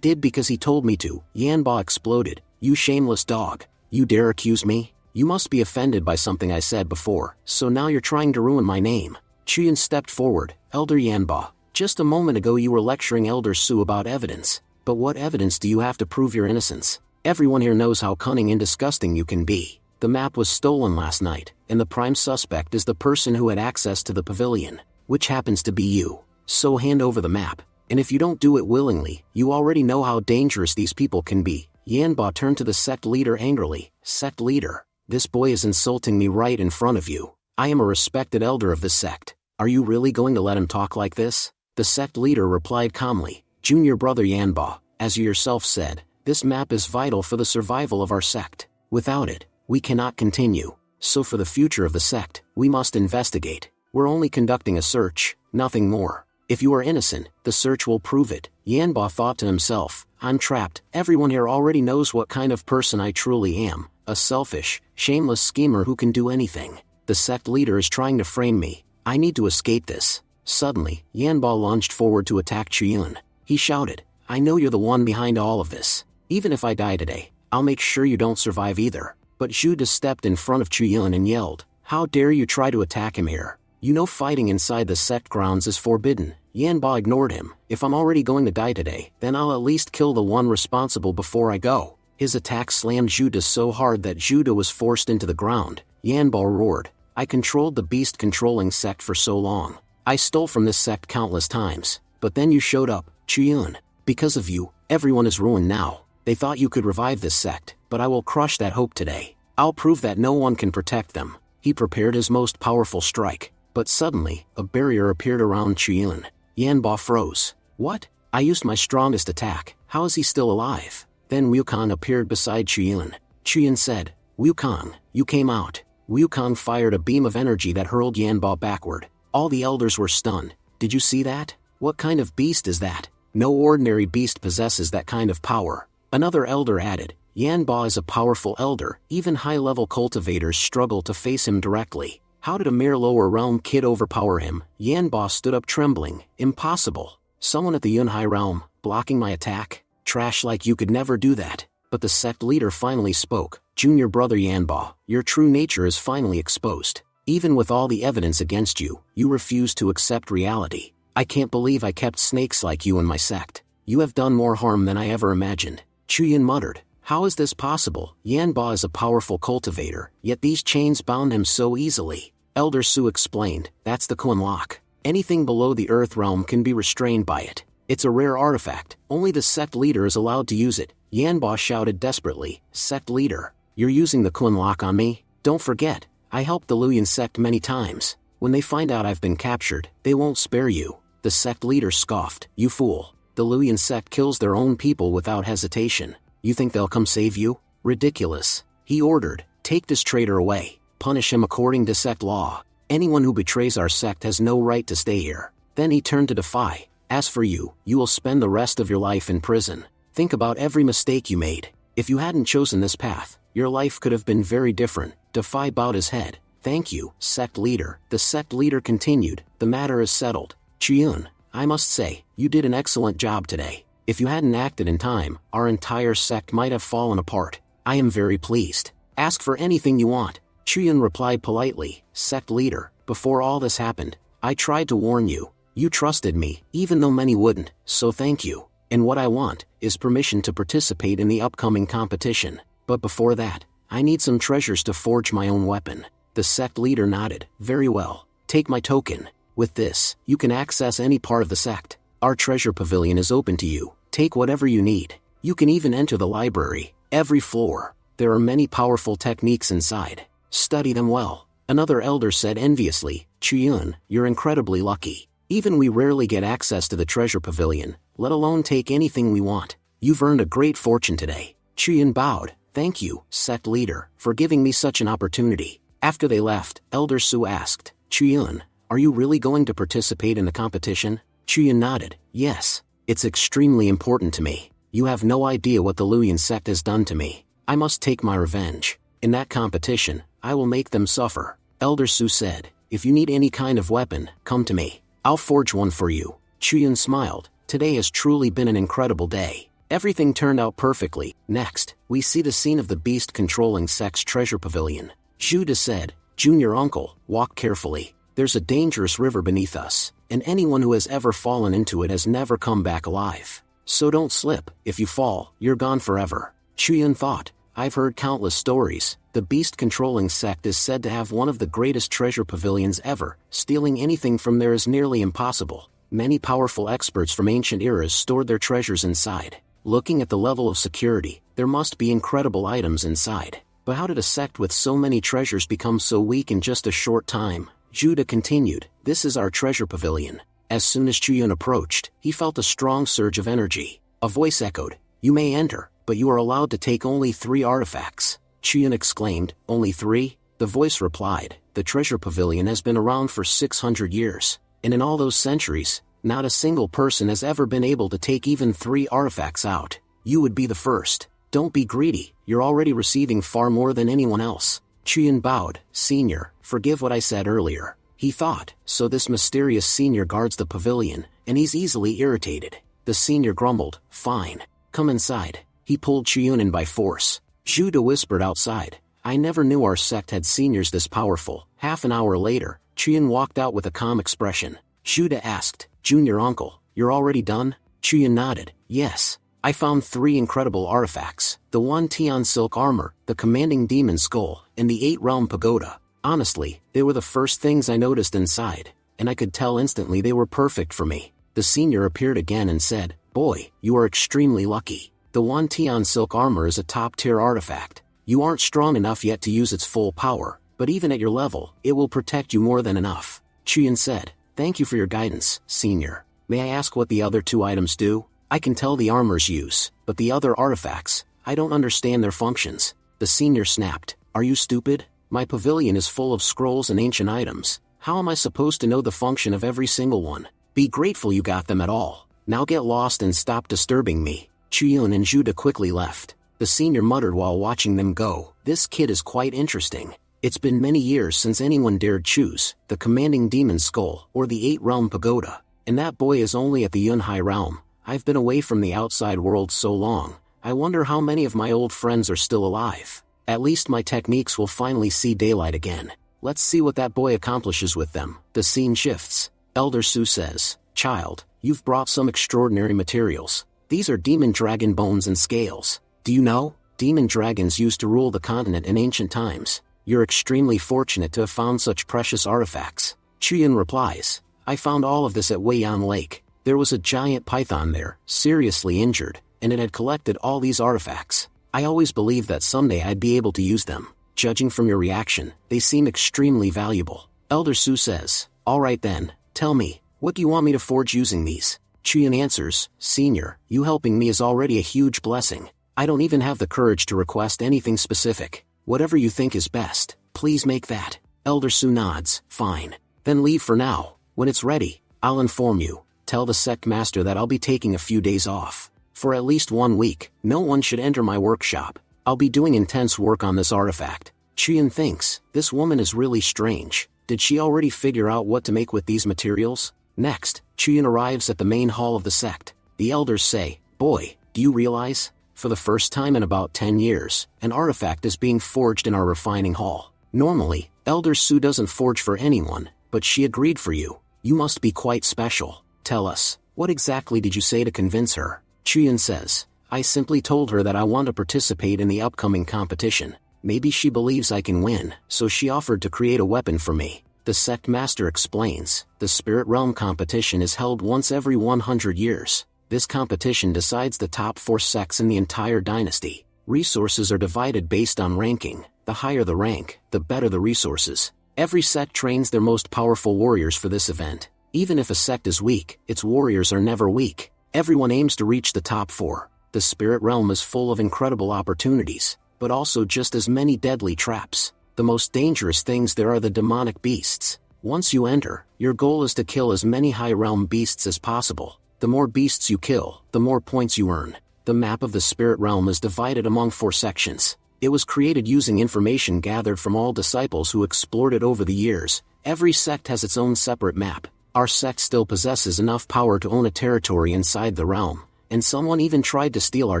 because he told me to. Yanba exploded. You shameless dog. You dare accuse me? You must be offended by something I said before, so now you're trying to ruin my name. Chuyin stepped forward. Elder Yanba, just a moment ago you were lecturing Elder Su about evidence. But what evidence do you have to prove your innocence? Everyone here knows how cunning and disgusting you can be. The map was stolen last night, and the prime suspect is the person who had access to the pavilion, which happens to be you. So hand over the map, and if you don't do it willingly, you already know how dangerous these people can be. Yanba turned to the sect leader angrily. Sect leader, this boy is insulting me right in front of you. I am a respected elder of this sect. Are you really going to let him talk like this? The sect leader replied calmly. Junior brother Yanba, as you yourself said, this map is vital for the survival of our sect. Without it, we cannot continue. So for the future of the sect, we must investigate. We're only conducting a search, nothing more. If you are innocent, the search will prove it. Yanba thought to himself, I'm trapped. Everyone here already knows what kind of person I truly am. A selfish, shameless schemer who can do anything. The sect leader is trying to frame me. I need to escape this. Suddenly, Yanba lunged forward to attack Chiyun. He shouted, I know you're the one behind all of this. Even if I die today, I'll make sure you don't survive either. But Zhuda stepped in front of Chiyun and yelled, how dare you try to attack him here? You know fighting inside the sect grounds is forbidden. Yanba ignored him. If I'm already going to die today, then I'll at least kill the one responsible before I go. His attack slammed Zhuda so hard that Zhuda was forced into the ground. Yanba roared, I controlled the beast-controlling sect for so long. I stole from this sect countless times. But then you showed up, Chiyun. Because of you, everyone is ruined now. They thought you could revive this sect, but I will crush that hope today. I'll prove that no one can protect them. He prepared his most powerful strike. But suddenly, a barrier appeared around Chiyun. Yanba froze. What? I used my strongest attack. How is he still alive? Then Wukong appeared beside Chiyun. Chiyun said, Wukong, you came out. Wukong fired a beam of energy that hurled Yanba backward. All the elders were stunned. Did you see that? What kind of beast is that? No ordinary beast possesses that kind of power. Another elder added, Yanba is a powerful elder. Even high-level cultivators struggle to face him directly. How did a mere lower realm kid overpower him? Yanba stood up trembling. Impossible. Someone at the Yunhai realm, blocking my attack? Trash like you could never do that. But the sect leader finally spoke. Junior brother Yanba, your true nature is finally exposed. Even with all the evidence against you, you refuse to accept reality. I can't believe I kept snakes like you in my sect. You have done more harm than I ever imagined. Chuyin muttered, how is this possible? Yanba is a powerful cultivator, yet these chains bound him so easily. Elder Su explained, that's the Kun lock. Anything below the earth realm can be restrained by it. It's a rare artifact, only the sect leader is allowed to use it. Yanba shouted desperately, Sect leader, you're using the Kun lock on me? Don't forget, I helped the Luyan sect many times. When they find out I've been captured, they won't spare you. The sect leader scoffed, you fool. The Luyan sect kills their own people without hesitation. You think they'll come save you? Ridiculous. He ordered, take this traitor away. Punish him according to sect law. Anyone who betrays our sect has no right to stay here. Then he turned to Defy. As for you, you will spend the rest of your life in prison. Think about every mistake you made. If you hadn't chosen this path, your life could have been very different. Defy bowed his head. Thank you, sect leader. The sect leader continued, the matter is settled. Chiyun, I must say, you did an excellent job today. If you hadn't acted in time, our entire sect might have fallen apart. I am very pleased. Ask for anything you want. Chiyun replied politely, sect leader, before all this happened, I tried to warn you. You trusted me, even though many wouldn't, so thank you. And what I want is permission to participate in the upcoming competition. But before that, I need some treasures to forge my own weapon. The sect leader nodded, very well, take my token. With this, you can access any part of the sect. Our treasure pavilion is open to you. Take whatever you need. You can even enter the library, every floor. There are many powerful techniques inside. Study them well. Another elder said enviously, Chiyun, you're incredibly lucky. Even we rarely get access to the treasure pavilion, let alone take anything we want. You've earned a great fortune today. Chiyun bowed, Thank you, sect leader, for giving me such an opportunity. After they left, Elder Su asked, Chuyun, are you really going to participate in the competition? Chuyun nodded, yes. It's extremely important to me. You have no idea what the Luyan sect has done to me. I must take my revenge. In that competition, I will make them suffer. Elder Su said, if you need any kind of weapon, come to me. I'll forge one for you. Chuyun smiled. Today has truly been an incredible day. Everything turned out perfectly. Next, we see the scene of the beast controlling sect's treasure pavilion. Judah said, Junior uncle, walk carefully. There's a dangerous river beneath us, and anyone who has ever fallen into it has never come back alive. So don't slip. If you fall, you're gone forever. Chuyun thought, I've heard countless stories. The beast-controlling sect is said to have one of the greatest treasure pavilions ever. Stealing anything from there is nearly impossible. Many powerful experts from ancient eras stored their treasures inside. Looking at the level of security, there must be incredible items inside. But how did a sect with so many treasures become so weak in just a short time? Judah continued, this is our treasure pavilion. As soon as Chuyun approached, he felt a strong surge of energy. A voice echoed, you may enter, but you are allowed to take only 3 artifacts. Chuyun exclaimed, only 3? The voice replied, the treasure pavilion has been around for 600 years, and in all those centuries, not a single person has ever been able to take even 3 artifacts out. You would be the first. Don't be greedy, you're already receiving far more than anyone else. Chuyun bowed, Senior, forgive what I said earlier. He thought, so this mysterious senior guards the pavilion, and he's easily irritated. The senior grumbled, fine. Come inside. He pulled Chuyun in by force. Judah whispered outside, I never knew our sect had seniors this powerful. Half an hour later, Chuyun walked out with a calm expression. Judah asked, Junior uncle, you're already done? Chuyun nodded, yes. I found 3 incredible artifacts, the 1 Tian silk armor, the commanding demon skull, and the 8-realm pagoda. Honestly, they were the first things I noticed inside, and I could tell instantly they were perfect for me. The senior appeared again and said, boy, you are extremely lucky. The 1 Tian silk armor is a top-tier artifact. You aren't strong enough yet to use its full power, but even at your level, it will protect you more than enough. Chuyun said, thank you for your guidance, senior. May I ask what the other 2 items do? I can tell the armor's use, but the other artifacts, I don't understand their functions. The senior snapped, are you stupid? My pavilion is full of scrolls and ancient items. How am I supposed to know the function of every single one? Be grateful you got them at all. Now get lost and stop disturbing me. Chuyun and Judah quickly left. The senior muttered while watching them go, this kid is quite interesting. It's been many years since anyone dared choose the commanding demon skull or the 8-realm pagoda, and that boy is only at the Yunhai realm. I've been away from the outside world so long, I wonder how many of my old friends are still alive. At least my techniques will finally see daylight again. Let's see what that boy accomplishes with them. The scene shifts. Elder Su says, child, you've brought some extraordinary materials. These are demon dragon bones and scales. Do you know? Demon dragons used to rule the continent in ancient times. You're extremely fortunate to have found such precious artifacts. Chuyun replies, I found all of this at Weiyan Lake. There was a giant python there, seriously injured, and it had collected all these artifacts. I always believed that someday I'd be able to use them. Judging from your reaction, they seem extremely valuable. Elder Su says, alright then, tell me, what do you want me to forge using these? Chuyun answers, Senior, you helping me is already a huge blessing. I don't even have the courage to request anything specific. Whatever you think is best, please make that. Elder Su nods, fine. Then leave for now. When it's ready, I'll inform you. Tell the sect master that I'll be taking a few days off. For at least 1 week, no one should enter my workshop. I'll be doing intense work on this artifact. Chuyun thinks, this woman is really strange. Did she already figure out what to make with these materials? Next, Chuyun arrives at the main hall of the sect. The elders say, boy, do you realize? For the first time in about 10 years, an artifact is being forged in our refining hall. Normally, Elder Su doesn't forge for anyone, but she agreed for you. You must be quite special. Tell us, what exactly did you say to convince her? Chuyun says, I simply told her that I want to participate in the upcoming competition. Maybe she believes I can win, so she offered to create a weapon for me. The sect master explains, the spirit realm competition is held once every 100 years. This competition decides the top 4 sects in the entire dynasty. Resources are divided based on ranking. The higher the rank, the better the resources. Every sect trains their most powerful warriors for this event. Even if a sect is weak, its warriors are never weak. Everyone aims to reach the top 4. The spirit realm is full of incredible opportunities, but also just as many deadly traps. The most dangerous things there are the demonic beasts. Once you enter, your goal is to kill as many high realm beasts as possible. The more beasts you kill, the more points you earn. The map of the spirit realm is divided among 4 sections. It was created using information gathered from all disciples who explored it over the years. Every sect has its own separate map. Our sect still possesses enough power to own a territory inside the realm, and someone even tried to steal our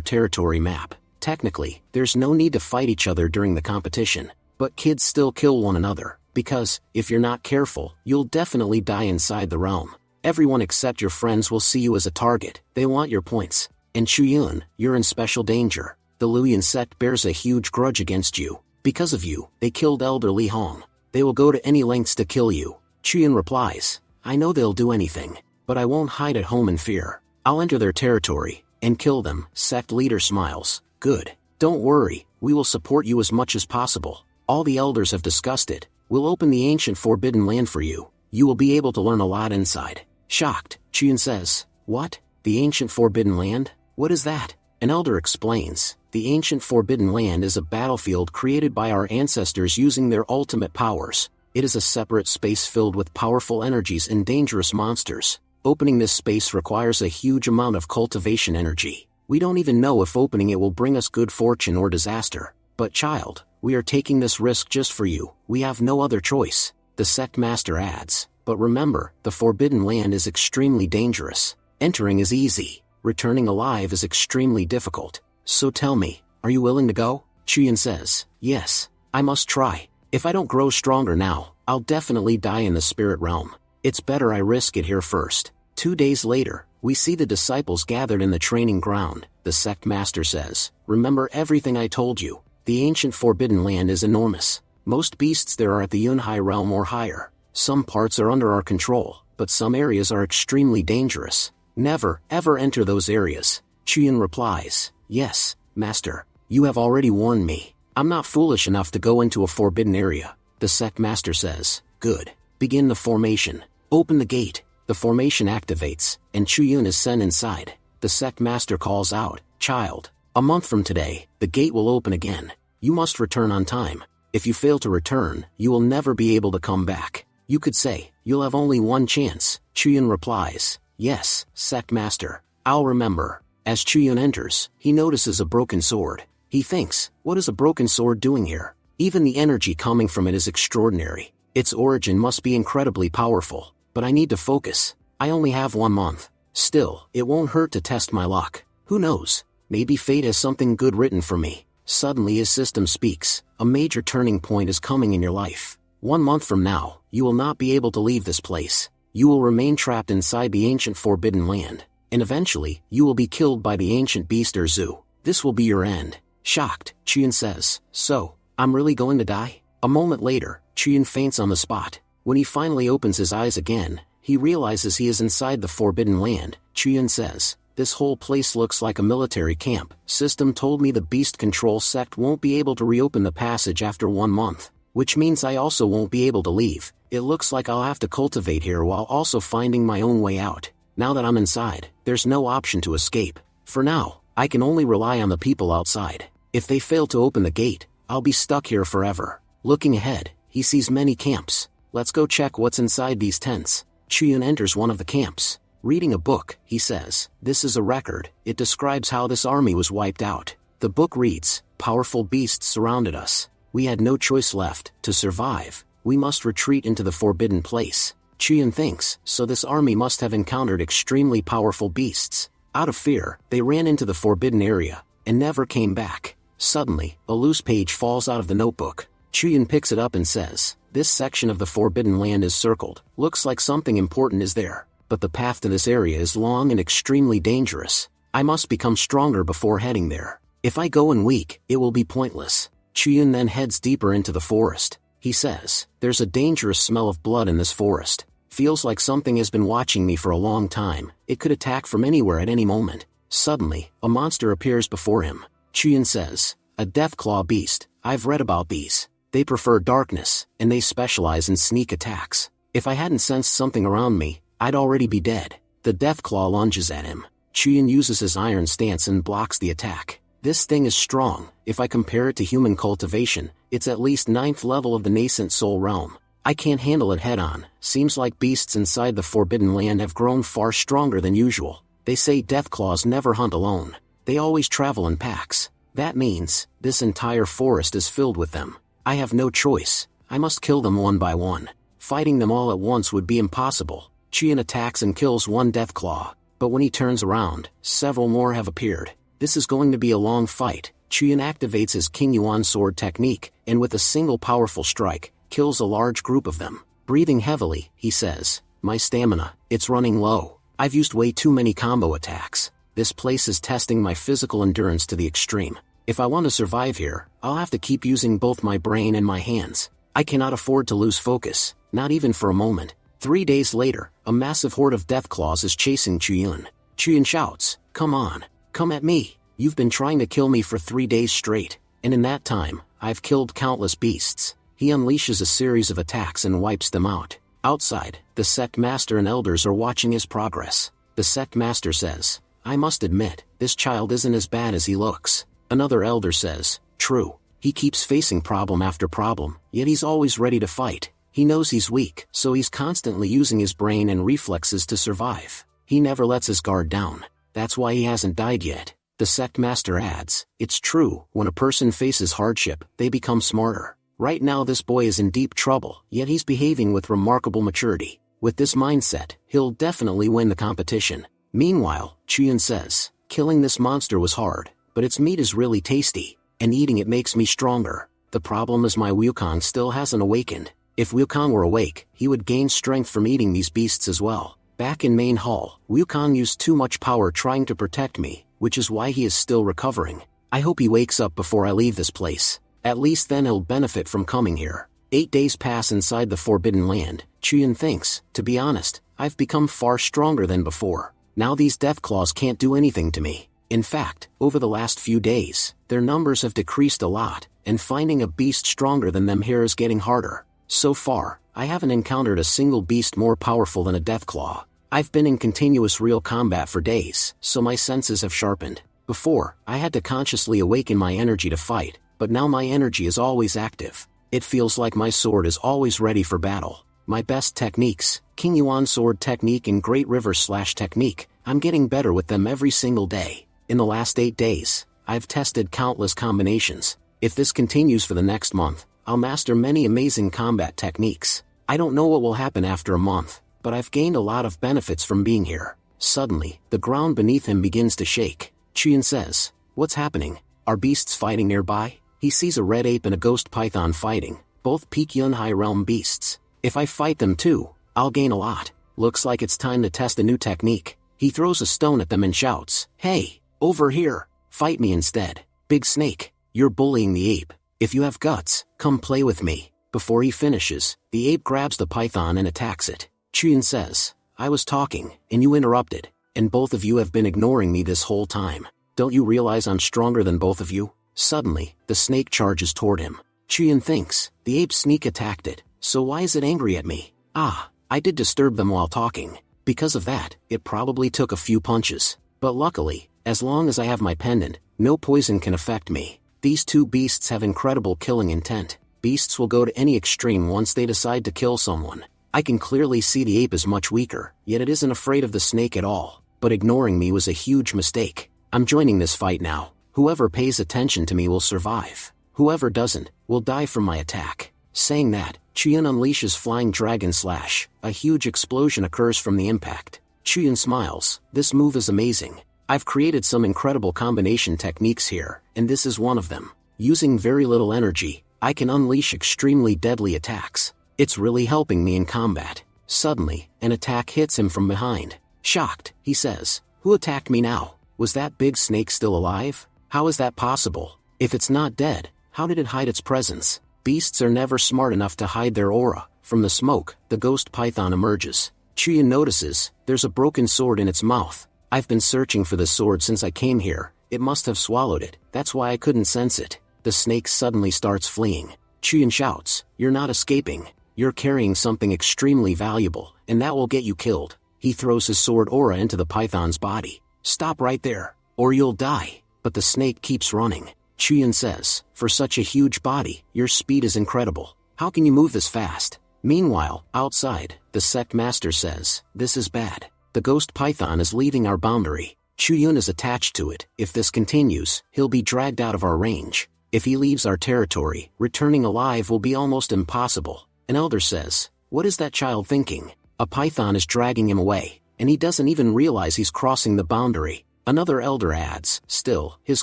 territory map. Technically, there's no need to fight each other during the competition, but kids still kill one another, because, if you're not careful, you'll definitely die inside the realm. Everyone except your friends will see you as a target. They want your points. And Chuyun, you're in special danger. The Luoyan sect bears a huge grudge against you. Because of you, they killed Elder Li Hong. They will go to any lengths to kill you. Chuyun replies, I know they'll do anything, but I won't hide at home in fear. I'll enter their territory, and kill them. Sect leader smiles. Good. Don't worry, we will support you as much as possible. All the elders have discussed it. We'll open the ancient forbidden land for you. You will be able to learn a lot inside. Shocked, Chuyun says, What? The ancient forbidden land? What is that? An elder explains, the ancient forbidden land is a battlefield created by our ancestors using their ultimate powers. It is a separate space filled with powerful energies and dangerous monsters. Opening this space requires a huge amount of cultivation energy. We don't even know if opening it will bring us good fortune or disaster. But child, we are taking this risk just for you. We have no other choice. The sect master adds, but remember, the forbidden land is extremely dangerous. Entering is easy. Returning alive is extremely difficult. So tell me, are you willing to go? Chuyun says, yes, I must try. If I don't grow stronger now, I'll definitely die in the spirit realm. It's better I risk it here first. 2 days later, we see the disciples gathered in the training ground. The sect master says, remember everything I told you. The ancient forbidden land is enormous. Most beasts there are at the Yunhai realm or higher. Some parts are under our control, but some areas are extremely dangerous. Never, ever enter those areas. Chuyun replies, yes, master, you have already warned me. I'm not foolish enough to go into a forbidden area. The sect master says, good. Begin the formation. Open the gate. The formation activates, and Chuyun is sent inside. The sect master calls out, child, a month from today, the gate will open again. You must return on time. If you fail to return, you will never be able to come back. You could say, you'll have only one chance. Chuyun replies, yes, sect master, I'll remember. As Chuyun enters, he notices a broken sword. He thinks, what is a broken sword doing here? Even the energy coming from it is extraordinary. Its origin must be incredibly powerful, but I need to focus. I only have 1 month. Still, it won't hurt to test my luck. Who knows? Maybe fate has something good written for me. Suddenly his system speaks. A major turning point is coming in your life. 1 month from now, you will not be able to leave this place. You will remain trapped inside the ancient forbidden land, and eventually, you will be killed by the ancient beast or zoo. This will be your end. Shocked, Chuyun says, so, I'm really going to die? A moment later, Chuyun faints on the spot. When he finally opens his eyes again, he realizes he is inside the forbidden land. Chuyun says, this whole place looks like a military camp. System told me the beast control sect won't be able to reopen the passage after 1 month, which means I also won't be able to leave. It looks like I'll have to cultivate here while also finding my own way out. Now that I'm inside, there's no option to escape. For now, I can only rely on the people outside. If they fail to open the gate, I'll be stuck here forever. Looking ahead, he sees many camps. Let's go check what's inside these tents. Chuyun enters one of the camps. Reading a book, he says, this is a record. It describes how this army was wiped out. The book reads, powerful beasts surrounded us. We had no choice left. To survive, we must retreat into the forbidden place. Chuyun thinks, so this army must have encountered extremely powerful beasts. Out of fear, they ran into the forbidden area, and never came back. Suddenly, a loose page falls out of the notebook. Chuyun picks it up and says, this section of the forbidden land is circled. Looks like something important is there. But the path to this area is long and extremely dangerous. I must become stronger before heading there. If I go in weak, it will be pointless. Chuyun then heads deeper into the forest. He says, there's a dangerous smell of blood in this forest. Feels like something has been watching me for a long time. It could attack from anywhere at any moment. Suddenly, a monster appears before him. Chuyun says, a deathclaw beast. I've read about these. They prefer darkness, and they specialize in sneak attacks. If I hadn't sensed something around me, I'd already be dead. The deathclaw lunges at him. Chuyun uses his iron stance and blocks the attack. This thing is strong. If I compare it to human cultivation, it's at least 9th level of the nascent soul realm. I can't handle it head-on. Seems like beasts inside the Forbidden Land have grown far stronger than usual. They say Deathclaws never hunt alone. They always travel in packs. That means, this entire forest is filled with them. I have no choice. I must kill them one by one. Fighting them all at once would be impossible. Qian attacks and kills one Deathclaw, but when he turns around, several more have appeared. This is going to be a long fight. Qian activates his King Yuan sword technique, and with a single powerful strike, kills a large group of them. Breathing heavily, he says, "My stamina, it's running low. I've used way too many combo attacks. This place is testing my physical endurance to the extreme. If I want to survive here, I'll have to keep using both my brain and my hands. I cannot afford to lose focus, not even for a moment." 3 days later, a massive horde of Deathclaws is chasing Qian. Qian shouts, "Come on, come at me. You've been trying to kill me for 3 days straight, and in that time, I've killed countless beasts." He unleashes a series of attacks and wipes them out. Outside, the sect master and elders are watching his progress. The sect master says, "I must admit, this child isn't as bad as he looks." Another elder says, "True. He keeps facing problem after problem, yet he's always ready to fight. He knows he's weak, so he's constantly using his brain and reflexes to survive. He never lets his guard down. That's why he hasn't died yet." The sect master adds, "It's true, when a person faces hardship, they become smarter. Right now this boy is in deep trouble, yet he's behaving with remarkable maturity. With this mindset, he'll definitely win the competition." Meanwhile, Qian says, "Killing this monster was hard, but its meat is really tasty, and eating it makes me stronger. The problem is my Wukong still hasn't awakened. If Wukong were awake, he would gain strength from eating these beasts as well. Back in main hall, Wukong used too much power trying to protect me, which is why he is still recovering. I hope he wakes up before I leave this place. At least then he'll benefit from coming here." 8 days pass inside the Forbidden Land. Qian thinks, "To be honest, I've become far stronger than before. Now these Deathclaws can't do anything to me. In fact, over the last few days, their numbers have decreased a lot, and finding a beast stronger than them here is getting harder. So far, I haven't encountered a single beast more powerful than a Deathclaw. I've been in continuous real combat for days, so my senses have sharpened. Before, I had to consciously awaken my energy to fight, but now my energy is always active. It feels like my sword is always ready for battle. My best techniques, King Yuan sword technique and Great River slash technique, I'm getting better with them every single day. In the last 8 days, I've tested countless combinations. If this continues for the next month, I'll master many amazing combat techniques. I don't know what will happen after a month, but I've gained a lot of benefits from being here." Suddenly, the ground beneath him begins to shake. Qian says, "What's happening? Are beasts fighting nearby?" He sees a red ape and a ghost python fighting, both peak Yun High Realm beasts. "If I fight them too, I'll gain a lot. Looks like it's time to test a new technique." He throws a stone at them and shouts, "Hey, over here, fight me instead. Big Snake, you're bullying the ape. If you have guts, come play with me." Before he finishes, the ape grabs the python and attacks it. Qian says, "I was talking, and you interrupted, and both of you have been ignoring me this whole time. Don't you realize I'm stronger than both of you?" Suddenly, the snake charges toward him. Qian thinks, the ape sneak attacked it, so why is it angry at me? I did disturb them while talking. Because of that, it probably took a few punches. But luckily, as long as I have my pendant, no poison can affect me. These two beasts have incredible killing intent. Beasts will go to any extreme once they decide to kill someone. I can clearly see the ape is much weaker, yet it isn't afraid of the snake at all. But ignoring me was a huge mistake. I'm joining this fight now. Whoever pays attention to me will survive. Whoever doesn't, will die from my attack." Saying that, Qian unleashes Flying Dragon Slash. A huge explosion occurs from the impact. Qian smiles, "This move is amazing. I've created some incredible combination techniques here, and this is one of them. Using very little energy, I can unleash extremely deadly attacks. It's really helping me in combat." Suddenly, an attack hits him from behind. Shocked, he says, "Who attacked me now? Was that big snake still alive? How is that possible? If it's not dead, how did it hide its presence?" Beasts are never smart enough to hide their aura. From the smoke, the ghost python emerges. Qian notices, there's a broken sword in its mouth. "I've been searching for the sword since I came here. It must have swallowed it. That's why I couldn't sense it." The snake suddenly starts fleeing. Qian shouts, "You're not escaping. You're carrying something extremely valuable, and that will get you killed." He throws his sword aura into the python's body. "Stop right there, or you'll die." but the snake keeps running. Chuyin says, for such a huge body, your speed is incredible. How can you move this fast? Meanwhile, outside, the sect master says, this is bad. The ghost python is leaving our boundary. Chuyun is attached to it. If this continues, he'll be dragged out of our range. If he leaves our territory, returning alive will be almost impossible. An elder says, what is that child thinking? A python is dragging him away, and he doesn't even realize he's crossing the boundary. Another elder adds, still, his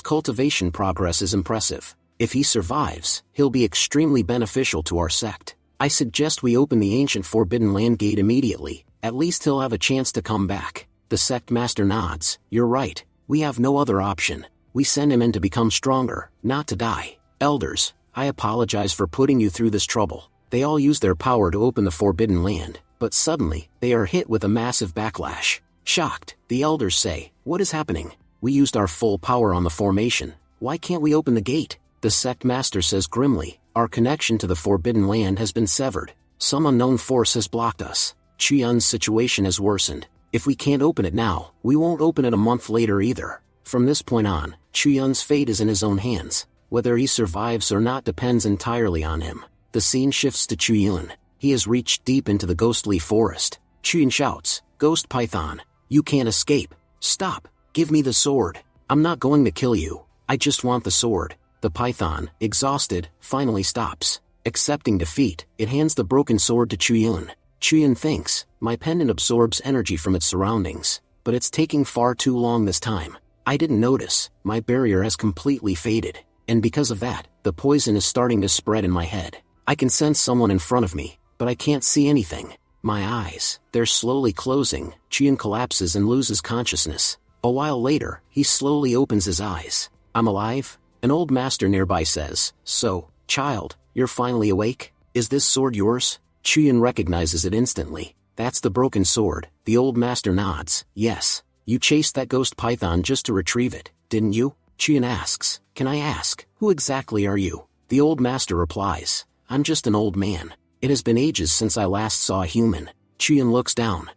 cultivation progress is impressive. If he survives, he'll be extremely beneficial to our sect. I suggest we open the ancient Forbidden Land gate immediately, at least he'll have a chance to come back. The sect master nods, you're right, we have no other option. We send him in to become stronger, not to die. Elders, I apologize for putting you through this trouble. They all use their power to open the Forbidden Land, but suddenly, they are hit with a massive backlash. Shocked, the elders say, what is happening? We used our full power on the formation, why can't we open the gate? The sect master says grimly, our connection to the Forbidden Land has been severed. Some unknown force has blocked us. Chuyun's situation has worsened. If we can't open it now, we won't open it a month later either. From this point on, Chuyun's fate is in his own hands. Whether he survives or not depends entirely on him. The scene shifts to Chuyun. He has reached deep into the ghostly forest. Chuyun shouts, Ghost Python, you can't escape. Stop, give me the sword. I'm not going to kill you. I just want the sword. The python, exhausted, finally stops. Accepting defeat, it hands the broken sword to Chuyun. Chuyun thinks, my pendant absorbs energy from its surroundings, but it's taking far too long this time. I didn't notice, my barrier has completely faded, and because of that, the poison is starting to spread in my head. I can sense someone in front of me, but I can't see anything. My eyes, they're slowly closing. Chuyun collapses and loses consciousness. A while later, he slowly opens his eyes. I'm alive? An old master nearby says, so, child, you're finally awake? Is this sword yours? Chuyun recognizes it instantly. That's the broken sword. The old master nods. Yes. You chased that ghost python just to retrieve it, didn't you? Chuyun asks, can I ask, who exactly are you? The old master replies, I'm just an old man. It has been ages since I last saw a human. Chuyun looks down.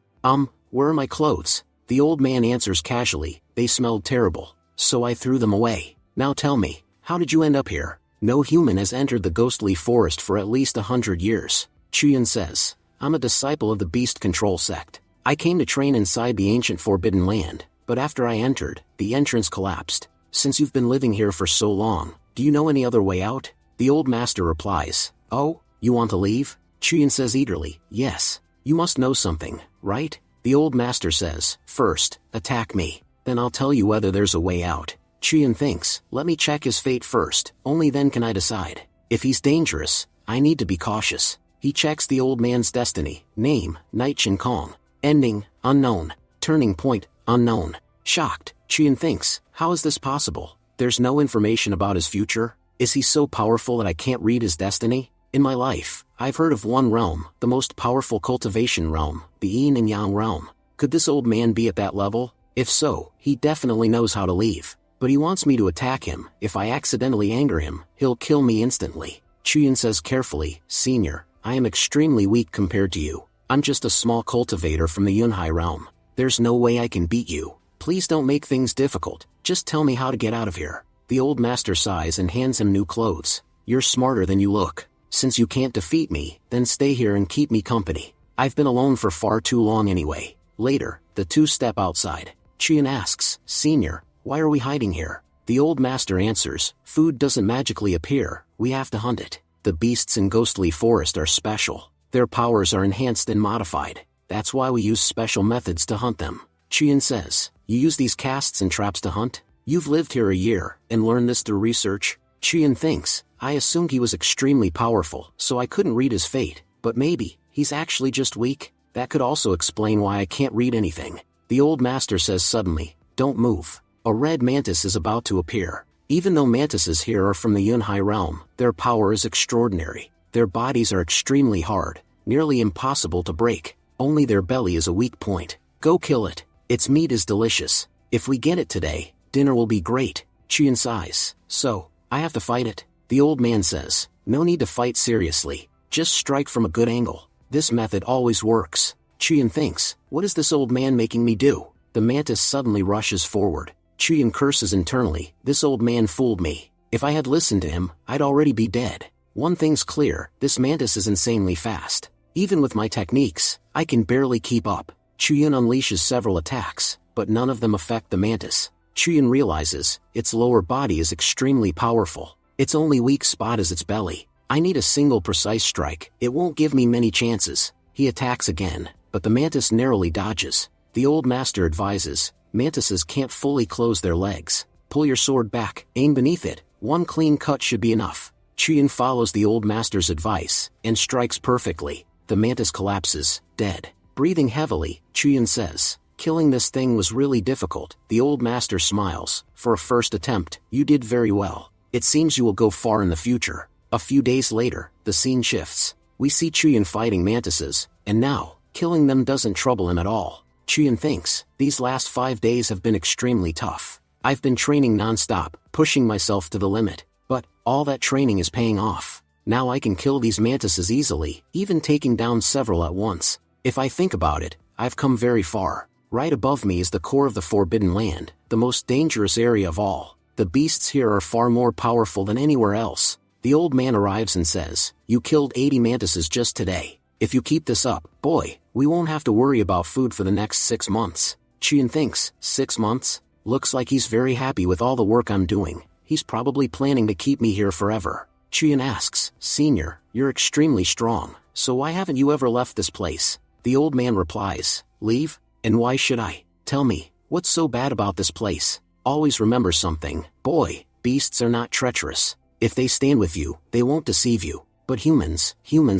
Where are my clothes? The old man answers casually, they smelled terrible, so I threw them away. Now tell me, how did you end up here? No human has entered the ghostly forest for at least 100 years. Chuyun says, I'm a disciple of the Beast Control sect. I came to train inside the ancient Forbidden Land, but after I entered, the entrance collapsed. Since you've been living here for so long, do you know any other way out? The old master replies, oh, you want to leave? Chuyun says eagerly, yes. You must know something, right? The old master says, first, attack me, then I'll tell you whether there's a way out. Chuyun thinks, let me check his fate first, only then can I decide. If he's dangerous, I need to be cautious. He checks the old man's destiny, name, Night Chin Kong, ending, unknown, turning point, unknown. Shocked, Chuyun thinks, how is this possible? There's no information about his future? Is he so powerful that I can't read his destiny? In my life, I've heard of one realm, the most powerful cultivation realm, the Yin and Yang realm. Could this old man be at that level? If so, he definitely knows how to leave. But he wants me to attack him. If I accidentally anger him, he'll kill me instantly. Chuyun says carefully, Senior, I am extremely weak compared to you. I'm just a small cultivator from the Yunhai realm. There's no way I can beat you. Please don't make things difficult. Just tell me how to get out of here. The old master sighs and hands him new clothes. You're smarter than you look. Since you can't defeat me, then stay here and keep me company. I've been alone for far too long anyway. Later, the two step outside. Chuyun asks, Senior, why are we hiding here? The old master answers, food doesn't magically appear, we have to hunt it. The beasts in ghostly forest are special. Their powers are enhanced and modified. That's why we use special methods to hunt them. Chuyun says, you use these casts and traps to hunt? You've lived here a year, and learned this through research? Chuyun thinks, I assumed he was extremely powerful, so I couldn't read his fate, but maybe, he's actually just weak? That could also explain why I can't read anything. The old master says suddenly, don't move. A red mantis is about to appear. Even though mantises here are from the Yunhai realm, their power is extraordinary. Their bodies are extremely hard, nearly impossible to break. Only their belly is a weak point. Go kill it. Its meat is delicious. If we get it today, dinner will be great. Chuyun sighs. So, I have to fight it? The old man says, no need to fight seriously. Just strike from a good angle. This method always works. Chuyun thinks, what is this old man making me do? The mantis suddenly rushes forward. Chuyin curses internally, this old man fooled me. If I had listened to him, I'd already be dead. One thing's clear, this mantis is insanely fast. Even with my techniques, I can barely keep up. Chuyin unleashes several attacks, but none of them affect the mantis. Chuyin realizes, its lower body is extremely powerful. Its only weak spot is its belly. I need a single precise strike, it won't give me many chances. He attacks again, but the mantis narrowly dodges. The old master advises, mantises can't fully close their legs. Pull your sword back, aim beneath it, one clean cut should be enough. Chuyin follows the old master's advice, and strikes perfectly. The mantis collapses, dead. Breathing heavily, Chuyin says, killing this thing was really difficult. The old master smiles, for a first attempt, you did very well. It seems you will go far in the future. A few days later, the scene shifts. We see Chuyin fighting mantises, and now, killing them doesn't trouble him at all. Chuyin thinks, these last 5 days have been extremely tough. I've been training non-stop, pushing myself to the limit, but all that training is paying off. Now I can kill these mantises easily, even taking down several at once. If I think about it, I've come very far. Right above me is the core of the Forbidden Land, the most dangerous area of all. The beasts here are far more powerful than anywhere else. The old man arrives and says, you killed 80 mantises just today. If you keep this up, boy, we won't have to worry about food for the next 6 months. Chuyin thinks, 6 months? Looks like he's very happy with all the work I'm doing. He's probably planning to keep me here forever. Chuyin asks, Senior, you're extremely strong, so why haven't you ever left this place? The old man replies, leave? And why should I? Tell me, what's so bad about this place? Always remember something, boy, beasts are not treacherous. If they stand with you, they won't deceive you. But humans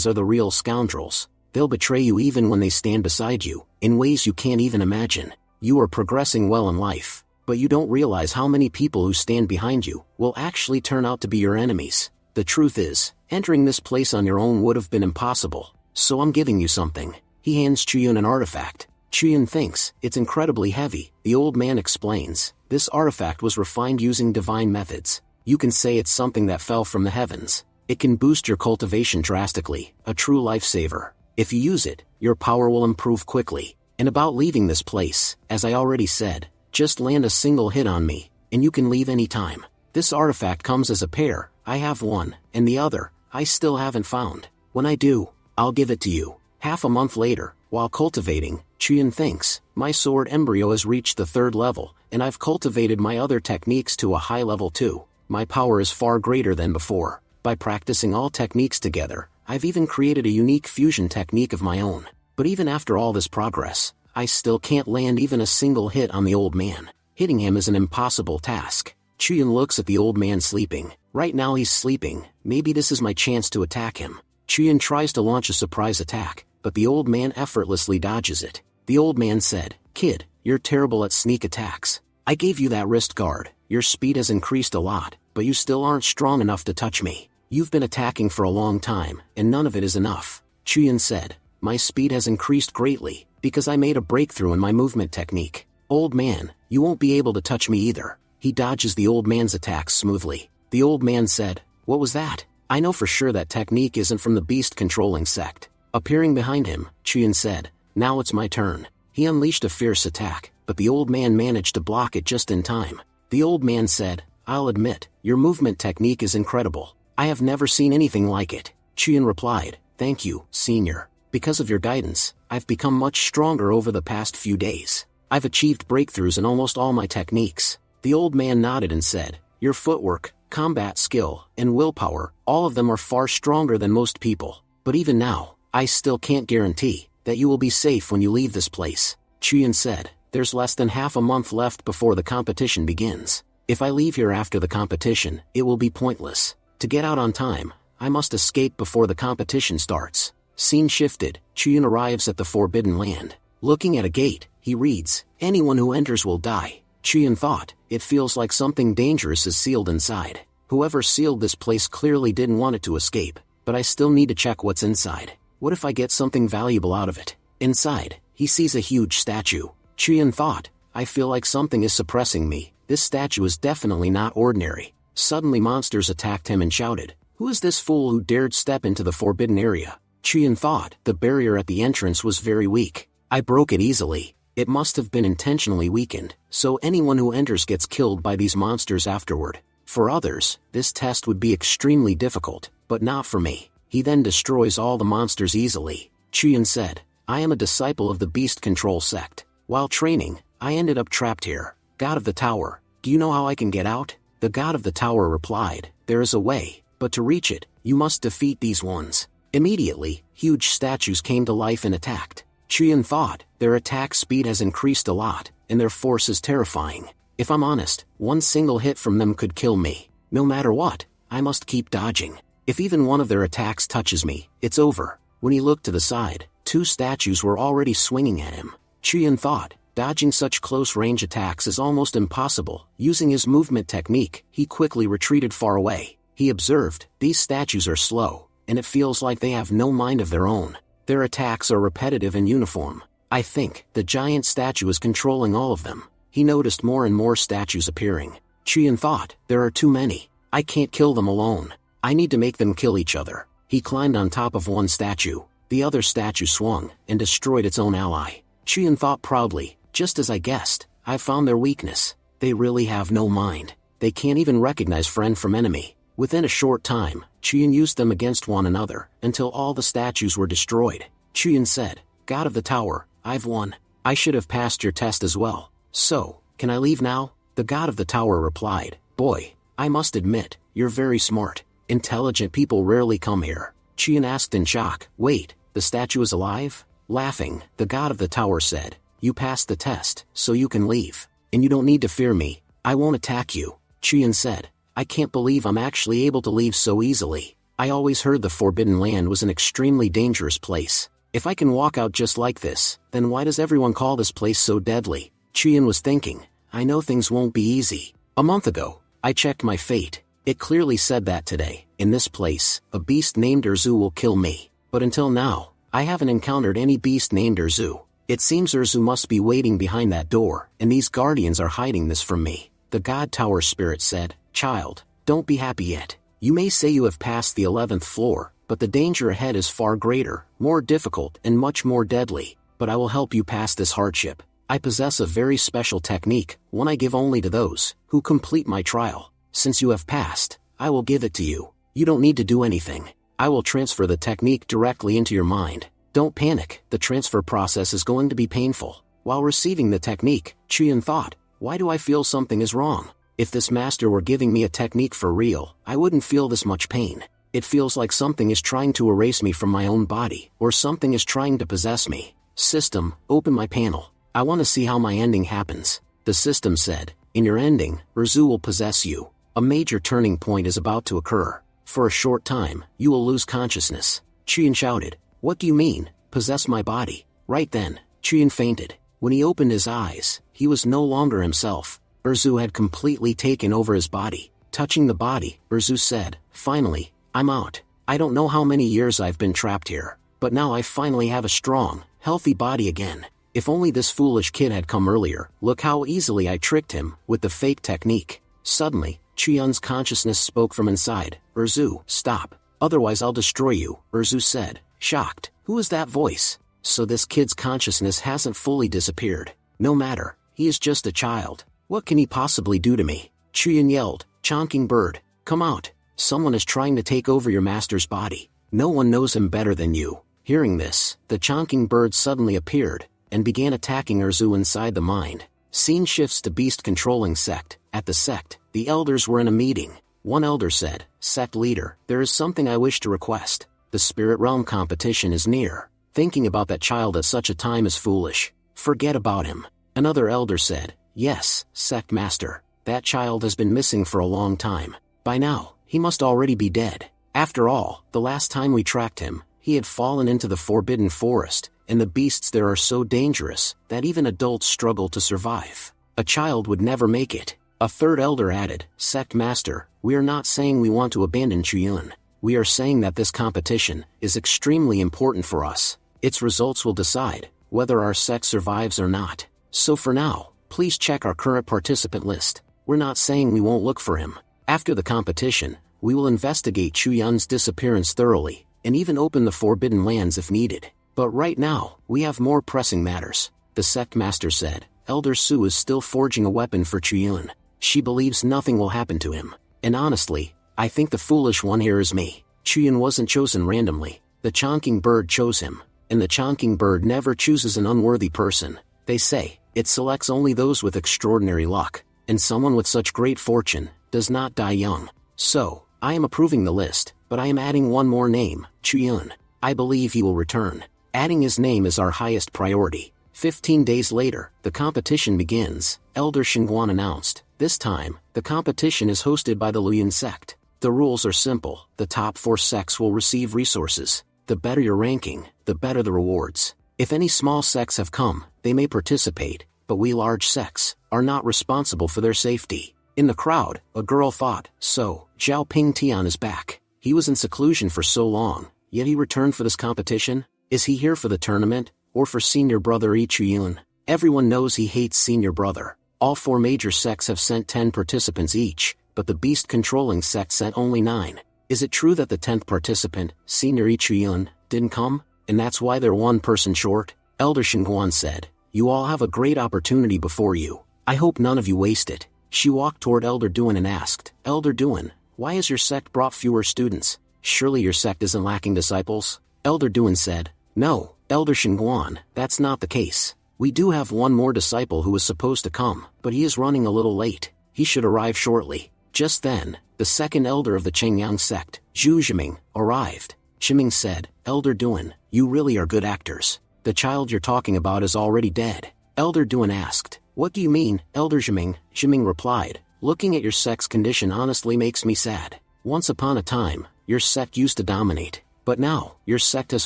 are the real scoundrels. They'll betray you even when they stand beside you, in ways you can't even imagine. You are progressing well in life, but you don't realize how many people who stand behind you will actually turn out to be your enemies. The truth is, entering this place on your own would have been impossible. So I'm giving you something. He hands Chuyin an artifact. Chuyin thinks, it's incredibly heavy. The old man explains, this artifact was refined using divine methods. You can say it's something that fell from the heavens. It can boost your cultivation drastically, a true lifesaver. If you use it, your power will improve quickly. And about leaving this place, as I already said, just land a single hit on me, and you can leave any time. This artifact comes as a pair, I have one, and the other, I still haven't found. When I do, I'll give it to you. Half a month later, while cultivating, Chuyin thinks, my sword embryo has reached the 3rd level, and I've cultivated my other techniques to a high level too. My power is far greater than before. By practicing all techniques together, I've even created a unique fusion technique of my own. But even after all this progress, I still can't land even a single hit on the old man. Hitting him is an impossible task. Chuyin looks at the old man sleeping. Right now he's sleeping, maybe this is my chance to attack him. Chuyin tries to launch a surprise attack, but the old man effortlessly dodges it. The old man said, Kid, you're terrible at sneak attacks. I gave you that wrist guard, your speed has increased a lot, but you still aren't strong enough to touch me. You've been attacking for a long time, and none of it is enough. Chuyin said, my speed has increased greatly, because I made a breakthrough in my movement technique. Old man, you won't be able to touch me either. He dodges the old man's attacks smoothly. The old man said, what was that? I know for sure that technique isn't from the beast controlling sect. Appearing behind him, Chuyin said, now it's my turn. He unleashed a fierce attack, but the old man managed to block it just in time. The old man said, I'll admit, your movement technique is incredible. I have never seen anything like it. Chuyin replied, thank you, Senior. Because of your guidance, I've become much stronger over the past few days. I've achieved breakthroughs in almost all my techniques. The old man nodded and said, your footwork, combat skill, and willpower, all of them are far stronger than most people. But even now, I still can't guarantee that you will be safe when you leave this place. Chuyin said, there's less than half a month left before the competition begins. If I leave here after the competition, it will be pointless. To get out on time, I must escape before the competition starts. Scene shifted, Chuyin arrives at the Forbidden Land. Looking at a gate, he reads, anyone who enters will die. Chuyin thought, it feels like something dangerous is sealed inside. Whoever sealed this place clearly didn't want it to escape, but I still need to check what's inside. What if I get something valuable out of it? Inside, he sees a huge statue. Chuyin thought, I feel like something is suppressing me. This statue is definitely not ordinary. Suddenly monsters attacked him and shouted, who is this fool who dared step into the forbidden area? Chuyin thought, the barrier at the entrance was very weak. I broke it easily. It must have been intentionally weakened, so anyone who enters gets killed by these monsters afterward. For others, this test would be extremely difficult, but not for me. He then destroys all the monsters easily. Chuyan said, I am a disciple of the Beast Control sect. While training, I ended up trapped here. God of the Tower, do you know how I can get out? The God of the Tower replied, there is a way, but to reach it, you must defeat these ones. Immediately, huge statues came to life and attacked. Chuyan thought, their attack speed has increased a lot, and their force is terrifying. If I'm honest, one single hit from them could kill me. No matter what, I must keep dodging. If even one of their attacks touches me, it's over. When he looked to the side, 2 statues were already swinging at him. Chuyan thought, dodging such close-range attacks is almost impossible. Using his movement technique, he quickly retreated far away. He observed, these statues are slow, and it feels like they have no mind of their own. Their attacks are repetitive and uniform. I think the giant statue is controlling all of them. He noticed more and more statues appearing. Chuyan thought, there are too many. I can't kill them alone. I need to make them kill each other. He climbed on top of one statue. The other statue swung and destroyed its own ally. Chuyan thought proudly, just as I guessed, I found their weakness. They really have no mind. They can't even recognize friend from enemy. Within a short time, Chuyan used them against one another, until all the statues were destroyed. Chuyan said, God of the Tower, I've won. I should have passed your test as well. So, can I leave now? The God of the Tower replied, boy, I must admit, you're very smart. Intelligent people rarely come here. Chuyan asked in shock, wait, the statue is alive? Laughing, the God of the Tower said, you passed the test, so you can leave. And you don't need to fear me. I won't attack you. Chuyan said, I can't believe I'm actually able to leave so easily. I always heard the Forbidden Land was an extremely dangerous place. If I can walk out just like this, then why does everyone call this place so deadly? Chuyan was thinking, I know things won't be easy. A month ago, I checked my fate. It clearly said that today, in this place, a beast named Urzu will kill me. But until now, I haven't encountered any beast named Urzu. It seems Urzu must be waiting behind that door, and these guardians are hiding this from me. The God Tower Spirit said, child, don't be happy yet. You may say you have passed the 11th floor, but the danger ahead is far greater, more difficult and much more deadly. But I will help you pass this hardship. I possess a very special technique, one I give only to those who complete my trial. Since you have passed, I will give it to you. You don't need to do anything. I will transfer the technique directly into your mind. Don't panic, the transfer process is going to be painful. While receiving the technique, Chuyan thought, why do I feel something is wrong? If this master were giving me a technique for real, I wouldn't feel this much pain. It feels like something is trying to erase me from my own body, or something is trying to possess me. System, open my panel. I want to see how my ending happens. The system said, in your ending, Urzu will possess you. A major turning point is about to occur. For a short time, you will lose consciousness. Chuyan shouted, what do you mean, possess my body? Right then, Chuyan fainted. When he opened his eyes, he was no longer himself. Urzu had completely taken over his body. Touching the body, Urzu said, finally, I'm out. I don't know how many years I've been trapped here, but now I finally have a strong, healthy body again. If only this foolish kid had come earlier. Look how easily I tricked him with the fake technique. Suddenly, Chuyan's consciousness spoke from inside. Urzu, stop. Otherwise I'll destroy you, Urzu said, shocked. Who is that voice? So this kid's consciousness hasn't fully disappeared. No matter, he is just a child. What can he possibly do to me? Chuyan yelled, chonking bird, come out. Someone is trying to take over your master's body. No one knows him better than you. Hearing this, the chonking bird suddenly appeared, and began attacking Urzu inside the mind. Scene shifts to beast controlling sect. At the sect, the elders were in a meeting. One elder said, sect leader, there is something I wish to request. The spirit realm competition is near. Thinking about that child at such a time is foolish. Forget about him. Another elder said, yes, sect master, that child has been missing for a long time. By now, he must already be dead. After all, the last time we tracked him, he had fallen into the forbidden forest, and the beasts there are so dangerous that even adults struggle to survive. A child would never make it. A third elder added, sect master, we are not saying we want to abandon Chuyan. We are saying that this competition is extremely important for us. Its results will decide whether our sect survives or not. So for now, please check our current participant list. We're not saying we won't look for him. After the competition, we will investigate Chuyan's disappearance thoroughly, and even open the Forbidden Lands if needed. But right now, we have more pressing matters. the sect master said. Elder Su is still forging a weapon for Chuyun. She believes nothing will happen to him. And honestly, I think the foolish one here is me. Chuyun wasn't chosen randomly. The Chongqing bird chose him. And the Chongqing bird never chooses an unworthy person. They say, it selects only those with extraordinary luck. And someone with such great fortune does not die young. So, I am approving the list, but I am adding one more name, Chuyun. I believe he will return. Adding his name is our highest priority. 15 days later, the competition begins, Elder Xingguan announced. This time, the competition is hosted by the Luoyuan sect. The rules are simple. The top 4 sects will receive resources. The better your ranking, the better the rewards. If any small sects have come, they may participate, but we large sects are not responsible for their safety. In the crowd, a girl thought, so, Zhao Pingtian is back. He was in seclusion for so long, yet he returned for this competition? Is he here for the tournament, or for senior brother Yi Chuyun? Everyone knows he hates senior brother. All 4 major sects have sent 10 participants each, but the beast-controlling sect sent only 9. Is it true that the 10th participant, senior Yi Chuyun, didn't come? And that's why they're one person short? Elder Xingguan said, you all have a great opportunity before you. I hope none of you waste it. She walked toward Elder Duan and asked, Elder Duan, why has your sect brought fewer students? Surely your sect isn't lacking disciples? Elder Duan said, no, Elder Xingguan, that's not the case. We do have one more disciple who was supposed to come, but he is running a little late. He should arrive shortly. Just then, the second elder of the Chengyang sect, Zhu Zhiming, arrived. Zhiming said, Elder Duan, you really are good actors. The child you're talking about is already dead. Elder Duan asked, what do you mean, Elder Zhiming? Zhiming replied, looking at your sect's condition honestly makes me sad. Once upon a time, your sect used to dominate. But now, your sect has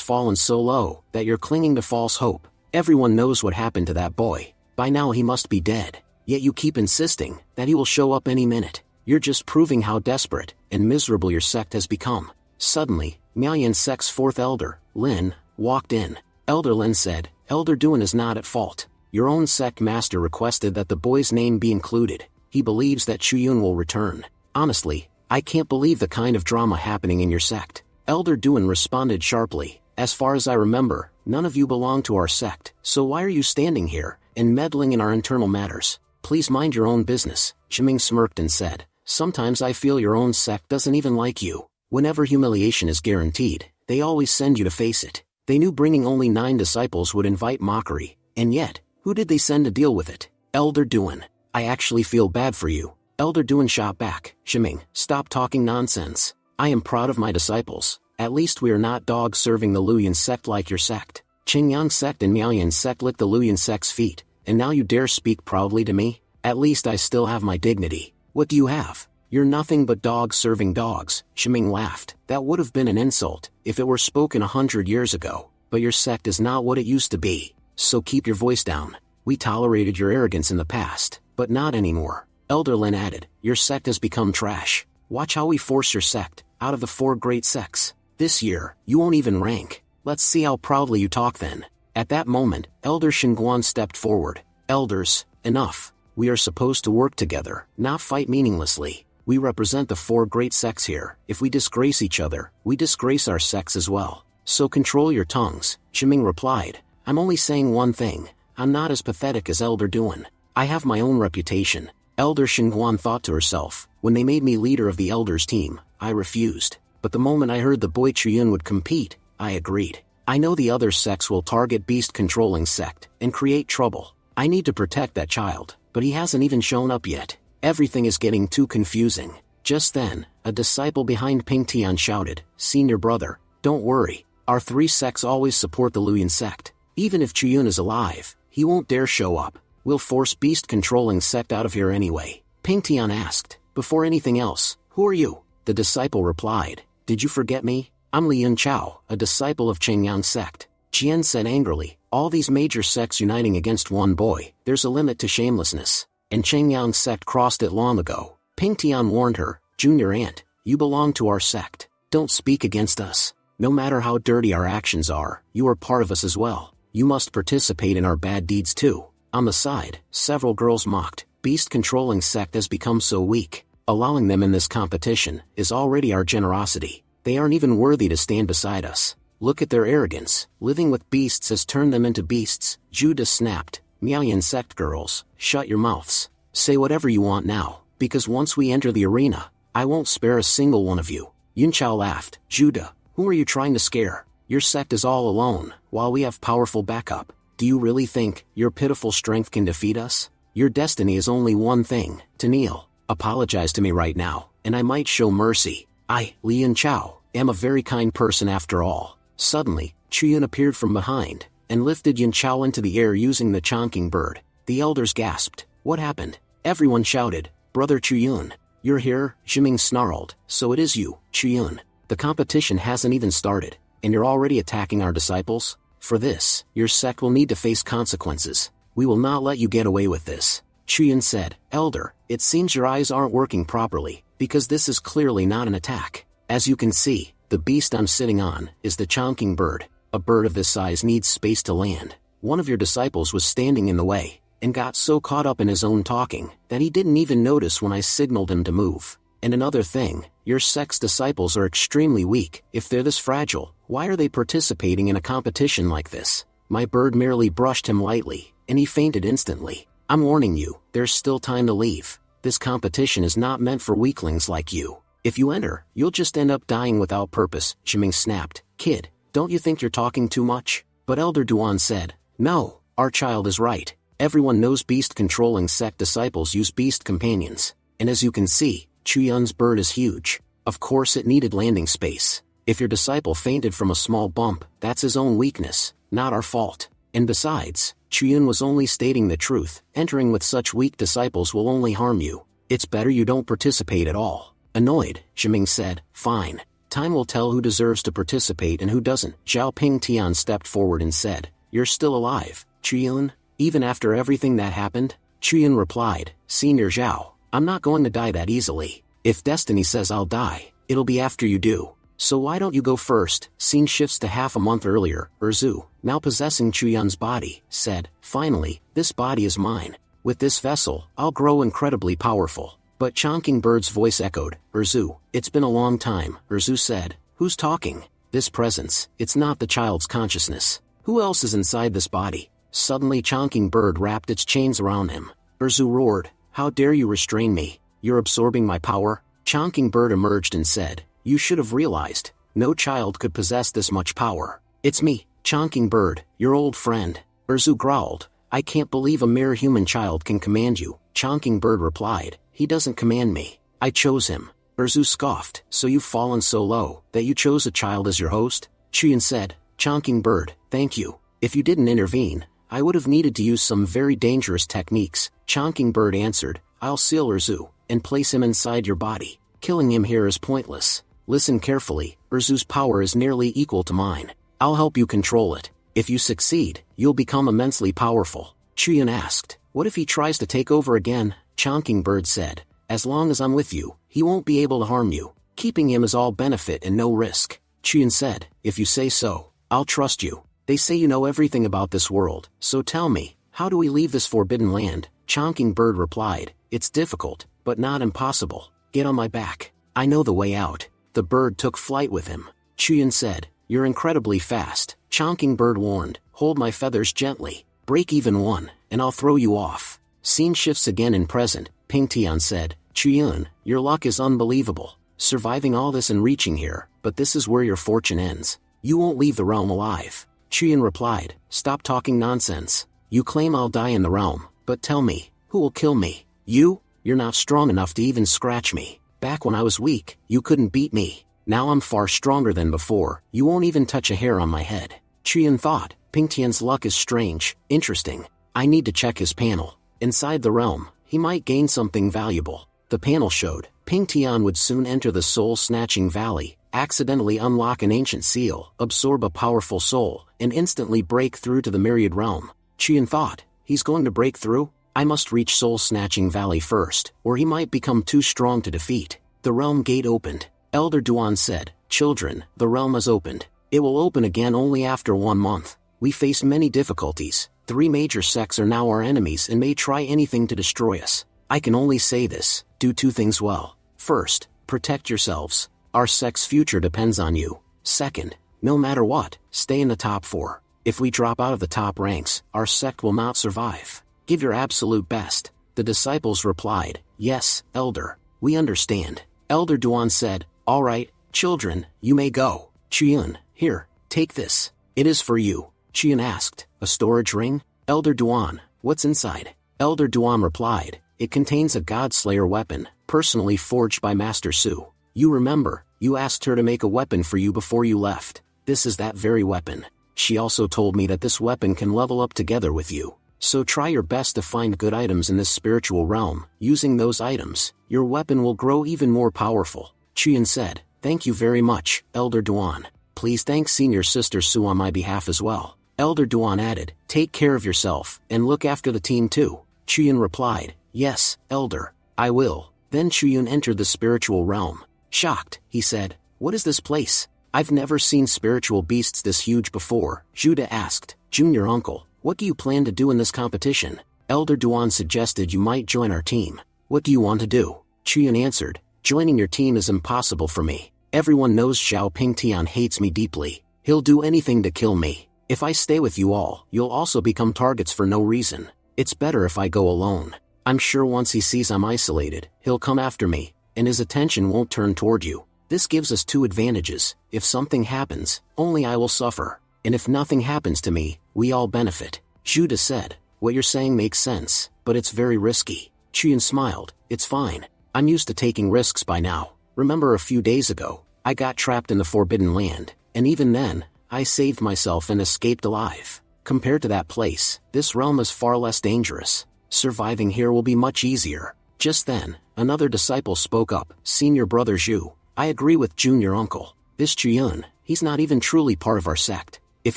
fallen so low that you're clinging to false hope. Everyone knows what happened to that boy. By now he must be dead. Yet you keep insisting that he will show up any minute. You're just proving how desperate and miserable your sect has become. Suddenly, Miaoyan sect's 4th elder, Lin, walked in. Elder Lin said, Elder Duan is not at fault. Your own sect master requested that the boy's name be included. He believes that Chuyun will return. Honestly, I can't believe the kind of drama happening in your sect. Elder Duan responded sharply, as far as I remember, none of you belong to our sect, so why are you standing here and meddling in our internal matters? Please mind your own business. Zhiming smirked and said, sometimes I feel your own sect doesn't even like you. Whenever humiliation is guaranteed, they always send you to face it. They knew bringing only 9 disciples would invite mockery, and yet, who did they send to deal with it? Elder Duan. I actually feel bad for you. Elder Duan shot back, Zhiming, stop talking nonsense. I am proud of my disciples. At least we are not dogs serving the Luoyuan sect like your sect. Qingyang sect and Miaoyan sect licked the Luoyuan sect's feet, and now you dare speak proudly to me? At least I still have my dignity. What do you have? You're nothing but dogs serving dogs. Zhiming laughed. That would have been an insult if it were spoken 100 years ago, but your sect is not what it used to be. So keep your voice down. We tolerated your arrogance in the past, but not anymore. Elder Lin added, your sect has become trash. Watch how we force your sect out of the 4 great sects. This year, you won't even rank. Let's see how proudly you talk then. At that moment, Elder Xingguan stepped forward. Elders, enough. We are supposed to work together, not fight meaninglessly. We represent the 4 great sects here. If we disgrace each other, we disgrace our sects as well. So control your tongues. Zhiming replied, I'm only saying one thing. I'm not as pathetic as Elder Duan. I have my own reputation. Elder Xingguan thought to herself, when they made me leader of the elders team, I refused. But the moment I heard the boy Chuyun would compete, I agreed. I know the other sects will target beast-controlling sect and create trouble. I need to protect that child, but he hasn't even shown up yet. Everything is getting too confusing. Just then, a disciple behind Ping Tian shouted, Senior brother, don't worry. Our 3 sects always support the Luoyuan sect. Even if Chuyun is alive, he won't dare show up. We'll force beast-controlling sect out of here anyway. Ping Tian asked, before anything else, who are you? The disciple replied, did you forget me? I'm Liyun Chao, a disciple of Chengyang sect. Jian said angrily, all these major sects uniting against one boy, there's a limit to shamelessness. And Chengyang sect crossed it long ago. Ping Tian warned her, Junior aunt, you belong to our sect. Don't speak against us. No matter how dirty our actions are, you are part of us as well. You must participate in our bad deeds too. On the side, several girls mocked, beast-controlling sect has become so weak. Allowing them in this competition is already our generosity. They aren't even worthy to stand beside us. Look at their arrogance. Living with beasts has turned them into beasts. Judah snapped. Meow insect girls, shut your mouths. Say whatever you want now, because once we enter the arena, I won't spare a single one of you. Yunchao laughed. Judah, who are you trying to scare? Your sect is all alone, while we have powerful backup. Do you really think your pitiful strength can defeat us? Your destiny is only one thing, to kneel. Apologize to me right now, and I might show mercy. I, Li Yunchao, am a very kind person after all. Suddenly, Chuyun appeared from behind, and lifted Yunchao into the air using the chonking bird. The elders gasped. What happened? Everyone shouted, Brother Chuyun, you're here? Ximing snarled. So it is you, Chuyun. The competition hasn't even started, and you're already attacking our disciples? For this, your sect will need to face consequences. We will not let you get away with this. Chuyun said, Elder, it seems your eyes aren't working properly, because this is clearly not an attack. As you can see, the beast I'm sitting on is the chonking bird. A bird of this size needs space to land. One of your disciples was standing in the way, and got so caught up in his own talking, that he didn't even notice when I signaled him to move. And another thing, your sect's disciples are extremely weak. If they're this fragile, why are they participating in a competition like this? My bird merely brushed him lightly, and he fainted instantly. I'm warning you, there's still time to leave. This competition is not meant for weaklings like you. If you enter, you'll just end up dying without purpose. Ximing snapped. Kid, don't you think you're talking too much? But Elder Duan said, No, our child is right. Everyone knows beast-controlling sect disciples use beast companions. And as you can see, Chuyun's bird is huge. Of course it needed landing space. If your disciple fainted from a small bump, that's his own weakness, not our fault. And besides, Chuyun was only stating the truth. Entering with such weak disciples will only harm you. It's better you don't participate at all. Annoyed, Ximing said, Fine. Time will tell who deserves to participate and who doesn't. Zhao Pingtian stepped forward and said, You're still alive, Chuyun? Even after everything that happened? Chuyun replied, Senior Zhao, I'm not going to die that easily. If destiny says I'll die, it'll be after you do. So why don't you go first? Scene shifts to half a month earlier. Erzu, now possessing Chuyun's body, said, Finally, this body is mine. With this vessel, I'll grow incredibly powerful. But Chonking Bird's voice echoed, Erzu, it's been a long time. Erzu said, Who's talking? This presence, it's not the child's consciousness. Who else is inside this body? Suddenly Chonking Bird wrapped its chains around him. Erzu roared, How dare you restrain me? You're absorbing my power? Chonking Bird emerged and said, You should have realized, no child could possess this much power. It's me, Chonking Bird, your old friend. Erzu growled, I can't believe a mere human child can command you. Chonking Bird replied, He doesn't command me. I chose him. Erzu scoffed, So you've fallen so low, that you chose a child as your host? Chuyun said, Chonking Bird, thank you. If you didn't intervene, I would have needed to use some very dangerous techniques. Chonking Bird answered, I'll seal Erzu, and place him inside your body. Killing him here is pointless. Listen carefully, Erzu's power is nearly equal to mine. I'll help you control it. If you succeed, you'll become immensely powerful. Chuyun asked, What if he tries to take over again? Chonking Bird said, As long as I'm with you, he won't be able to harm you. Keeping him is all benefit and no risk. Chuyun said, If you say so, I'll trust you. They say you know everything about this world, so tell me, how do we leave this forbidden land? Chonking Bird replied, It's difficult, but not impossible. Get on my back. I know the way out. The bird took flight with him. Chuyun said, You're incredibly fast. Chonking Bird warned, Hold my feathers gently. Break even one, and I'll throw you off. Scene shifts again in present. Pingtian said, Chuyun, your luck is unbelievable. Surviving all this and reaching here, but this is where your fortune ends. You won't leave the realm alive. Chuyun replied, Stop talking nonsense. You claim I'll die in the realm, but tell me, who will kill me? You? You're not strong enough to even scratch me. Back when I was weak, you couldn't beat me. Now I'm far stronger than before. You won't even touch a hair on my head. Chuyun thought, Pingtian's luck is strange, interesting. I need to check his panel. Inside the realm, he might gain something valuable. The panel showed, Pingtian would soon enter the soul-snatching valley, accidentally unlock an ancient seal, absorb a powerful soul, and instantly break through to the myriad realm. Chuyun thought, He's going to break through? I must reach Soul-Snatching Valley first, or he might become too strong to defeat. The realm gate opened. Elder Duan said, Children, the realm has opened. It will open again only after 1 month. We face many difficulties. 3 major sects are now our enemies and may try anything to destroy us. I can only say this, do 2 things well. First, protect yourselves. Our sect's future depends on you. Second, No matter what, stay in the top 4. If we drop out of the top ranks, our sect will not survive. Give your absolute best. The disciples replied, Yes, Elder, we understand. Elder Duan said, All right, children, you may go. Chiyun, here, take this. It is for you. Chiyun asked, A storage ring? Elder Duan, what's inside? Elder Duan replied, It contains a Godslayer weapon, personally forged by Master Su. You remember, you asked her to make a weapon for you before you left. This is that very weapon. She also told me that this weapon can level up together with you. So try your best to find good items in this spiritual realm. Using those items, your weapon will grow even more powerful. Chiyun said, Thank you very much, Elder Duan. Please thank Senior Sister Su on my behalf as well. Elder Duan added, Take care of yourself, and look after the team too. Chiyun replied, Yes, Elder, I will. Then Chiyun entered the spiritual realm. Shocked, he said, What is this place? I've never seen spiritual beasts this huge before. Judah asked, Junior uncle, what do you plan to do in this competition? Elder Duan suggested you might join our team. What do you want to do? Chiyun answered, Joining your team is impossible for me. Everyone knows Xiao Pingtian hates me deeply. He'll do anything to kill me. If I stay with you all, you'll also become targets for no reason. It's better if I go alone. I'm sure once he sees I'm isolated, he'll come after me, and his attention won't turn toward you. This gives us 2 advantages. If something happens, only I will suffer. And if nothing happens to me, we all benefit. Judah said, What you're saying makes sense, but it's very risky. Chiyun smiled, It's fine. I'm used to taking risks by now. Remember a few days ago, I got trapped in the Forbidden Land, and even then, I saved myself and escaped alive. Compared to that place, this realm is far less dangerous. Surviving here will be much easier. Just then, another disciple spoke up, Senior Brother Zhu. I agree with Junior Uncle. This Chiyun, he's not even truly part of our sect. If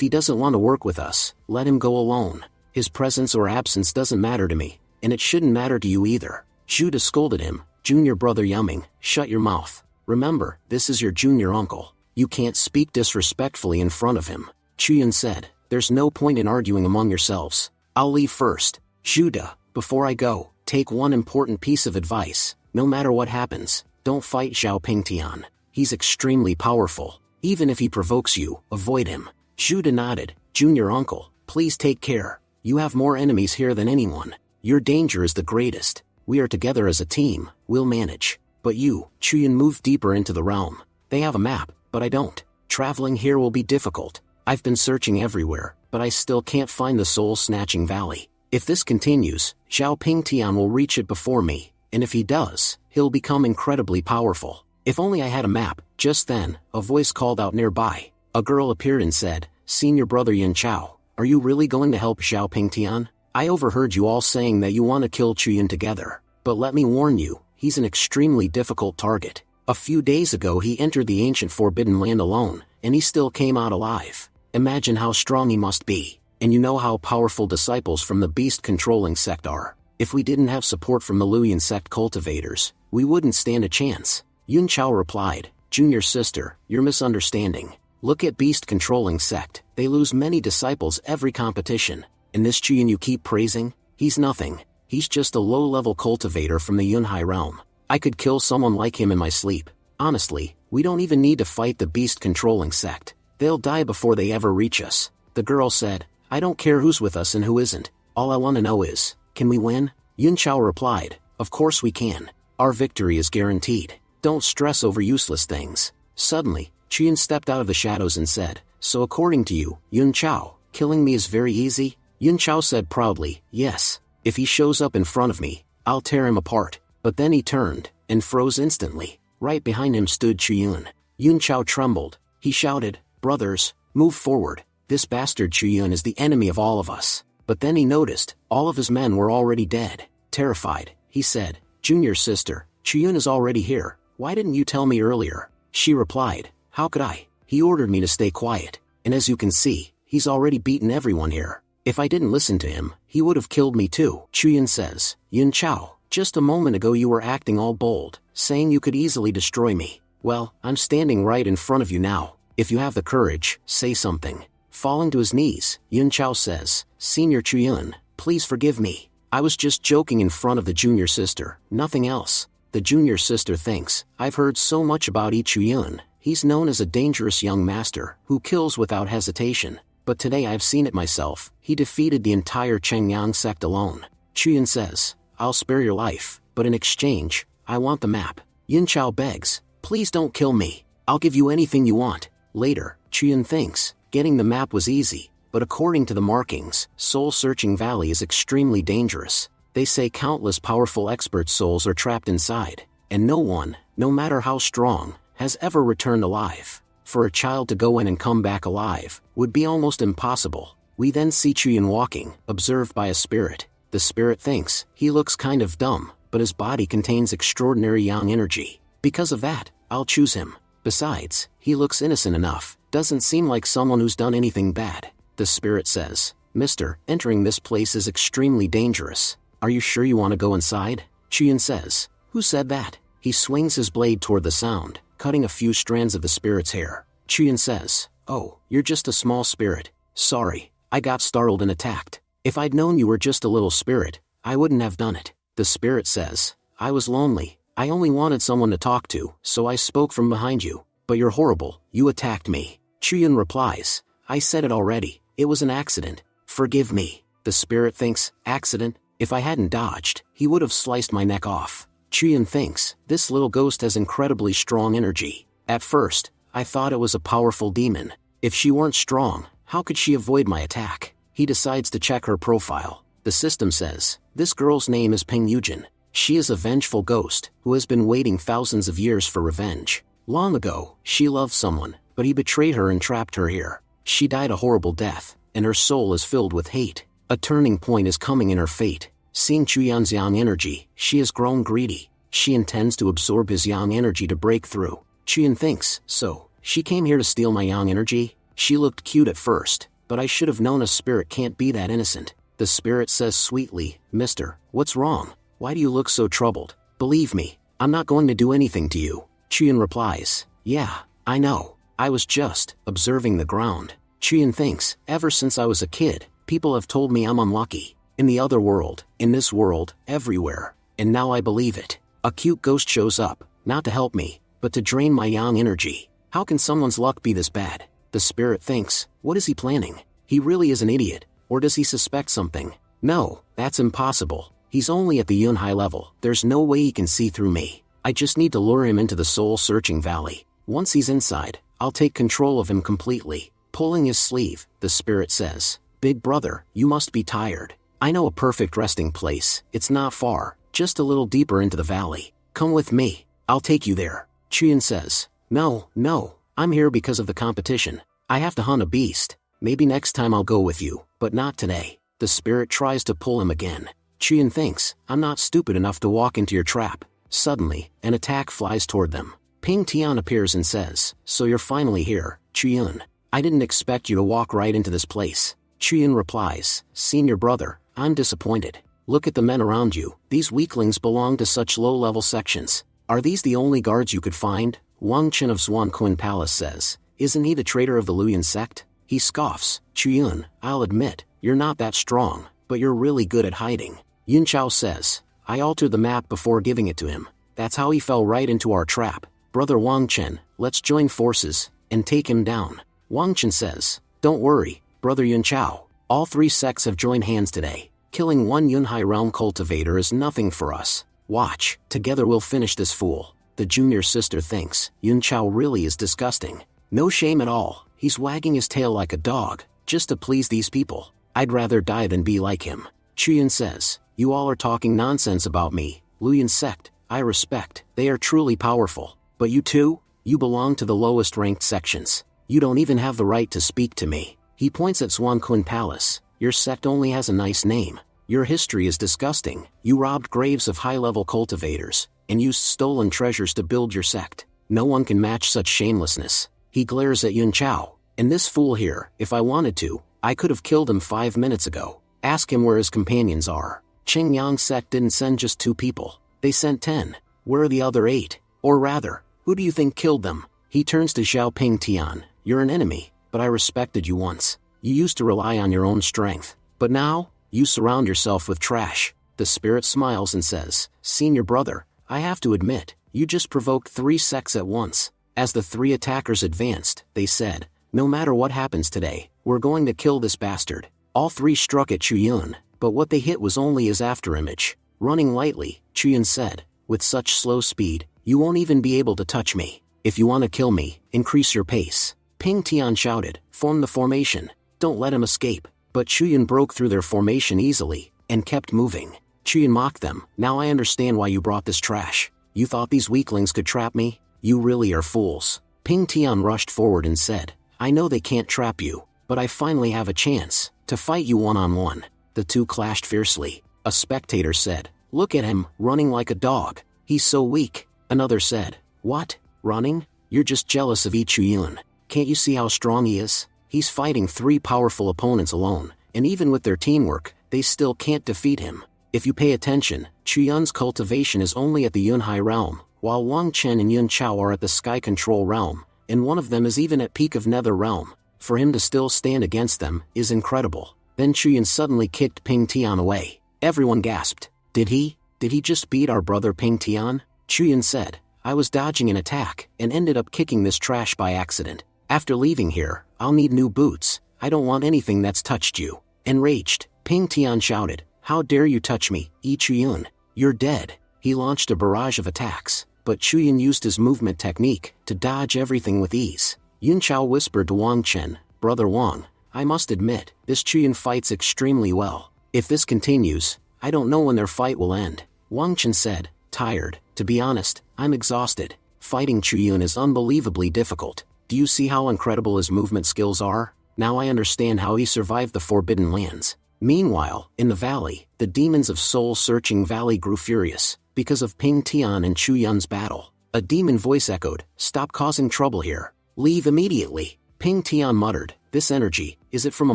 he doesn't want to work with us, let him go alone. His presence or absence doesn't matter to me, and it shouldn't matter to you either. Judah scolded him, Junior Brother Yumming, shut your mouth. Remember, this is your junior uncle. You can't speak disrespectfully in front of him. Chiyun said, There's no point in arguing among yourselves. I'll leave first. Judah, before I go, take one important piece of advice. No matter what happens, don't fight Xiao Pingtian. He's extremely powerful. Even if he provokes you, avoid him. Judah nodded, Junior uncle, please take care. You have more enemies here than anyone. Your danger is the greatest. We are together as a team, we'll manage. But you, Chiyun moved deeper into the realm. They have a map, but I don't. Traveling here will be difficult. I've been searching everywhere, but I still can't find the soul-snatching valley. If this continues, Xiao Pingtian will reach it before me, and if he does, he'll become incredibly powerful. If only I had a map. Just then, a voice called out nearby. A girl appeared and said, Senior Brother Yin Chao, are you really going to help Xiao Pingtian? I overheard you all saying that you want to kill Chiyun together. But let me warn you, he's an extremely difficult target. A few days ago he entered the ancient Forbidden Land alone, and he still came out alive. Imagine how strong he must be. And you know how powerful disciples from the beast-controlling sect are. If we didn't have support from the Luyan sect cultivators, we wouldn't stand a chance. Yun Chao replied, Junior sister, you're misunderstanding. Look at beast-controlling sect, they lose many disciples every competition. And this Chiyun you keep praising? He's nothing. He's just a low-level cultivator from the Yunhai realm. I could kill someone like him in my sleep. Honestly, we don't even need to fight the beast-controlling sect. They'll die before they ever reach us. The girl said, I don't care who's with us and who isn't. All I want to know is, can we win? Yun Chao replied, Of course we can. Our victory is guaranteed. Don't stress over useless things. Suddenly, Chiyun stepped out of the shadows and said, So according to you, Yun Chao, killing me is very easy? Yun Chao said proudly, Yes. If he shows up in front of me, I'll tear him apart. But then he turned, and froze instantly. Right behind him stood Chiyun. Yun Chao trembled. He shouted, Brothers, move forward. This bastard Chiyun is the enemy of all of us. But then he noticed, all of his men were already dead. Terrified, he said, Junior sister, Chiyun is already here. Why didn't you tell me earlier? She replied, How could I? He ordered me to stay quiet. And as you can see, he's already beaten everyone here. If I didn't listen to him, he would have killed me too. Chiyun says, Yun Chao, just a moment ago you were acting all bold, saying you could easily destroy me. Well, I'm standing right in front of you now. If you have the courage, say something. Falling to his knees, Yun Chao says, Senior Chiyun, please forgive me. I was just joking in front of the junior sister, nothing else. The junior sister thinks, I've heard so much about Chiyun, He's known as a dangerous young master who kills without hesitation, but today I've seen it myself. He defeated the entire Chengyang sect alone. Chuyan says, I'll spare your life, but in exchange, I want the map. Yun Chao begs, please don't kill me. I'll give you anything you want. Later, Chuyan thinks, getting the map was easy, but according to the markings, soul-searching valley is extremely dangerous. They say countless powerful expert souls are trapped inside, and no one, no matter how strong, has ever returned alive. For a child to go in and come back alive would be almost impossible. We then see Chuyan walking, observed by a spirit. The spirit thinks he looks kind of dumb, but his body contains extraordinary yang energy. Because of that, I'll choose him. Besides, he looks innocent enough, doesn't seem like someone who's done anything bad. The spirit says, Mister, entering this place is extremely dangerous. Are you sure you want to go inside? Chuyan says, who said that? He swings his blade toward the sound, cutting a few strands of the spirit's hair. Chuyan says, oh, you're just a small spirit. Sorry, I got startled and attacked. If I'd known you were just a little spirit, I wouldn't have done it. The spirit says, I was lonely. I only wanted someone to talk to, so I spoke from behind you. But you're horrible, you attacked me. Chuyan replies, I said it already, it was an accident. Forgive me. The spirit thinks, accident? If I hadn't dodged, he would have sliced my neck off. Chuyan thinks, this little ghost has incredibly strong energy. At first, I thought it was a powerful demon. If she weren't strong, how could she avoid my attack? He decides to check her profile. The system says, this girl's name is Peng Yujin. She is a vengeful ghost who has been waiting thousands of years for revenge. Long ago, she loved someone, but he betrayed her and trapped her here. She died a horrible death, and her soul is filled with hate. A turning point is coming in her fate. Seeing Chuyan's yang energy, she has grown greedy. She intends to absorb his yang energy to break through. Chuyan thinks, so, she came here to steal my yang energy? She looked cute at first, but I should have known a spirit can't be that innocent. The spirit says sweetly, Mister, what's wrong? Why do you look so troubled? Believe me, I'm not going to do anything to you. Chuyan replies, yeah, I know. I was just observing the ground. Chuyan thinks, ever since I was a kid, people have told me I'm unlucky. In the other world, in this world, everywhere. And now I believe it. A cute ghost shows up, not to help me, but to drain my yang energy. How can someone's luck be this bad? The spirit thinks, what is he planning? He really is an idiot, or does he suspect something? No, that's impossible. He's only at the Yun high level. There's no way he can see through me. I just need to lure him into the soul-searching valley. Once he's inside, I'll take control of him completely. Pulling his sleeve, the spirit says, Big brother, you must be tired. I know a perfect resting place. It's not far, just a little deeper into the valley. Come with me. I'll take you there. Chuyan says, no, I'm here because of the competition. I have to hunt a beast. Maybe next time I'll go with you, but not today. The spirit tries to pull him again. Chuyan thinks, I'm not stupid enough to walk into your trap. Suddenly, an attack flies toward them. Ping Tian appears and says, so you're finally here, Chuyan. I didn't expect you to walk right into this place. Chuyan replies, senior brother, I'm disappointed. Look at the men around you. These weaklings belong to such low-level sections. Are these the only guards you could find? Wang Chen of Zhuanquan Palace says, isn't he the traitor of the Luyan sect? He scoffs, Chuyan, I'll admit, you're not that strong, but you're really good at hiding. Yun Chao says, I altered the map before giving it to him. That's how he fell right into our trap. Brother Wang Chen, let's join forces, and take him down. Wang Chen says, don't worry, Brother Yun Chao. All three sects have joined hands today. Killing one Yunhai realm cultivator is nothing for us. Watch, together we'll finish this fool. The junior sister thinks, Yun Chao really is disgusting. No shame at all, he's wagging his tail like a dog, just to please these people. I'd rather die than be like him. Chuyan says, you all are talking nonsense about me. Luyan sect, I respect, they are truly powerful. But you too? You belong to the lowest ranked sections. You don't even have the right to speak to me. He points at Zhuanquan Palace. Your sect only has a nice name. Your history is disgusting. You robbed graves of high-level cultivators, and used stolen treasures to build your sect. No one can match such shamelessness. He glares at Yun Chao. And this fool here, if I wanted to, I could have killed him 5 minutes ago. Ask him where his companions are. Qingyang sect didn't send just 2 people. They sent 10. Where are the other 8? Or rather, who do you think killed them? He turns to Zhao Ping Tian. You're an enemy, but I respected you once. You used to rely on your own strength. But now, you surround yourself with trash. The spirit smiles and says, Senior brother, I have to admit, you just provoked 3 sects at once. As the three attackers advanced, they said, "No matter what happens today, we're going to kill this bastard." All three struck at Chuyun, but what they hit was only his afterimage. Running lightly, Chuyun said, "With such slow speed, you won't even be able to touch me. If you want to kill me, increase your pace." Ping Tian shouted, "Form the formation. Don't let him escape." But Chuyun broke through their formation easily, and kept moving. Chuyun mocked them, "Now I understand why you brought this trash. You thought these weaklings could trap me? You really are fools." Ping Tian rushed forward and said, "I know they can't trap you, but I finally have a chance to fight you one-on-one." The two clashed fiercely. A spectator said, "Look at him, running like a dog. He's so weak." Another said, "What? Running? You're just jealous of Yi Chuyun. Can't you see how strong he is? He's fighting three powerful opponents alone, and even with their teamwork, they still can't defeat him." If you pay attention, Chuyun's cultivation is only at the Yunhai realm, while Wang Chen and Yun Chao are at the Sky Control realm, and one of them is even at peak of Nether realm. For him to still stand against them is incredible. Then Chuyun suddenly kicked Ping Tian away. Everyone gasped. Did he just beat our brother Ping Tian?" Chuyun said, "I was dodging an attack, and ended up kicking this trash by accident. After leaving here, I'll need new boots. I don't want anything that's touched you." Enraged, Ping Tian shouted, "How dare you touch me, Yi Chuyun? You're dead." He launched a barrage of attacks, but Chuyun used his movement technique to dodge everything with ease. Yun Chao whispered to Wang Chen, "Brother Wang, I must admit, this Chuyun fights extremely well. If this continues, I don't know when their fight will end." Wang Chen said, "Tired. To be honest, I'm exhausted. Fighting Chuyun is unbelievably difficult. Do you see how incredible his movement skills are? Now I understand how he survived the Forbidden Lands." Meanwhile, in the valley, the demons of Soul-Searching Valley grew furious, because of Ping Tian and Chuyun's battle. A demon voice echoed, "Stop causing trouble here. Leave immediately." Ping Tian muttered, "This energy, is it from a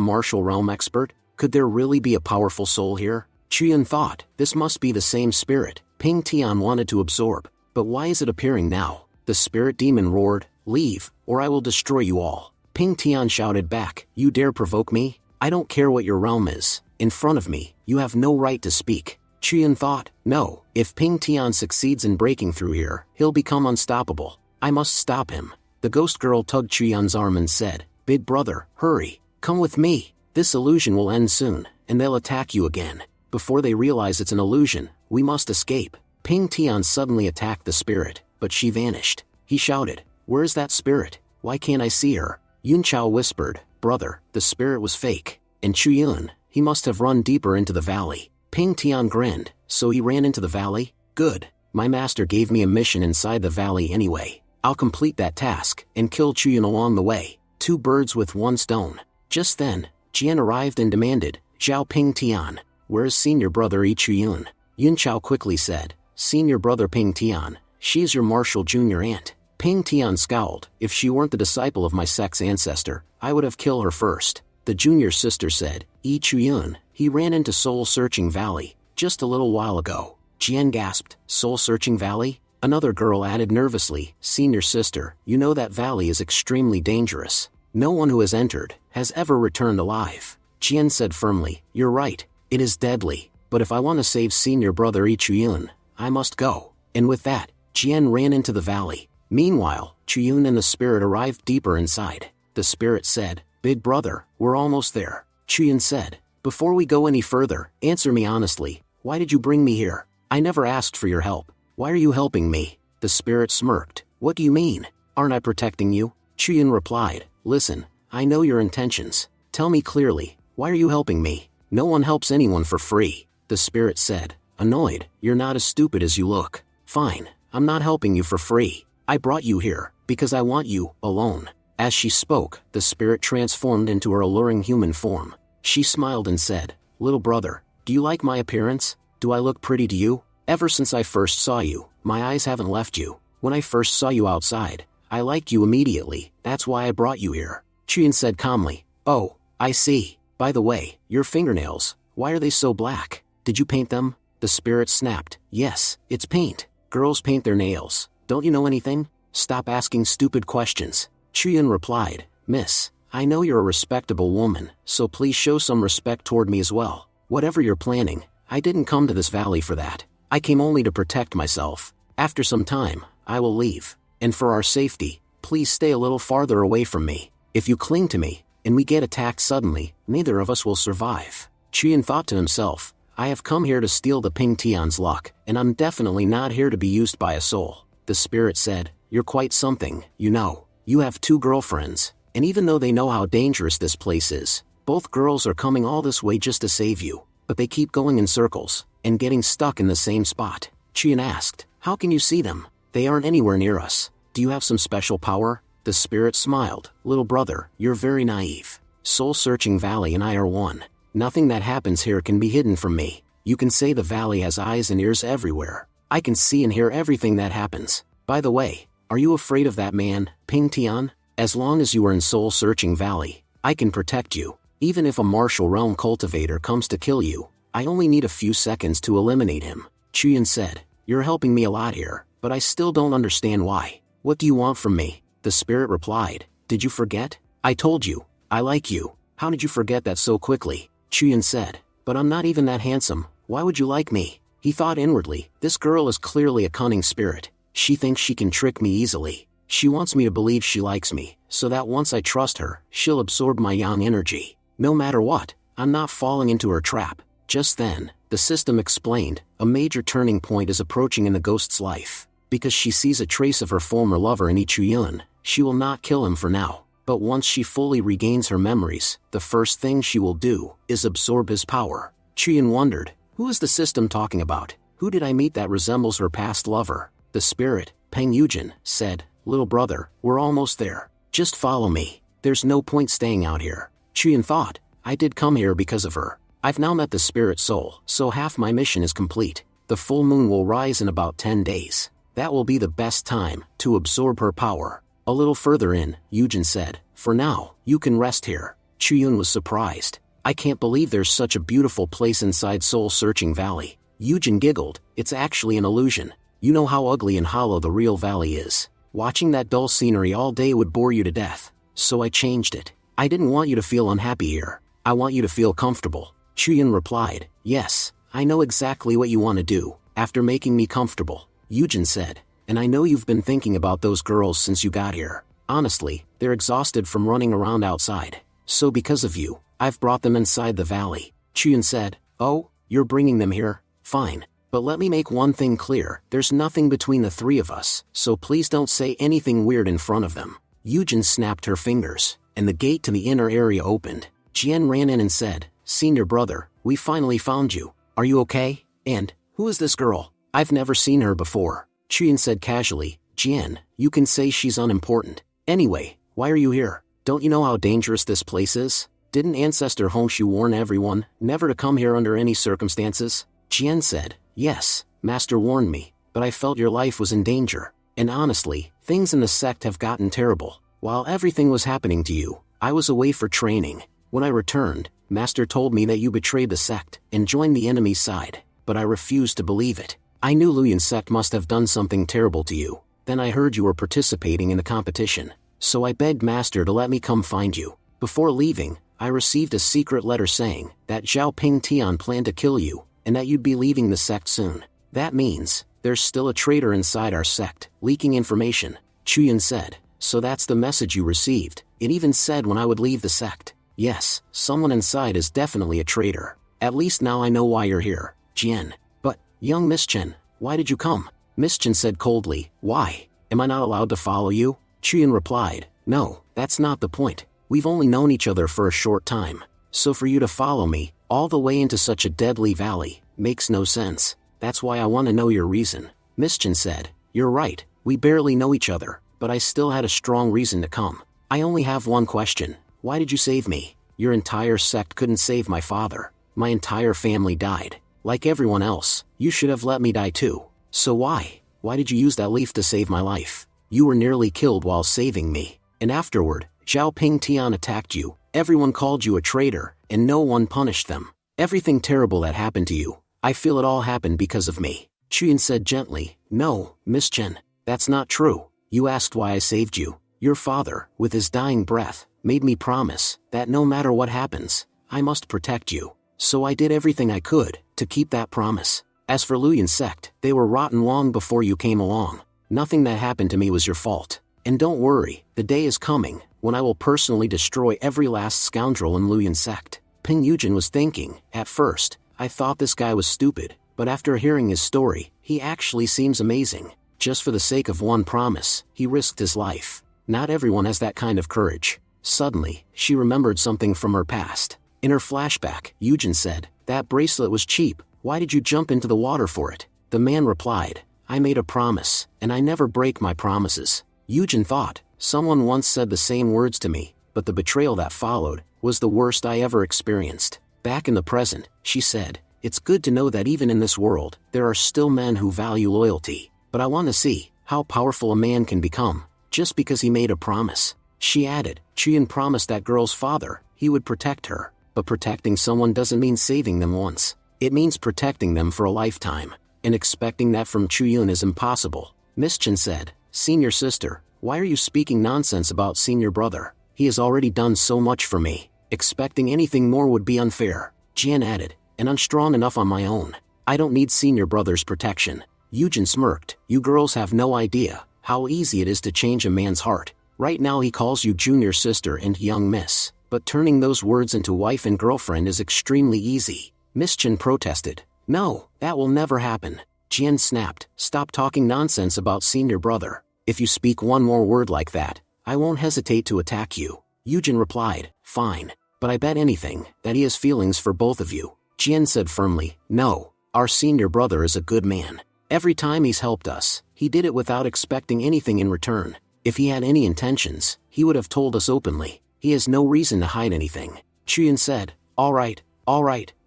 martial realm expert? Could there really be a powerful soul here?" Chuyun thought, "This must be the same spirit Ping Tian wanted to absorb, but why is it appearing now?" The spirit demon roared, "Leave, or I will destroy you all." Ping Tian shouted back, "You dare provoke me? I don't care what your realm is. In front of me, you have no right to speak." Chuyun thought, "No, if Ping Tian succeeds in breaking through here, he'll become unstoppable. I must stop him." The ghost girl tugged Chuyun's arm and said, "Big brother, hurry, come with me. This illusion will end soon, and they'll attack you again. Before they realize it's an illusion, we must escape." Ping Tian suddenly attacked the spirit, but she vanished. He shouted, "Where's that spirit? Why can't I see her?" Yun Chao whispered, "Brother, the spirit was fake. And Chuyun, he must have run deeper into the valley." Ping Tian grinned, "So he ran into the valley? Good. My master gave me a mission inside the valley anyway. I'll complete that task, and kill Chuyun along the way. Two birds with one stone." Just then, Jian arrived and demanded, "Zhao Ping Tian, where is senior brother Yi Chuyun?" Yun Chao quickly said, "Senior brother Ping Tian, she is your martial junior aunt." Ping Tian scowled, "If she weren't the disciple of my sex ancestor, I would have killed her first." The junior sister said, "Yi Chuyun, he ran into Soul-Searching Valley, just a little while ago." Jian gasped, "Soul-Searching Valley?" Another girl added nervously, "Senior sister, you know that valley is extremely dangerous. No one who has entered has ever returned alive." Jian said firmly, "You're right, it is deadly, but if I want to save senior brother Yi Chuyun, I must go." And with that, Jian ran into the valley. Meanwhile, Chuyun and the spirit arrived deeper inside. The spirit said, "Big brother, we're almost there." Chuyun said, "Before we go any further, answer me honestly, why did you bring me here? I never asked for your help. Why are you helping me?" The spirit smirked, "What do you mean? Aren't I protecting you?" Chuyun replied, "Listen, I know your intentions. Tell me clearly, why are you helping me? No one helps anyone for free." The spirit said, annoyed, "You're not as stupid as you look. Fine, I'm not helping you for free. I brought you here, because I want you, alone." As she spoke, the spirit transformed into her alluring human form. She smiled and said, "Little brother, do you like my appearance? Do I look pretty to you? Ever since I first saw you, my eyes haven't left you. When I first saw you outside, I liked you immediately, that's why I brought you here." Chuyun said calmly, "Oh, I see. By the way, your fingernails, why are they so black? Did you paint them?" The spirit snapped, "Yes, it's paint. Girls paint their nails. Don't you know anything? Stop asking stupid questions." Chuyun replied, "Miss, I know you're a respectable woman, so please show some respect toward me as well. Whatever you're planning, I didn't come to this valley for that. I came only to protect myself. After some time, I will leave. And for our safety, Please stay a little farther away from me. If you cling to me, and we get attacked suddenly, neither of us will survive. Chuyin thought to himself, I have come here to steal the Ping Tian's luck, and I'm definitely not here to be used by a soul. The spirit said, you're quite something, you know. You have 2 girlfriends, and even though they know how dangerous this place is, both girls are coming all this way just to save you, but they keep going in circles, and getting stuck in the same spot. Chuyin asked, how can you see them? They aren't anywhere near us. Do you have some special power? The spirit smiled, little brother, you're very naive. Soul-searching valley and I are one. Nothing that happens here can be hidden from me. You can say the valley has eyes and ears everywhere. I can see and hear everything that happens. By the way, are you afraid of that man, Ping Tian? As long as you are in Soul-searching valley, I can protect you. Even if a martial realm cultivator comes to kill you, I only need a few seconds to eliminate him. Chuyin said, you're helping me a lot here, but I still don't understand why. What do you want from me? The spirit replied, did you forget? I told you, I like you. How did you forget that so quickly? Chuyin said, but I'm not even that handsome, why would you like me? He thought inwardly, this girl is clearly a cunning spirit. She thinks she can trick me easily. She wants me to believe she likes me, so that once I trust her, she'll absorb my yang energy. No matter what, I'm not falling into her trap. Just then, the system explained, a major turning point is approaching in the ghost's life. Because she sees a trace of her former lover in Chuyin, she will not kill him for now. But once she fully regains her memories, the first thing she will do is absorb his power. Chuyin wondered, who is the system talking about? Who did I meet that resembles her past lover? The spirit, Peng Yujin, said, little brother, we're almost there. Just follow me. There's no point staying out here. Chuyin thought, I did come here because of her. I've now met the spirit soul, so half my mission is complete. The full moon will rise in about 10 days. That will be the best time to absorb her power. A little further in, Yujin said, for now, you can rest here. Chuyin was surprised. I can't believe there's such a beautiful place inside Soul-searching Valley. Yujin giggled, it's actually an illusion. You know how ugly and hollow the real valley is. Watching that dull scenery all day would bore you to death. So I changed it. I didn't want you to feel unhappy here. I want you to feel comfortable. Chuyin replied, yes, I know exactly what you want to do, after making me comfortable. Yujin said, and I know you've been thinking about those girls since you got here. Honestly, they're exhausted from running around outside. So because of you, I've brought them inside the valley. Chuyin said, oh, you're bringing them here? Fine. But let me make one thing clear, there's nothing between the 3 of us, so please don't say anything weird in front of them. Yujin snapped her fingers, and the gate to the inner area opened. Jian ran in and said, senior brother, we finally found you. Are you okay? And, who is this girl? I've never seen her before. Chuyin said casually, Jian, you can say she's unimportant. Anyway, why are you here? Don't you know how dangerous this place is? Didn't Ancestor Hongshu warn everyone, never to come here under any circumstances? Jian said, yes, Master warned me, but I felt your life was in danger. And honestly, things in the sect have gotten terrible. While everything was happening to you, I was away for training. When I returned, Master told me that you betrayed the sect and joined the enemy's side, but I refused to believe it. I knew Luyan's sect must have done something terrible to you. Then I heard you were participating in the competition. So I begged Master to let me come find you. Before leaving, I received a secret letter saying that Zhao Ping Tian planned to kill you, and that you'd be leaving the sect soon. That means, there's still a traitor inside our sect, leaking information. Chuyin said, so that's the message you received. It even said when I would leave the sect. Yes, someone inside is definitely a traitor. At least now I know why you're here, Jian. But, young Miss Chen, why did you come? Miss Chen said coldly, why? Am I not allowed to follow you? Chuyin replied, no, that's not the point. We've only known each other for a short time. So for you to follow me, all the way into such a deadly valley, makes no sense. That's why I want to know your reason. Miss Chen said, you're right, we barely know each other, but I still had a strong reason to come. I only have one question. Why did you save me? Your entire sect couldn't save my father. My entire family died. Like everyone else, you should have let me die too. So why? Why did you use that leaf to save my life? You were nearly killed while saving me. And afterward, Zhao Ping Tian attacked you. Everyone called you a traitor, and no one punished them. Everything terrible that happened to you, I feel it all happened because of me. Chuyin said gently, no, Miss Chen, that's not true. You asked why I saved you. Your father, with his dying breath, made me promise that no matter what happens, I must protect you. So I did everything I could to keep that promise. As for Luyan's sect, they were rotten long before you came along. Nothing that happened to me was your fault. And don't worry, the day is coming, when I will personally destroy every last scoundrel in Luyan sect. Ping Yujin was thinking. At first, I thought this guy was stupid, but after hearing his story, he actually seems amazing. Just for the sake of one promise, he risked his life. Not everyone has that kind of courage. Suddenly, she remembered something from her past. In her flashback, Yujin said, "That bracelet was cheap, why did you jump into the water for it?" The man replied, "I made a promise, and I never break my promises." Yujin thought, someone once said the same words to me, but the betrayal that followed was the worst I ever experienced. Back in the present, she said, "It's good to know that even in this world, there are still men who value loyalty, but I want to see how powerful a man can become, just because he made a promise." She added, Chuyin promised that girl's father, he would protect her, but protecting someone doesn't mean saving them once. It means protecting them for a lifetime, and expecting that from Chuyun is impossible. Miss Chen said, "Senior sister, why are you speaking nonsense about senior brother? He has already done so much for me. Expecting anything more would be unfair." Jian added, "And I'm strong enough on my own. I don't need senior brother's protection." Yujin smirked, "You girls have no idea how easy it is to change a man's heart. Right now he calls you junior sister and young miss, but turning those words into wife and girlfriend is extremely easy." Miss Chen protested, "No, that will never happen." Jian snapped, "Stop talking nonsense about senior brother. If you speak one more word like that, I won't hesitate to attack you." Yujin replied, "Fine, but I bet anything that he has feelings for both of you." Jian said firmly, "No, our senior brother is a good man. Every time he's helped us, he did it without expecting anything in return. If he had any intentions, he would have told us openly. He has no reason to hide anything." Chuyin said, all right,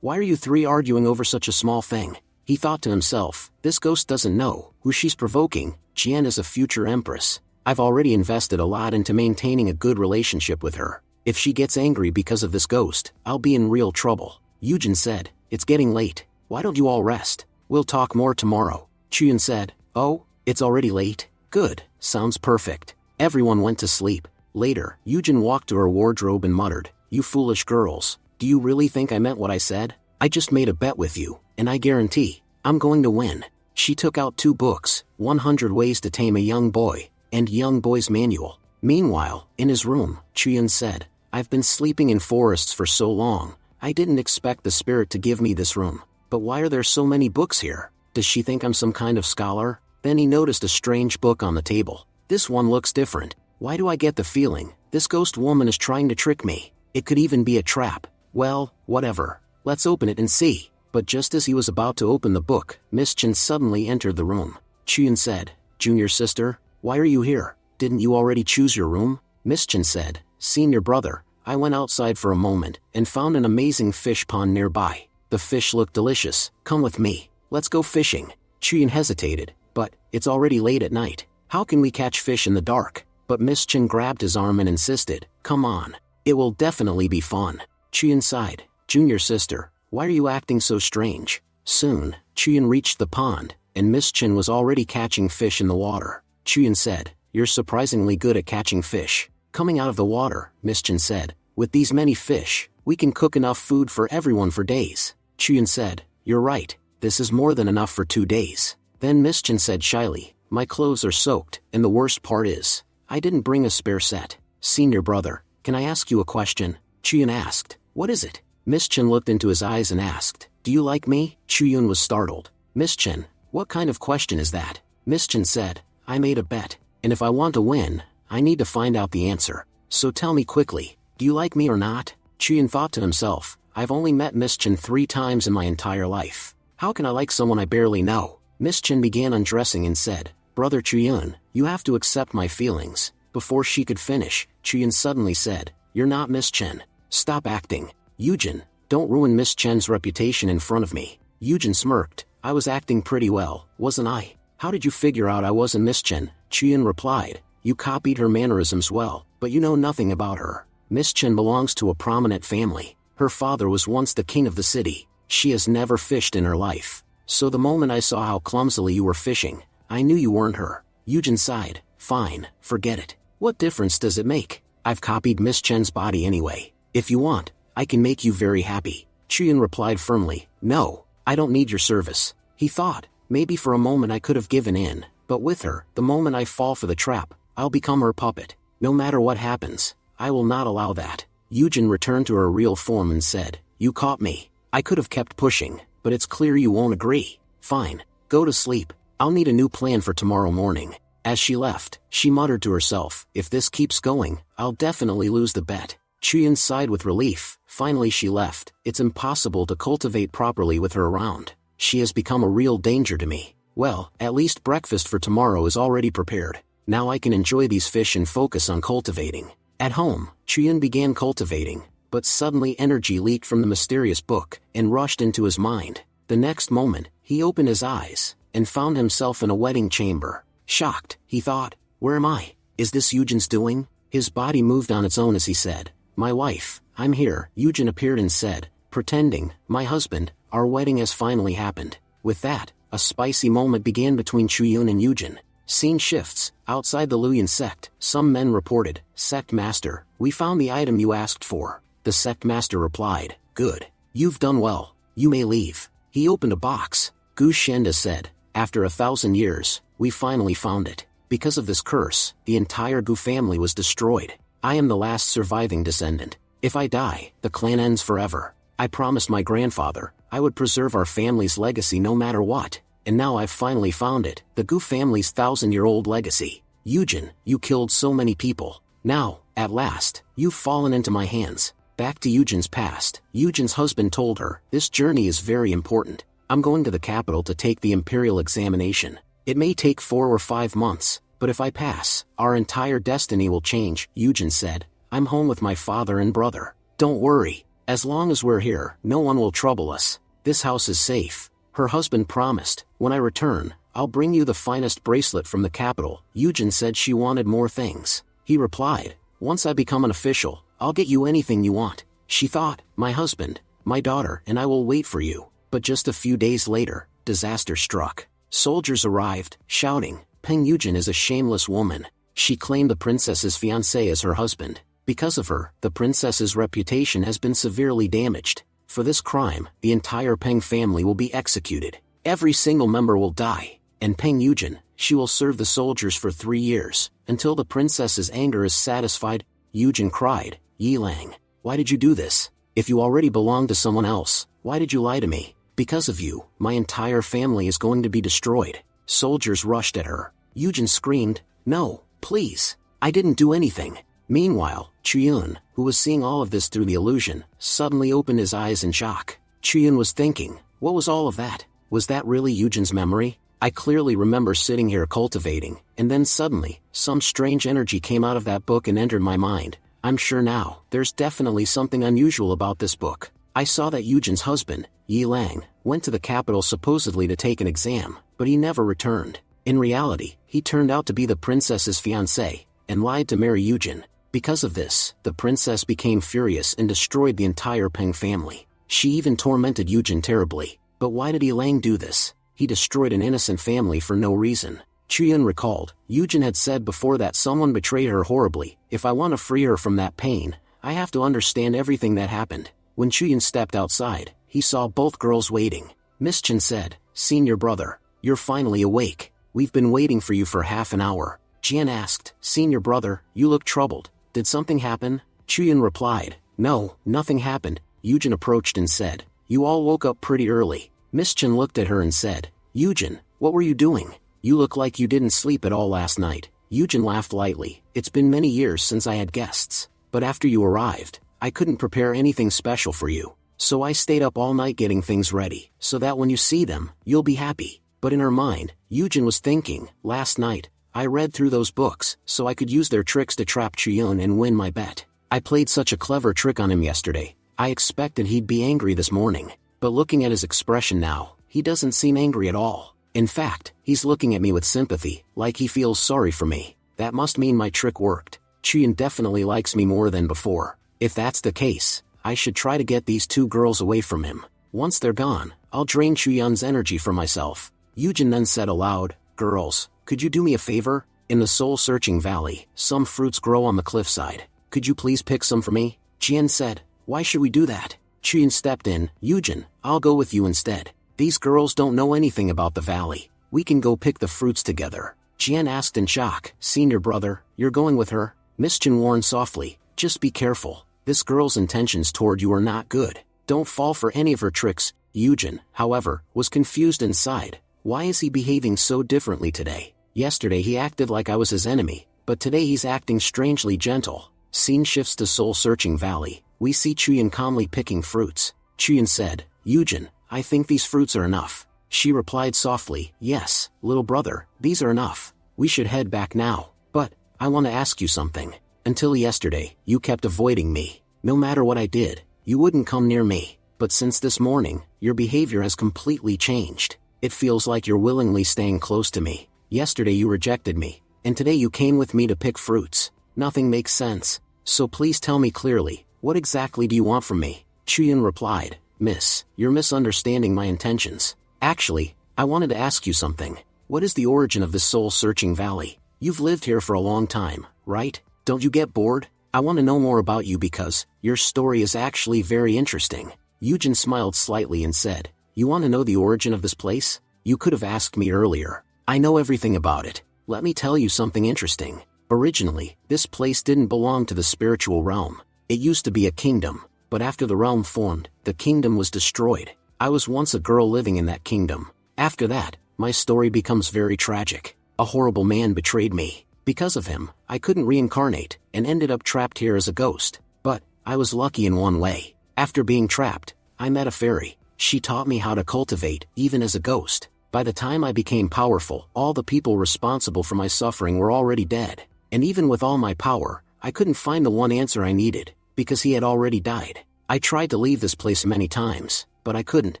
why are you three arguing over such a small thing?" He thought to himself, this ghost doesn't know who she's provoking. Jian is a future empress. I've already invested a lot into maintaining a good relationship with her. If she gets angry because of this ghost, I'll be in real trouble. Yujin said, "It's getting late. Why don't you all rest? We'll talk more tomorrow." Chuyin said, "Oh, it's already late? Good, sounds perfect." Everyone went to sleep. Later, Yujin walked to her wardrobe and muttered, "You foolish girls, do you really think I meant what I said? I just made a bet with you, and I guarantee, I'm going to win." She took out 2 books, 100 Ways to Tame a Young Boy, and Young Boy's Manual. Meanwhile, in his room, Chuyun said, "I've been sleeping in forests for so long, I didn't expect the spirit to give me this room. But why are there so many books here? Does she think I'm some kind of scholar?" Then he noticed a strange book on the table. "This one looks different. Why do I get the feeling this ghost woman is trying to trick me? It could even be a trap. Well, whatever. Let's open it and see." But just as he was about to open the book, Miss Chen suddenly entered the room. Chuyun said, "Junior sister, why are you here? Didn't you already choose your room?" Miss Chen said, "Senior brother, I went outside for a moment and found an amazing fish pond nearby. The fish looked delicious. Come with me. Let's go fishing." Chuyun hesitated, "But, it's already late at night. How can we catch fish in the dark?" But Miss Chen grabbed his arm and insisted, "Come on. It will definitely be fun." Chuyun sighed, "Junior sister, why are you acting so strange?" Soon, Chuyun reached the pond, and Miss Chen was already catching fish in the water. Chuyun said, "You're surprisingly good at catching fish." Coming out of the water, Miss Chen said, "With these many fish, we can cook enough food for everyone for days." Chuyun said, "You're right, this is more than enough for 2 days." Then Miss Chen said shyly, "My clothes are soaked, and the worst part is, I didn't bring a spare set." "Senior brother, can I ask you a question?" Chuyun asked. "What is it?" Miss Chen looked into his eyes and asked, "Do you like me?" Chuyun was startled. "Miss Chen, what kind of question is that?" Miss Chen said, "I made a bet, and if I want to win, I need to find out the answer. So tell me quickly, do you like me or not?" Chuyun thought to himself, "I've only met Miss Chen 3 times in my entire life. How can I like someone I barely know?" Miss Chen began undressing and said, "Brother Chuyun, you have to accept my feelings." Before she could finish, Chuyun suddenly said, "You're not Miss Chen. Stop acting. Yujin, don't ruin Miss Chen's reputation in front of me." Yujin smirked, "I was acting pretty well, wasn't I? How did you figure out I wasn't Miss Chen?" Chuyun replied, "You copied her mannerisms well, but you know nothing about her. Miss Chen belongs to a prominent family. Her father was once the king of the city. She has never fished in her life. So the moment I saw how clumsily you were fishing, I knew you weren't her." Yujin sighed, "Fine, forget it. What difference does it make? I've copied Miss Chen's body anyway. If you want, I can make you very happy." Chuyun replied firmly, "No, I don't need your service." He thought, maybe for a moment I could have given in, but with her, the moment I fall for the trap, I'll become her puppet. No matter what happens, I will not allow that. Yujin returned to her real form and said, "You caught me. I could have kept pushing, but it's clear you won't agree. Fine. Go to sleep. I'll need a new plan for tomorrow morning." As she left, she muttered to herself, "If this keeps going, I'll definitely lose the bet." Chuyin sighed with relief. Finally she left. It's impossible to cultivate properly with her around. She has become a real danger to me. Well, at least breakfast for tomorrow is already prepared. Now I can enjoy these fish and focus on cultivating. At home, Chuyin began cultivating, but suddenly energy leaked from the mysterious book and rushed into his mind. The next moment, he opened his eyes and found himself in a wedding chamber. Shocked, he thought, "Where am I? Is this Yujin's doing?" His body moved on its own as he said, "My wife, I'm here." Yujin appeared and said, pretending, "My husband, our wedding has finally happened." With that, a spicy moment began between Chuyun and Yujin. Scene shifts. Outside the Luyan sect, some men reported, "Sect Master, we found the item you asked for." The sect master replied, "Good. You've done well. You may leave." He opened a box. Gu Shenda said, "After 1,000 years, we finally found it. Because of this curse, the entire Gu family was destroyed. I am the last surviving descendant. If I die, the clan ends forever. I promised my grandfather I would preserve our family's legacy no matter what, and now I've finally found it, the Gu family's 1,000-year-old legacy. Yujin, you killed so many people. Now, at last, you've fallen into my hands." Back to Yujin's past, Yujin's husband told her, "This journey is very important. I'm going to the capital to take the imperial examination. It may take 4 or 5 months, but if I pass, our entire destiny will change." Yujin said, "I'm home with my father and brother. Don't worry. As long as we're here, no one will trouble us. This house is safe." Her husband promised, "When I return, I'll bring you the finest bracelet from the capital." Yujin said she wanted more things. He replied, "Once I become an official, I'll get you anything you want." She thought, "My husband, my daughter and I will wait for you." But just a few days later, disaster struck. Soldiers arrived, shouting, "Peng Yujin is a shameless woman. She claimed the princess's fiancé as her husband. Because of her, the princess's reputation has been severely damaged. For this crime, the entire Peng family will be executed. Every single member will die. And Peng Yujin, she will serve the soldiers for 3 years, until the princess's anger is satisfied." Yujin cried, "Yilang, why did you do this? If you already belonged to someone else, why did you lie to me? Because of you, my entire family is going to be destroyed." Soldiers rushed at her. Yujin screamed, "No, please, I didn't do anything." Meanwhile, Chuyun, who was seeing all of this through the illusion, suddenly opened his eyes in shock. Chuyun was thinking, what was all of that? Was that really Yujin's memory? I clearly remember sitting here cultivating, and then suddenly, some strange energy came out of that book and entered my mind. I'm sure now, there's definitely something unusual about this book. I saw that Yujin's husband, Yi Lang, went to the capital supposedly to take an exam, but he never returned. In reality, he turned out to be the princess's fiancé, and lied to marry Yujin. Because of this, the princess became furious and destroyed the entire Peng family. She even tormented Yujin terribly. But why did Yi Lang do this? He destroyed an innocent family for no reason. Chuyun recalled, Yujin had said before that someone betrayed her horribly. If I want to free her from that pain, I have to understand everything that happened. When Chuyun stepped outside, he saw both girls waiting. Miss Chen said, "Senior brother, you're finally awake. We've been waiting for you for half an hour." Jian asked, "Senior brother, you look troubled. Did something happen?" Chuyun replied, "No, nothing happened." Yujin approached and said, "You all woke up pretty early." Miss Chen looked at her and said, "Yujin, what were you doing? You look like you didn't sleep at all last night." Yujin laughed lightly. "It's been many years since I had guests. But after you arrived, I couldn't prepare anything special for you. So I stayed up all night getting things ready, so that when you see them, you'll be happy." But in her mind, Yujin was thinking, last night, I read through those books, so I could use their tricks to trap Chuyun and win my bet. I played such a clever trick on him yesterday. I expected he'd be angry this morning. But looking at his expression now, he doesn't seem angry at all. In fact, he's looking at me with sympathy, like he feels sorry for me. That must mean my trick worked. Chuyun definitely likes me more than before. If that's the case, I should try to get these 2 girls away from him. Once they're gone, I'll drain Chuyun's energy from myself. Yujin then said aloud, "Girls, could you do me a favor? In the soul-searching valley, some fruits grow on the cliffside. Could you please pick some for me?" Jian said, "Why should we do that?" Chuyun stepped in, "Yujin, I'll go with you instead. These girls don't know anything about the valley. We can go pick the fruits together." Jian asked in shock. Senior brother, you're going with her? Miss Jin warned softly. Just be careful. This girl's intentions toward you are not good. Don't fall for any of her tricks. Yujin, however, was confused inside. Why is he behaving so differently today? Yesterday he acted like I was his enemy, but today he's acting strangely gentle. Scene shifts to Soul-Searching Valley. We see Chuyin calmly picking fruits. Chuyin said, Yujin, I think these fruits are enough. She replied softly, yes, little brother, these are enough. We should head back now. But, I want to ask you something. Until yesterday, you kept avoiding me. No matter what I did, you wouldn't come near me. But since this morning, your behavior has completely changed. It feels like you're willingly staying close to me. Yesterday you rejected me, and today you came with me to pick fruits. Nothing makes sense. So please tell me clearly, what exactly do you want from me? Chuyin replied, Miss, you're misunderstanding my intentions. Actually, I wanted to ask you something. What is the origin of this Soul-Searching Valley? You've lived here for a long time, right? Don't you get bored? I want to know more about you because your story is actually very interesting. Yujin smiled slightly and said, You want to know the origin of this place? You could have asked me earlier. I know everything about it. Let me tell you something interesting. Originally, this place didn't belong to the spiritual realm. It used to be a kingdom, but after the realm formed, the kingdom was destroyed. I was once a girl living in that kingdom. After that, my story becomes very tragic. A horrible man betrayed me. Because of him, I couldn't reincarnate, and ended up trapped here as a ghost. But, I was lucky in one way. After being trapped, I met a fairy. She taught me how to cultivate, even as a ghost. By the time I became powerful, all the people responsible for my suffering were already dead. And even with all my power, I couldn't find the one answer I needed, because he had already died. I tried to leave this place many times, but I couldn't.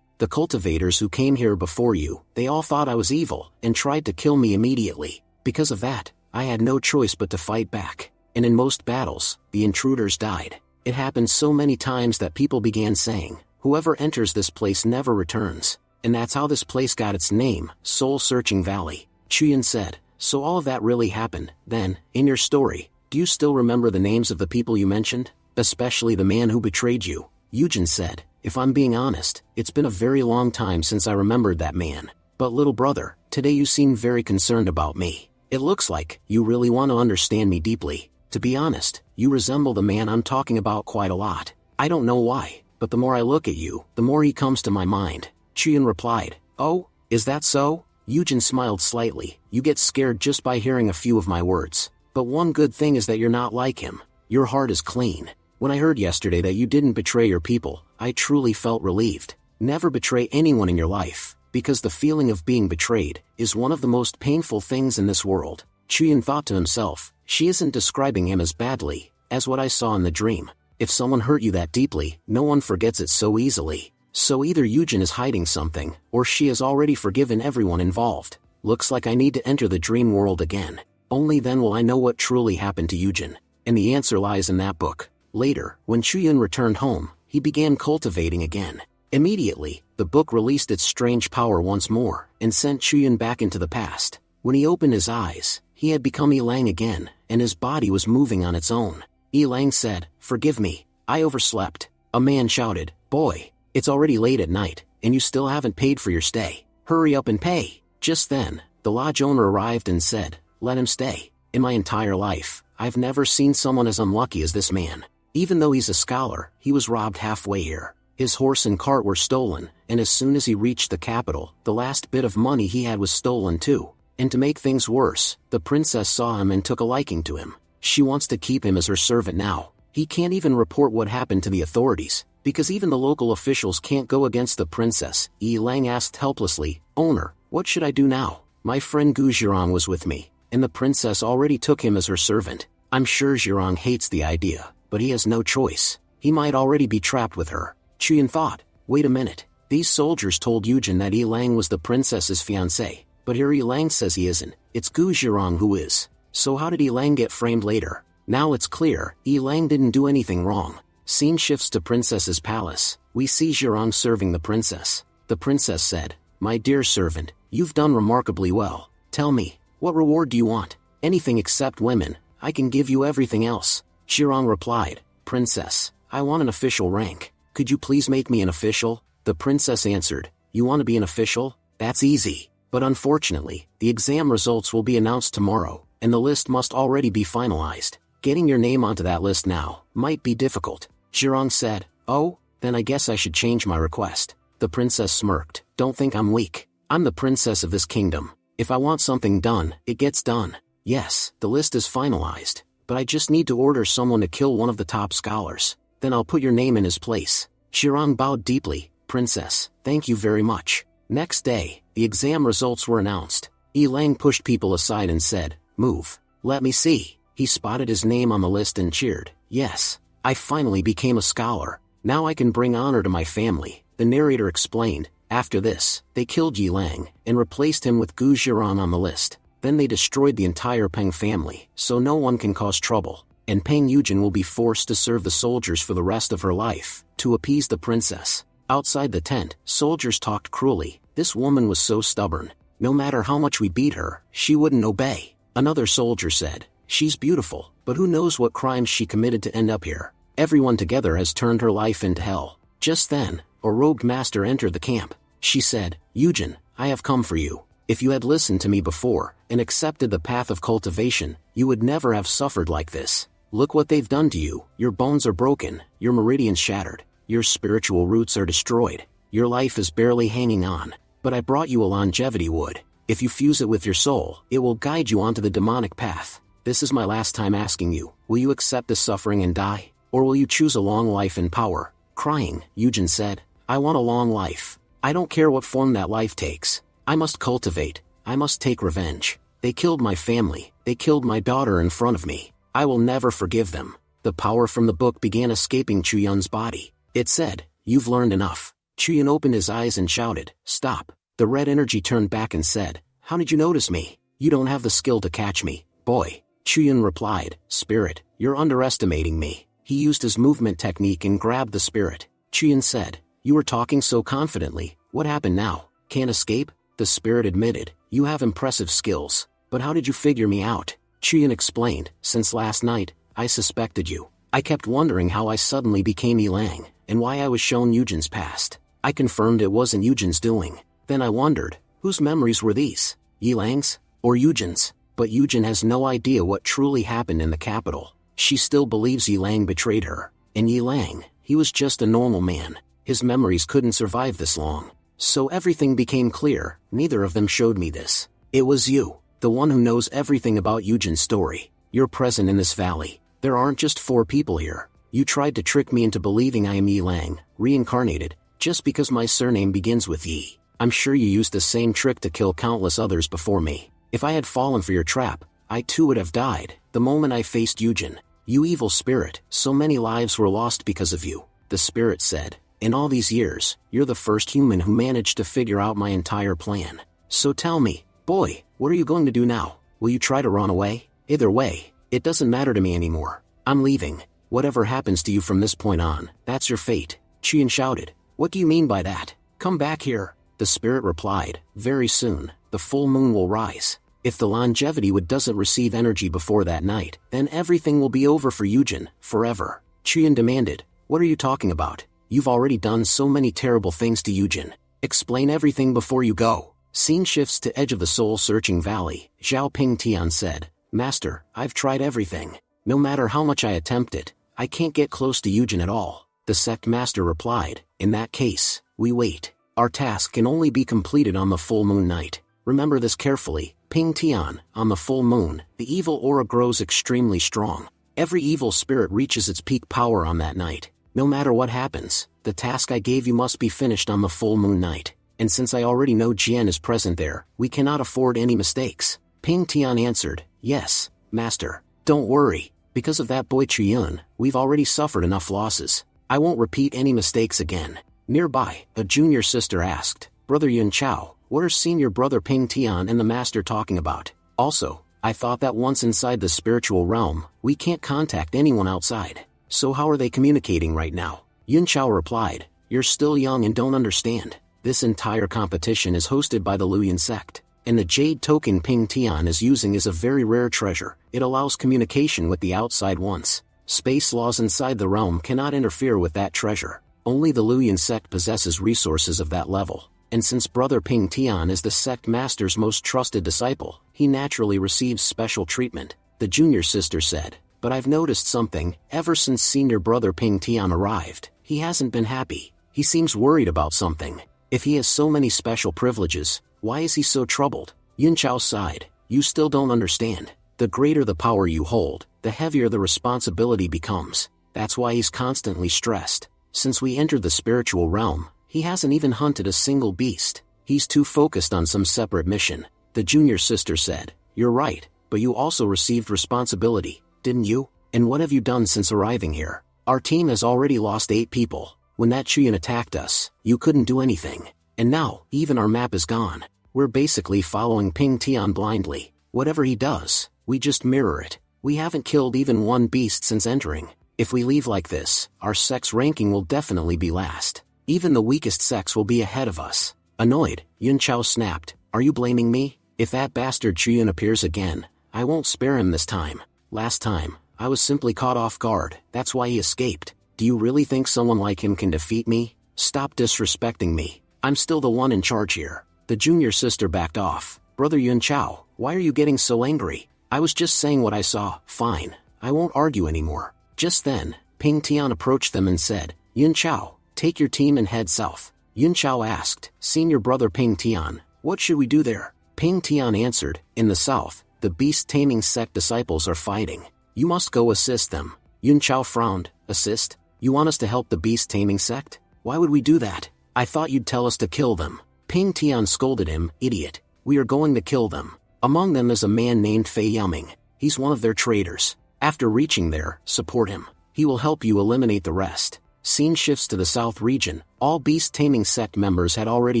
The cultivators who came here before you, they all thought I was evil, and tried to kill me immediately. Because of that, I had no choice but to fight back. And in most battles, the intruders died. It happened so many times that people began saying, whoever enters this place never returns. And that's how this place got its name, Soul-Searching Valley. Chuyin said, so all of that really happened. Then, in your story, do you still remember the names of the people you mentioned? Especially the man who betrayed you? Yujin said, if I'm being honest, it's been a very long time since I remembered that man. But little brother, today you seem very concerned about me. It looks like you really want to understand me deeply. To be honest, you resemble the man I'm talking about quite a lot. I don't know why, but the more I look at you, the more he comes to my mind. Chuyin replied, oh, is that so? Yujin smiled slightly. You get scared just by hearing a few of my words. But one good thing is that you're not like him. Your heart is clean. When I heard yesterday that you didn't betray your people, I truly felt relieved. Never betray anyone in your life, because the feeling of being betrayed is one of the most painful things in this world. Chuyin thought to himself, she isn't describing him as badly, as what I saw in the dream. If someone hurt you that deeply, no one forgets it so easily. So either Yujin is hiding something, or she has already forgiven everyone involved. Looks like I need to enter the dream world again. Only then will I know what truly happened to Yujin. And the answer lies in that book. Later, when Chuyin returned home, he began cultivating again. Immediately, the book released its strange power once more, and sent Chuyin back into the past. When he opened his eyes, he had become Yilang again, and his body was moving on its own. Yilang said, forgive me, I overslept. A man shouted, boy, it's already late at night, and you still haven't paid for your stay. Hurry up and pay. Just then, the lodge owner arrived and said, let him stay. In my entire life, I've never seen someone as unlucky as this man. Even though he's a scholar, he was robbed halfway here. His horse and cart were stolen, and as soon as he reached the capital, the last bit of money he had was stolen too. And to make things worse, the princess saw him and took a liking to him. She wants to keep him as her servant now. He can't even report what happened to the authorities, because even the local officials can't go against the princess. Yilang asked helplessly, owner, what should I do now? My friend Gu Zhirong was with me, and the princess already took him as her servant. I'm sure Zhirong hates the idea, but he has no choice. He might already be trapped with her. Chuyin thought, wait a minute. These soldiers told Yujin that Yilang was the princess's fiancé, but here Yilang says he isn't. It's Gu Zhirong who is. So how did Yilang get framed later? Now it's clear, Yilang didn't do anything wrong. Scene shifts to Princess's palace. We see Zhirong serving the princess. The princess said, my dear servant, you've done remarkably well. Tell me, what reward do you want? Anything except women. I can give you everything else. Zhirong replied, Princess, I want an official rank. Could you please make me an official? The princess answered, you want to be an official? That's easy. But unfortunately, the exam results will be announced tomorrow, and the list must already be finalized. Getting your name onto that list now might be difficult. Zhirong said. Oh, then I guess I should change my request. The princess smirked. Don't think I'm weak. I'm the princess of this kingdom. If I want something done, it gets done. Yes, the list is finalized, but I just need to order someone to kill one of the top scholars. Then I'll put your name in his place. Zhirong bowed deeply. Princess, thank you very much. Next day, the exam results were announced. Lang pushed people aside and said, Move. Let me see. He spotted his name on the list and cheered. Yes, I finally became a scholar. Now I can bring honor to my family, the narrator explained. After this, they killed Lang and replaced him with Gu Zhiran on the list. Then they destroyed the entire Peng family, so no one can cause trouble, and Peng Yujin will be forced to serve the soldiers for the rest of her life, to appease the princess. Outside the tent, soldiers talked cruelly. This woman was so stubborn. No matter how much we beat her, she wouldn't obey. Another soldier said, She's beautiful, but who knows what crimes she committed to end up here. Everyone together has turned her life into hell. Just then, a robed master entered the camp. She said, Yujin, I have come for you. If you had listened to me before, and accepted the path of cultivation, you would never have suffered like this. Look what they've done to you. Your bones are broken, your meridians shattered, your spiritual roots are destroyed. Your life is barely hanging on. But I brought you a longevity wood. If you fuse it with your soul, it will guide you onto the demonic path. This is my last time asking you, will you accept this suffering and die? Or will you choose a long life and power? Crying, Yujin said, I want a long life. I don't care what form that life takes. I must cultivate. I must take revenge. They killed my family. They killed my daughter in front of me. I will never forgive them. The power from the book began escaping Chuyun's body. It said, You've learned enough. Chuyun opened his eyes and shouted, Stop. The red energy turned back and said, How did you notice me? You don't have the skill to catch me, boy. Chuyun replied, Spirit, you're underestimating me. He used his movement technique and grabbed the spirit. Chuyun said, You were talking so confidently. What happened now? Can't escape? The spirit admitted, You have impressive skills. But how did you figure me out? Chuyun explained, Since last night, I suspected you. I kept wondering how I suddenly became Lang, and why I was shown Yujin's past. I confirmed it wasn't Yujin's doing. Then I wondered, whose memories were these? Yilang's? Or Yujin's? But Yujin has no idea what truly happened in the capital. She still believes Yilang betrayed her. And Yilang, he was just a normal man. His memories couldn't survive this long. So everything became clear. Neither of them showed me this. It was you, the one who knows everything about Yujin's story. You're present in this valley. There aren't just 4 people here. You tried to trick me into believing I am Yilang, reincarnated, just because my surname begins with Yi. I'm sure you used the same trick to kill countless others before me. If I had fallen for your trap, I too would have died, the moment I faced Yujin. You evil spirit, so many lives were lost because of you. The spirit said, In all these years, you're the first human who managed to figure out my entire plan. So tell me, boy, what are you going to do now? Will you try to run away? Either way, it doesn't matter to me anymore. I'm leaving. Whatever happens to you from this point on, that's your fate. Chuyun shouted, What do you mean by that? Come back here. The spirit replied, Very soon, the full moon will rise. If the longevity wood doesn't receive energy before that night, then everything will be over for Yujin, forever. Chuyun demanded, What are you talking about? You've already done so many terrible things to Yujin. Explain everything before you go. Scene shifts to edge of the soul-searching valley. Zhao Ping Tian said, Master, I've tried everything. No matter how much I attempt it, I can't get close to Yujin at all. The sect master replied, In that case, we wait. Our task can only be completed on the full moon night. Remember this carefully, Ping Tian. On the full moon, the evil aura grows extremely strong. Every evil spirit reaches its peak power on that night. No matter what happens, the task I gave you must be finished on the full moon night. And since I already know Jian is present there, we cannot afford any mistakes. Ping Tian answered, Yes, Master. Don't worry. Because of that boy Chuyun, we've already suffered enough losses. I won't repeat any mistakes again. Nearby, a junior sister asked, Brother Yun Chao, what are senior brother Ping Tian and the master talking about? Also, I thought that once inside the spiritual realm, we can't contact anyone outside. So how are they communicating right now? Yun Chao replied, You're still young and don't understand. This entire competition is hosted by the Luyan sect. And the jade token Ping Tian is using is a very rare treasure. It allows communication with the outside ones. Space laws inside the realm cannot interfere with that treasure. Only the Luyan sect possesses resources of that level. and since Brother Ping Tian is the sect master's most trusted disciple, he naturally receives special treatment, the junior sister said. But I've noticed something, ever since senior brother Ping Tian arrived, he hasn't been happy. He seems worried about something. If he has so many special privileges, why is he so troubled? Yun Chao sighed. You still don't understand. The greater the power you hold, the heavier the responsibility becomes. That's why he's constantly stressed. Since we entered the spiritual realm, he hasn't even hunted a single beast. He's too focused on some separate mission. The junior sister said, You're right, but you also received responsibility, didn't you? And what have you done since arriving here? Our team has already lost 8 people. When that Chuyan attacked us, you couldn't do anything. And now, even our map is gone. We're basically following Ping Tian blindly. Whatever he does, we just mirror it. We haven't killed even one beast since entering. If we leave like this, our sect's ranking will definitely be last. Even the weakest sects will be ahead of us. Annoyed, Yun Chao snapped, Are you blaming me? If that bastard Chuyan appears again, I won't spare him this time. Last time, I was simply caught off guard, that's why he escaped. Do you really think someone like him can defeat me? Stop disrespecting me. I'm still the one in charge here. The junior sister backed off. Brother Yun Chao, why are you getting so angry? I was just saying what I saw. Fine, I won't argue anymore. Just then, Ping Tian approached them and said, Yun Chao, take your team and head south. Yun Chao asked, Senior brother Ping Tian, what should we do there? Ping Tian answered, In the south, the beast-taming sect disciples are fighting. You must go assist them. Yun Chao frowned. Assist? You want us to help the beast-taming sect? Why would we do that? I thought you'd tell us to kill them. Ping Tian scolded him, Idiot. We are going to kill them. Among them is a man named Fei Yuming. He's one of their traitors. After reaching there, support him. He will help you eliminate the rest. Scene shifts to the south region. All beast-taming sect members had already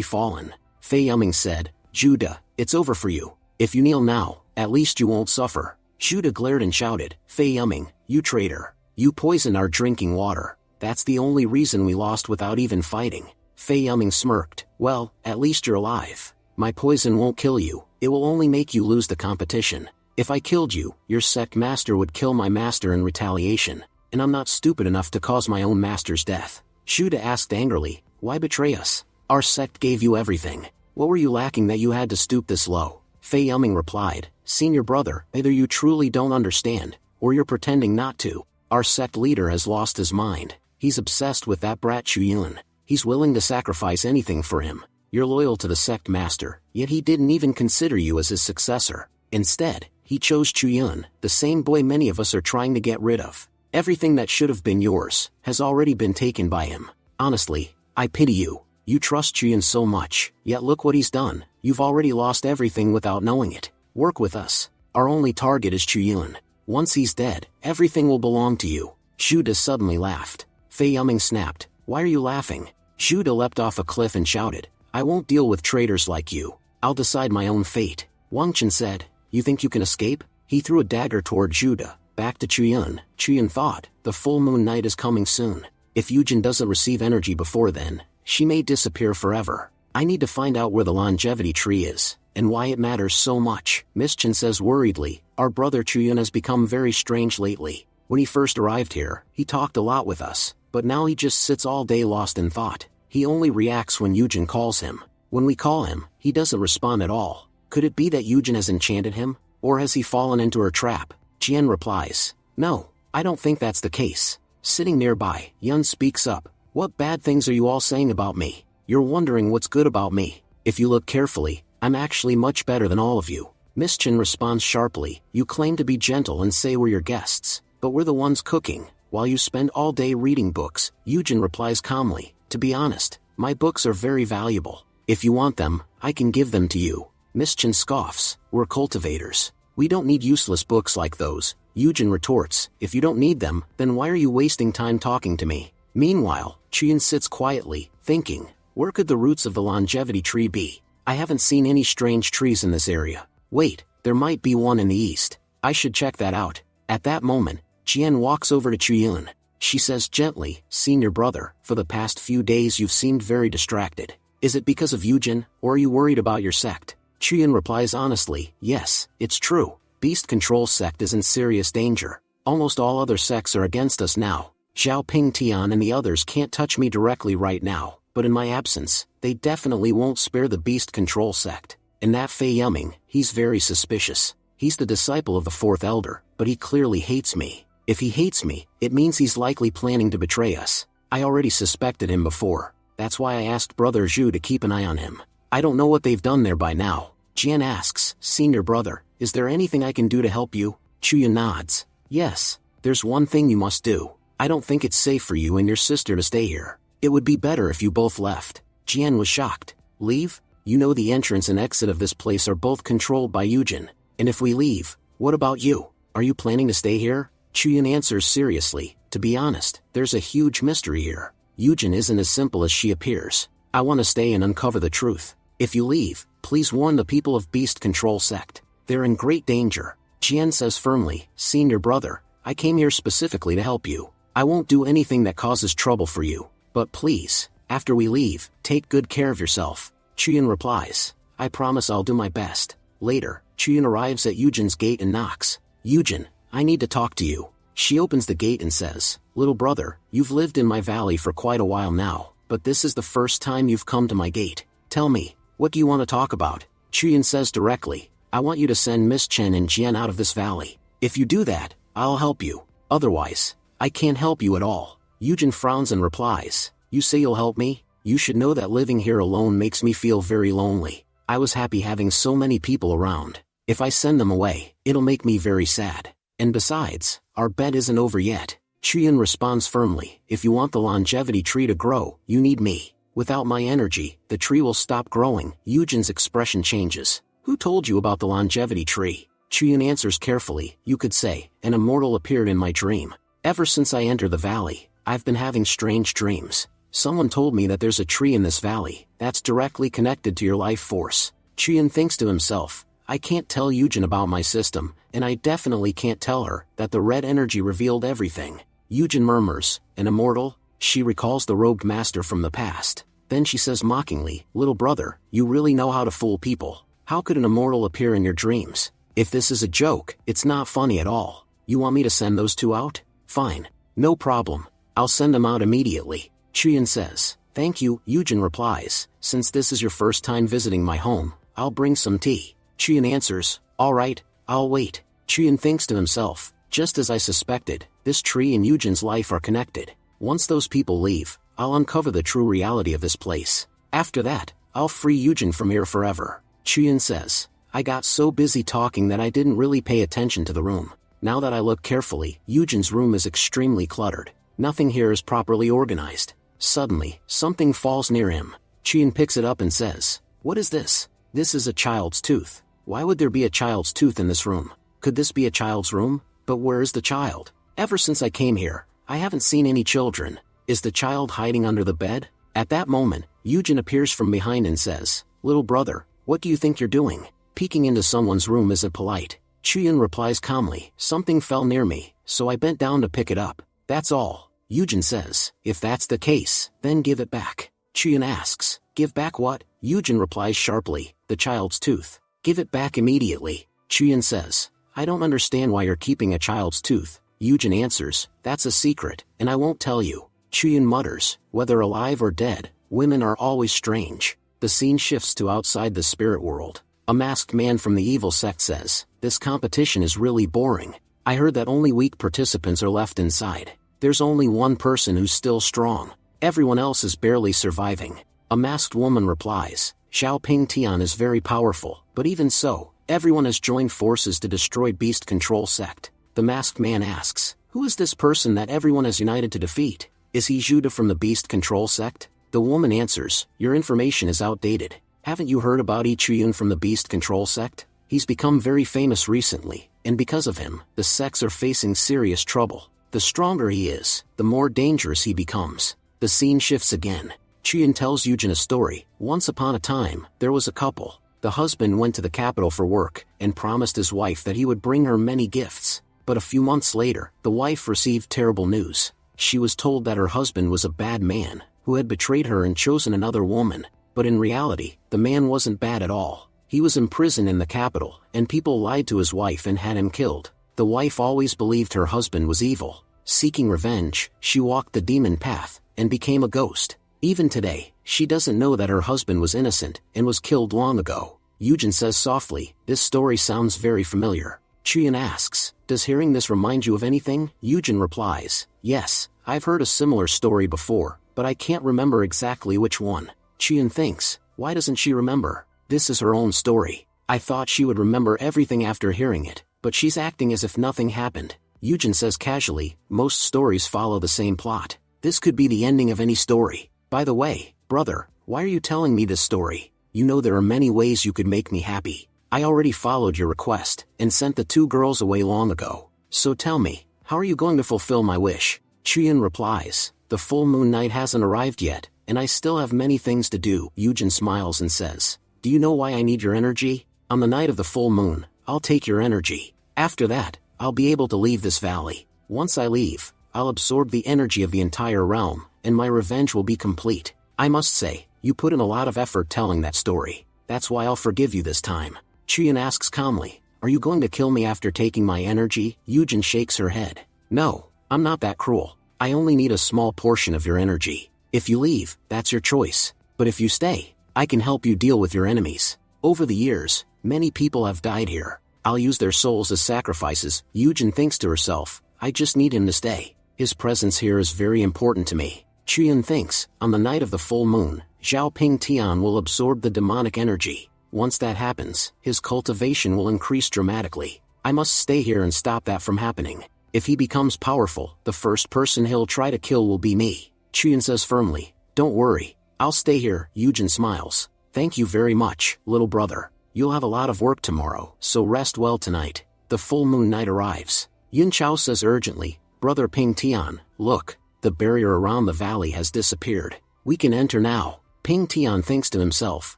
fallen. Fei Yuming said, Judah, it's over for you. If you kneel now, at least you won't suffer. Judah glared and shouted, Fei Yuming, you traitor. You poisoned our drinking water. That's the only reason we lost without even fighting. Fei Yuming smirked. Well, at least you're alive. My poison won't kill you. It will only make you lose the competition. If I killed you, your sect master would kill my master in retaliation. And I'm not stupid enough to cause my own master's death. Judah asked angrily, Why betray us? Our sect gave you everything. What were you lacking that you had to stoop this low? Fei Yuming replied, Senior brother, either you truly don't understand, or you're pretending not to. Our sect leader has lost his mind. He's obsessed with that brat Chuyun. He's willing to sacrifice anything for him. You're loyal to the sect master, yet he didn't even consider you as his successor. Instead, he chose Chuyun, the same boy many of us are trying to get rid of. Everything that should have been yours has already been taken by him. Honestly, I pity you. You trust Chuyun so much, yet look what he's done. You've already lost everything without knowing it. Work with us. Our only target is Chuyun. Once he's dead, everything will belong to you. Judah suddenly laughed. Fei Yuming snapped, Why are you laughing? Judah leapt off a cliff and shouted, I won't deal with traitors like you. I'll decide my own fate. Wang Chen said, You think you can escape? He threw a dagger toward Judah. Back to Chuyun. Chuyun thought, the full moon night is coming soon. If Yujin doesn't receive energy before then, she may disappear forever. I need to find out where the longevity tree is, and why it matters so much. Miss Chen says worriedly, Our brother Chuyun has become very strange lately. When he first arrived here, he talked a lot with us, but now he just sits all day lost in thought. He only reacts when Yujin calls him. When we call him, he doesn't respond at all. Could it be that Yujin has enchanted him? Or has he fallen into her trap? Jian replies, No, I don't think that's the case. Sitting nearby, Yun speaks up, What bad things are you all saying about me? You're wondering what's good about me. If you look carefully, I'm actually much better than all of you. Miss Chen responds sharply, You claim to be gentle and say we're your guests, but we're the ones cooking, while you spend all day reading books. Yujin replies calmly, To be honest, my books are very valuable. If you want them, I can give them to you. Miss Chen scoffs, We're cultivators. We don't need useless books like those. Yujin retorts, If you don't need them, then why are you wasting time talking to me? Meanwhile, Chuyun sits quietly, thinking, Where could the roots of the longevity tree be? I haven't seen any strange trees in this area. Wait, there might be one in the east. I should check that out. At that moment, Jian walks over to Chuyun. She says gently, Senior brother, for the past few days you've seemed very distracted. Is it because of Yujin, or are you worried about your sect? Chuyun replies honestly, Yes, it's true. Beast Control sect is in serious danger. Almost all other sects are against us now. Zhao Ping Tian and the others can't touch me directly right now. but in my absence, they definitely won't spare the beast control sect. And that Fei Yuming, he's very suspicious. He's the disciple of the fourth elder, but he clearly hates me. If he hates me, it means he's likely planning to betray us. I already suspected him before. That's why I asked Brother Zhu to keep an eye on him. I don't know what they've done there by now. Jian asks, Senior brother, is there anything I can do to help you? Chuyan nods. Yes, there's one thing you must do. I don't think it's safe for you and your sister to stay here. It would be better if you both left. Jian was shocked. Leave? You know the entrance and exit of this place are both controlled by Yujin. And if we leave, what about you? Are you planning to stay here? Chuyan answers seriously. To be honest, there's a huge mystery here. Yujin isn't as simple as she appears. I want to stay and uncover the truth. If you leave, please warn the people of Beast Control Sect. They're in great danger. Jian says firmly, Senior brother, I came here specifically to help you. I won't do anything that causes trouble for you. But please, after we leave, take good care of yourself. Chuyan replies, I promise I'll do my best. Later, Chuyan arrives at Yujin's gate and knocks. Yujin, I need to talk to you. She opens the gate and says, Little brother, you've lived in my valley for quite a while now, but this is the first time you've come to my gate. Tell me, what do you want to talk about? Chuyan says directly, I want you to send Miss Chen and Jian out of this valley. If you do that, I'll help you. Otherwise, I can't help you at all. Yujin frowns and replies, You say you'll help me? You should know that living here alone makes me feel very lonely. I was happy having so many people around. If I send them away, it'll make me very sad. And besides, our bet isn't over yet. Chuyan responds firmly, If you want the longevity tree to grow, you need me. Without my energy, the tree will stop growing. Yujin's expression changes. Who told you about the longevity tree? Chuyan answers carefully, You could say, an immortal appeared in my dream. Ever since I entered the valley, I've been having strange dreams. Someone told me that there's a tree in this valley that's directly connected to your life force. Chuyan thinks to himself, I can't tell Yujin about my system, and I definitely can't tell her that the red energy revealed everything. Yujin murmurs, An immortal? She recalls the robed master from the past. Then she says mockingly, Little brother, you really know how to fool people. How could an immortal appear in your dreams? If this is a joke, it's not funny at all. You want me to send those two out? Fine. No problem. I'll send them out immediately. Chuyan says, Thank you. Yujin replies, Since this is your first time visiting my home, I'll bring some tea. Chuyan answers, All right, I'll wait. Chuyan thinks to himself, Just as I suspected, this tree and Yujin's life are connected. Once those people leave, I'll uncover the true reality of this place. After that, I'll free Yujin from here forever. Chuyan says, I got so busy talking that I didn't really pay attention to the room. Now that I look carefully, Yujin's room is extremely cluttered. Nothing here is properly organized. Suddenly, something falls near him. Chuyan picks it up and says, What is this? This is a child's tooth. Why would there be a child's tooth in this room? Could this be a child's room? But where is the child? Ever since I came here, I haven't seen any children. Is the child hiding under the bed? At that moment, Yujin appears from behind and says, Little brother, what do you think you're doing? Peeking into someone's room isn't polite. Chuyan replies calmly, Something fell near me, so I bent down to pick it up. That's all. Yujin says, If that's the case, then give it back. Chuyan asks, Give back what? Yujin replies sharply, The child's tooth. Give it back immediately. Chuyan says, I don't understand why you're keeping a child's tooth. Yujin answers, That's a secret, and I won't tell you. Chuyan mutters, Whether alive or dead, women are always strange. The scene shifts to outside the spirit world. A masked man from the evil sect says, This competition is really boring. I heard that only weak participants are left inside. There's only one person who's still strong. Everyone else is barely surviving. A masked woman replies, Xiao Ping Tian is very powerful, but even so, everyone has joined forces to destroy Beast Control Sect. The masked man asks, Who is this person that everyone has united to defeat? Is he Judah from the Beast Control Sect? The woman answers, Your information is outdated. Haven't you heard about Yi Chuyun from the Beast Control Sect? He's become very famous recently, and because of him, the sects are facing serious trouble. The stronger he is, the more dangerous he becomes. The scene shifts again. Chuyun tells Yujin a story. Once upon a time, there was a couple. The husband went to the capital for work, and promised his wife that he would bring her many gifts. But a few months later, the wife received terrible news. She was told that her husband was a bad man, who had betrayed her and chosen another woman. But in reality, the man wasn't bad at all. He was imprisoned in the capital, and people lied to his wife and had him killed. The wife always believed her husband was evil. Seeking revenge, she walked the demon path, and became a ghost. Even today, she doesn't know that her husband was innocent and was killed long ago. Yujin says softly, "This story sounds very familiar." Chiyun asks, "Does hearing this remind you of anything?" Yujin replies, "Yes, I've heard a similar story before, but I can't remember exactly which one." Chiyun thinks, why doesn't she remember? This is her own story. I thought she would remember everything after hearing it, but she's acting as if nothing happened. Yujin says casually, "Most stories follow the same plot. This could be the ending of any story. By the way, brother, why are you telling me this story? You know there are many ways you could make me happy. I already followed your request and sent the 2 girls away long ago. So tell me, how are you going to fulfill my wish?" Chiyun replies, "The full moon night hasn't arrived yet, and I still have many things to do." Yujin smiles and says, "Do you know why I need your energy? On the night of the full moon, I'll take your energy. After that, I'll be able to leave this valley. Once I leave, I'll absorb the energy of the entire realm, and my revenge will be complete. I must say, you put in a lot of effort telling that story. That's why I'll forgive you this time." Chiyun asks calmly, "Are you going to kill me after taking my energy?" Yujin shakes her head. "No, I'm not that cruel. I only need a small portion of your energy. If you leave, that's your choice. But if you stay, I can help you deal with your enemies. Over the years, many people have died here. I'll use their souls as sacrifices." Yujin thinks to herself, "I just need him to stay. His presence here is very important to me." Chiyun thinks, on the night of the full moon, Zhao Ping Tian will absorb the demonic energy. Once that happens, his cultivation will increase dramatically. I must stay here and stop that from happening. If he becomes powerful, the first person he'll try to kill will be me. Chiyun says firmly, "Don't worry, I'll stay here." Yujin smiles. "Thank you very much, little brother. You'll have a lot of work tomorrow, so rest well tonight." The full moon night arrives. Yun Chao says urgently, "Brother Ping Tian, look, the barrier around the valley has disappeared. We can enter now." Ping Tian thinks to himself,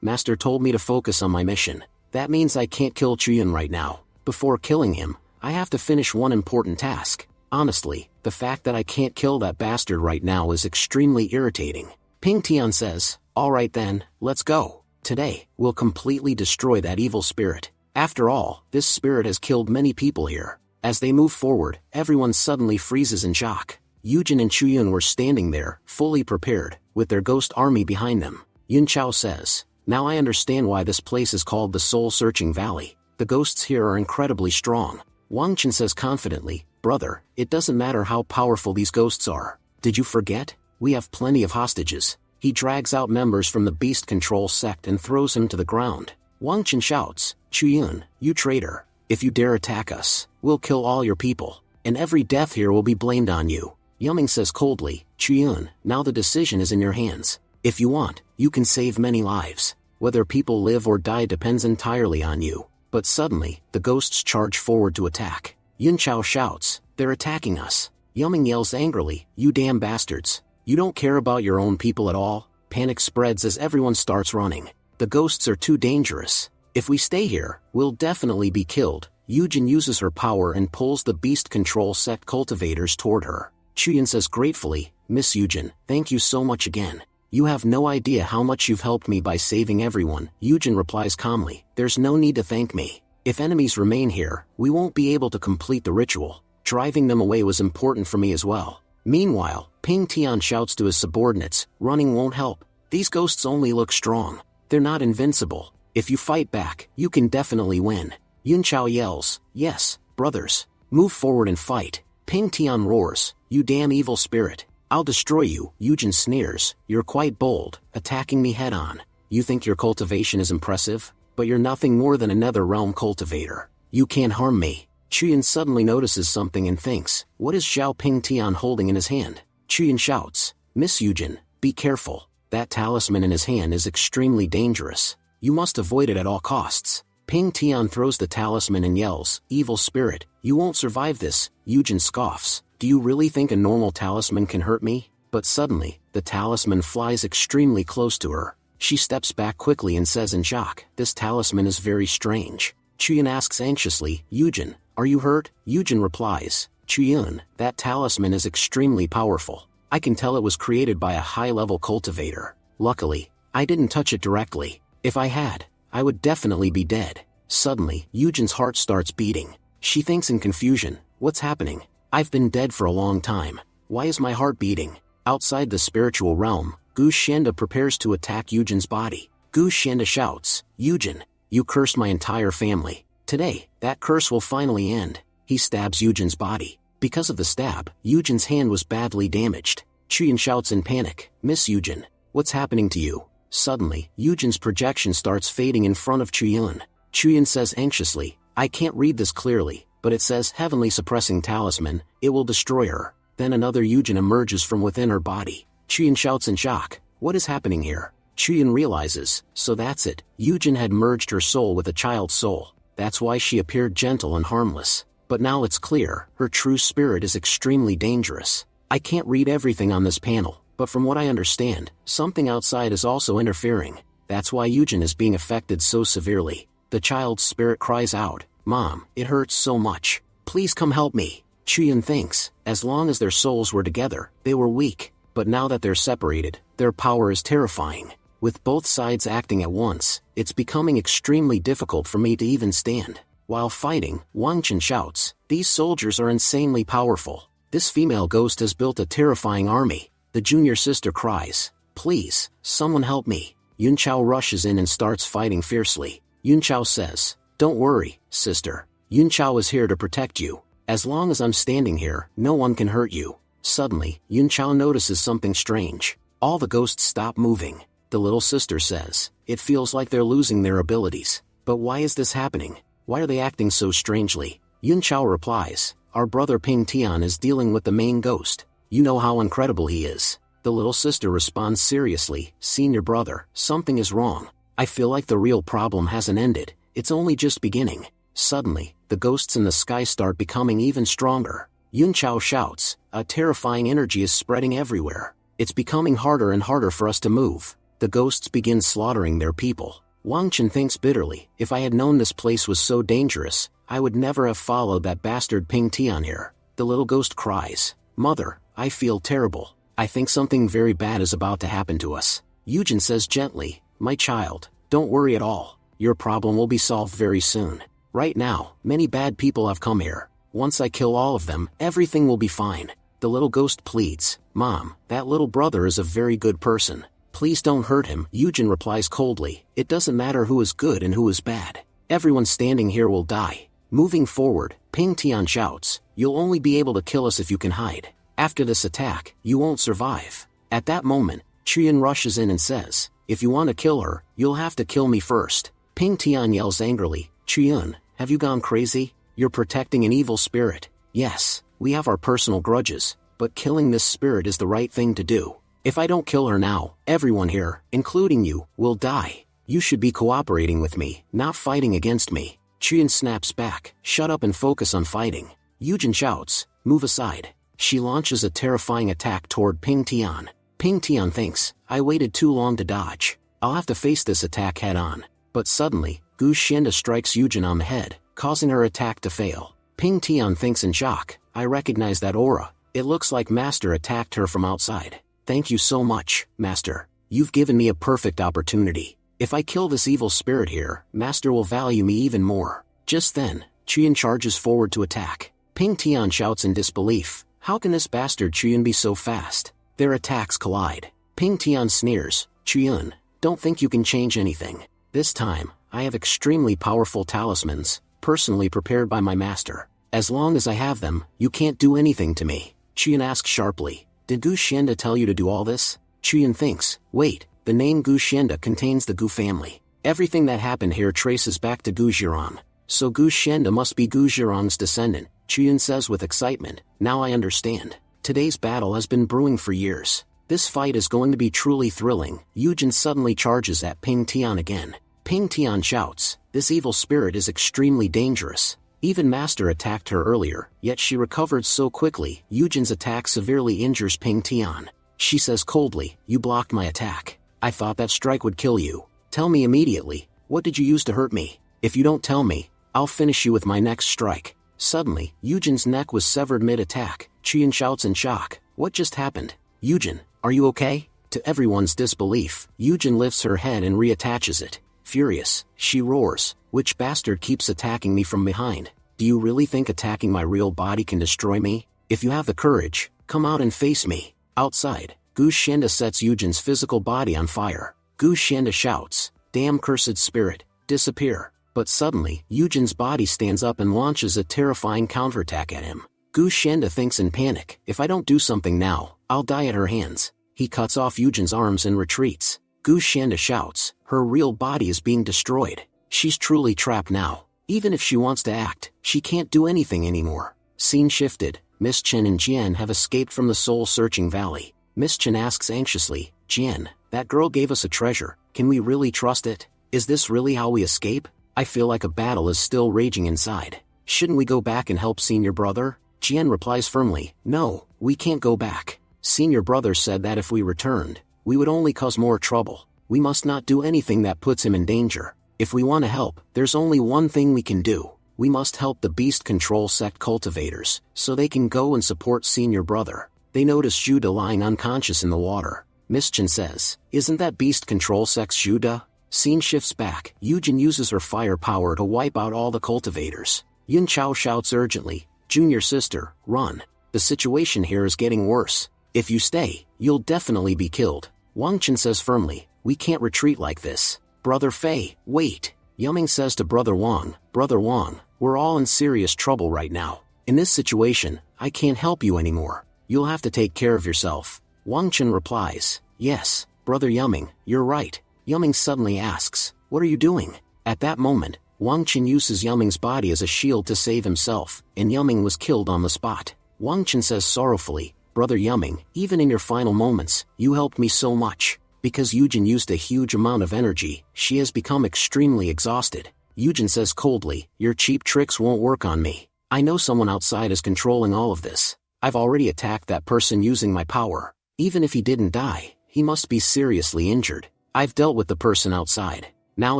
"Master told me to focus on my mission. That means I can't kill Chiyun right now. Before killing him, I have to finish one important task. Honestly, the fact that I can't kill that bastard right now is extremely irritating." Ping Tian says, "All right then, let's go. Today, we'll completely destroy that evil spirit. After all, this spirit has killed many people here." As they move forward, everyone suddenly freezes in shock. Yujin and Chuyun were standing there, fully prepared, with their ghost army behind them. Yun Chao says, "Now I understand why this place is called the Soul-Searching Valley. The ghosts here are incredibly strong." Wang Chen says confidently, "Brother, it doesn't matter how powerful these ghosts are. Did you forget? We have plenty of hostages." He drags out members from the beast control sect and throws him to the ground. Wang Chen shouts, "Chuyun, you traitor. If you dare attack us, we'll kill all your people, and every death here will be blamed on you." Yuming says coldly, "Chuyun, now the decision is in your hands. If you want, you can save many lives. Whether people live or die depends entirely on you." But suddenly, the ghosts charge forward to attack. Yun Chao shouts, "They're attacking us." Yuming yells angrily, "You damn bastards. You don't care about your own people at all." Panic spreads as everyone starts running. The ghosts are too dangerous. If we stay here, we'll definitely be killed. Yujin uses her power and pulls the beast control sect cultivators toward her. Chuyun says gratefully, "Miss Yujin, thank you so much again. You have no idea how much you've helped me by saving everyone." Yujin replies calmly, "There's no need to thank me. If enemies remain here, we won't be able to complete the ritual. Driving them away was important for me as well." Meanwhile, Ping Tian shouts to his subordinates, "Running won't help. These ghosts only look strong. They're not invincible. If you fight back, you can definitely win." Yun Chao yells, "Yes, brothers. Move forward and fight." Ping Tian roars, "You damn evil spirit. I'll destroy you." Yujin sneers, "You're quite bold, attacking me head-on. You think your cultivation is impressive? But you're nothing more than another realm cultivator. You can't harm me." Chuyun suddenly notices something and thinks, what is Zhao Ping Tian holding in his hand? Chuyun shouts, "Miss Yujin, be careful. That talisman in his hand is extremely dangerous. You must avoid it at all costs." Ping Tian throws the talisman and yells, "Evil spirit, you won't survive this." Yujin scoffs, "Do you really think a normal talisman can hurt me?" But suddenly, the talisman flies extremely close to her. She steps back quickly and says in shock, "This talisman is very strange." Chuyun asks anxiously, "Yujin, are you hurt?" Yujin replies, "Chuyun, that talisman is extremely powerful. I can tell it was created by a high-level cultivator. Luckily, I didn't touch it directly. If I had, I would definitely be dead." Suddenly, Yujin's heart starts beating. She thinks in confusion, "What's happening? I've been dead for a long time. Why is my heart beating?" Outside the spiritual realm, Gu Xianda prepares to attack Yujin's body. Gu Xianda shouts, Yujin, you cursed my entire family. Today, that curse will finally end. He stabs Yujin's body. Because of the stab, Yujin's hand was badly damaged. Chuyin shouts in panic, Miss Yujin, what's happening to you? Suddenly, Yujin's projection starts fading in front of Chuyin. Chuyin says anxiously, I can't read this clearly, but it says heavenly suppressing talisman, it will destroy her. Then another Yujin emerges from within her body. Chuyin shouts in shock, what is happening here? Chuyin realizes, so that's it, Yujin had merged her soul with a child's soul. That's why she appeared gentle and harmless. But now it's clear, her true spirit is extremely dangerous. I can't read everything on this panel, but from what I understand, something outside is also interfering. That's why Yujin is being affected so severely. The child's spirit cries out, Mom, it hurts so much. Please come help me. Chuyin thinks, as long as their souls were together, they were weak, but now that they're separated, their power is terrifying. With both sides acting at once, it's becoming extremely difficult for me to even stand. While fighting, Wang Chen shouts, these soldiers are insanely powerful. This female ghost has built a terrifying army. The junior sister cries, please, someone help me. Yun Chao rushes in and starts fighting fiercely. Yun Chao says, don't worry, sister. Yun Chao is here to protect you. As long as I'm standing here, no one can hurt you. Suddenly, Yun Chao notices something strange. All the ghosts stop moving. The little sister says, it feels like they're losing their abilities. But why is this happening? Why are they acting so strangely? Yun Chao replies, our brother Ping Tian is dealing with the main ghost. You know how incredible he is. The little sister responds seriously, senior brother, something is wrong. I feel like the real problem hasn't ended, it's only just beginning. Suddenly, the ghosts in the sky start becoming even stronger. Yun Chao shouts, a terrifying energy is spreading everywhere. It's becoming harder and harder for us to move. The ghosts begin slaughtering their people. Wang Chen thinks bitterly, if I had known this place was so dangerous, I would never have followed that bastard Ping Tian here. The little ghost cries, Mother, I feel terrible. I think something very bad is about to happen to us. Yujin says gently, my child, don't worry at all. Your problem will be solved very soon. Right now, many bad people have come here. Once I kill all of them, everything will be fine. The little ghost pleads, Mom, that little brother is a very good person. Please don't hurt him. Yujin replies coldly, it doesn't matter who is good and who is bad. Everyone standing here will die. Moving forward, Ping Tian shouts, you'll only be able to kill us if you can hide. After this attack, you won't survive. At that moment, Chuyin rushes in and says, if you want to kill her, you'll have to kill me first. Ping Tian yells angrily, Chuyin, have you gone crazy? You're protecting an evil spirit. Yes, we have our personal grudges, but killing this spirit is the right thing to do. If I don't kill her now, everyone here, including you, will die. You should be cooperating with me, not fighting against me. Chuyin snaps back, shut up and focus on fighting. Yujin shouts, move aside. She launches a terrifying attack toward Ping Tian. Ping Tian thinks, I waited too long to dodge. I'll have to face this attack head on. But suddenly, Gu Xianda strikes Yujin on the head, causing her attack to fail. Ping Tian thinks in shock, I recognize that aura. It looks like Master attacked her from outside. Thank you so much, Master. You've given me a perfect opportunity. If I kill this evil spirit here, Master will value me even more. Just then, Chuyin charges forward to attack. Ping Tian shouts in disbelief, how can this bastard Chuyin be so fast? Their attacks collide. Ping Tian sneers, Chuyin, don't think you can change anything. This time, I have extremely powerful talismans, personally prepared by my master. As long as I have them, you can't do anything to me. Chuyin asks sharply, did Gu Xianda tell you to do all this? Chuyin thinks, wait, the name Gu Xianda contains the Gu family. Everything that happened here traces back to Gu Zhirong. So Gu Xianda must be Gu Zhirong's descendant, Chuyin says with excitement, now I understand. Today's battle has been brewing for years. This fight is going to be truly thrilling. Yujin suddenly charges at Ping Tian again. Ping Tian shouts, this evil spirit is extremely dangerous. Even Master attacked her earlier, yet she recovered so quickly. Yujin's attack severely injures Ping Tian. She says coldly, you blocked my attack. I thought that strike would kill you. Tell me immediately, what did you use to hurt me? If you don't tell me, I'll finish you with my next strike. Suddenly, Yujin's neck was severed mid-attack. Chuyin shouts in shock, what just happened? Yujin, are you okay? To everyone's disbelief, Yujin lifts her head and reattaches it. Furious, she roars, which bastard keeps attacking me from behind? Do you really think attacking my real body can destroy me? If you have the courage, come out and face me. Outside, Gu Shenda sets Yujin's physical body on fire. Gu Shenda shouts, "Damn cursed spirit, disappear." But suddenly, Yujin's body stands up and launches a terrifying counterattack at him. Gu Shenda thinks in panic, "If I don't do something now, I'll die at her hands." He cuts off Yujin's arms and retreats. Gu Shenda shouts, "Her real body is being destroyed. She's truly trapped now. Even if she wants to act, she can't do anything anymore." Scene shifted. Miss Chen and Jian have escaped from the soul-searching valley. Miss Chen asks anxiously, "Jian, that girl gave us a treasure. Can we really trust it? Is this really how we escape? I feel like a battle is still raging inside. Shouldn't we go back and help senior brother?" Jian replies firmly, "No, we can't go back. Senior brother said that if we returned, we would only cause more trouble. We must not do anything that puts him in danger. If we want to help, there's only one thing we can do. We must help the beast control sect cultivators, so they can go and support senior brother." They notice Judah lying unconscious in the water. Miss Chen says, "Isn't that beast control sect's Judah?" Scene shifts back. Yujin uses her firepower to wipe out all the cultivators. Yun Chao shouts urgently, "Junior sister, run. The situation here is getting worse. If you stay, you'll definitely be killed." Wang Chen says firmly, "We can't retreat like this. Brother Fei, wait." Yuming says to Brother Wang, "Brother Wang, we're all in serious trouble right now. In this situation, I can't help you anymore. You'll have to take care of yourself." Wang Chen replies, "Yes, Brother Yuming, you're right." Yuming suddenly asks, "What are you doing?" At that moment, Wang Chen uses Yuming's body as a shield to save himself, and Yuming was killed on the spot. Wang Chen says sorrowfully, "Brother Yuming, even in your final moments, you helped me so much. Because Yujin used a huge amount of energy, she has become extremely exhausted." Yujin says coldly, "Your cheap tricks won't work on me. I know someone outside is controlling all of this. I've already attacked that person using my power. Even if he didn't die, he must be seriously injured. I've dealt with the person outside. Now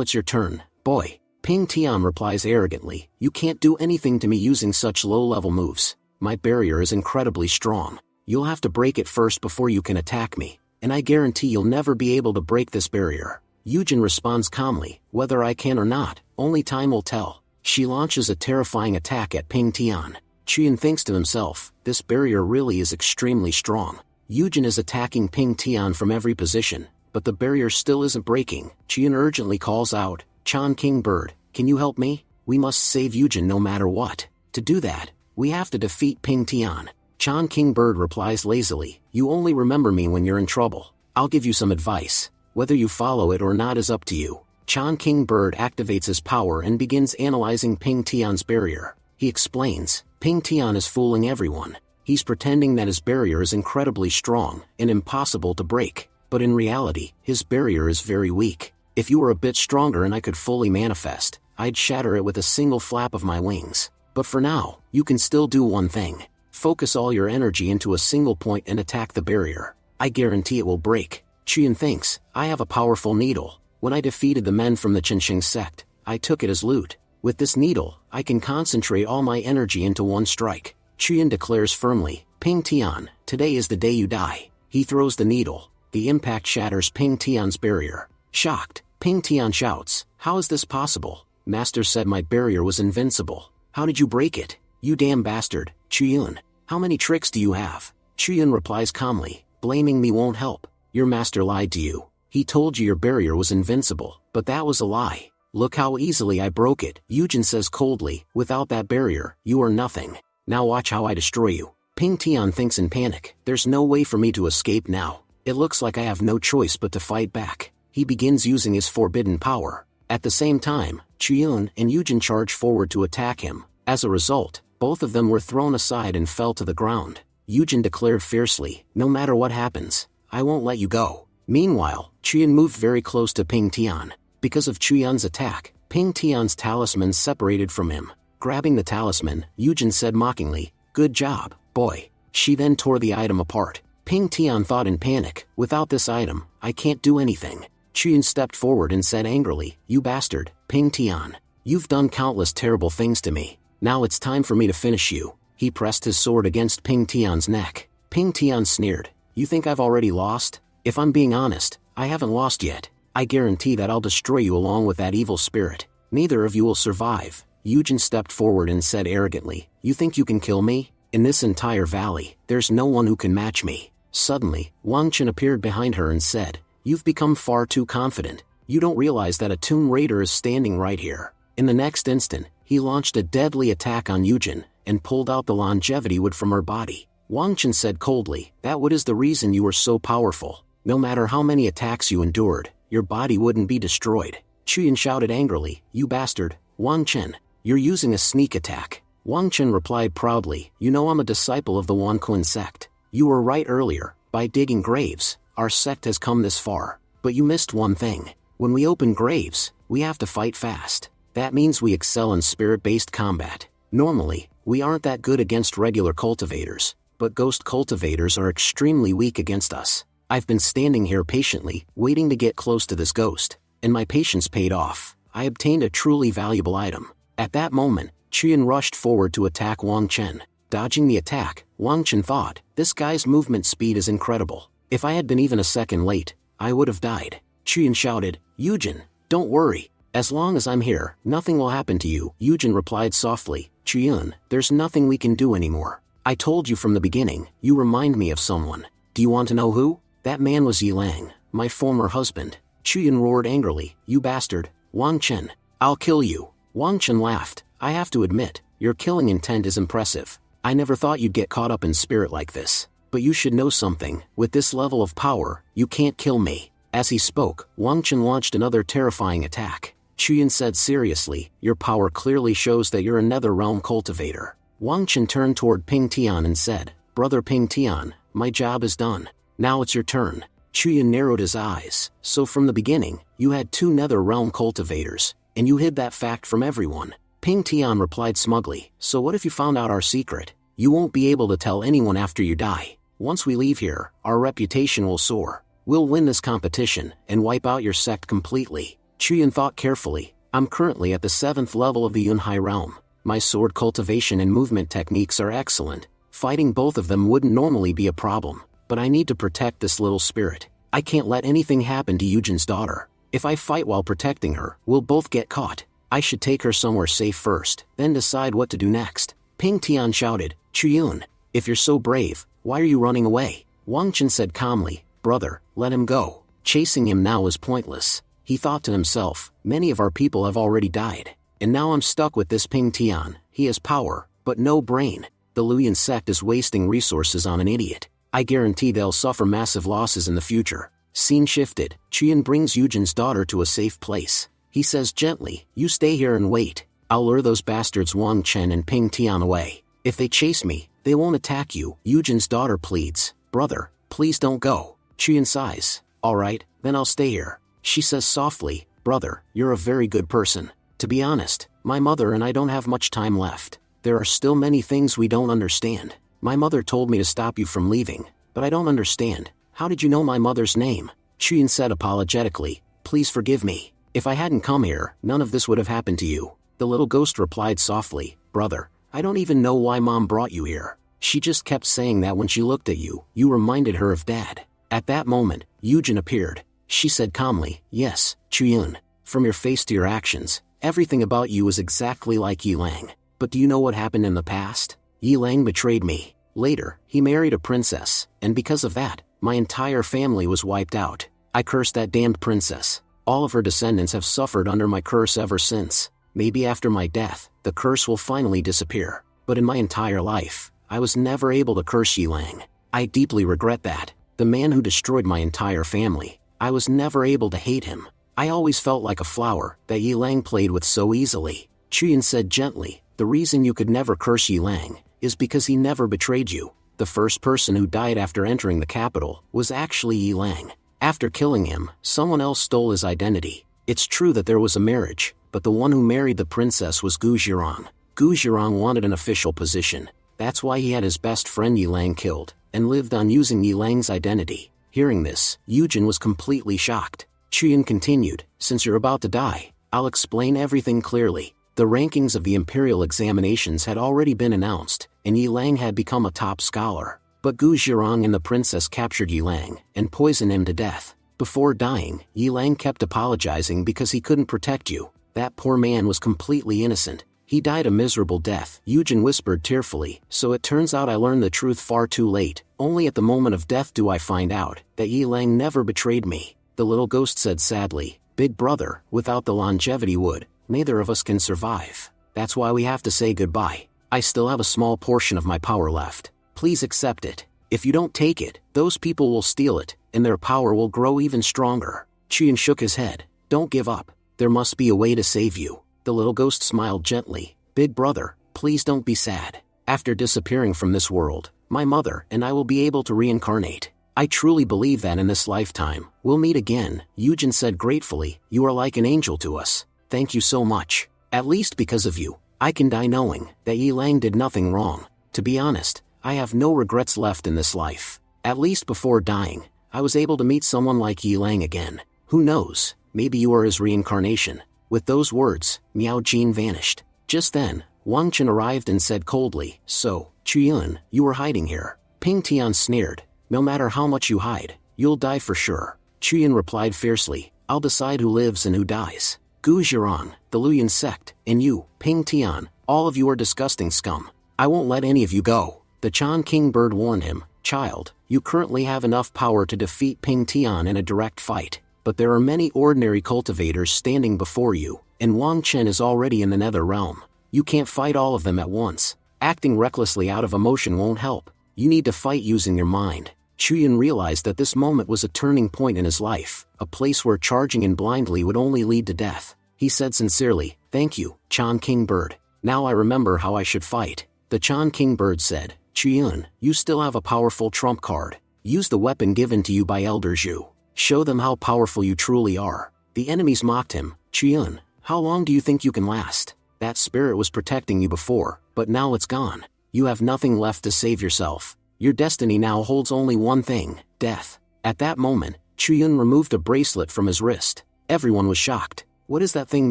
it's your turn, boy." Ping Tian replies arrogantly, "You can't do anything to me using such low-level moves. My barrier is incredibly strong. You'll have to break it first before you can attack me. And I guarantee you'll never be able to break this barrier." Yujin responds calmly, "Whether I can or not, only time will tell." She launches a terrifying attack at Ping Tian. Qian thinks to himself, "This barrier really is extremely strong." Yujin is attacking Ping Tian from every position, but the barrier still isn't breaking. Qian urgently calls out, "Chan King Bird, can you help me? We must save Yujin no matter what. To do that, we have to defeat Ping Tian." Chan King Bird replies lazily, "You only remember me when you're in trouble. I'll give you some advice. Whether you follow it or not is up to you." Chan King Bird activates his power and begins analyzing Ping Tian's barrier. He explains, "Ping Tian is fooling everyone. He's pretending that his barrier is incredibly strong and impossible to break, but in reality, his barrier is very weak. If you were a bit stronger and I could fully manifest, I'd shatter it with a single flap of my wings. But for now, you can still do one thing. Focus all your energy into a single point and attack the barrier. I guarantee it will break." Qian thinks, "I have a powerful needle. When I defeated the men from the Qinsheng sect, I took it as loot. With this needle, I can concentrate all my energy into one strike." Qian declares firmly, "Ping Tian, today is the day you die." He throws the needle. The impact shatters Ping Tian's barrier. Shocked, Ping Tian shouts, "How is this possible? Master said my barrier was invincible. How did you break it? You damn bastard, Qian. How many tricks do you have?" Qian replies calmly, "Blaming me won't help. Your master lied to you. He told you your barrier was invincible, but that was a lie. Look how easily I broke it." Yujin says coldly, "Without that barrier, you are nothing. Now watch how I destroy you." Ping Tian thinks in panic, "There's no way for me to escape now. It looks like I have no choice but to fight back." He begins using his forbidden power. At the same time, Qian and Yujin charge forward to attack him. As a result, both of them were thrown aside and fell to the ground. Yujin declared fiercely, "No matter what happens, I won't let you go." Meanwhile, Qian moved very close to Ping Tian. Because of Qian's attack, Ping Tian's talisman separated from him. Grabbing the talisman, Yujin said mockingly, "Good job, boy." She then tore the item apart. Ping Tian thought in panic, "Without this item, I can't do anything." Qian stepped forward and said angrily, "You bastard, Ping Tian. You've done countless terrible things to me. Now it's time for me to finish you." He pressed his sword against Ping Tian's neck. Ping Tian sneered, "You think I've already lost? If I'm being honest, I haven't lost yet. I guarantee that I'll destroy you along with that evil spirit. Neither of you will survive." Yujin stepped forward and said arrogantly, "You think you can kill me? In this entire valley, there's no one who can match me. Suddenly, Wang Chen appeared behind her and said, "You've become far too confident. You don't realize that a Tomb Raider is standing right here." In the next instant, he launched a deadly attack on Yujin, and pulled out the longevity wood from her body. Wang Chen said coldly, "That wood is the reason you were so powerful. No matter how many attacks you endured, your body wouldn't be destroyed." Chuyin shouted angrily, "You bastard, Wang Chen, you're using a sneak attack." Wang Chen replied proudly, "You know I'm a disciple of the Wanquan sect. You were right earlier, by digging graves, our sect has come this far. But you missed one thing. When we open graves, we have to fight fast. That means we excel in spirit-based combat. Normally, we aren't that good against regular cultivators, but ghost cultivators are extremely weak against us. I've been standing here patiently, waiting to get close to this ghost, and my patience paid off. I obtained a truly valuable item." At that moment, Chuyin rushed forward to attack Wang Chen. Dodging the attack, Wang Chen thought, "This guy's movement speed is incredible. If I had been even a second late, I would have died." Chuyin shouted, "Yujin, don't worry. As long as I'm here, nothing will happen to you." Yujin replied softly, "Chuyin, there's nothing we can do anymore. I told you from the beginning, you remind me of someone. Do you want to know who? That man was Yilang, my former husband." Chuyin roared angrily, "You bastard, Wang Chen, I'll kill you." Wang Chen laughed, "I have to admit, your killing intent is impressive. I never thought you'd get caught up in spirit like this. But you should know something, with this level of power, you can't kill me." As he spoke, Wang Chen launched another terrifying attack. Chuyin said seriously, "Your power clearly shows that you're a nether-realm cultivator." Wang Chen turned toward Ping Tian and said, "Brother Ping Tian, my job is done. Now it's your turn." Chuyin narrowed his eyes, "So from the beginning, you had two nether-realm cultivators, and you hid that fact from everyone." Ping Tian replied smugly, "So what if you found out our secret? You won't be able to tell anyone after you die. Once we leave here, our reputation will soar. We'll win this competition, and wipe out your sect completely." Chuyin thought carefully, "I'm currently at the 7th level of the Yunhai realm. My sword cultivation and movement techniques are excellent. Fighting both of them wouldn't normally be a problem, but I need to protect this little spirit. I can't let anything happen to Yujin's daughter. If I fight while protecting her, we'll both get caught. I should take her somewhere safe first, then decide what to do next." Ping Tian shouted, "Chuyun, if you're so brave, why are you running away?" Wang Chen said calmly, "Brother, let him go. Chasing him now is pointless." He thought to himself, "Many of our people have already died, and now I'm stuck with this Ping Tian. He has power, but no brain. The Luyan sect is wasting resources on an idiot. I guarantee they'll suffer massive losses in the future." Scene shifted. Chuyin brings Yujin's daughter to a safe place. He says gently, "You stay here and wait. I'll lure those bastards Wang Chen and Ping Tian away. If they chase me, they won't attack you." Yujin's daughter pleads, "Brother, please don't go." Chuyin sighs, "All right, then I'll stay here." She says softly, "Brother, you're a very good person. To be honest, my mother and I don't have much time left. There are still many things we don't understand. My mother told me to stop you from leaving, but I don't understand. How did you know my mother's name?" Chuyin said apologetically, "Please forgive me. If I hadn't come here, none of this would have happened to you." The little ghost replied softly, "Brother, I don't even know why Mom brought you here. She just kept saying that when she looked at you, you reminded her of Dad." At that moment, Yujin appeared. She said calmly, "Yes, Chuyun. From your face to your actions, everything about you is exactly like Yilang. But do you know what happened in the past? Yilang betrayed me. Later, he married a princess, and because of that, my entire family was wiped out. I cursed that damned princess. All of her descendants have suffered under my curse ever since. Maybe after my death, the curse will finally disappear. But in my entire life, I was never able to curse Yilang. I deeply regret that. The man who destroyed my entire family, I was never able to hate him. I always felt like a flower that Yilang played with so easily." Chuyin said gently, "The reason you could never curse Yilang is because he never betrayed you. The first person who died after entering the capital was actually Yilang. After killing him, someone else stole his identity. It's true that there was a marriage, but the one who married the princess was Gu Zhirong. Gu Zhirong wanted an official position. That's why he had his best friend Yilang killed, and lived on using Yilang's identity." Hearing this, Yujin was completely shocked. Chuyin continued, "Since you're about to die, I'll explain everything clearly. The rankings of the imperial examinations had already been announced, and Yilang had become a top scholar. But Gu Zhirong and the princess captured Yilang, and poisoned him to death. Before dying, Yilang kept apologizing because he couldn't protect you. That poor man was completely innocent. He died a miserable death, Yujin whispered tearfully, so it turns out I learned the truth far too late, only at the moment of death do I find out that Yi Lang never betrayed me. The little ghost said sadly, Big brother, without the longevity wood, neither of us can survive. That's why we have to say goodbye. I still have a small portion of my power left. Please accept it. If you don't take it, those people will steal it, and their power will grow even stronger. Chuyin shook his head. Don't give up. There must be a way to save you. The little ghost smiled gently. Big brother, please don't be sad. After disappearing from this world, my mother and I will be able to reincarnate. I truly believe that in this lifetime, we'll meet again, Yujin said gratefully. You are like an angel to us. Thank you so much. At least because of you, I can die knowing that Yi Lang did nothing wrong. To be honest, I have no regrets left in this life. At least before dying, I was able to meet someone like Yi Lang again. Who knows, maybe you are his reincarnation. With those words, Miao Jin vanished. Just then, Wang Chen arrived and said coldly, So, Chuyun, you were hiding here. Ping Tian sneered. No matter how much you hide, you'll die for sure. Chuyun replied fiercely, I'll decide who lives and who dies. Gu Zhirong, the Luyan sect, and you, Ping Tian, all of you are disgusting scum. I won't let any of you go. The Chan King Bird warned him, Child, you currently have enough power to defeat Ping Tian in a direct fight, but there are many ordinary cultivators standing before you, and Wang Chen is already in the nether realm. You can't fight all of them at once. Acting recklessly out of emotion won't help. You need to fight using your mind. Chuyun realized that this moment was a turning point in his life, a place where charging in blindly would only lead to death. He said sincerely, Thank you, Chan King Bird. Now I remember how I should fight. The Chan King Bird said, Chuyun, you still have a powerful trump card. Use the weapon given to you by Elder Zhu. Show them how powerful you truly are. The enemies mocked him. Chuyun, how long do you think you can last? That spirit was protecting you before, but now it's gone. You have nothing left to save yourself. Your destiny now holds only one thing, death. At that moment, Chuyun removed a bracelet from his wrist. Everyone was shocked. What is that thing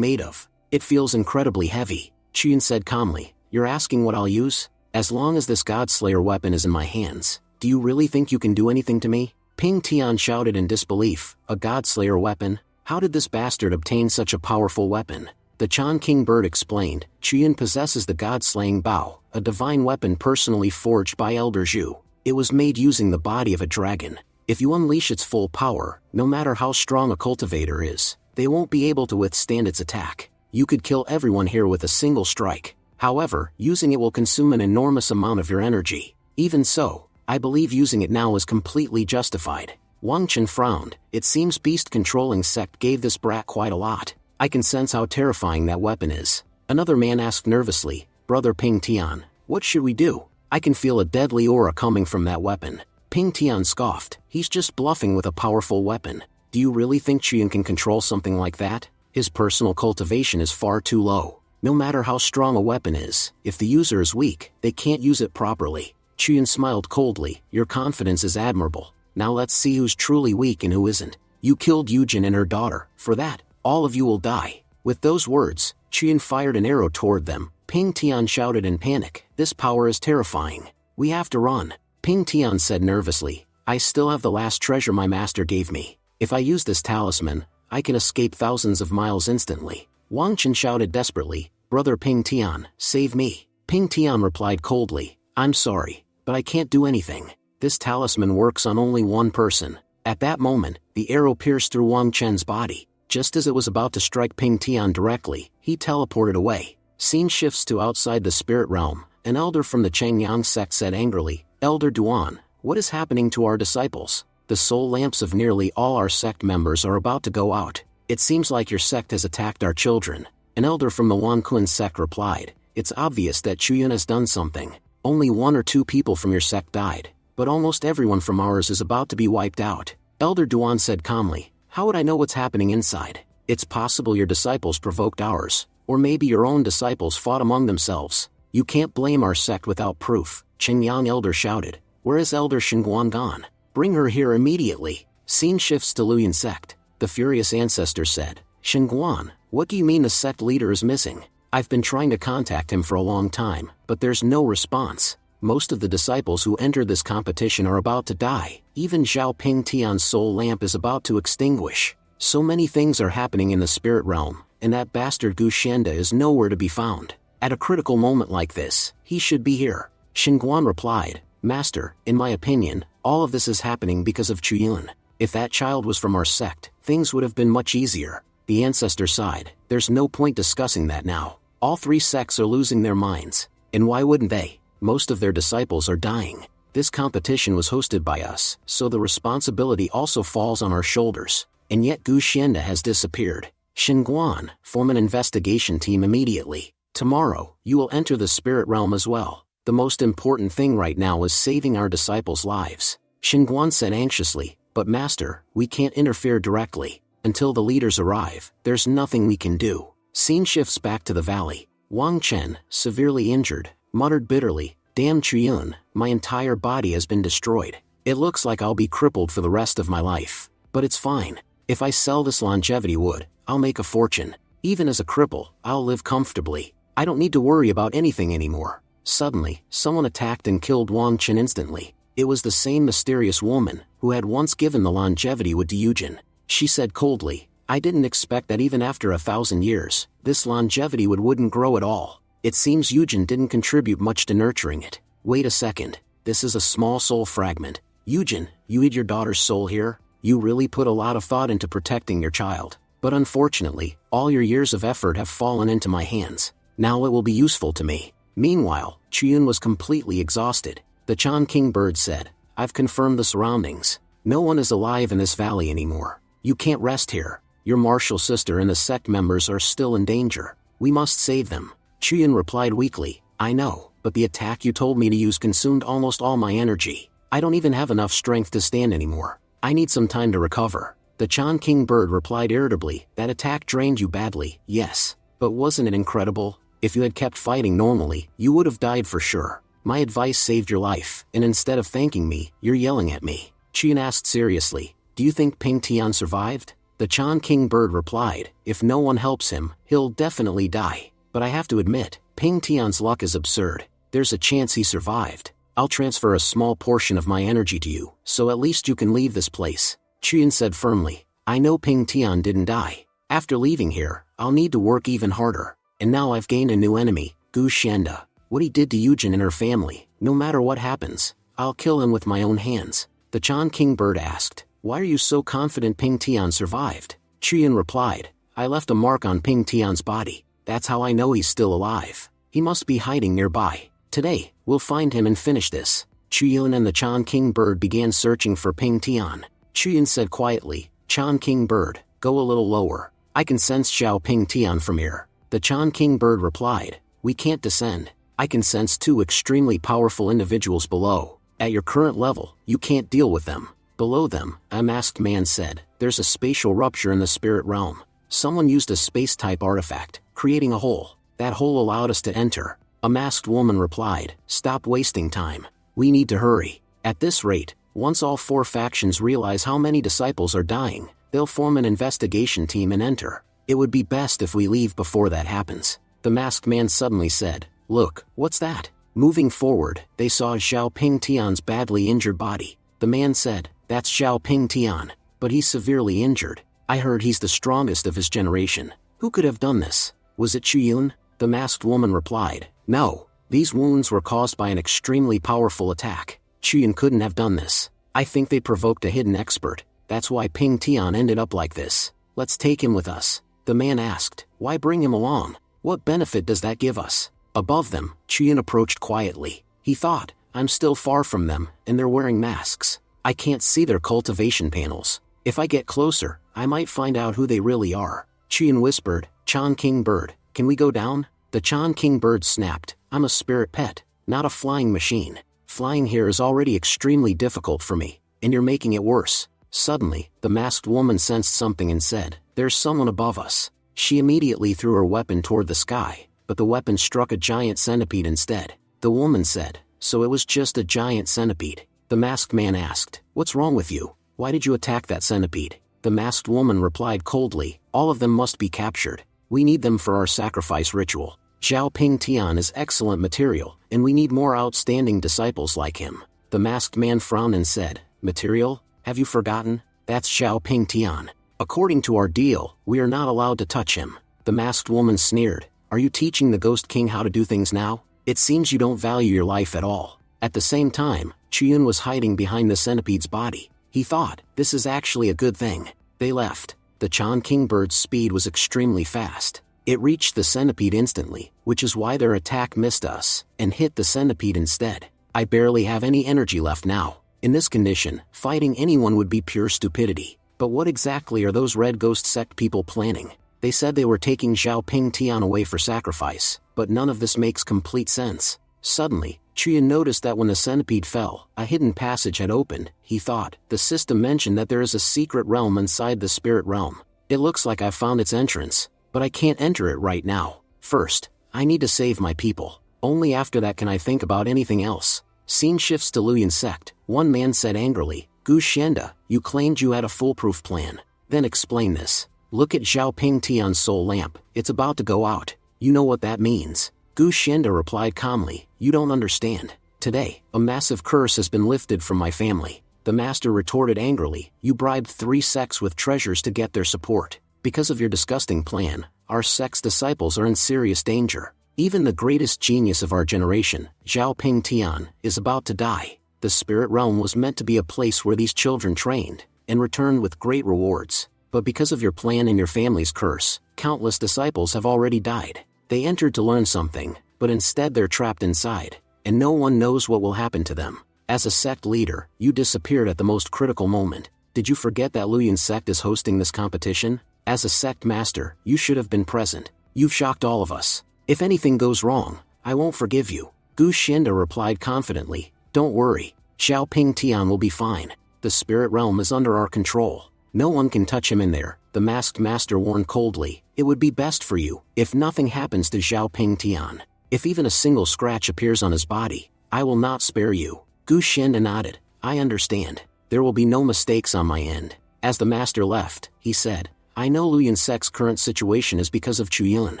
made of? It feels incredibly heavy. Chuyun said calmly, You're asking what I'll use? As long as this Godslayer weapon is in my hands, do you really think you can do anything to me? Ping Tian shouted in disbelief, a Godslayer weapon? How did this bastard obtain such a powerful weapon? The Chan King Bird explained, Chuyun possesses the God-slaying bow, a divine weapon personally forged by Elder Zhu. It was made using the body of a dragon. If you unleash its full power, no matter how strong a cultivator is, they won't be able to withstand its attack. You could kill everyone here with a single strike. However, using it will consume an enormous amount of your energy. Even so, I believe using it now is completely justified. Wang Chen frowned. It seems beast-controlling sect gave this brat quite a lot. I can sense how terrifying that weapon is. Another man asked nervously, Brother Ping Tian, what should we do? I can feel a deadly aura coming from that weapon. Ping Tian scoffed. He's just bluffing with a powerful weapon. Do you really think Chuyun can control something like that? His personal cultivation is far too low. No matter how strong a weapon is, if the user is weak, they can't use it properly. Chuyun smiled coldly. Your confidence is admirable. Now let's see who's truly weak and who isn't. You killed Yujin and her daughter. For that, all of you will die. With those words, Chuyun fired an arrow toward them. Ping Tian shouted in panic. This power is terrifying. We have to run. Ping Tian said nervously. I still have the last treasure my master gave me. If I use this talisman, I can escape thousands of miles instantly. Wang Chen shouted desperately. Brother Ping Tian, save me. Ping Tian replied coldly. I'm sorry, but I can't do anything. This talisman works on only one person. At that moment, the arrow pierced through Wang Chen's body. Just as it was about to strike Ping Tian directly, he teleported away. Scene shifts to outside the spirit realm. An elder from the Chengyang sect said angrily, Elder Duan, what is happening to our disciples? The soul lamps of nearly all our sect members are about to go out. It seems like your sect has attacked our children. An elder from the Wankuan sect replied, It's obvious that Chuyun has done something. Only 1 or 2 people from your sect died, but almost everyone from ours is about to be wiped out. Elder Duan said calmly, How would I know what's happening inside? It's possible your disciples provoked ours, or maybe your own disciples fought among themselves. You can't blame our sect without proof. Chengyang elder shouted. Where is Elder Shengguan gone? Bring her here immediately. Scene shifts to Luyan sect. The furious ancestor said, Shengguan, what do you mean the sect leader is missing? I've been trying to contact him for a long time, but there's no response. Most of the disciples who entered this competition are about to die. Even Zhao Ping Tian's soul lamp is about to extinguish. So many things are happening in the spirit realm, and that bastard Gu Shenda is nowhere to be found. At a critical moment like this, he should be here. Xinguan replied, Master, in my opinion, all of this is happening because of Chuyun. If that child was from our sect, things would have been much easier. The ancestor sighed, there's no point discussing that now. All three sects are losing their minds. And why wouldn't they? Most of their disciples are dying. This competition was hosted by us, so the responsibility also falls on our shoulders. And yet Gu Xianda has disappeared. Xinguan, form an investigation team immediately. Tomorrow, you will enter the spirit realm as well. The most important thing right now is saving our disciples' lives. Xinguan said anxiously, but Master, we can't interfere directly. Until the leaders arrive, there's nothing we can do. Scene shifts back to the valley. Wang Chen, severely injured, muttered bitterly, Damn Chuyun, my entire body has been destroyed. It looks like I'll be crippled for the rest of my life. But it's fine. If I sell this longevity wood, I'll make a fortune. Even as a cripple, I'll live comfortably. I don't need to worry about anything anymore. Suddenly, someone attacked and killed Wang Chen instantly. It was the same mysterious woman who had once given the longevity wood to Yujin. She said coldly, I didn't expect that even after 1,000 years, this longevity wood wouldn't grow at all. It seems Yujin didn't contribute much to nurturing it. Wait a second, this is a small soul fragment. Yujin, you hid your daughter's soul here? You really put a lot of thought into protecting your child. But unfortunately, all your years of effort have fallen into my hands. Now it will be useful to me. Meanwhile, Chuyun was completely exhausted. The Chan King bird said, I've confirmed the surroundings. No one is alive in this valley anymore. You can't rest here. Your martial sister and the sect members are still in danger. We must save them. Chuyun replied weakly, I know, but the attack you told me to use consumed almost all my energy. I don't even have enough strength to stand anymore. I need some time to recover. The Chan King bird replied irritably, that attack drained you badly, yes. But wasn't it incredible? If you had kept fighting normally, you would have died for sure. My advice saved your life, and instead of thanking me, you're yelling at me. Chuyun asked seriously, do you think Ping Tian survived? The Chan King bird replied, if no one helps him, he'll definitely die. But I have to admit, Ping Tian's luck is absurd. There's a chance he survived. I'll transfer a small portion of my energy to you, so at least you can leave this place. Chuyun said firmly, I know Ping Tian didn't die. After leaving here, I'll need to work even harder. And now I've gained a new enemy, Gu Xianda. What he did to Yujin and her family, no matter what happens, I'll kill him with my own hands. The Chan King bird asked, why are you so confident Ping Tian survived? Chuyun replied, I left a mark on Ping Tian's body. That's how I know he's still alive. He must be hiding nearby. Today, we'll find him and finish this. Chuyun and the Chan King bird began searching for Ping Tian. Chuyun said quietly, Chan King bird, go a little lower. I can sense Xiao Ping Tian from here. The Chan King bird replied, we can't descend. I can sense two extremely powerful individuals below. At your current level, you can't deal with them. Below them, a masked man said, there's a spatial rupture in the spirit realm. Someone used a space-type artifact, creating a hole. That hole allowed us to enter. A masked woman replied, stop wasting time. We need to hurry. At this rate, once all four factions realize how many disciples are dying, they'll form an investigation team and enter. It would be best if we leave before that happens. The masked man suddenly said, look, what's that? Moving forward, they saw Xiao Ping Tian's badly injured body. The man said, that's Xiao Ping Tian, but he's severely injured. I heard he's the strongest of his generation. Who could have done this? Was it Chuyun? The masked woman replied, no, these wounds were caused by an extremely powerful attack. Chuyun couldn't have done this. I think they provoked a hidden expert. That's why Ping Tian ended up like this. Let's take him with us. The man asked, why bring him along? What benefit does that give us? Above them, Chuyun approached quietly. He thought, I'm still far from them, and they're wearing masks. I can't see their cultivation panels. If I get closer, I might find out who they really are. Chuyun whispered, Chan King bird, can we go down? The Chan King bird snapped, I'm a spirit pet, not a flying machine. Flying here is already extremely difficult for me, and you're making it worse. Suddenly, the masked woman sensed something and said, there's someone above us. She immediately threw her weapon toward the sky, but the weapon struck a giant centipede instead. The woman said, so it was just a giant centipede. The masked man asked, what's wrong with you? Why did you attack that centipede? The masked woman replied coldly, all of them must be captured. We need them for our sacrifice ritual. Xiao Ping Tian is excellent material, and we need more outstanding disciples like him. The masked man frowned and said, material? Have you forgotten? That's Xiao Ping Tian. According to our deal, we are not allowed to touch him. The masked woman sneered, Are you teaching the Ghost King how to do things now? It seems you don't value your life at all. At the same time, Chuyun was hiding behind the centipede's body. He thought, this is actually a good thing. They left. The Chan Kingbird's speed was extremely fast. It reached the centipede instantly, which is why their attack missed us, and hit the centipede instead. I barely have any energy left now. In this condition, fighting anyone would be pure stupidity. But what exactly are those Red Ghost Sect people planning? They said they were taking Zhao Ping Tian away for sacrifice, but none of this makes complete sense. Suddenly, Chuyun noticed that when the centipede fell, a hidden passage had opened. He thought, the system mentioned that there is a secret realm inside the spirit realm. It looks like I've found its entrance, but I can't enter it right now. First, I need to save my people. Only after that can I think about anything else. Scene shifts to Luyan sect. One man said angrily, Gu Shenda, you claimed you had a foolproof plan. Then explain this. Look at Zhao Ping Tian's soul lamp, it's about to go out. You know what that means. Gu Shenda replied calmly, you don't understand. Today, a massive curse has been lifted from my family. The master retorted angrily, you bribed 3 sects with treasures to get their support. Because of your disgusting plan, our sect's disciples are in serious danger. Even the greatest genius of our generation, Zhao Ping Tian, is about to die. The spirit realm was meant to be a place where these children trained, and returned with great rewards. But because of your plan and your family's curse, countless disciples have already died. They entered to learn something, but instead they're trapped inside, and no one knows what will happen to them. As a sect leader, you disappeared at the most critical moment. Did you forget that Luyan sect is hosting this competition? As a sect master, you should have been present. You've shocked all of us. If anything goes wrong, I won't forgive you. Gu Shenda replied confidently, don't worry, Zhao Ping Tian will be fine. The spirit realm is under our control. No one can touch him in there, the masked master warned coldly. It would be best for you if nothing happens to Zhao Ping Tian. If even a single scratch appears on his body, I will not spare you. Gu Shenda nodded, I understand. There will be no mistakes on my end. As the master left, he said, I know Luyan sect's current situation is because of Chuyun.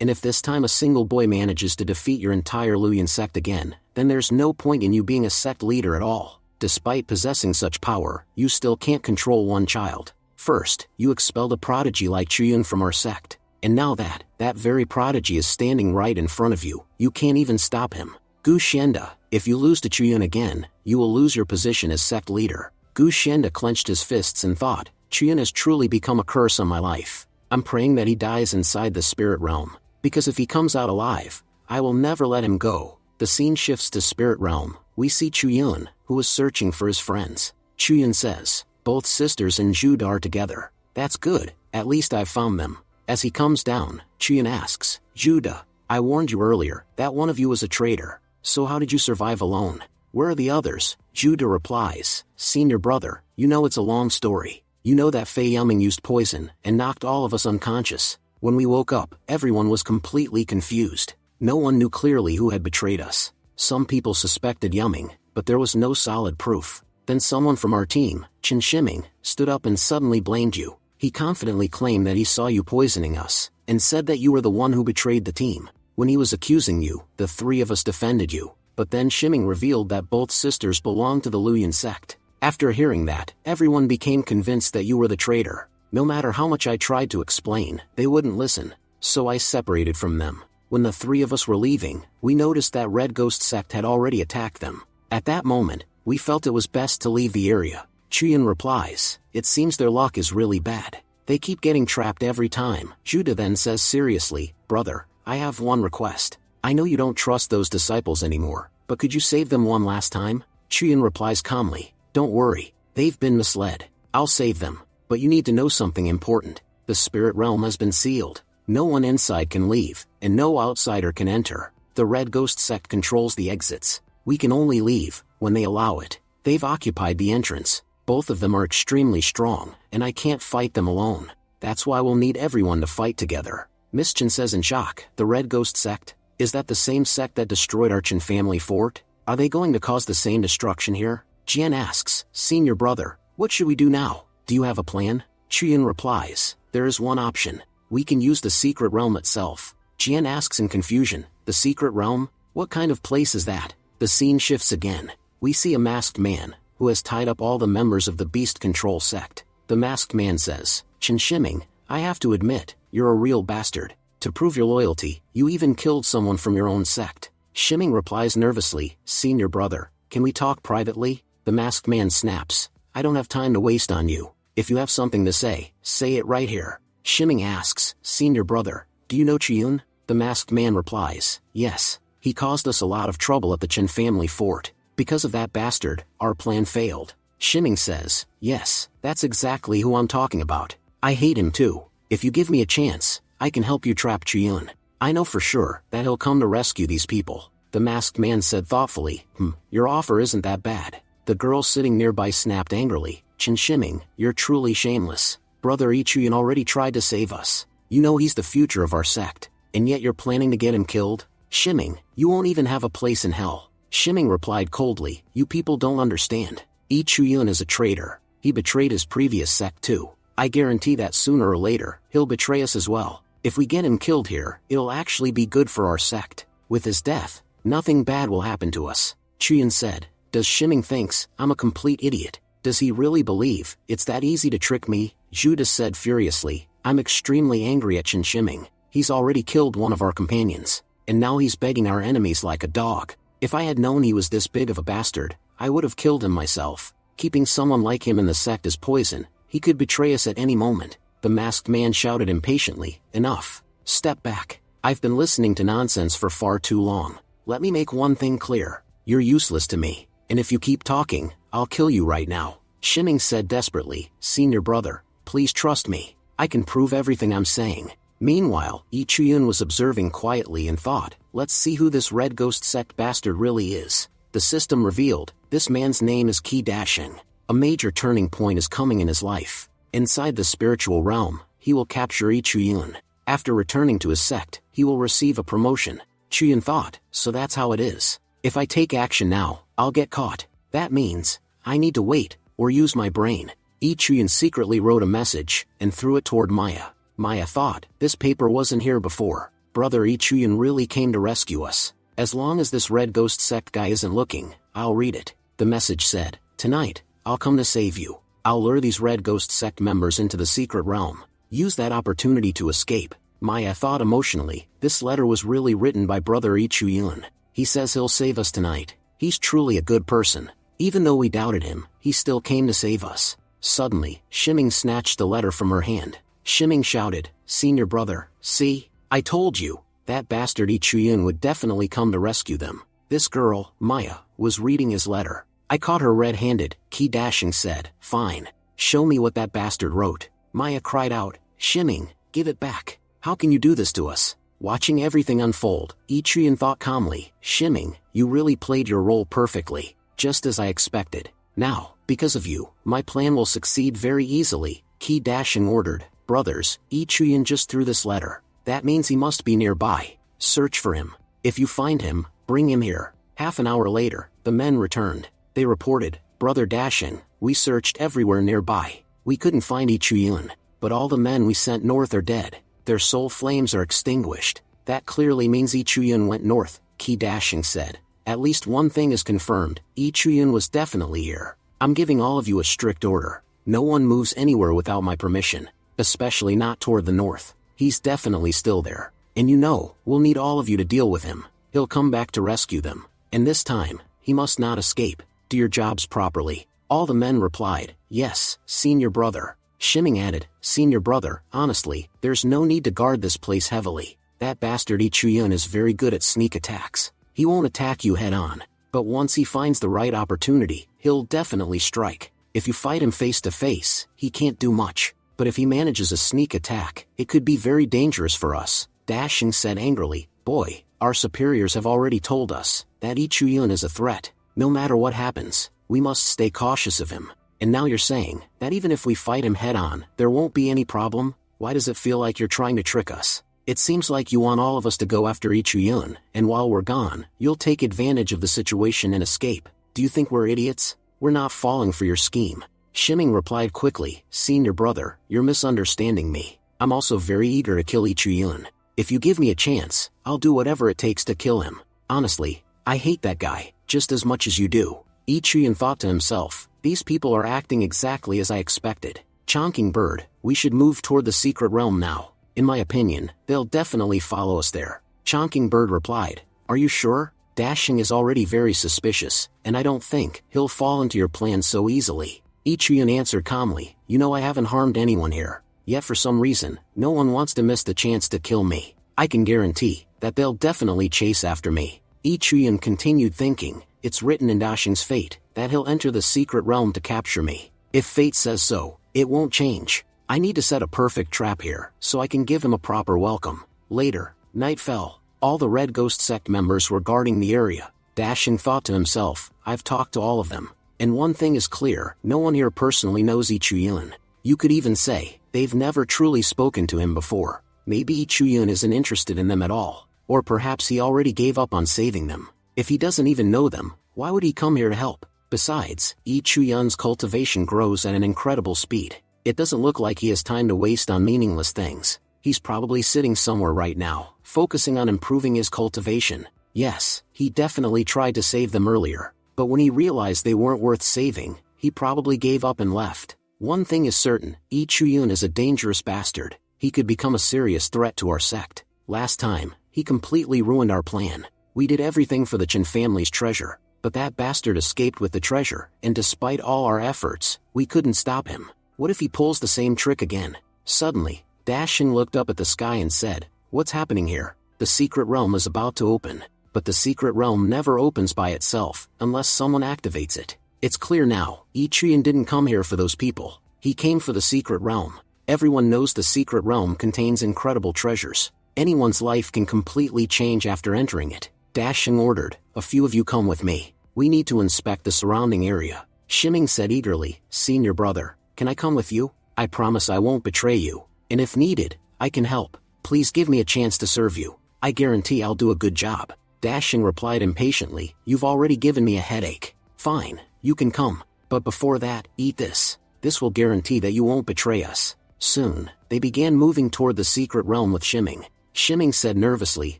And if this time a single boy manages to defeat your entire Luyan sect again, then there's no point in you being a sect leader at all. Despite possessing such power, you still can't control one child. First, you expelled a prodigy like Chuyun from our sect. And now that very prodigy is standing right in front of you, you can't even stop him. Gu Shenda, if you lose to Chuyun again, you will lose your position as sect leader. Gu Shenda clenched his fists and thought, Chuyun has truly become a curse on my life. I'm praying that he dies inside the spirit realm. Because if he comes out alive, I will never let him go. The scene shifts to spirit realm. We see Chuyun, who is searching for his friends. Chuyun says, both sisters and Jude are together. That's good, at least I've found them. As he comes down, Chuyun asks, Judah, I warned you earlier that one of you was a traitor. So how did you survive alone? Where are the others? Judah replies, Senior brother, you know it's a long story. You know that Fei Yuming used poison and knocked all of us unconscious. When we woke up, everyone was completely confused. No one knew clearly who had betrayed us. Some people suspected Yuming, but there was no solid proof. Then someone from our team, Chen Shiming, stood up and suddenly blamed you. He confidently claimed that he saw you poisoning us, and said that you were the one who betrayed the team. When he was accusing you, the 3 of us defended you. But then Shiming revealed that both sisters belonged to the Luyan sect. After hearing that, everyone became convinced that you were the traitor. No matter how much I tried to explain, they wouldn't listen. So I separated from them. When the 3 of us were leaving, we noticed that Red Ghost sect had already attacked them. At that moment, we felt it was best to leave the area. Chuyun replies, it seems their luck is really bad. They keep getting trapped every time. Judah then says seriously, brother, I have one request. I know you don't trust those disciples anymore, but could you save them one last time? Chuyun replies calmly, don't worry, they've been misled. I'll save them. But you need to know something important. The spirit realm has been sealed. No one inside can leave, and no outsider can enter. The Red Ghost sect controls the exits. We can only leave when they allow it. They've occupied the entrance. Both of them are extremely strong, and I can't fight them alone. That's why we'll need everyone to fight together. Miss Chen says in shock, the Red Ghost sect? Is that the same sect that destroyed our Chen family fort? Are they going to cause the same destruction here? Jian asks, Senior brother, what should we do now? Do you have a plan? Chuyun replies, there is one option. We can use the secret realm itself. Jian asks in confusion, the secret realm? What kind of place is that? The scene shifts again. We see a masked man, who has tied up all the members of the beast control sect. The masked man says, Chen Shiming, I have to admit, you're a real bastard. To prove your loyalty, you even killed someone from your own sect. Shiming replies nervously, Senior brother, can we talk privately? The masked man snaps, I don't have time to waste on you. If you have something to say it right here. Shiming asks, Senior brother, do you know Chiyun? The masked man replies, yes, he caused us a lot of trouble at the Chen family fort. Because of that bastard, our plan failed. Shiming says, yes, that's exactly who I'm talking about. I hate him too. If you give me a chance, I can help you trap Chiyun. I know for sure that he'll come to rescue these people. The masked man said thoughtfully, your offer isn't that bad. The girl sitting nearby snapped angrily, Chen Shiming, you're truly shameless. Brother Ichuyun already tried to save us. You know he's the future of our sect, and yet you're planning to get him killed? Shiming, you won't even have a place in hell. Shiming replied coldly, you people don't understand. Ichuyun is a traitor. He betrayed his previous sect too. I guarantee that sooner or later, he'll betray us as well. If we get him killed here, it'll actually be good for our sect. With his death, nothing bad will happen to us. Chuyun said, does Shiming thinks I'm a complete idiot? Does he really believe it's that easy to trick me? Judas said furiously, I'm extremely angry at Chen Shiming. He's already killed one of our companions, and now he's begging our enemies like a dog. If I had known he was this big of a bastard, I would have killed him myself. Keeping someone like him in the sect is poison. He could betray us at any moment. The masked man shouted impatiently, enough. Step back. I've been listening to nonsense for far too long. Let me make one thing clear. You're useless to me, and if you keep talking, I'll kill you right now. Shiming said desperately, Senior brother, please trust me. I can prove everything I'm saying. Meanwhile, Ichuyun was observing quietly and thought, let's see who this red ghost sect bastard really is. The system revealed, this man's name is Qi Dashing. A major turning point is coming in his life. Inside the spiritual realm, he will capture Ichuyun. After returning to his sect, he will receive a promotion. Chuyun thought, so that's how it is. If I take action now, I'll get caught. That means, I need to wait, or use my brain. Ichuyun secretly wrote a message, and threw it toward Maya. Maya thought, this paper wasn't here before. Brother Ichuyun really came to rescue us. As long as this red ghost sect guy isn't looking, I'll read it. The message said, tonight, I'll come to save you. I'll lure these red ghost sect members into the secret realm. Use that opportunity to escape. Maya thought emotionally, this letter was really written by Brother Ichuyun. He says he'll save us tonight. He's truly a good person. Even though we doubted him, he still came to save us. Suddenly, Shiming snatched the letter from her hand. Shiming shouted, Senior brother, see? I told you, that bastard Ichuyun would definitely come to rescue them. This girl, Maya, was reading his letter. I caught her red-handed, Qi Dashing said, fine. Show me what that bastard wrote. Maya cried out, Shiming, give it back. How can you do this to us? Watching everything unfold, Ichuyun thought calmly, Shiming, you really played your role perfectly, just as I expected. Now, because of you, my plan will succeed very easily. Qi Dashing ordered, brothers, Ichuyun just threw this letter. That means he must be nearby. Search for him. If you find him, bring him here. Half an hour later, the men returned. They reported, Brother Dashing, we searched everywhere nearby. We couldn't find Ichuyun, but all the men we sent north are dead. Their soul flames are extinguished. That clearly means Ichuyun went north, Qi Dashing said. At least one thing is confirmed, Ichuyun was definitely here. I'm giving all of you a strict order. No one moves anywhere without my permission, especially not toward the north. He's definitely still there. And you know, we'll need all of you to deal with him. He'll come back to rescue them. And this time, he must not escape. Do your jobs properly. All the men replied, yes, Senior brother. Shiming added, Senior brother, honestly, there's no need to guard this place heavily. That bastard Ichuyun is very good at sneak attacks. He won't attack you head on. But once he finds the right opportunity, he'll definitely strike. If you fight him face to face, he can't do much. But if he manages a sneak attack, it could be very dangerous for us. Dashing said angrily, boy, our superiors have already told us that Ichuyun is a threat. No matter what happens, we must stay cautious of him. And now you're saying that even if we fight him head on, there won't be any problem? Why does it feel like you're trying to trick us? It seems like you want all of us to go after Ichuyun, and while we're gone, you'll take advantage of the situation and escape. Do you think we're idiots? We're not falling for your scheme. Shiming replied quickly, Senior brother, you're misunderstanding me. I'm also very eager to kill Ichuyun. If you give me a chance, I'll do whatever it takes to kill him. Honestly, I hate that guy, just as much as you do. Ichuyun thought to himself, these people are acting exactly as I expected. Chonking bird, we should move toward the secret realm now. In my opinion, they'll definitely follow us there. Chonking Bird replied, "Are you sure? Dashing is already very suspicious, and I don't think he'll fall into your plans so easily." Ichiyun answered calmly, "You know I haven't harmed anyone here, yet for some reason, no one wants to miss the chance to kill me. I can guarantee that they'll definitely chase after me." Ichiyun continued thinking, "It's written in Dashing's fate that he'll enter the secret realm to capture me. If fate says so, it won't change. I need to set a perfect trap here so I can give him a proper welcome." Later, night fell. All the Red Ghost sect members were guarding the area. Dashing thought to himself, "I've talked to all of them, and one thing is clear, no one here personally knows Ichiyun. You could even say, they've never truly spoken to him before. Maybe Ichiyun isn't interested in them at all, or perhaps he already gave up on saving them. If he doesn't even know them, why would he come here to help? Besides, Ichiyun's cultivation grows at an incredible speed. It doesn't look like he has time to waste on meaningless things. He's probably sitting somewhere right now, focusing on improving his cultivation. Yes, he definitely tried to save them earlier, but when he realized they weren't worth saving, he probably gave up and left. One thing is certain, Ichiyun is a dangerous bastard. He could become a serious threat to our sect. Last time, he completely ruined our plan. We did everything for the Chen family's treasure, but that bastard escaped with the treasure, and despite all our efforts, we couldn't stop him. What if he pulls the same trick again?" Suddenly, Dashing looked up at the sky and said, "What's happening here? The secret realm is about to open, but the secret realm never opens by itself, unless someone activates it. It's clear now, Ichiyun didn't come here for those people. He came for the secret realm. Everyone knows the secret realm contains incredible treasures. Anyone's life can completely change after entering it." Dashing ordered, "A few of you come with me. We need to inspect the surrounding area." Shimming said eagerly, "Senior brother, can I come with you? I promise I won't betray you. And if needed, I can help. Please give me a chance to serve you. I guarantee I'll do a good job." Dashing replied impatiently, "You've already given me a headache. Fine, you can come. But before that, eat this. This will guarantee that you won't betray us." Soon, they began moving toward the secret realm with Shimming. Shimming said nervously,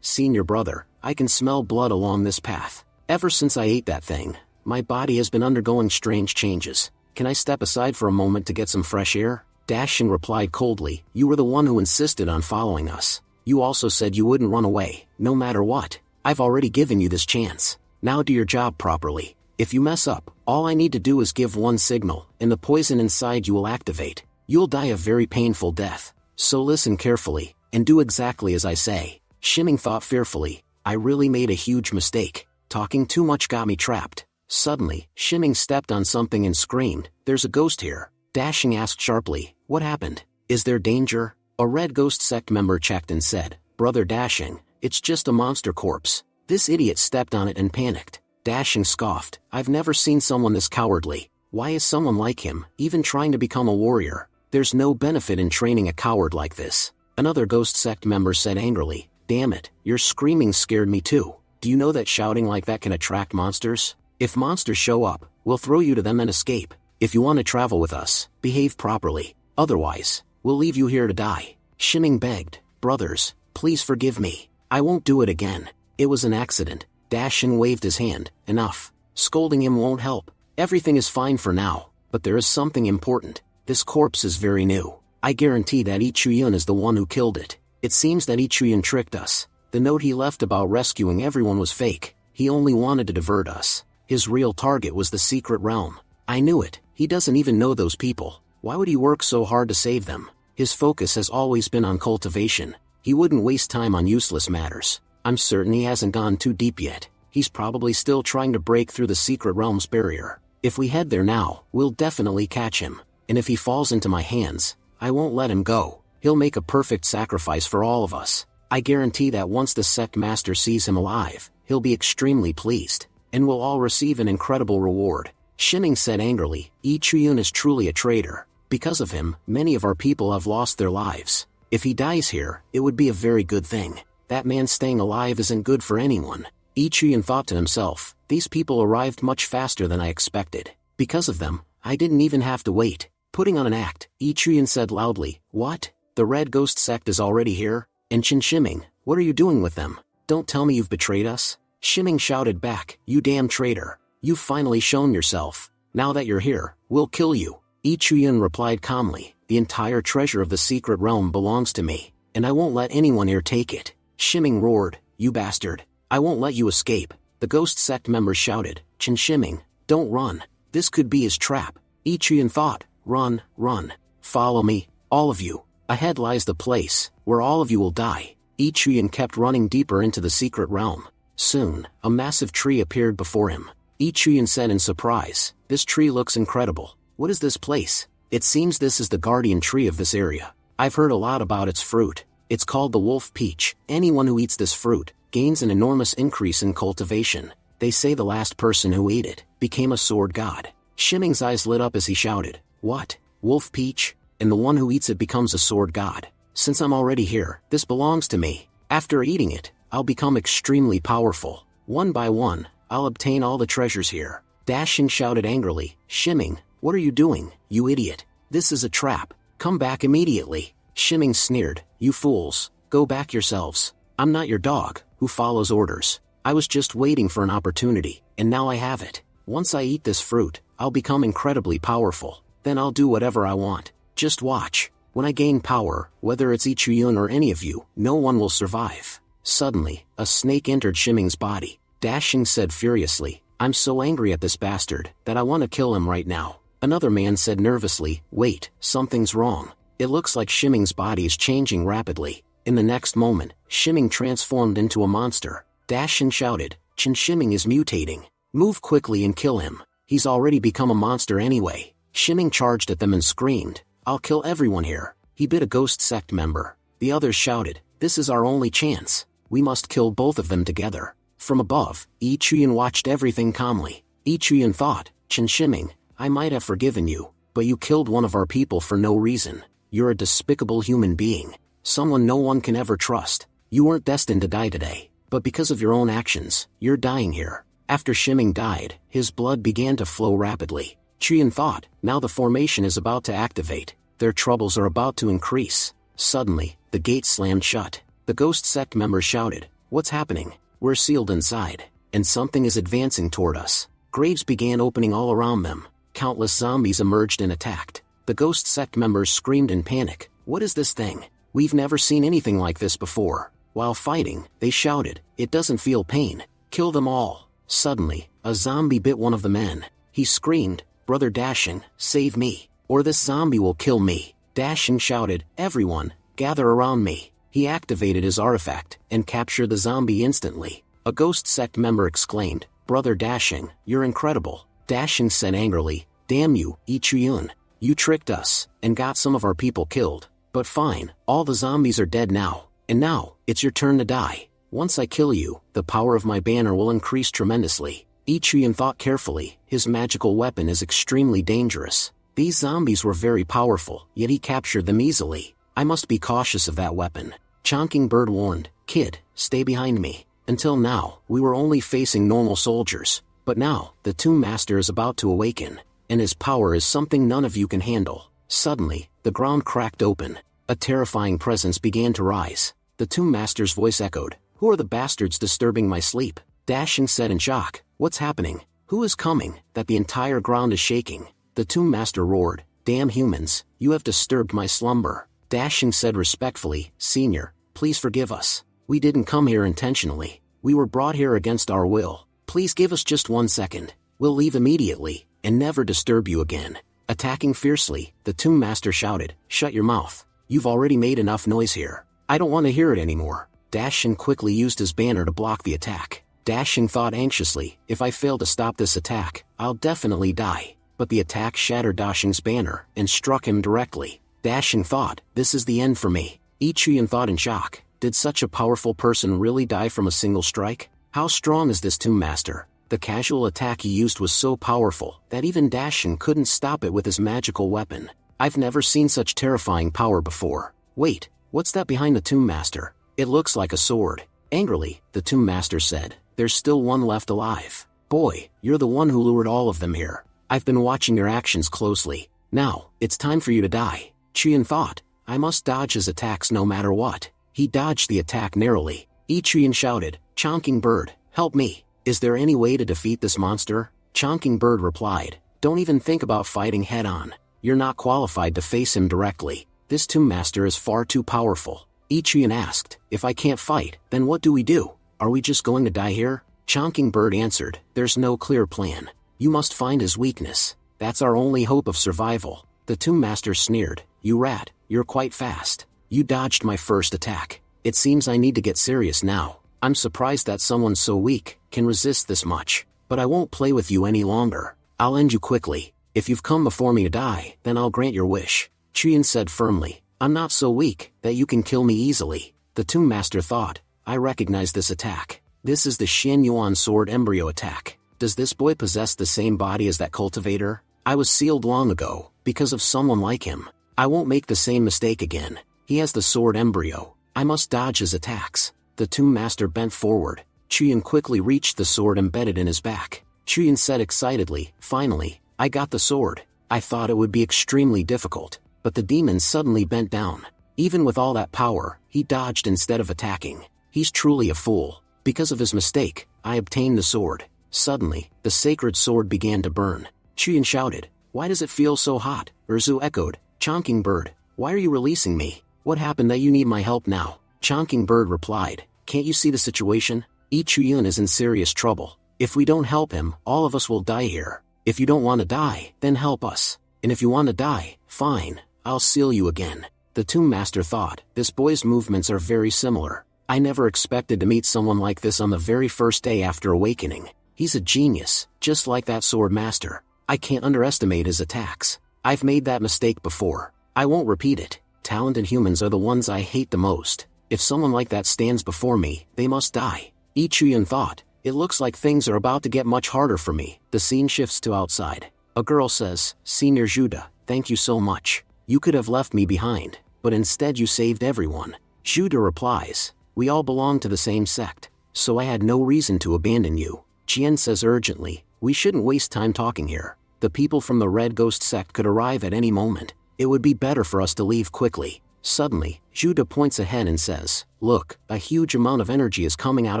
"Senior brother, I can smell blood along this path. Ever since I ate that thing, my body has been undergoing strange changes. Can I step aside for a moment to get some fresh air?" Dashing replied coldly, "You were the one who insisted on following us. You also said you wouldn't run away, no matter what. I've already given you this chance. Now do your job properly. If you mess up, all I need to do is give one signal, and the poison inside you will activate. You'll die a very painful death. So listen carefully, and do exactly as I say." Shimming thought fearfully, "I really made a huge mistake. Talking too much got me trapped." Suddenly, Shimming stepped on something and screamed, "There's a ghost here." Dashing asked sharply, "What happened? Is there danger?" A Red Ghost sect member checked and said, "Brother Dashing, it's just a monster corpse. This idiot stepped on it and panicked." Dashing scoffed, "I've never seen someone this cowardly. Why is someone like him even trying to become a warrior? There's no benefit in training a coward like this." Another Ghost sect member said angrily, "Damn it, your screaming scared me too. Do you know that shouting like that can attract monsters? If monsters show up, we'll throw you to them and escape. If you want to travel with us, behave properly. Otherwise, we'll leave you here to die." Shimming begged, "Brothers, please forgive me. I won't do it again. It was an accident." Dashing waved his hand, "Enough. Scolding him won't help. Everything is fine for now, but there is something important. This corpse is very new. I guarantee that Ichiyun is the one who killed it. It seems that Ichiyun tricked us. The note he left about rescuing everyone was fake. He only wanted to divert us. His real target was the secret realm. I knew it. He doesn't even know those people. Why would he work so hard to save them? His focus has always been on cultivation. He wouldn't waste time on useless matters. I'm certain he hasn't gone too deep yet. He's probably still trying to break through the secret realm's barrier. If we head there now, we'll definitely catch him. And if he falls into my hands, I won't let him go. He'll make a perfect sacrifice for all of us. I guarantee that once the sect master sees him alive, he'll be extremely pleased, and we'll all receive an incredible reward." Shimming said angrily, "Ichiyun is truly a traitor. Because of him, many of our people have lost their lives. If he dies here, it would be a very good thing. That man staying alive isn't good for anyone." Ichiyun thought to himself, "These people arrived much faster than I expected. Because of them, I didn't even have to wait." Putting on an act, Ichiyun said loudly, "What? The Red Ghost sect is already here? And Shimming, what are you doing with them? Don't tell me you've betrayed us." Shimming shouted back, "You damn traitor. You've finally shown yourself. Now that you're here, we'll kill you." Ichiyun replied calmly, "The entire treasure of the secret realm belongs to me. and I won't let anyone here take it. Shimming roared, "You bastard! I won't let you escape." The ghost sect members shouted, "Chen Shimming, don't run. This could be his trap." Ichian thought, "Run, run. Follow me, all of you. Ahead lies the place, where all of you will die." Ichian kept running deeper into the secret realm. Soon, a massive tree appeared before him. Ichian said in surprise, "This tree looks incredible. What is this place?" "It seems this is the guardian tree of this area. I've heard a lot about its fruit. It's called the wolf peach. Anyone who eats this fruit gains an enormous increase in cultivation. They say the last person who ate it became a sword god." Shimming's eyes lit up as he shouted, "What? Wolf peach? And the one who eats it becomes a sword god? Since I'm already here, this belongs to me. After eating it, I'll become extremely powerful. One by one, I'll obtain all the treasures here." Dashing shouted angrily, "Shimming, what are you doing, you idiot? This is a trap. Come back immediately." Shimming sneered, "You fools, go back yourselves. I'm not your dog, who follows orders. I was just waiting for an opportunity, and now I have it. Once I eat this fruit, I'll become incredibly powerful. Then I'll do whatever I want. Just watch. When I gain power, whether it's Ichiyun or any of you, no one will survive." Suddenly, a snake entered Shimming's body. Dashing said furiously, "I'm so angry at this bastard, that I want to kill him right now." Another man said nervously, "Wait, something's wrong. It looks like Shimming's body is changing rapidly." In the next moment, Shimming transformed into a monster. Dashing shouted, "Chen Shimming is mutating. Move quickly and kill him. He's already become a monster anyway." Shimming charged at them and screamed, "I'll kill everyone here." He bit a ghost sect member. The others shouted, "This is our only chance. We must kill both of them together." From above, Ichian watched everything calmly. Ichian thought, "Chen Shimming, I might have forgiven you, but you killed one of our people for no reason. You're a despicable human being. Someone no one can ever trust. You weren't destined to die today, but because of your own actions, you're dying here." After Shimming died, his blood began to flow rapidly. Chian thought, now the formation is about to activate. Their troubles are about to increase. Suddenly, the gate slammed shut. The ghost sect members shouted, "What's happening? We're sealed inside, and something is advancing toward us." Graves began opening all around them. Countless zombies emerged and attacked. The ghost sect members screamed in panic, "What is this thing? We've never seen anything like this before." While fighting, they shouted, "It doesn't feel pain. Kill them all." Suddenly, a zombie bit one of the men. He screamed, "Brother Dashing, save me, or this zombie will kill me." Dashing shouted, "Everyone, gather around me." He activated his artifact, and captured the zombie instantly. A ghost sect member exclaimed, "Brother Dashing, you're incredible." Dashing said angrily, "Damn you, Ichiyun. You tricked us, and got some of our people killed. But fine, all the zombies are dead now, and now, it's your turn to die. Once I kill you, the power of my banner will increase tremendously." Ichiyun thought carefully, his magical weapon is extremely dangerous. These zombies were very powerful, yet he captured them easily. I must be cautious of that weapon. Chonking Bird warned, "Kid, stay behind me." Until now, we were only facing normal soldiers, but now, the Tomb Master is about to awaken, and his power is something none of you can handle. Suddenly, the ground cracked open. A terrifying presence began to rise. The Tomb Master's voice echoed, "Who are the bastards disturbing my sleep?" Dashing said in shock, "What's happening? Who is coming?" That the entire ground is shaking. The Tomb Master roared, "Damn humans, you have disturbed my slumber." Dashing said respectfully, "Senior, please forgive us. We didn't come here intentionally. We were brought here against our will. Please give us just 1 second. We'll leave immediately, and never disturb you again." Attacking fiercely, the Tomb Master shouted, "Shut your mouth. You've already made enough noise here. I don't want to hear it anymore." Dashing quickly used his banner to block the attack. Dashing thought anxiously, "If I fail to stop this attack, I'll definitely die." But the attack shattered Dashing's banner, and struck him directly. Dashing thought, "This is the end for me." Ichiyun thought in shock, did such a powerful person really die from a single strike? How strong is this Tomb Master? The casual attack he used was so powerful, that even Dashing couldn't stop it with his magical weapon. I've never seen such terrifying power before. Wait, what's that behind the Tomb Master? It looks like a sword. Angrily, the Tomb Master said, "There's still one left alive. Boy, you're the one who lured all of them here. I've been watching your actions closely. Now, it's time for you to die." Chian thought, "I must dodge his attacks no matter what." He dodged the attack narrowly. Ichian shouted, "Chonking Bird, help me. Is there any way to defeat this monster?" Chonking Bird replied, "Don't even think about fighting head-on. You're not qualified to face him directly. This Tomb Master is far too powerful." Ichian asked, if I can't fight, then what do we do? Are we just going to die here? Chonking Bird answered, there's no clear plan. You must find his weakness. That's our only hope of survival. The Tomb Master sneered, you rat, you're quite fast. You dodged my first attack. It seems I need to get serious now. I'm surprised that someone so weak can resist this much. But I won't play with you any longer. I'll end you quickly. If you've come before me to die, then I'll grant your wish. Chian said firmly, I'm not so weak that you can kill me easily. The Tomb Master thought, I recognize this attack. This is the Shen Yuan Sword Embryo attack. Does this boy possess the same body as that cultivator? I was sealed long ago, because of someone like him. I won't make the same mistake again. He has the sword embryo. I must dodge his attacks. The Tomb Master bent forward. Chian quickly reached the sword embedded in his back. Chian said excitedly, finally, I got the sword. I thought it would be extremely difficult. But the demon suddenly bent down. Even with all that power, he dodged instead of attacking. He's truly a fool. Because of his mistake, I obtained the sword. Suddenly, the sacred sword began to burn. Chian shouted, why does it feel so hot? Urzu echoed, Chonking Bird, why are you releasing me? What happened that you need my help now? Chonking Bird replied, can't you see the situation? Ichiyun is in serious trouble. If we don't help him, all of us will die here. If you don't want to die, then help us. And if you want to die, fine, I'll seal you again. The Tomb Master thought, this boy's movements are very similar. I never expected to meet someone like this on the very first day after awakening. He's a genius, just like that sword master. I can't underestimate his attacks. I've made that mistake before. I won't repeat it. Talented humans are the ones I hate the most. If someone like that stands before me, they must die. Ichiyun thought, it looks like things are about to get much harder for me. The scene shifts to outside. A girl says, Senior Judah, thank you so much. You could have left me behind, but instead you saved everyone. Judah replies, we all belong to the same sect, so I had no reason to abandon you. Chien says urgently, we shouldn't waste time talking here. The people from the Red Ghost sect could arrive at any moment. It would be better for us to leave quickly. Suddenly, Judah points ahead and says, look, a huge amount of energy is coming out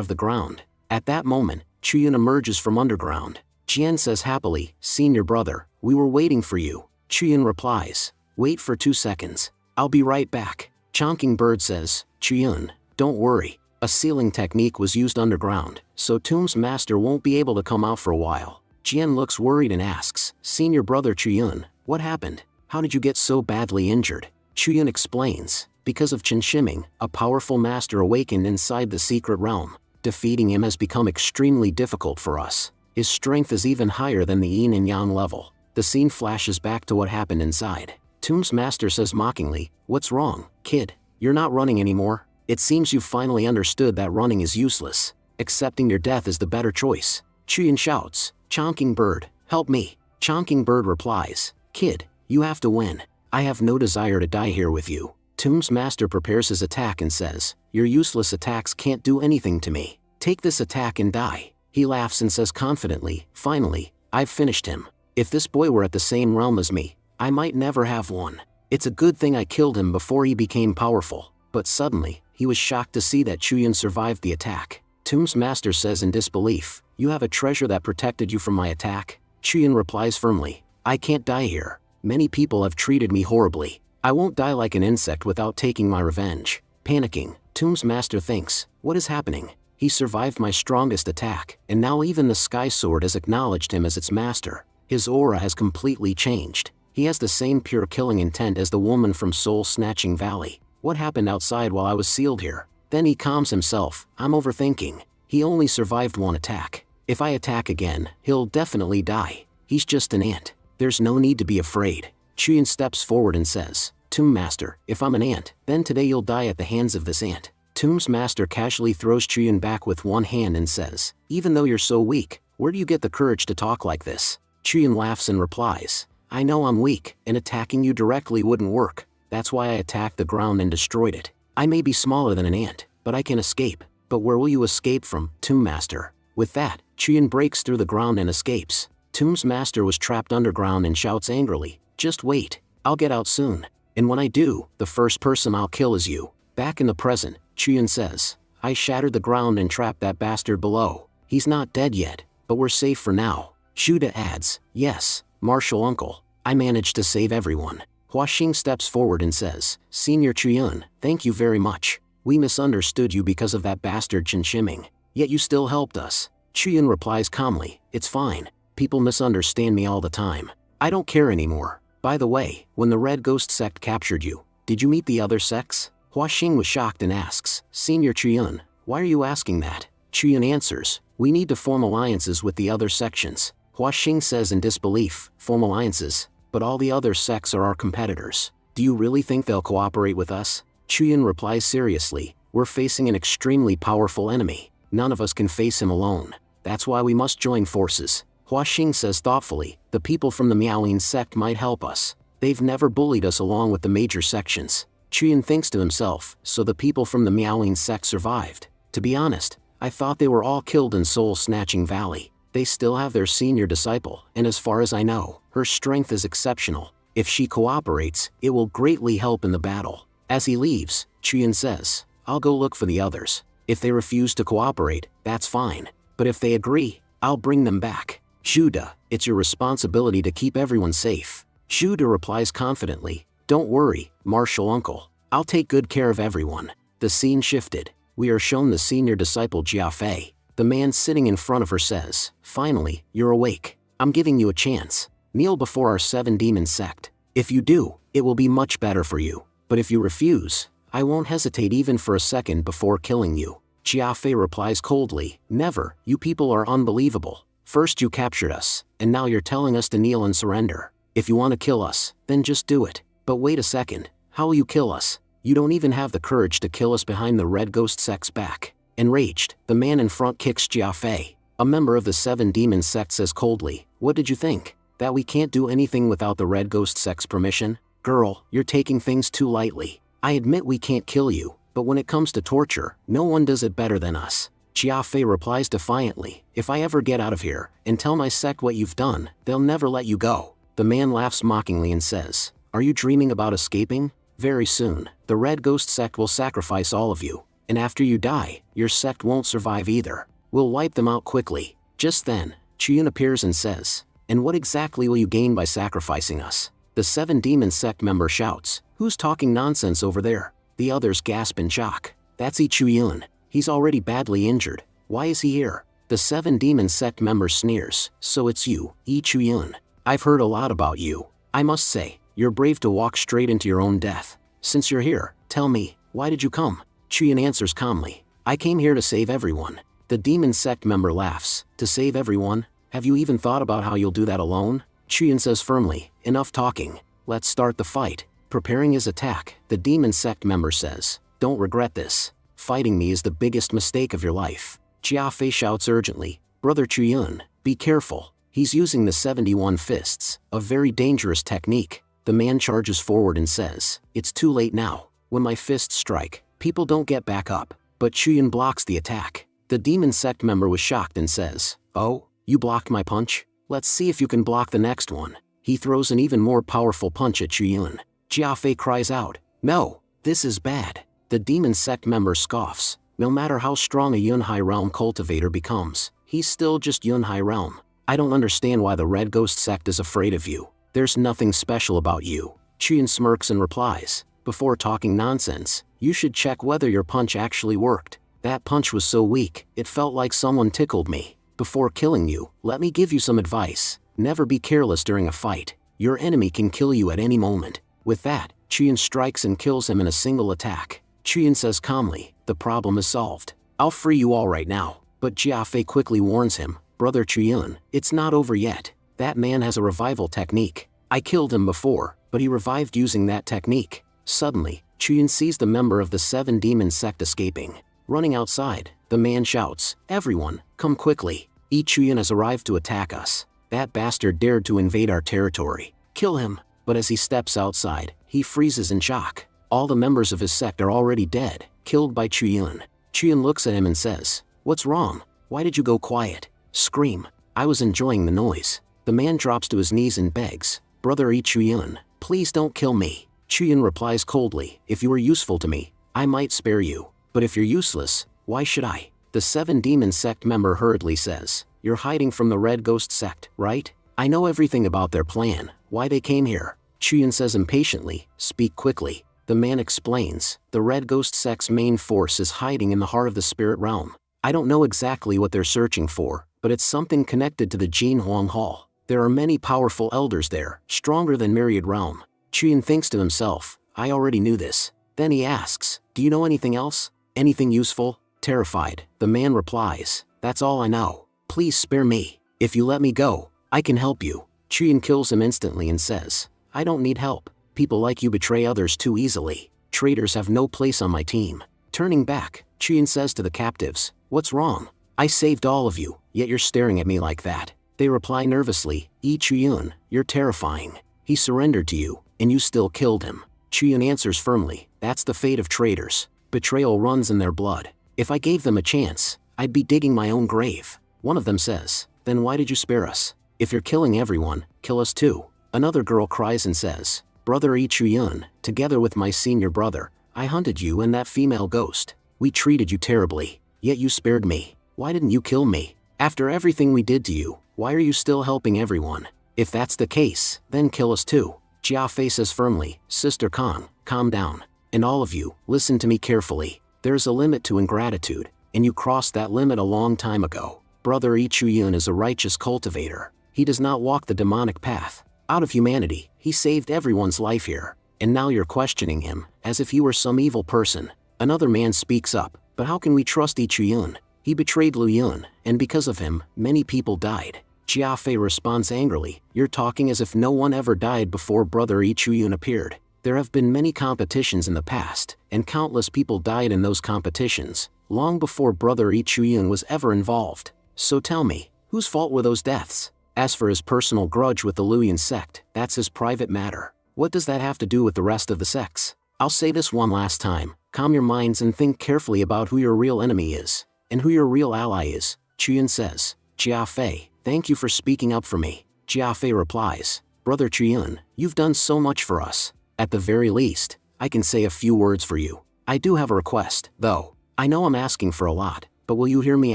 of the ground. At that moment, Chiyun emerges from underground. Chien says happily, Senior brother, we were waiting for you. Chiyun replies, wait for 2 seconds. I'll be right back. Chonking Bird says, Chiyun, don't worry. A sealing technique was used underground, so Tomb's master won't be able to come out for a while. Chien looks worried and asks, Senior brother Chiyun, what happened? How did you get so badly injured? Chiyun explains, because of Chinshiming, a powerful master awakened inside the secret realm. Defeating him has become extremely difficult for us. His strength is even higher than the yin and yang level. The scene flashes back to what happened inside. Tomb's master says mockingly, what's wrong, kid? You're not running anymore? It seems you've finally understood that running is useless. Accepting your death is the better choice. Chiyun shouts, Chonking Bird, help me. Chonking Bird replies, kid, you have to win. I have no desire to die here with you. Tomb's master prepares his attack and says, your useless attacks can't do anything to me. Take this attack and die. He laughs and says confidently, finally, I've finished him. If this boy were at the same realm as me, I might never have won. It's a good thing I killed him before he became powerful. But suddenly, he was shocked to see that Chiyun survived the attack. Tomb's master says in disbelief, you have a treasure that protected you from my attack? Chiyun replies firmly, I can't die here. Many people have treated me horribly. I won't die like an insect without taking my revenge. Panicking, Tomb's master thinks, what is happening? He survived my strongest attack, and now even the Sky Sword has acknowledged him as its master. His aura has completely changed. He has the same pure killing intent as the woman from Soul Snatching Valley. What happened outside while I was sealed here? Then he calms himself, I'm overthinking. He only survived one attack. If I attack again, he'll definitely die. He's just an ant. There's no need to be afraid. Chiyun steps forward and says, Tomb Master, if I'm an ant, then today you'll die at the hands of this ant. Tomb's master casually throws Chiyun back with one hand and says, even though you're so weak, where do you get the courage to talk like this? Chiyun laughs and replies, I know I'm weak, and attacking you directly wouldn't work. That's why I attacked the ground and destroyed it. I may be smaller than an ant, but I can escape. But where will you escape from, Tomb Master? With that, Chiyun breaks through the ground and escapes. Tomb's master was trapped underground and shouts angrily, just wait, I'll get out soon. And when I do, the first person I'll kill is you. Back in the present, Chiyun says, I shattered the ground and trapped that bastard below. He's not dead yet, but we're safe for now. Judah adds, yes, Martial Uncle, I managed to save everyone. Huaxing steps forward and says, Senior Chiyun, thank you very much. We misunderstood you because of that bastard Chen Shiming. Yet you still helped us. Chuyun replies calmly, it's fine. People misunderstand me all the time. I don't care anymore. By the way, when the Red Ghost sect captured you, did you meet the other sects? Hua Xing was shocked and asks, Senior Chuyun, why are you asking that? Chuyun answers, we need to form alliances with the other sections. Hua Xing says in disbelief, form alliances? But all the other sects are our competitors. Do you really think they'll cooperate with us? Chuyun replies seriously, we're facing an extremely powerful enemy. None of us can face him alone. That's why we must join forces. Hua Xing says thoughtfully, the people from the Miaolin sect might help us. They've never bullied us along with the major sections. Chuyun thinks to himself, so the people from the Miaolin sect survived. To be honest, I thought they were all killed in Soul Snatching Valley. They still have their senior disciple, and as far as I know, her strength is exceptional. If she cooperates, it will greatly help in the battle. As he leaves, Chuyun says, I'll go look for the others. If they refuse to cooperate, that's fine. But if they agree, I'll bring them back. Zhuda, it's your responsibility to keep everyone safe. Zhuda replies confidently, don't worry, Martial Uncle. I'll take good care of everyone. The scene shifted. We are shown the senior disciple Jiafei. The man sitting in front of her says, finally, you're awake. I'm giving you a chance. Kneel before our 7-demon sect. If you do, it will be much better for you. But if you refuse, I won't hesitate even for a second before killing you. Jiafei replies coldly, never, you people are unbelievable. First you captured us, and now you're telling us to kneel and surrender. If you want to kill us, then just do it. But wait a second, how will you kill us? You don't even have the courage to kill us behind the Red Ghost sect's back. Enraged, the man in front kicks Jiafei. A member of the 7-demon sect says coldly, what did you think? That we can't do anything without the Red Ghost sect's permission? Girl, you're taking things too lightly. I admit we can't kill you, but when it comes to torture, no one does it better than us. Jiafei replies defiantly, if I ever get out of here, and tell my sect what you've done, they'll never let you go. The man laughs mockingly and says, are you dreaming about escaping? Very soon, the Red Ghost sect will sacrifice all of you, and after you die, your sect won't survive either. We'll wipe them out quickly. Just then, Chuyun appears and says, and what exactly will you gain by sacrificing us? The 7-demon sect member shouts, who's talking nonsense over there? The others gasp in shock. That's Chuyun. He's already badly injured. Why is he here? The 7-demon sect member sneers, so it's you, Chuyun. I've heard a lot about you. I must say, you're brave to walk straight into your own death. Since you're here, tell me, why did you come? Chuyun answers calmly, I came here to save everyone. The demon sect member laughs, to save everyone? Have you even thought about how you'll do that alone? Chuyun says firmly, enough talking. Let's start the fight. Preparing his attack, the demon sect member says, don't regret this. Fighting me is the biggest mistake of your life. Jiafei shouts urgently, Brother Chuyun, be careful. He's using the 71 fists, a very dangerous technique. The man charges forward and says, it's too late now. When my fists strike, people don't get back up. But Chuyun blocks the attack. The demon sect member was shocked and says, oh, you blocked my punch? Let's see if you can block the next one. He throws an even more powerful punch at Chuyun. Jiafei cries out, no, this is bad. The demon sect member scoffs, no matter how strong a Yunhai realm cultivator becomes, he's still just Yunhai realm. I don't understand why the Red Ghost sect is afraid of you. There's nothing special about you. Chuyun smirks and replies, before talking nonsense, you should check whether your punch actually worked. That punch was so weak, it felt like someone tickled me. Before killing you, let me give you some advice. Never be careless during a fight. Your enemy can kill you at any moment. With that, Chuyun strikes and kills him in a single attack. Chuyun says calmly, the problem is solved. I'll free you all right now. But Jiafei quickly warns him, Brother Chuyun, it's not over yet. That man has a revival technique. I killed him before, but he revived using that technique. Suddenly, Chuyun sees the member of the 7-demon sect escaping. Running outside, the man shouts, everyone, come quickly. Chuyun has arrived to attack us. That bastard dared to invade our territory. Kill him. But as he steps outside, he freezes in shock. All the members of his sect are already dead, killed by Chuyun. Chuyun looks at him and says, what's wrong? Why did you go quiet? Scream. I was enjoying the noise. The man drops to his knees and begs, Brother Chuyun, please don't kill me. Chuyun replies coldly, if you were useful to me, I might spare you. But if you're useless, why should I? The 7-demon sect member hurriedly says, you're hiding from the Red Ghost sect, right? I know everything about their plan, why they came here. Chuyun says impatiently, speak quickly. The man explains, the Red Ghost Sect's main force is hiding in the heart of the spirit realm. I don't know exactly what they're searching for, but it's something connected to the Jin Huang Hall. There are many powerful elders there, stronger than Myriad Realm. Chuyin thinks to himself, I already knew this. Then he asks, do you know anything else? Anything useful? Terrified, the man replies, that's all I know. Please spare me. If you let me go, I can help you. Chuyin kills him instantly and says, I don't need help. People like you betray others too easily. Traitors have no place on my team. Turning back, Chuyin says to the captives, what's wrong? I saved all of you, yet you're staring at me like that. They reply nervously, Chuyun, you're terrifying. He surrendered to you, and you still killed him. Chuyun answers firmly, that's the fate of traitors. Betrayal runs in their blood. If I gave them a chance, I'd be digging my own grave. One of them says, then why did you spare us? If you're killing everyone, kill us too. Another girl cries and says, Brother Chuyun, together with my senior brother, I hunted you and that female ghost. We treated you terribly, yet you spared me. Why didn't you kill me? After everything we did to you, why are you still helping everyone? If that's the case, then kill us too. Jiafei says firmly, Sister Kong, calm down. And all of you, listen to me carefully. There's a limit to ingratitude, and you crossed that limit a long time ago. Brother Chuyun is a righteous cultivator. He does not walk the demonic path. Out of humanity, he saved everyone's life here. And now you're questioning him, as if he were some evil person. Another man speaks up, but how can we trust Chuyun? He betrayed Lu Yun, and because of him, many people died. Jiafei responds angrily, you're talking as if no one ever died before Brother Chuyun appeared. There have been many competitions in the past, and countless people died in those competitions, long before Brother Chuyun was ever involved. So tell me, whose fault were those deaths? As for his personal grudge with the Luyan sect, that's his private matter. What does that have to do with the rest of the sects? I'll say this one last time, calm your minds and think carefully about who your real enemy is, and who your real ally is. Chuyun says, Jiafei, thank you for speaking up for me. Jiafei replies, Brother Chuyun, you've done so much for us. At the very least, I can say a few words for you. I do have a request, though. I know I'm asking for a lot, but will you hear me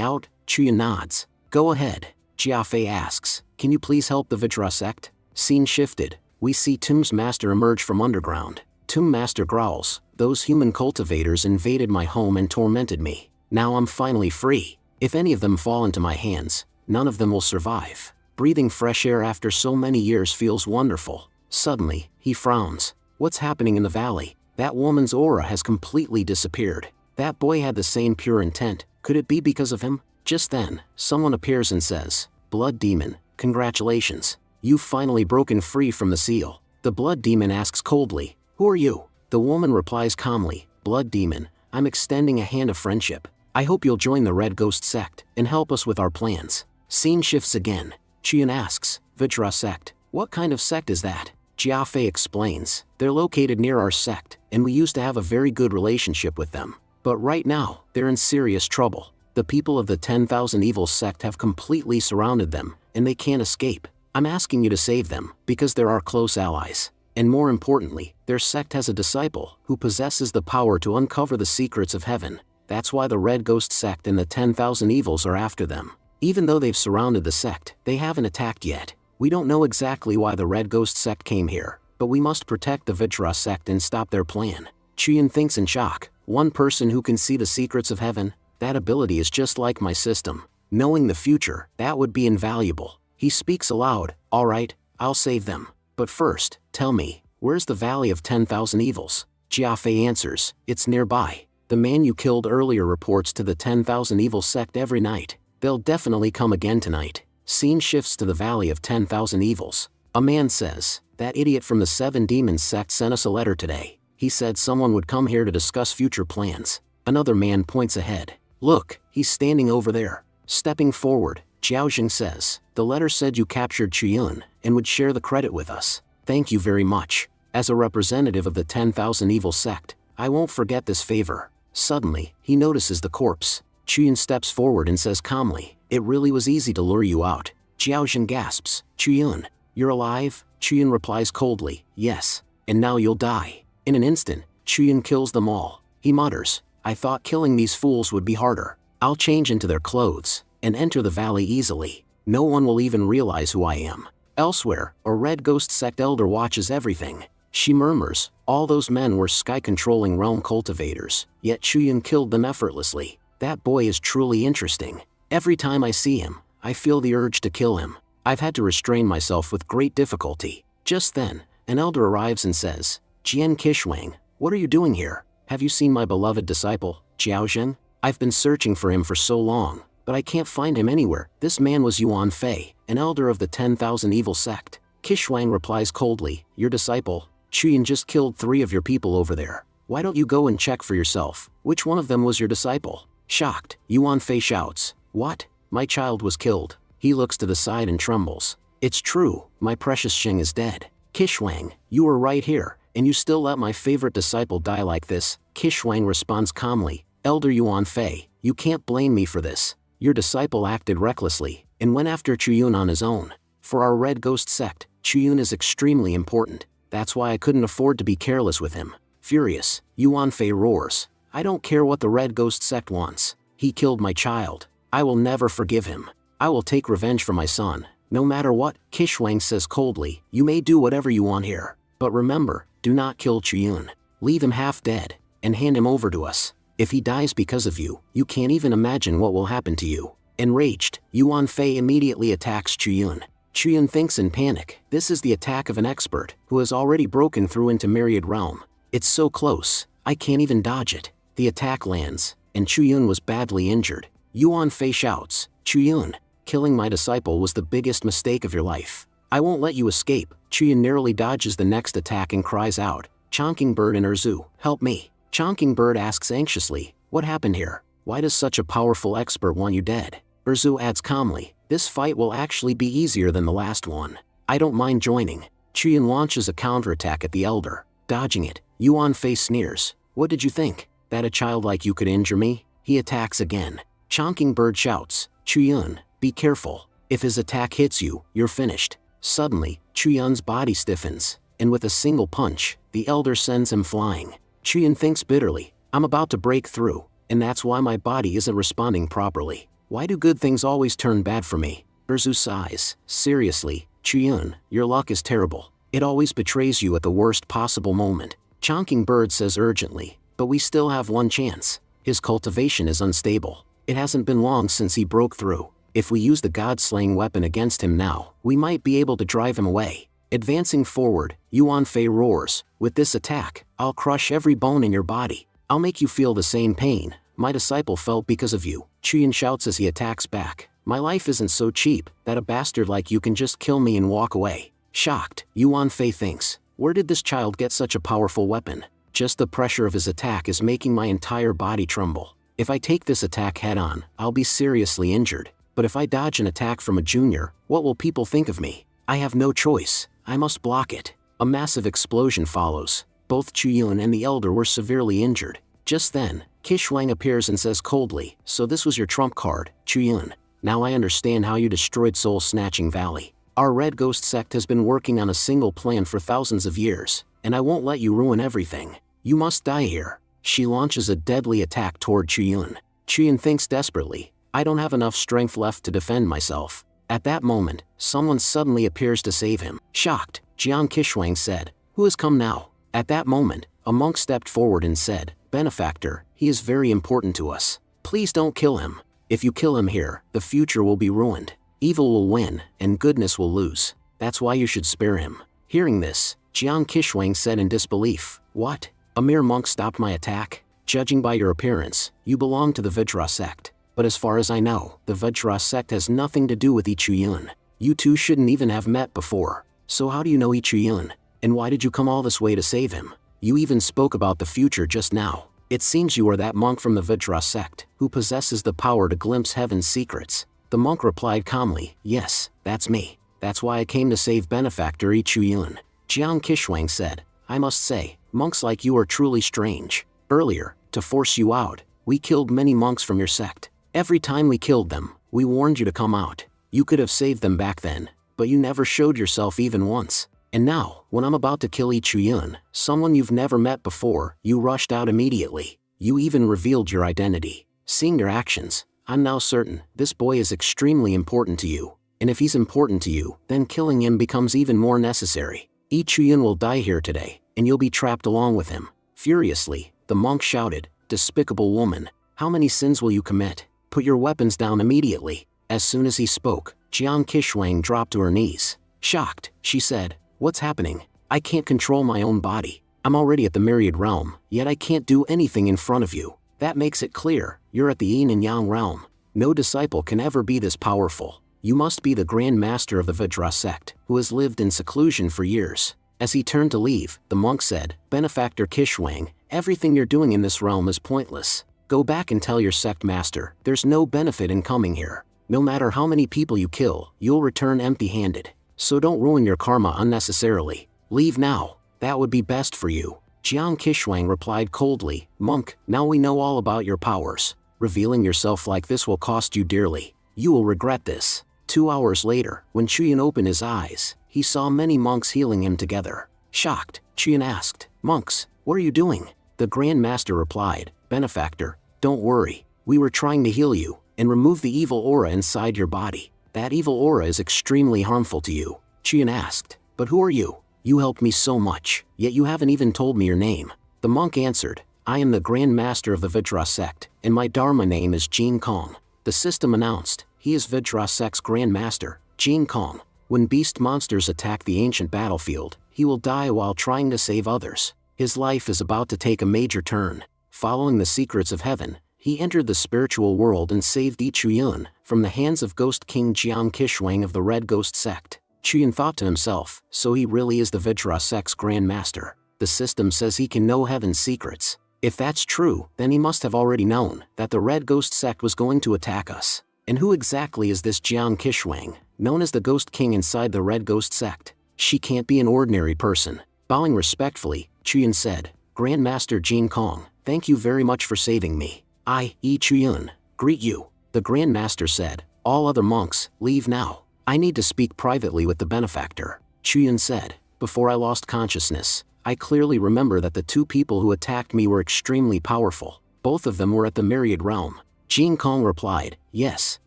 out? Chuyun nods. Go ahead. Jiafei asks, can you please help the Vajra sect? Scene shifted. We see Tum's master emerge from underground. Tum master growls, those human cultivators invaded my home and tormented me. Now I'm finally free. If any of them fall into my hands, none of them will survive. Breathing fresh air after so many years feels wonderful. Suddenly, he frowns. What's happening in the valley? That woman's aura has completely disappeared. That boy had the same pure intent. Could it be because of him? Just then, someone appears and says, Blood Demon, congratulations. You've finally broken free from the seal. The Blood Demon asks coldly, who are you? The woman replies calmly, Blood Demon, I'm extending a hand of friendship. I hope you'll join the Red Ghost sect and help us with our plans. Scene shifts again. Chuyun asks, Vajra sect, what kind of sect is that? Jiafei explains, they're located near our sect, and we used to have a very good relationship with them. But right now, they're in serious trouble. The people of the 10,000 Evils sect have completely surrounded them, and they can't escape. I'm asking you to save them, because they're our close allies. And more importantly, their sect has a disciple who possesses the power to uncover the secrets of heaven. That's why the Red Ghost sect and the 10,000 Evils are after them. Even though they've surrounded the sect, they haven't attacked yet. We don't know exactly why the Red Ghost sect came here, but we must protect the Vajra sect and stop their plan. Chuyun thinks in shock, one person who can see the secrets of heaven? That ability is just like my system. Knowing the future, that would be invaluable. He speaks aloud, alright, I'll save them. But first, tell me, where's the Valley of 10,000 Evils? Jiafei answers, it's nearby. The man you killed earlier reports to the 10,000 Evil sect every night. They'll definitely come again tonight. Scene shifts to the Valley of 10,000 Evils. A man says, that idiot from the 7 Demons sect sent us a letter today. He said someone would come here to discuss future plans. Another man points ahead. Look, he's standing over there. Stepping forward, Jiaojing says, the letter said you captured Chuyun and would share the credit with us. Thank you very much. As a representative of the 10,000 Evil sect, I won't forget this favor. Suddenly, he notices the corpse. Chuyun steps forward and says calmly, it really was easy to lure you out. Jiaojing gasps, Chuyun, you're alive? Chuyun replies coldly, yes, and now you'll die. In an instant, Chuyun kills them all. He mutters, I thought killing these fools would be harder. I'll change into their clothes and enter the valley easily. No one will even realize who I am. Elsewhere, a Red Ghost sect elder watches everything. She murmurs, all those men were sky-controlling realm cultivators, yet Chuyun killed them effortlessly. That boy is truly interesting. Every time I see him, I feel the urge to kill him. I've had to restrain myself with great difficulty. Just then, an elder arrives and says, Jian Qishuang, what are you doing here? Have you seen my beloved disciple, Jiaozhen? I've been searching for him for so long, but I can't find him anywhere. This man was Yuan Fei, an elder of the 10,000 evil sect. Qishuang replies coldly, your disciple, Chuyun just killed 3 of your people over there. Why don't you go and check for yourself? Which one of them was your disciple? Shocked, Yuan Fei shouts, what? My child was killed. He looks to the side and trembles. It's true, my precious Xing is dead. Qishuang, you were right here, and you still let my favorite disciple die like this. Qishuang responds calmly, Elder Yuan Fei, you can't blame me for this. Your disciple acted recklessly, and went after Chuyun on his own. For our Red Ghost sect, Chuyun is extremely important. That's why I couldn't afford to be careless with him. Furious, Yuan Fei roars, I don't care what the Red Ghost sect wants. He killed my child. I will never forgive him. I will take revenge for my son, no matter what. Qishuang says coldly, you may do whatever you want here, but remember, do not kill Chuyun. Leave him half dead, and hand him over to us. If he dies because of you, you can't even imagine what will happen to you. Enraged, Yuan Fei immediately attacks Chuyun. Chuyun thinks in panic, this is the attack of an expert, who has already broken through into Myriad Realm. It's so close, I can't even dodge it. The attack lands, and Chuyun was badly injured. Yuan Fei shouts, Chuyun, killing my disciple was the biggest mistake of your life. I won't let you escape. Chuyun narrowly dodges the next attack and cries out, Chonkingbird and Erzu, help me. Chonkingbird asks anxiously, what happened here? Why does such a powerful expert want you dead? Erzu adds calmly, this fight will actually be easier than the last one. I don't mind joining. Chuyun launches a counterattack at the elder. Dodging it, Yuan Fei sneers, what did you think? That a child like you could injure me? He attacks again. Chonkingbird shouts, Chuyun, be careful. If his attack hits you, you're finished. Suddenly, Chuyun's body stiffens, and with a single punch, the elder sends him flying. Chuyun thinks bitterly, I'm about to break through, and that's why my body isn't responding properly. Why do good things always turn bad for me? Erzu sighs, seriously, Chuyun, your luck is terrible. It always betrays you at the worst possible moment. Chonkingbird says urgently, but we still have one chance. His cultivation is unstable. It hasn't been long since he broke through. If we use the god-slaying weapon against him now, we might be able to drive him away. Advancing forward, Yuan Fei roars, with this attack, I'll crush every bone in your body. I'll make you feel the same pain my disciple felt because of you. Chuyun shouts as he attacks back, my life isn't so cheap that a bastard like you can just kill me and walk away. Shocked, Yuan Fei thinks, where did this child get such a powerful weapon? Just the pressure of his attack is making my entire body tremble. If I take this attack head-on, I'll be seriously injured. But if I dodge an attack from a junior, what will people think of me? I have no choice. I must block it. A massive explosion follows. Both Chuyun and the elder were severely injured. Just then, Qishuang appears and says coldly, so this was your trump card, Chuyun. Now I understand how you destroyed Soul Snatching Valley. Our Red Ghost sect has been working on a single plan for thousands of years, and I won't let you ruin everything. You must die here. She launches a deadly attack toward Chuyun. Chuyun thinks desperately, I don't have enough strength left to defend myself. At that moment, someone suddenly appears to save him. Shocked, Jian Qishuang said, who has come now? At that moment, a monk stepped forward and said, Benefactor, he is very important to us. Please don't kill him. If you kill him here, the future will be ruined. Evil will win, and goodness will lose. That's why you should spare him. Hearing this, Jian Qishuang said in disbelief, what? A mere monk stopped my attack? Judging by your appearance, you belong to the Vajra sect. But as far as I know, the Vajra sect has nothing to do with Ichuyun. You two shouldn't even have met before. So how do you know Ichuyun? And why did you come all this way to save him? You even spoke about the future just now. It seems you are that monk from the Vajra sect, who possesses the power to glimpse heaven's secrets. The monk replied calmly, yes, that's me. That's why I came to save Benefactor Ichuyun. Jiang Qishuang said, I must say, monks like you are truly strange. Earlier, to force you out, we killed many monks from your sect. Every time we killed them, we warned you to come out. You could have saved them back then, but you never showed yourself even once. And now, when I'm about to kill Ichuyun, someone you've never met before, you rushed out immediately. You even revealed your identity. Seeing your actions, I'm now certain this boy is extremely important to you. And if he's important to you, then killing him becomes even more necessary. Yi Chuyun will die here today, and you'll be trapped along with him. Furiously, the monk shouted, "Despicable woman, how many sins will you commit? Put your weapons down immediately." As soon as he spoke, Jiang Qishuang dropped to her knees. Shocked, she said, "What's happening? I can't control my own body. I'm already at the myriad realm, yet I can't do anything in front of you. That makes it clear, you're at the yin and yang realm. No disciple can ever be this powerful. You must be the Grand Master of the Vajra sect, who has lived in seclusion for years." As he turned to leave, the monk said, "Benefactor Qishuang, everything you're doing in this realm is pointless. Go back and tell your sect master, there's no benefit in coming here. No matter how many people you kill, you'll return empty-handed. So don't ruin your karma unnecessarily. Leave now, that would be best for you." Jiang Qishuang replied coldly, "Monk, now we know all about your powers. Revealing yourself like this will cost you dearly. You will regret this." 2 hours later, when Chuyun opened his eyes, he saw many monks healing him together. Shocked, Chuyun asked, "Monks, what are you doing?" The Grand Master replied, "Benefactor, don't worry. We were trying to heal you and remove the evil aura inside your body. That evil aura is extremely harmful to you." Chuyun asked, "But who are you? You helped me so much, yet you haven't even told me your name." The monk answered, "I am the Grand Master of the Vajra sect, and my Dharma name is Jin Kong." The system announced, "He is Vajra sect's Grand Master, Jin Kong. When beast monsters attack the ancient battlefield, he will die while trying to save others. His life is about to take a major turn." Following the secrets of heaven, he entered the spiritual world and saved Yi Chuyun from the hands of Ghost King Jiang Qishuang of the Red Ghost sect. Chuyun thought to himself, so he really is the Vajra sect's Grand Master. The system says he can know heaven's secrets. If that's true, then he must have already known that the Red Ghost sect was going to attack us. And who exactly is this Jiang Qishuang, known as the Ghost King inside the Red Ghost sect? She can't be an ordinary person. Bowing respectfully, Chuyun said, "Grand Master Jin Kong, thank you very much for saving me. I, Yi Chuyun, greet you." The Grand Master said, "All other monks, leave now. I need to speak privately with the benefactor." Chuyun said, "Before I lost consciousness, I clearly remember that the 2 people who attacked me were extremely powerful. Both of them were at the myriad realm." Jin Kong replied, "Yes,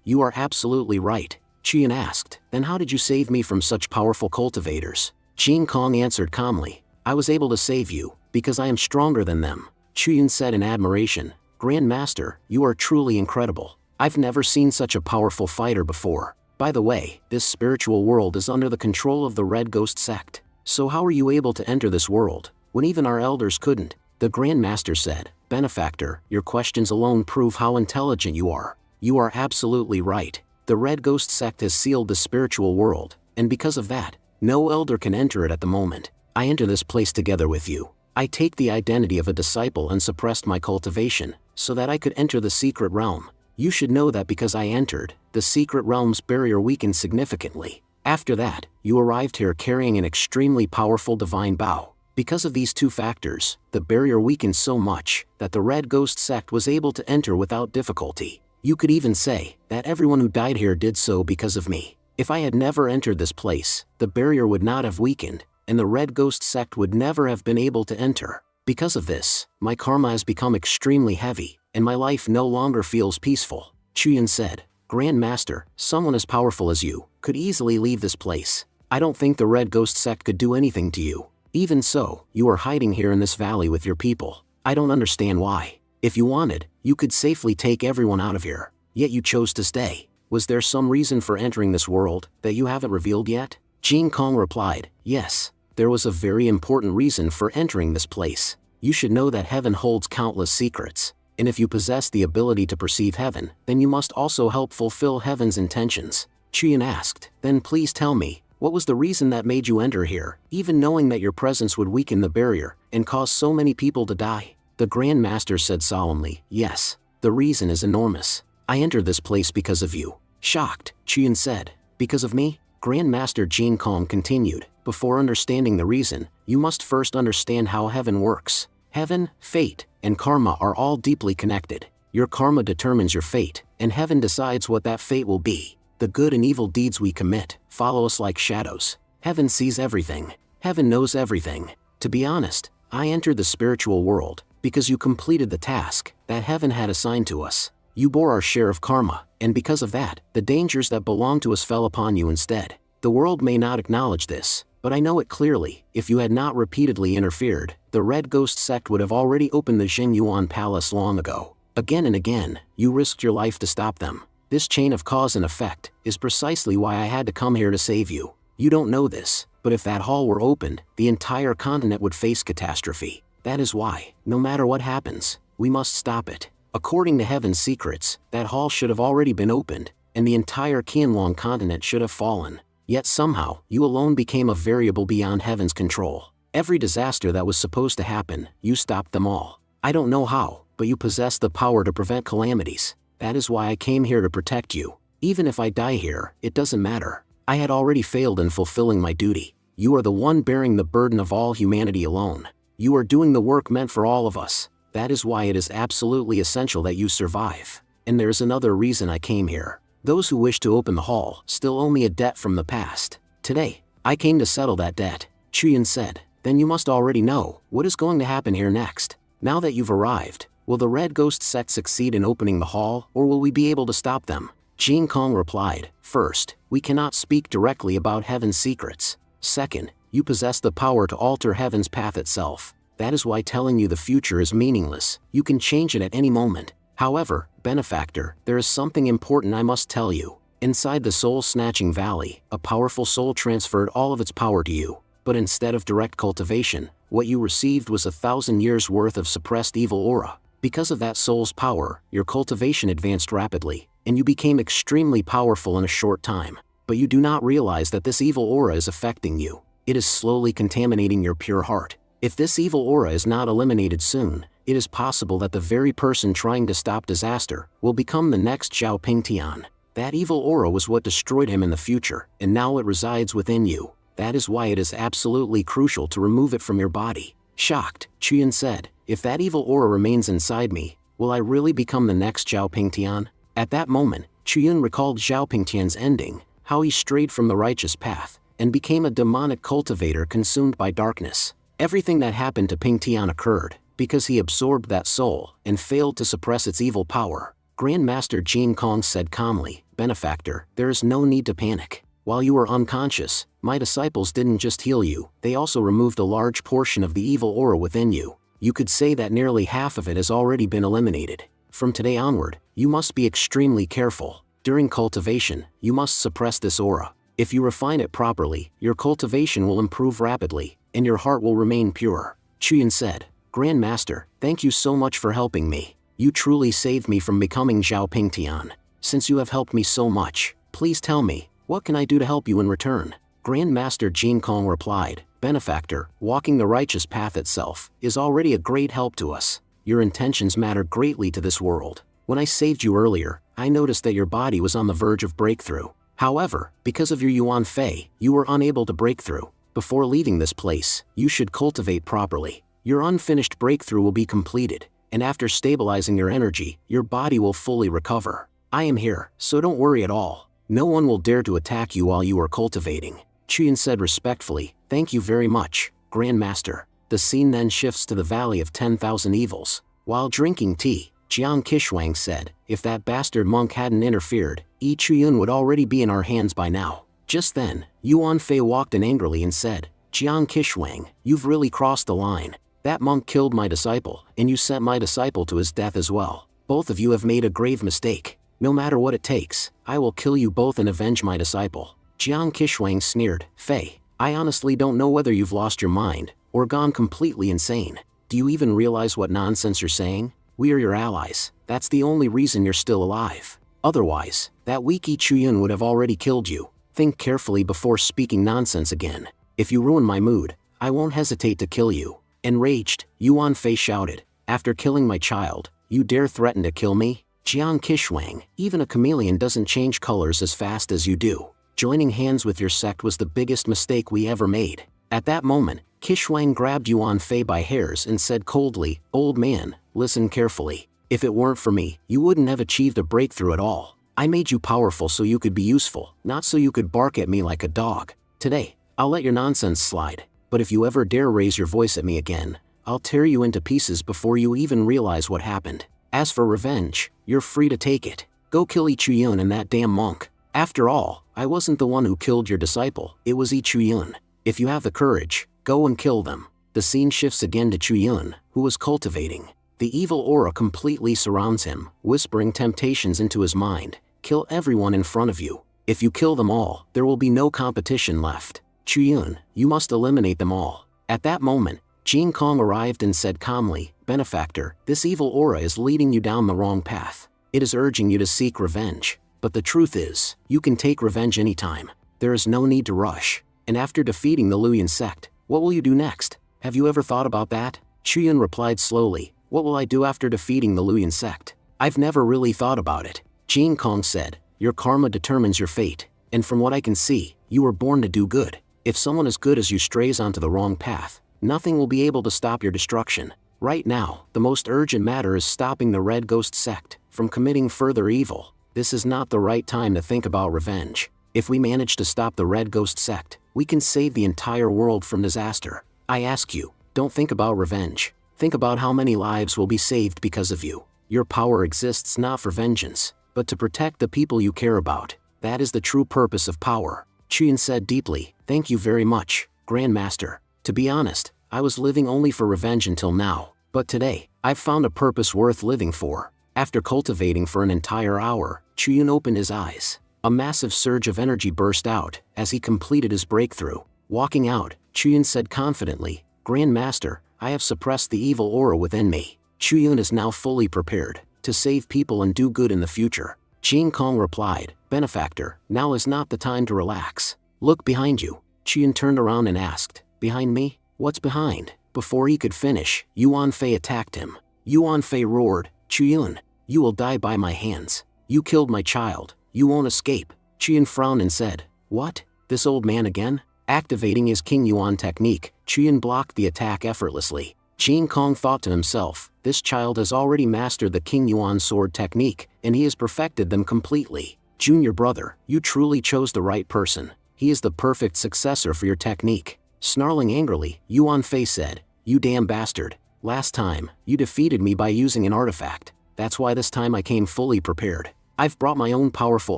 you are absolutely right." Chuyun asked, "Then how did you save me from such powerful cultivators?" Jin Kong answered calmly, "I was able to save you, because I am stronger than them." Chuyun said in admiration, "Grand Master, you are truly incredible. I've never seen such a powerful fighter before. By the way, this spiritual world is under the control of the Red Ghost sect. So how are you able to enter this world, when even our elders couldn't?" The Grand Master said, "Benefactor, your questions alone prove how intelligent you are. You are absolutely right. The Red Ghost sect has sealed the spiritual world, and because of that, no elder can enter it at the moment. I enter this place together with you. I take the identity of a disciple and suppressed my cultivation, so that I could enter the secret realm. You should know that because I entered, the secret realm's barrier weakened significantly. After that, you arrived here carrying an extremely powerful divine bow. Because of these 2 factors, the barrier weakened so much that the Red Ghost sect was able to enter without difficulty. You could even say that everyone who died here did so because of me. If I had never entered this place, the barrier would not have weakened, and the Red Ghost sect would never have been able to enter. Because of this, my karma has become extremely heavy, and my life no longer feels peaceful." Chuyun said, "Grand Master, someone as powerful as you could easily leave this place. I don't think the Red Ghost sect could do anything to you. Even so, you are hiding here in this valley with your people. I don't understand why. If you wanted, you could safely take everyone out of here, yet you chose to stay. Was there some reason for entering this world that you haven't revealed yet?" Jin Kong replied, "Yes, there was a very important reason for entering this place. You should know that heaven holds countless secrets, and if you possess the ability to perceive heaven, then you must also help fulfill heaven's intentions." Chuyun asked, "Then please tell me, what was the reason that made you enter here, even knowing that your presence would weaken the barrier and cause so many people to die?" The Grand Master said solemnly, "Yes, the reason is enormous. I entered this place because of you." Shocked, Chuyun said, "Because of me?" Grand Master Jin Kong continued, "Before understanding the reason, you must first understand how heaven works. Heaven, fate, and karma are all deeply connected. Your karma determines your fate, and heaven decides what that fate will be. The good and evil deeds we commit follow us like shadows. Heaven sees everything. Heaven knows everything. To be honest, I entered the spiritual world because you completed the task that heaven had assigned to us. You bore our share of karma, and because of that, the dangers that belong to us fell upon you instead. The world may not acknowledge this, But I know it clearly, if you had not repeatedly interfered, the Red Ghost sect would have already opened the Jing Yuan Palace long ago. Again and again, you risked your life to stop them. This chain of cause and effect is precisely why I had to come here to save you. You don't know this, but if that hall were opened, the entire continent would face catastrophe. That is why, no matter what happens, we must stop it. According to Heaven's secrets, that hall should have already been opened, and the entire Qianlong continent should have fallen. Yet somehow, you alone became a variable beyond Heaven's control. Every disaster that was supposed to happen, you stopped them all. I don't know how, but you possess the power to prevent calamities. That is why I came here to protect you. Even if I die here, it doesn't matter. I had already failed in fulfilling my duty. You are the one bearing the burden of all humanity alone. You are doing the work meant for all of us. That is why it is absolutely essential that you survive. And there is another reason I came here. Those who wish to open the hall still owe me a debt from the past. Today, I came to settle that debt. Chuyin said. Then you must already know what is going to happen here next. Now that you've arrived, will the Red Ghost sect succeed in opening the hall, or will we be able to stop them? Jin Kong replied, first, we cannot speak directly about Heaven's secrets. Second, you possess the power to alter Heaven's path itself. That is why telling you the future is meaningless. You can change it at any moment. However, benefactor, there is something important I must tell you. Inside the soul-snatching valley, a powerful soul transferred all of its power to you. But instead of direct cultivation, what you received was 1,000 years' worth of suppressed evil aura. Because of that soul's power, your cultivation advanced rapidly, and you became extremely powerful in a short time. But you do not realize that this evil aura is affecting you. It is slowly contaminating your pure heart. If this evil aura is not eliminated soon, it is possible that the very person trying to stop disaster will become the next Zhao Pingtian. That evil aura was what destroyed him in the future, and now it resides within you. That is why it is absolutely crucial to remove it from your body. Shocked, Chuyin said, if that evil aura remains inside me, will I really become the next Zhao Pingtian? At that moment, Chuyin recalled Zhao Pingtian's ending, how he strayed from the righteous path, and became a demonic cultivator consumed by darkness. Everything that happened to Pingtian occurred because he absorbed that soul and failed to suppress its evil power. Grandmaster Jin Kong said calmly, benefactor, there is no need to panic. While you were unconscious, my disciples didn't just heal you, they also removed a large portion of the evil aura within you. You could say that nearly half of it has already been eliminated. From today onward, you must be extremely careful. During cultivation, you must suppress this aura. If you refine it properly, your cultivation will improve rapidly, and your heart will remain pure. Chuyin said, Grandmaster, thank you so much for helping me. You truly saved me from becoming Zhao Pingtian. Since you have helped me so much, please tell me, what can I do to help you in return? Grandmaster Jin Kong replied, benefactor, walking the righteous path itself is already a great help to us. Your intentions matter greatly to this world. When I saved you earlier, I noticed that your body was on the verge of breakthrough. However, because of your Yuan Fei, you were unable to break through. Before leaving this place, you should cultivate properly. Your unfinished breakthrough will be completed, and after stabilizing your energy, your body will fully recover. I am here, so don't worry at all. No one will dare to attack you while you are cultivating. Chuyin said respectfully, thank you very much, Grandmaster. The scene then shifts to the Valley of 10,000 Evils. While drinking tea, Jiang Qishuang said, if that bastard monk hadn't interfered, Yi Chuyun would already be in our hands by now. Just then, Yuan Fei walked in angrily and said, Jiang Qishuang, you've really crossed the line. That monk killed my disciple, and you sent my disciple to his death as well. Both of you have made a grave mistake. No matter what it takes, I will kill you both and avenge my disciple. Jiang Qishuang sneered, Fei, I honestly don't know whether you've lost your mind, or gone completely insane. Do you even realize what nonsense you're saying? We are your allies. That's the only reason you're still alive. Otherwise, that weak Yi Chuyun would have already killed you. Think carefully before speaking nonsense again. If you ruin my mood, I won't hesitate to kill you. Enraged, Yuan Fei shouted, after killing my child, you dare threaten to kill me? Jiang Qishuang, even a chameleon doesn't change colors as fast as you do. Joining hands with your sect was the biggest mistake we ever made. At that moment, Qishuang grabbed Yuan Fei by hairs and said coldly, old man, listen carefully. If it weren't for me, you wouldn't have achieved a breakthrough at all. I made you powerful so you could be useful, not so you could bark at me like a dog. Today, I'll let your nonsense slide. But if you ever dare raise your voice at me again, I'll tear you into pieces before you even realize what happened. As for revenge, you're free to take it. Go kill Yi Chuyun and that damn monk. After all, I wasn't the one who killed your disciple, it was Yi Chuyun. If you have the courage, go and kill them. The scene shifts again to Chuyun, who was cultivating. The evil aura completely surrounds him, whispering temptations into his mind. Kill everyone in front of you. If you kill them all, there will be no competition left. Chuyun, you must eliminate them all. At that moment, Jin Kong arrived and said calmly, Benefactor, this evil aura is leading you down the wrong path. It is urging you to seek revenge. But the truth is, you can take revenge anytime. There is no need to rush. And after defeating the Luyan sect, what will you do next? Have you ever thought about that? Chuyun replied slowly, What will I do after defeating the Luyan sect? I've never really thought about it. Jin Kong said, Your karma determines your fate, and from what I can see, you were born to do good. If someone as good as you strays onto the wrong path, nothing will be able to stop your destruction. Right now, the most urgent matter is stopping the Red Ghost sect from committing further evil. This is not the right time to think about revenge. If we manage to stop the Red Ghost sect, we can save the entire world from disaster. I ask you, don't think about revenge. Think about how many lives will be saved because of you. Your power exists not for vengeance, but to protect the people you care about. That is the true purpose of power. Chuyun said deeply, Thank you very much, Grandmaster. To be honest, I was living only for revenge until now, but today, I've found a purpose worth living for. After cultivating for an entire hour, Chuyun opened his eyes. A massive surge of energy burst out as he completed his breakthrough. Walking out, Chuyun said confidently, Grandmaster, I have suppressed the evil aura within me. Chuyun is now fully prepared to save people and do good in the future. Jin Kong replied, Benefactor, now is not the time to relax. Look behind you. Chuyun turned around and asked, Behind me? What's behind? Before he could finish, Yuan Fei attacked him. Yuan Fei roared, Chuyun, you will die by my hands. You killed my child. You won't escape. Chuyun frowned and said, What? This old man again? Activating his King Yuan technique, Chuyun blocked the attack effortlessly. Jin Kong thought to himself, this child has already mastered the King Yuan sword technique, and he has perfected them completely. Junior brother, you truly chose the right person. He is the perfect successor for your technique. Snarling angrily, Yuan Fei said, You damn bastard. Last time, you defeated me by using an artifact. That's why this time I came fully prepared. I've brought my own powerful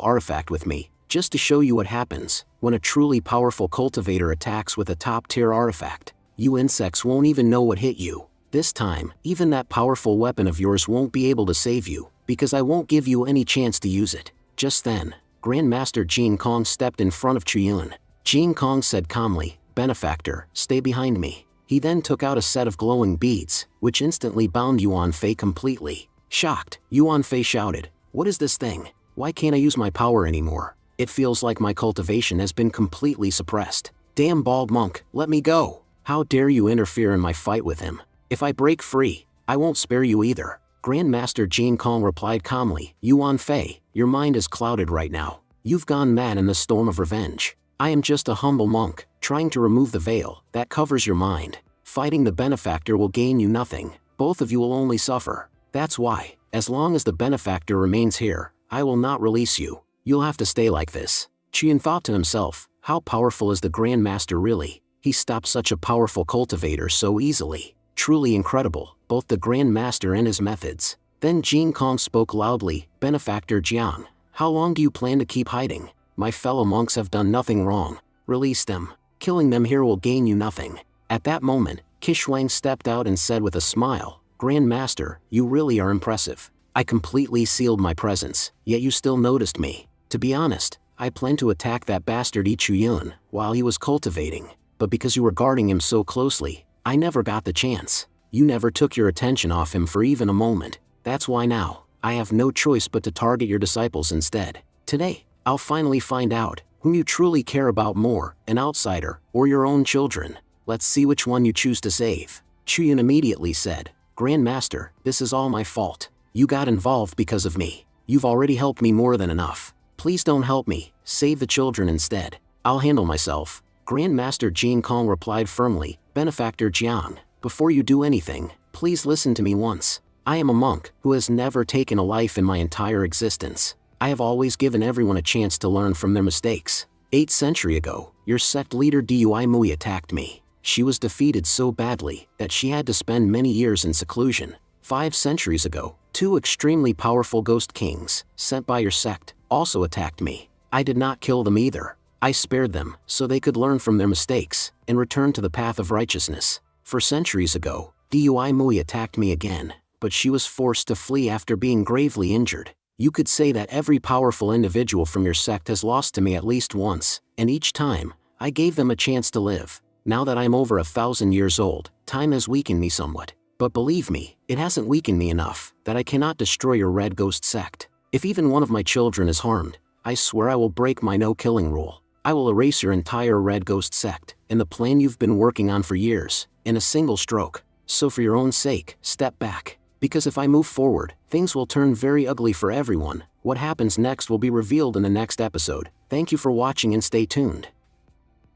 artifact with me, just to show you what happens when a truly powerful cultivator attacks with a top-tier artifact. You insects won't even know what hit you. This time, even that powerful weapon of yours won't be able to save you, because I won't give you any chance to use it. Just then, Grandmaster Jin Kong stepped in front of Chuyun. Jin Kong said calmly, Benefactor, stay behind me. He then took out a set of glowing beads, which instantly bound Yuan Fei completely. Shocked, Yuan Fei shouted, What is this thing? Why can't I use my power anymore? It feels like my cultivation has been completely suppressed. Damn bald monk, let me go. How dare you interfere in my fight with him? If I break free, I won't spare you either. Grandmaster Jin Kong replied calmly, Yuan Fei, your mind is clouded right now. You've gone mad in the storm of revenge. I am just a humble monk, trying to remove the veil that covers your mind. Fighting the benefactor will gain you nothing. Both of you will only suffer. That's why, as long as the benefactor remains here, I will not release you. You'll have to stay like this. Chuyun thought to himself, how powerful is the Grandmaster really? He stopped such a powerful cultivator so easily. Truly incredible, both the Grandmaster and his methods. Then Jin Kong spoke loudly, Benefactor Jiang, how long do you plan to keep hiding? My fellow monks have done nothing wrong. Release them. Killing them here will gain you nothing. At that moment, Kishwang stepped out and said with a smile, Grandmaster, you really are impressive. I completely sealed my presence, yet you still noticed me. To be honest, I planned to attack that bastard Chuyun while he was cultivating, but because you were guarding him so closely, I never got the chance. You never took your attention off him for even a moment. That's why now, I have no choice but to target your disciples instead. Today, I'll finally find out whom you truly care about more, an outsider or your own children. Let's see which one you choose to save. Chuyun immediately said, Grandmaster, this is all my fault. You got involved because of me. You've already helped me more than enough. Please don't help me, save the children instead. I'll handle myself. Grandmaster Jin Kong replied firmly, Benefactor Jiang, before you do anything, please listen to me once. I am a monk who has never taken a life in my entire existence. I have always given everyone a chance to learn from their mistakes. 8 centuries ago, your sect leader Dui Mui attacked me. She was defeated so badly that she had to spend many years in seclusion. 5 centuries ago, 2 extremely powerful ghost kings, sent by your sect, also attacked me. I did not kill them either. I spared them so they could learn from their mistakes and return to the path of righteousness. For centuries ago, Dui Mui attacked me again, but she was forced to flee after being gravely injured. You could say that every powerful individual from your sect has lost to me at least once, and each time, I gave them a chance to live. Now that I'm over 1,000 years old, time has weakened me somewhat. But believe me, it hasn't weakened me enough that I cannot destroy your Red Ghost sect. If even one of my children is harmed, I swear I will break my no-killing rule. I will erase your entire Red Ghost sect and the plan you've been working on for years, in a single stroke. So for your own sake, step back. Because if I move forward, things will turn very ugly for everyone. What happens next will be revealed in the next episode. Thank you for watching and stay tuned.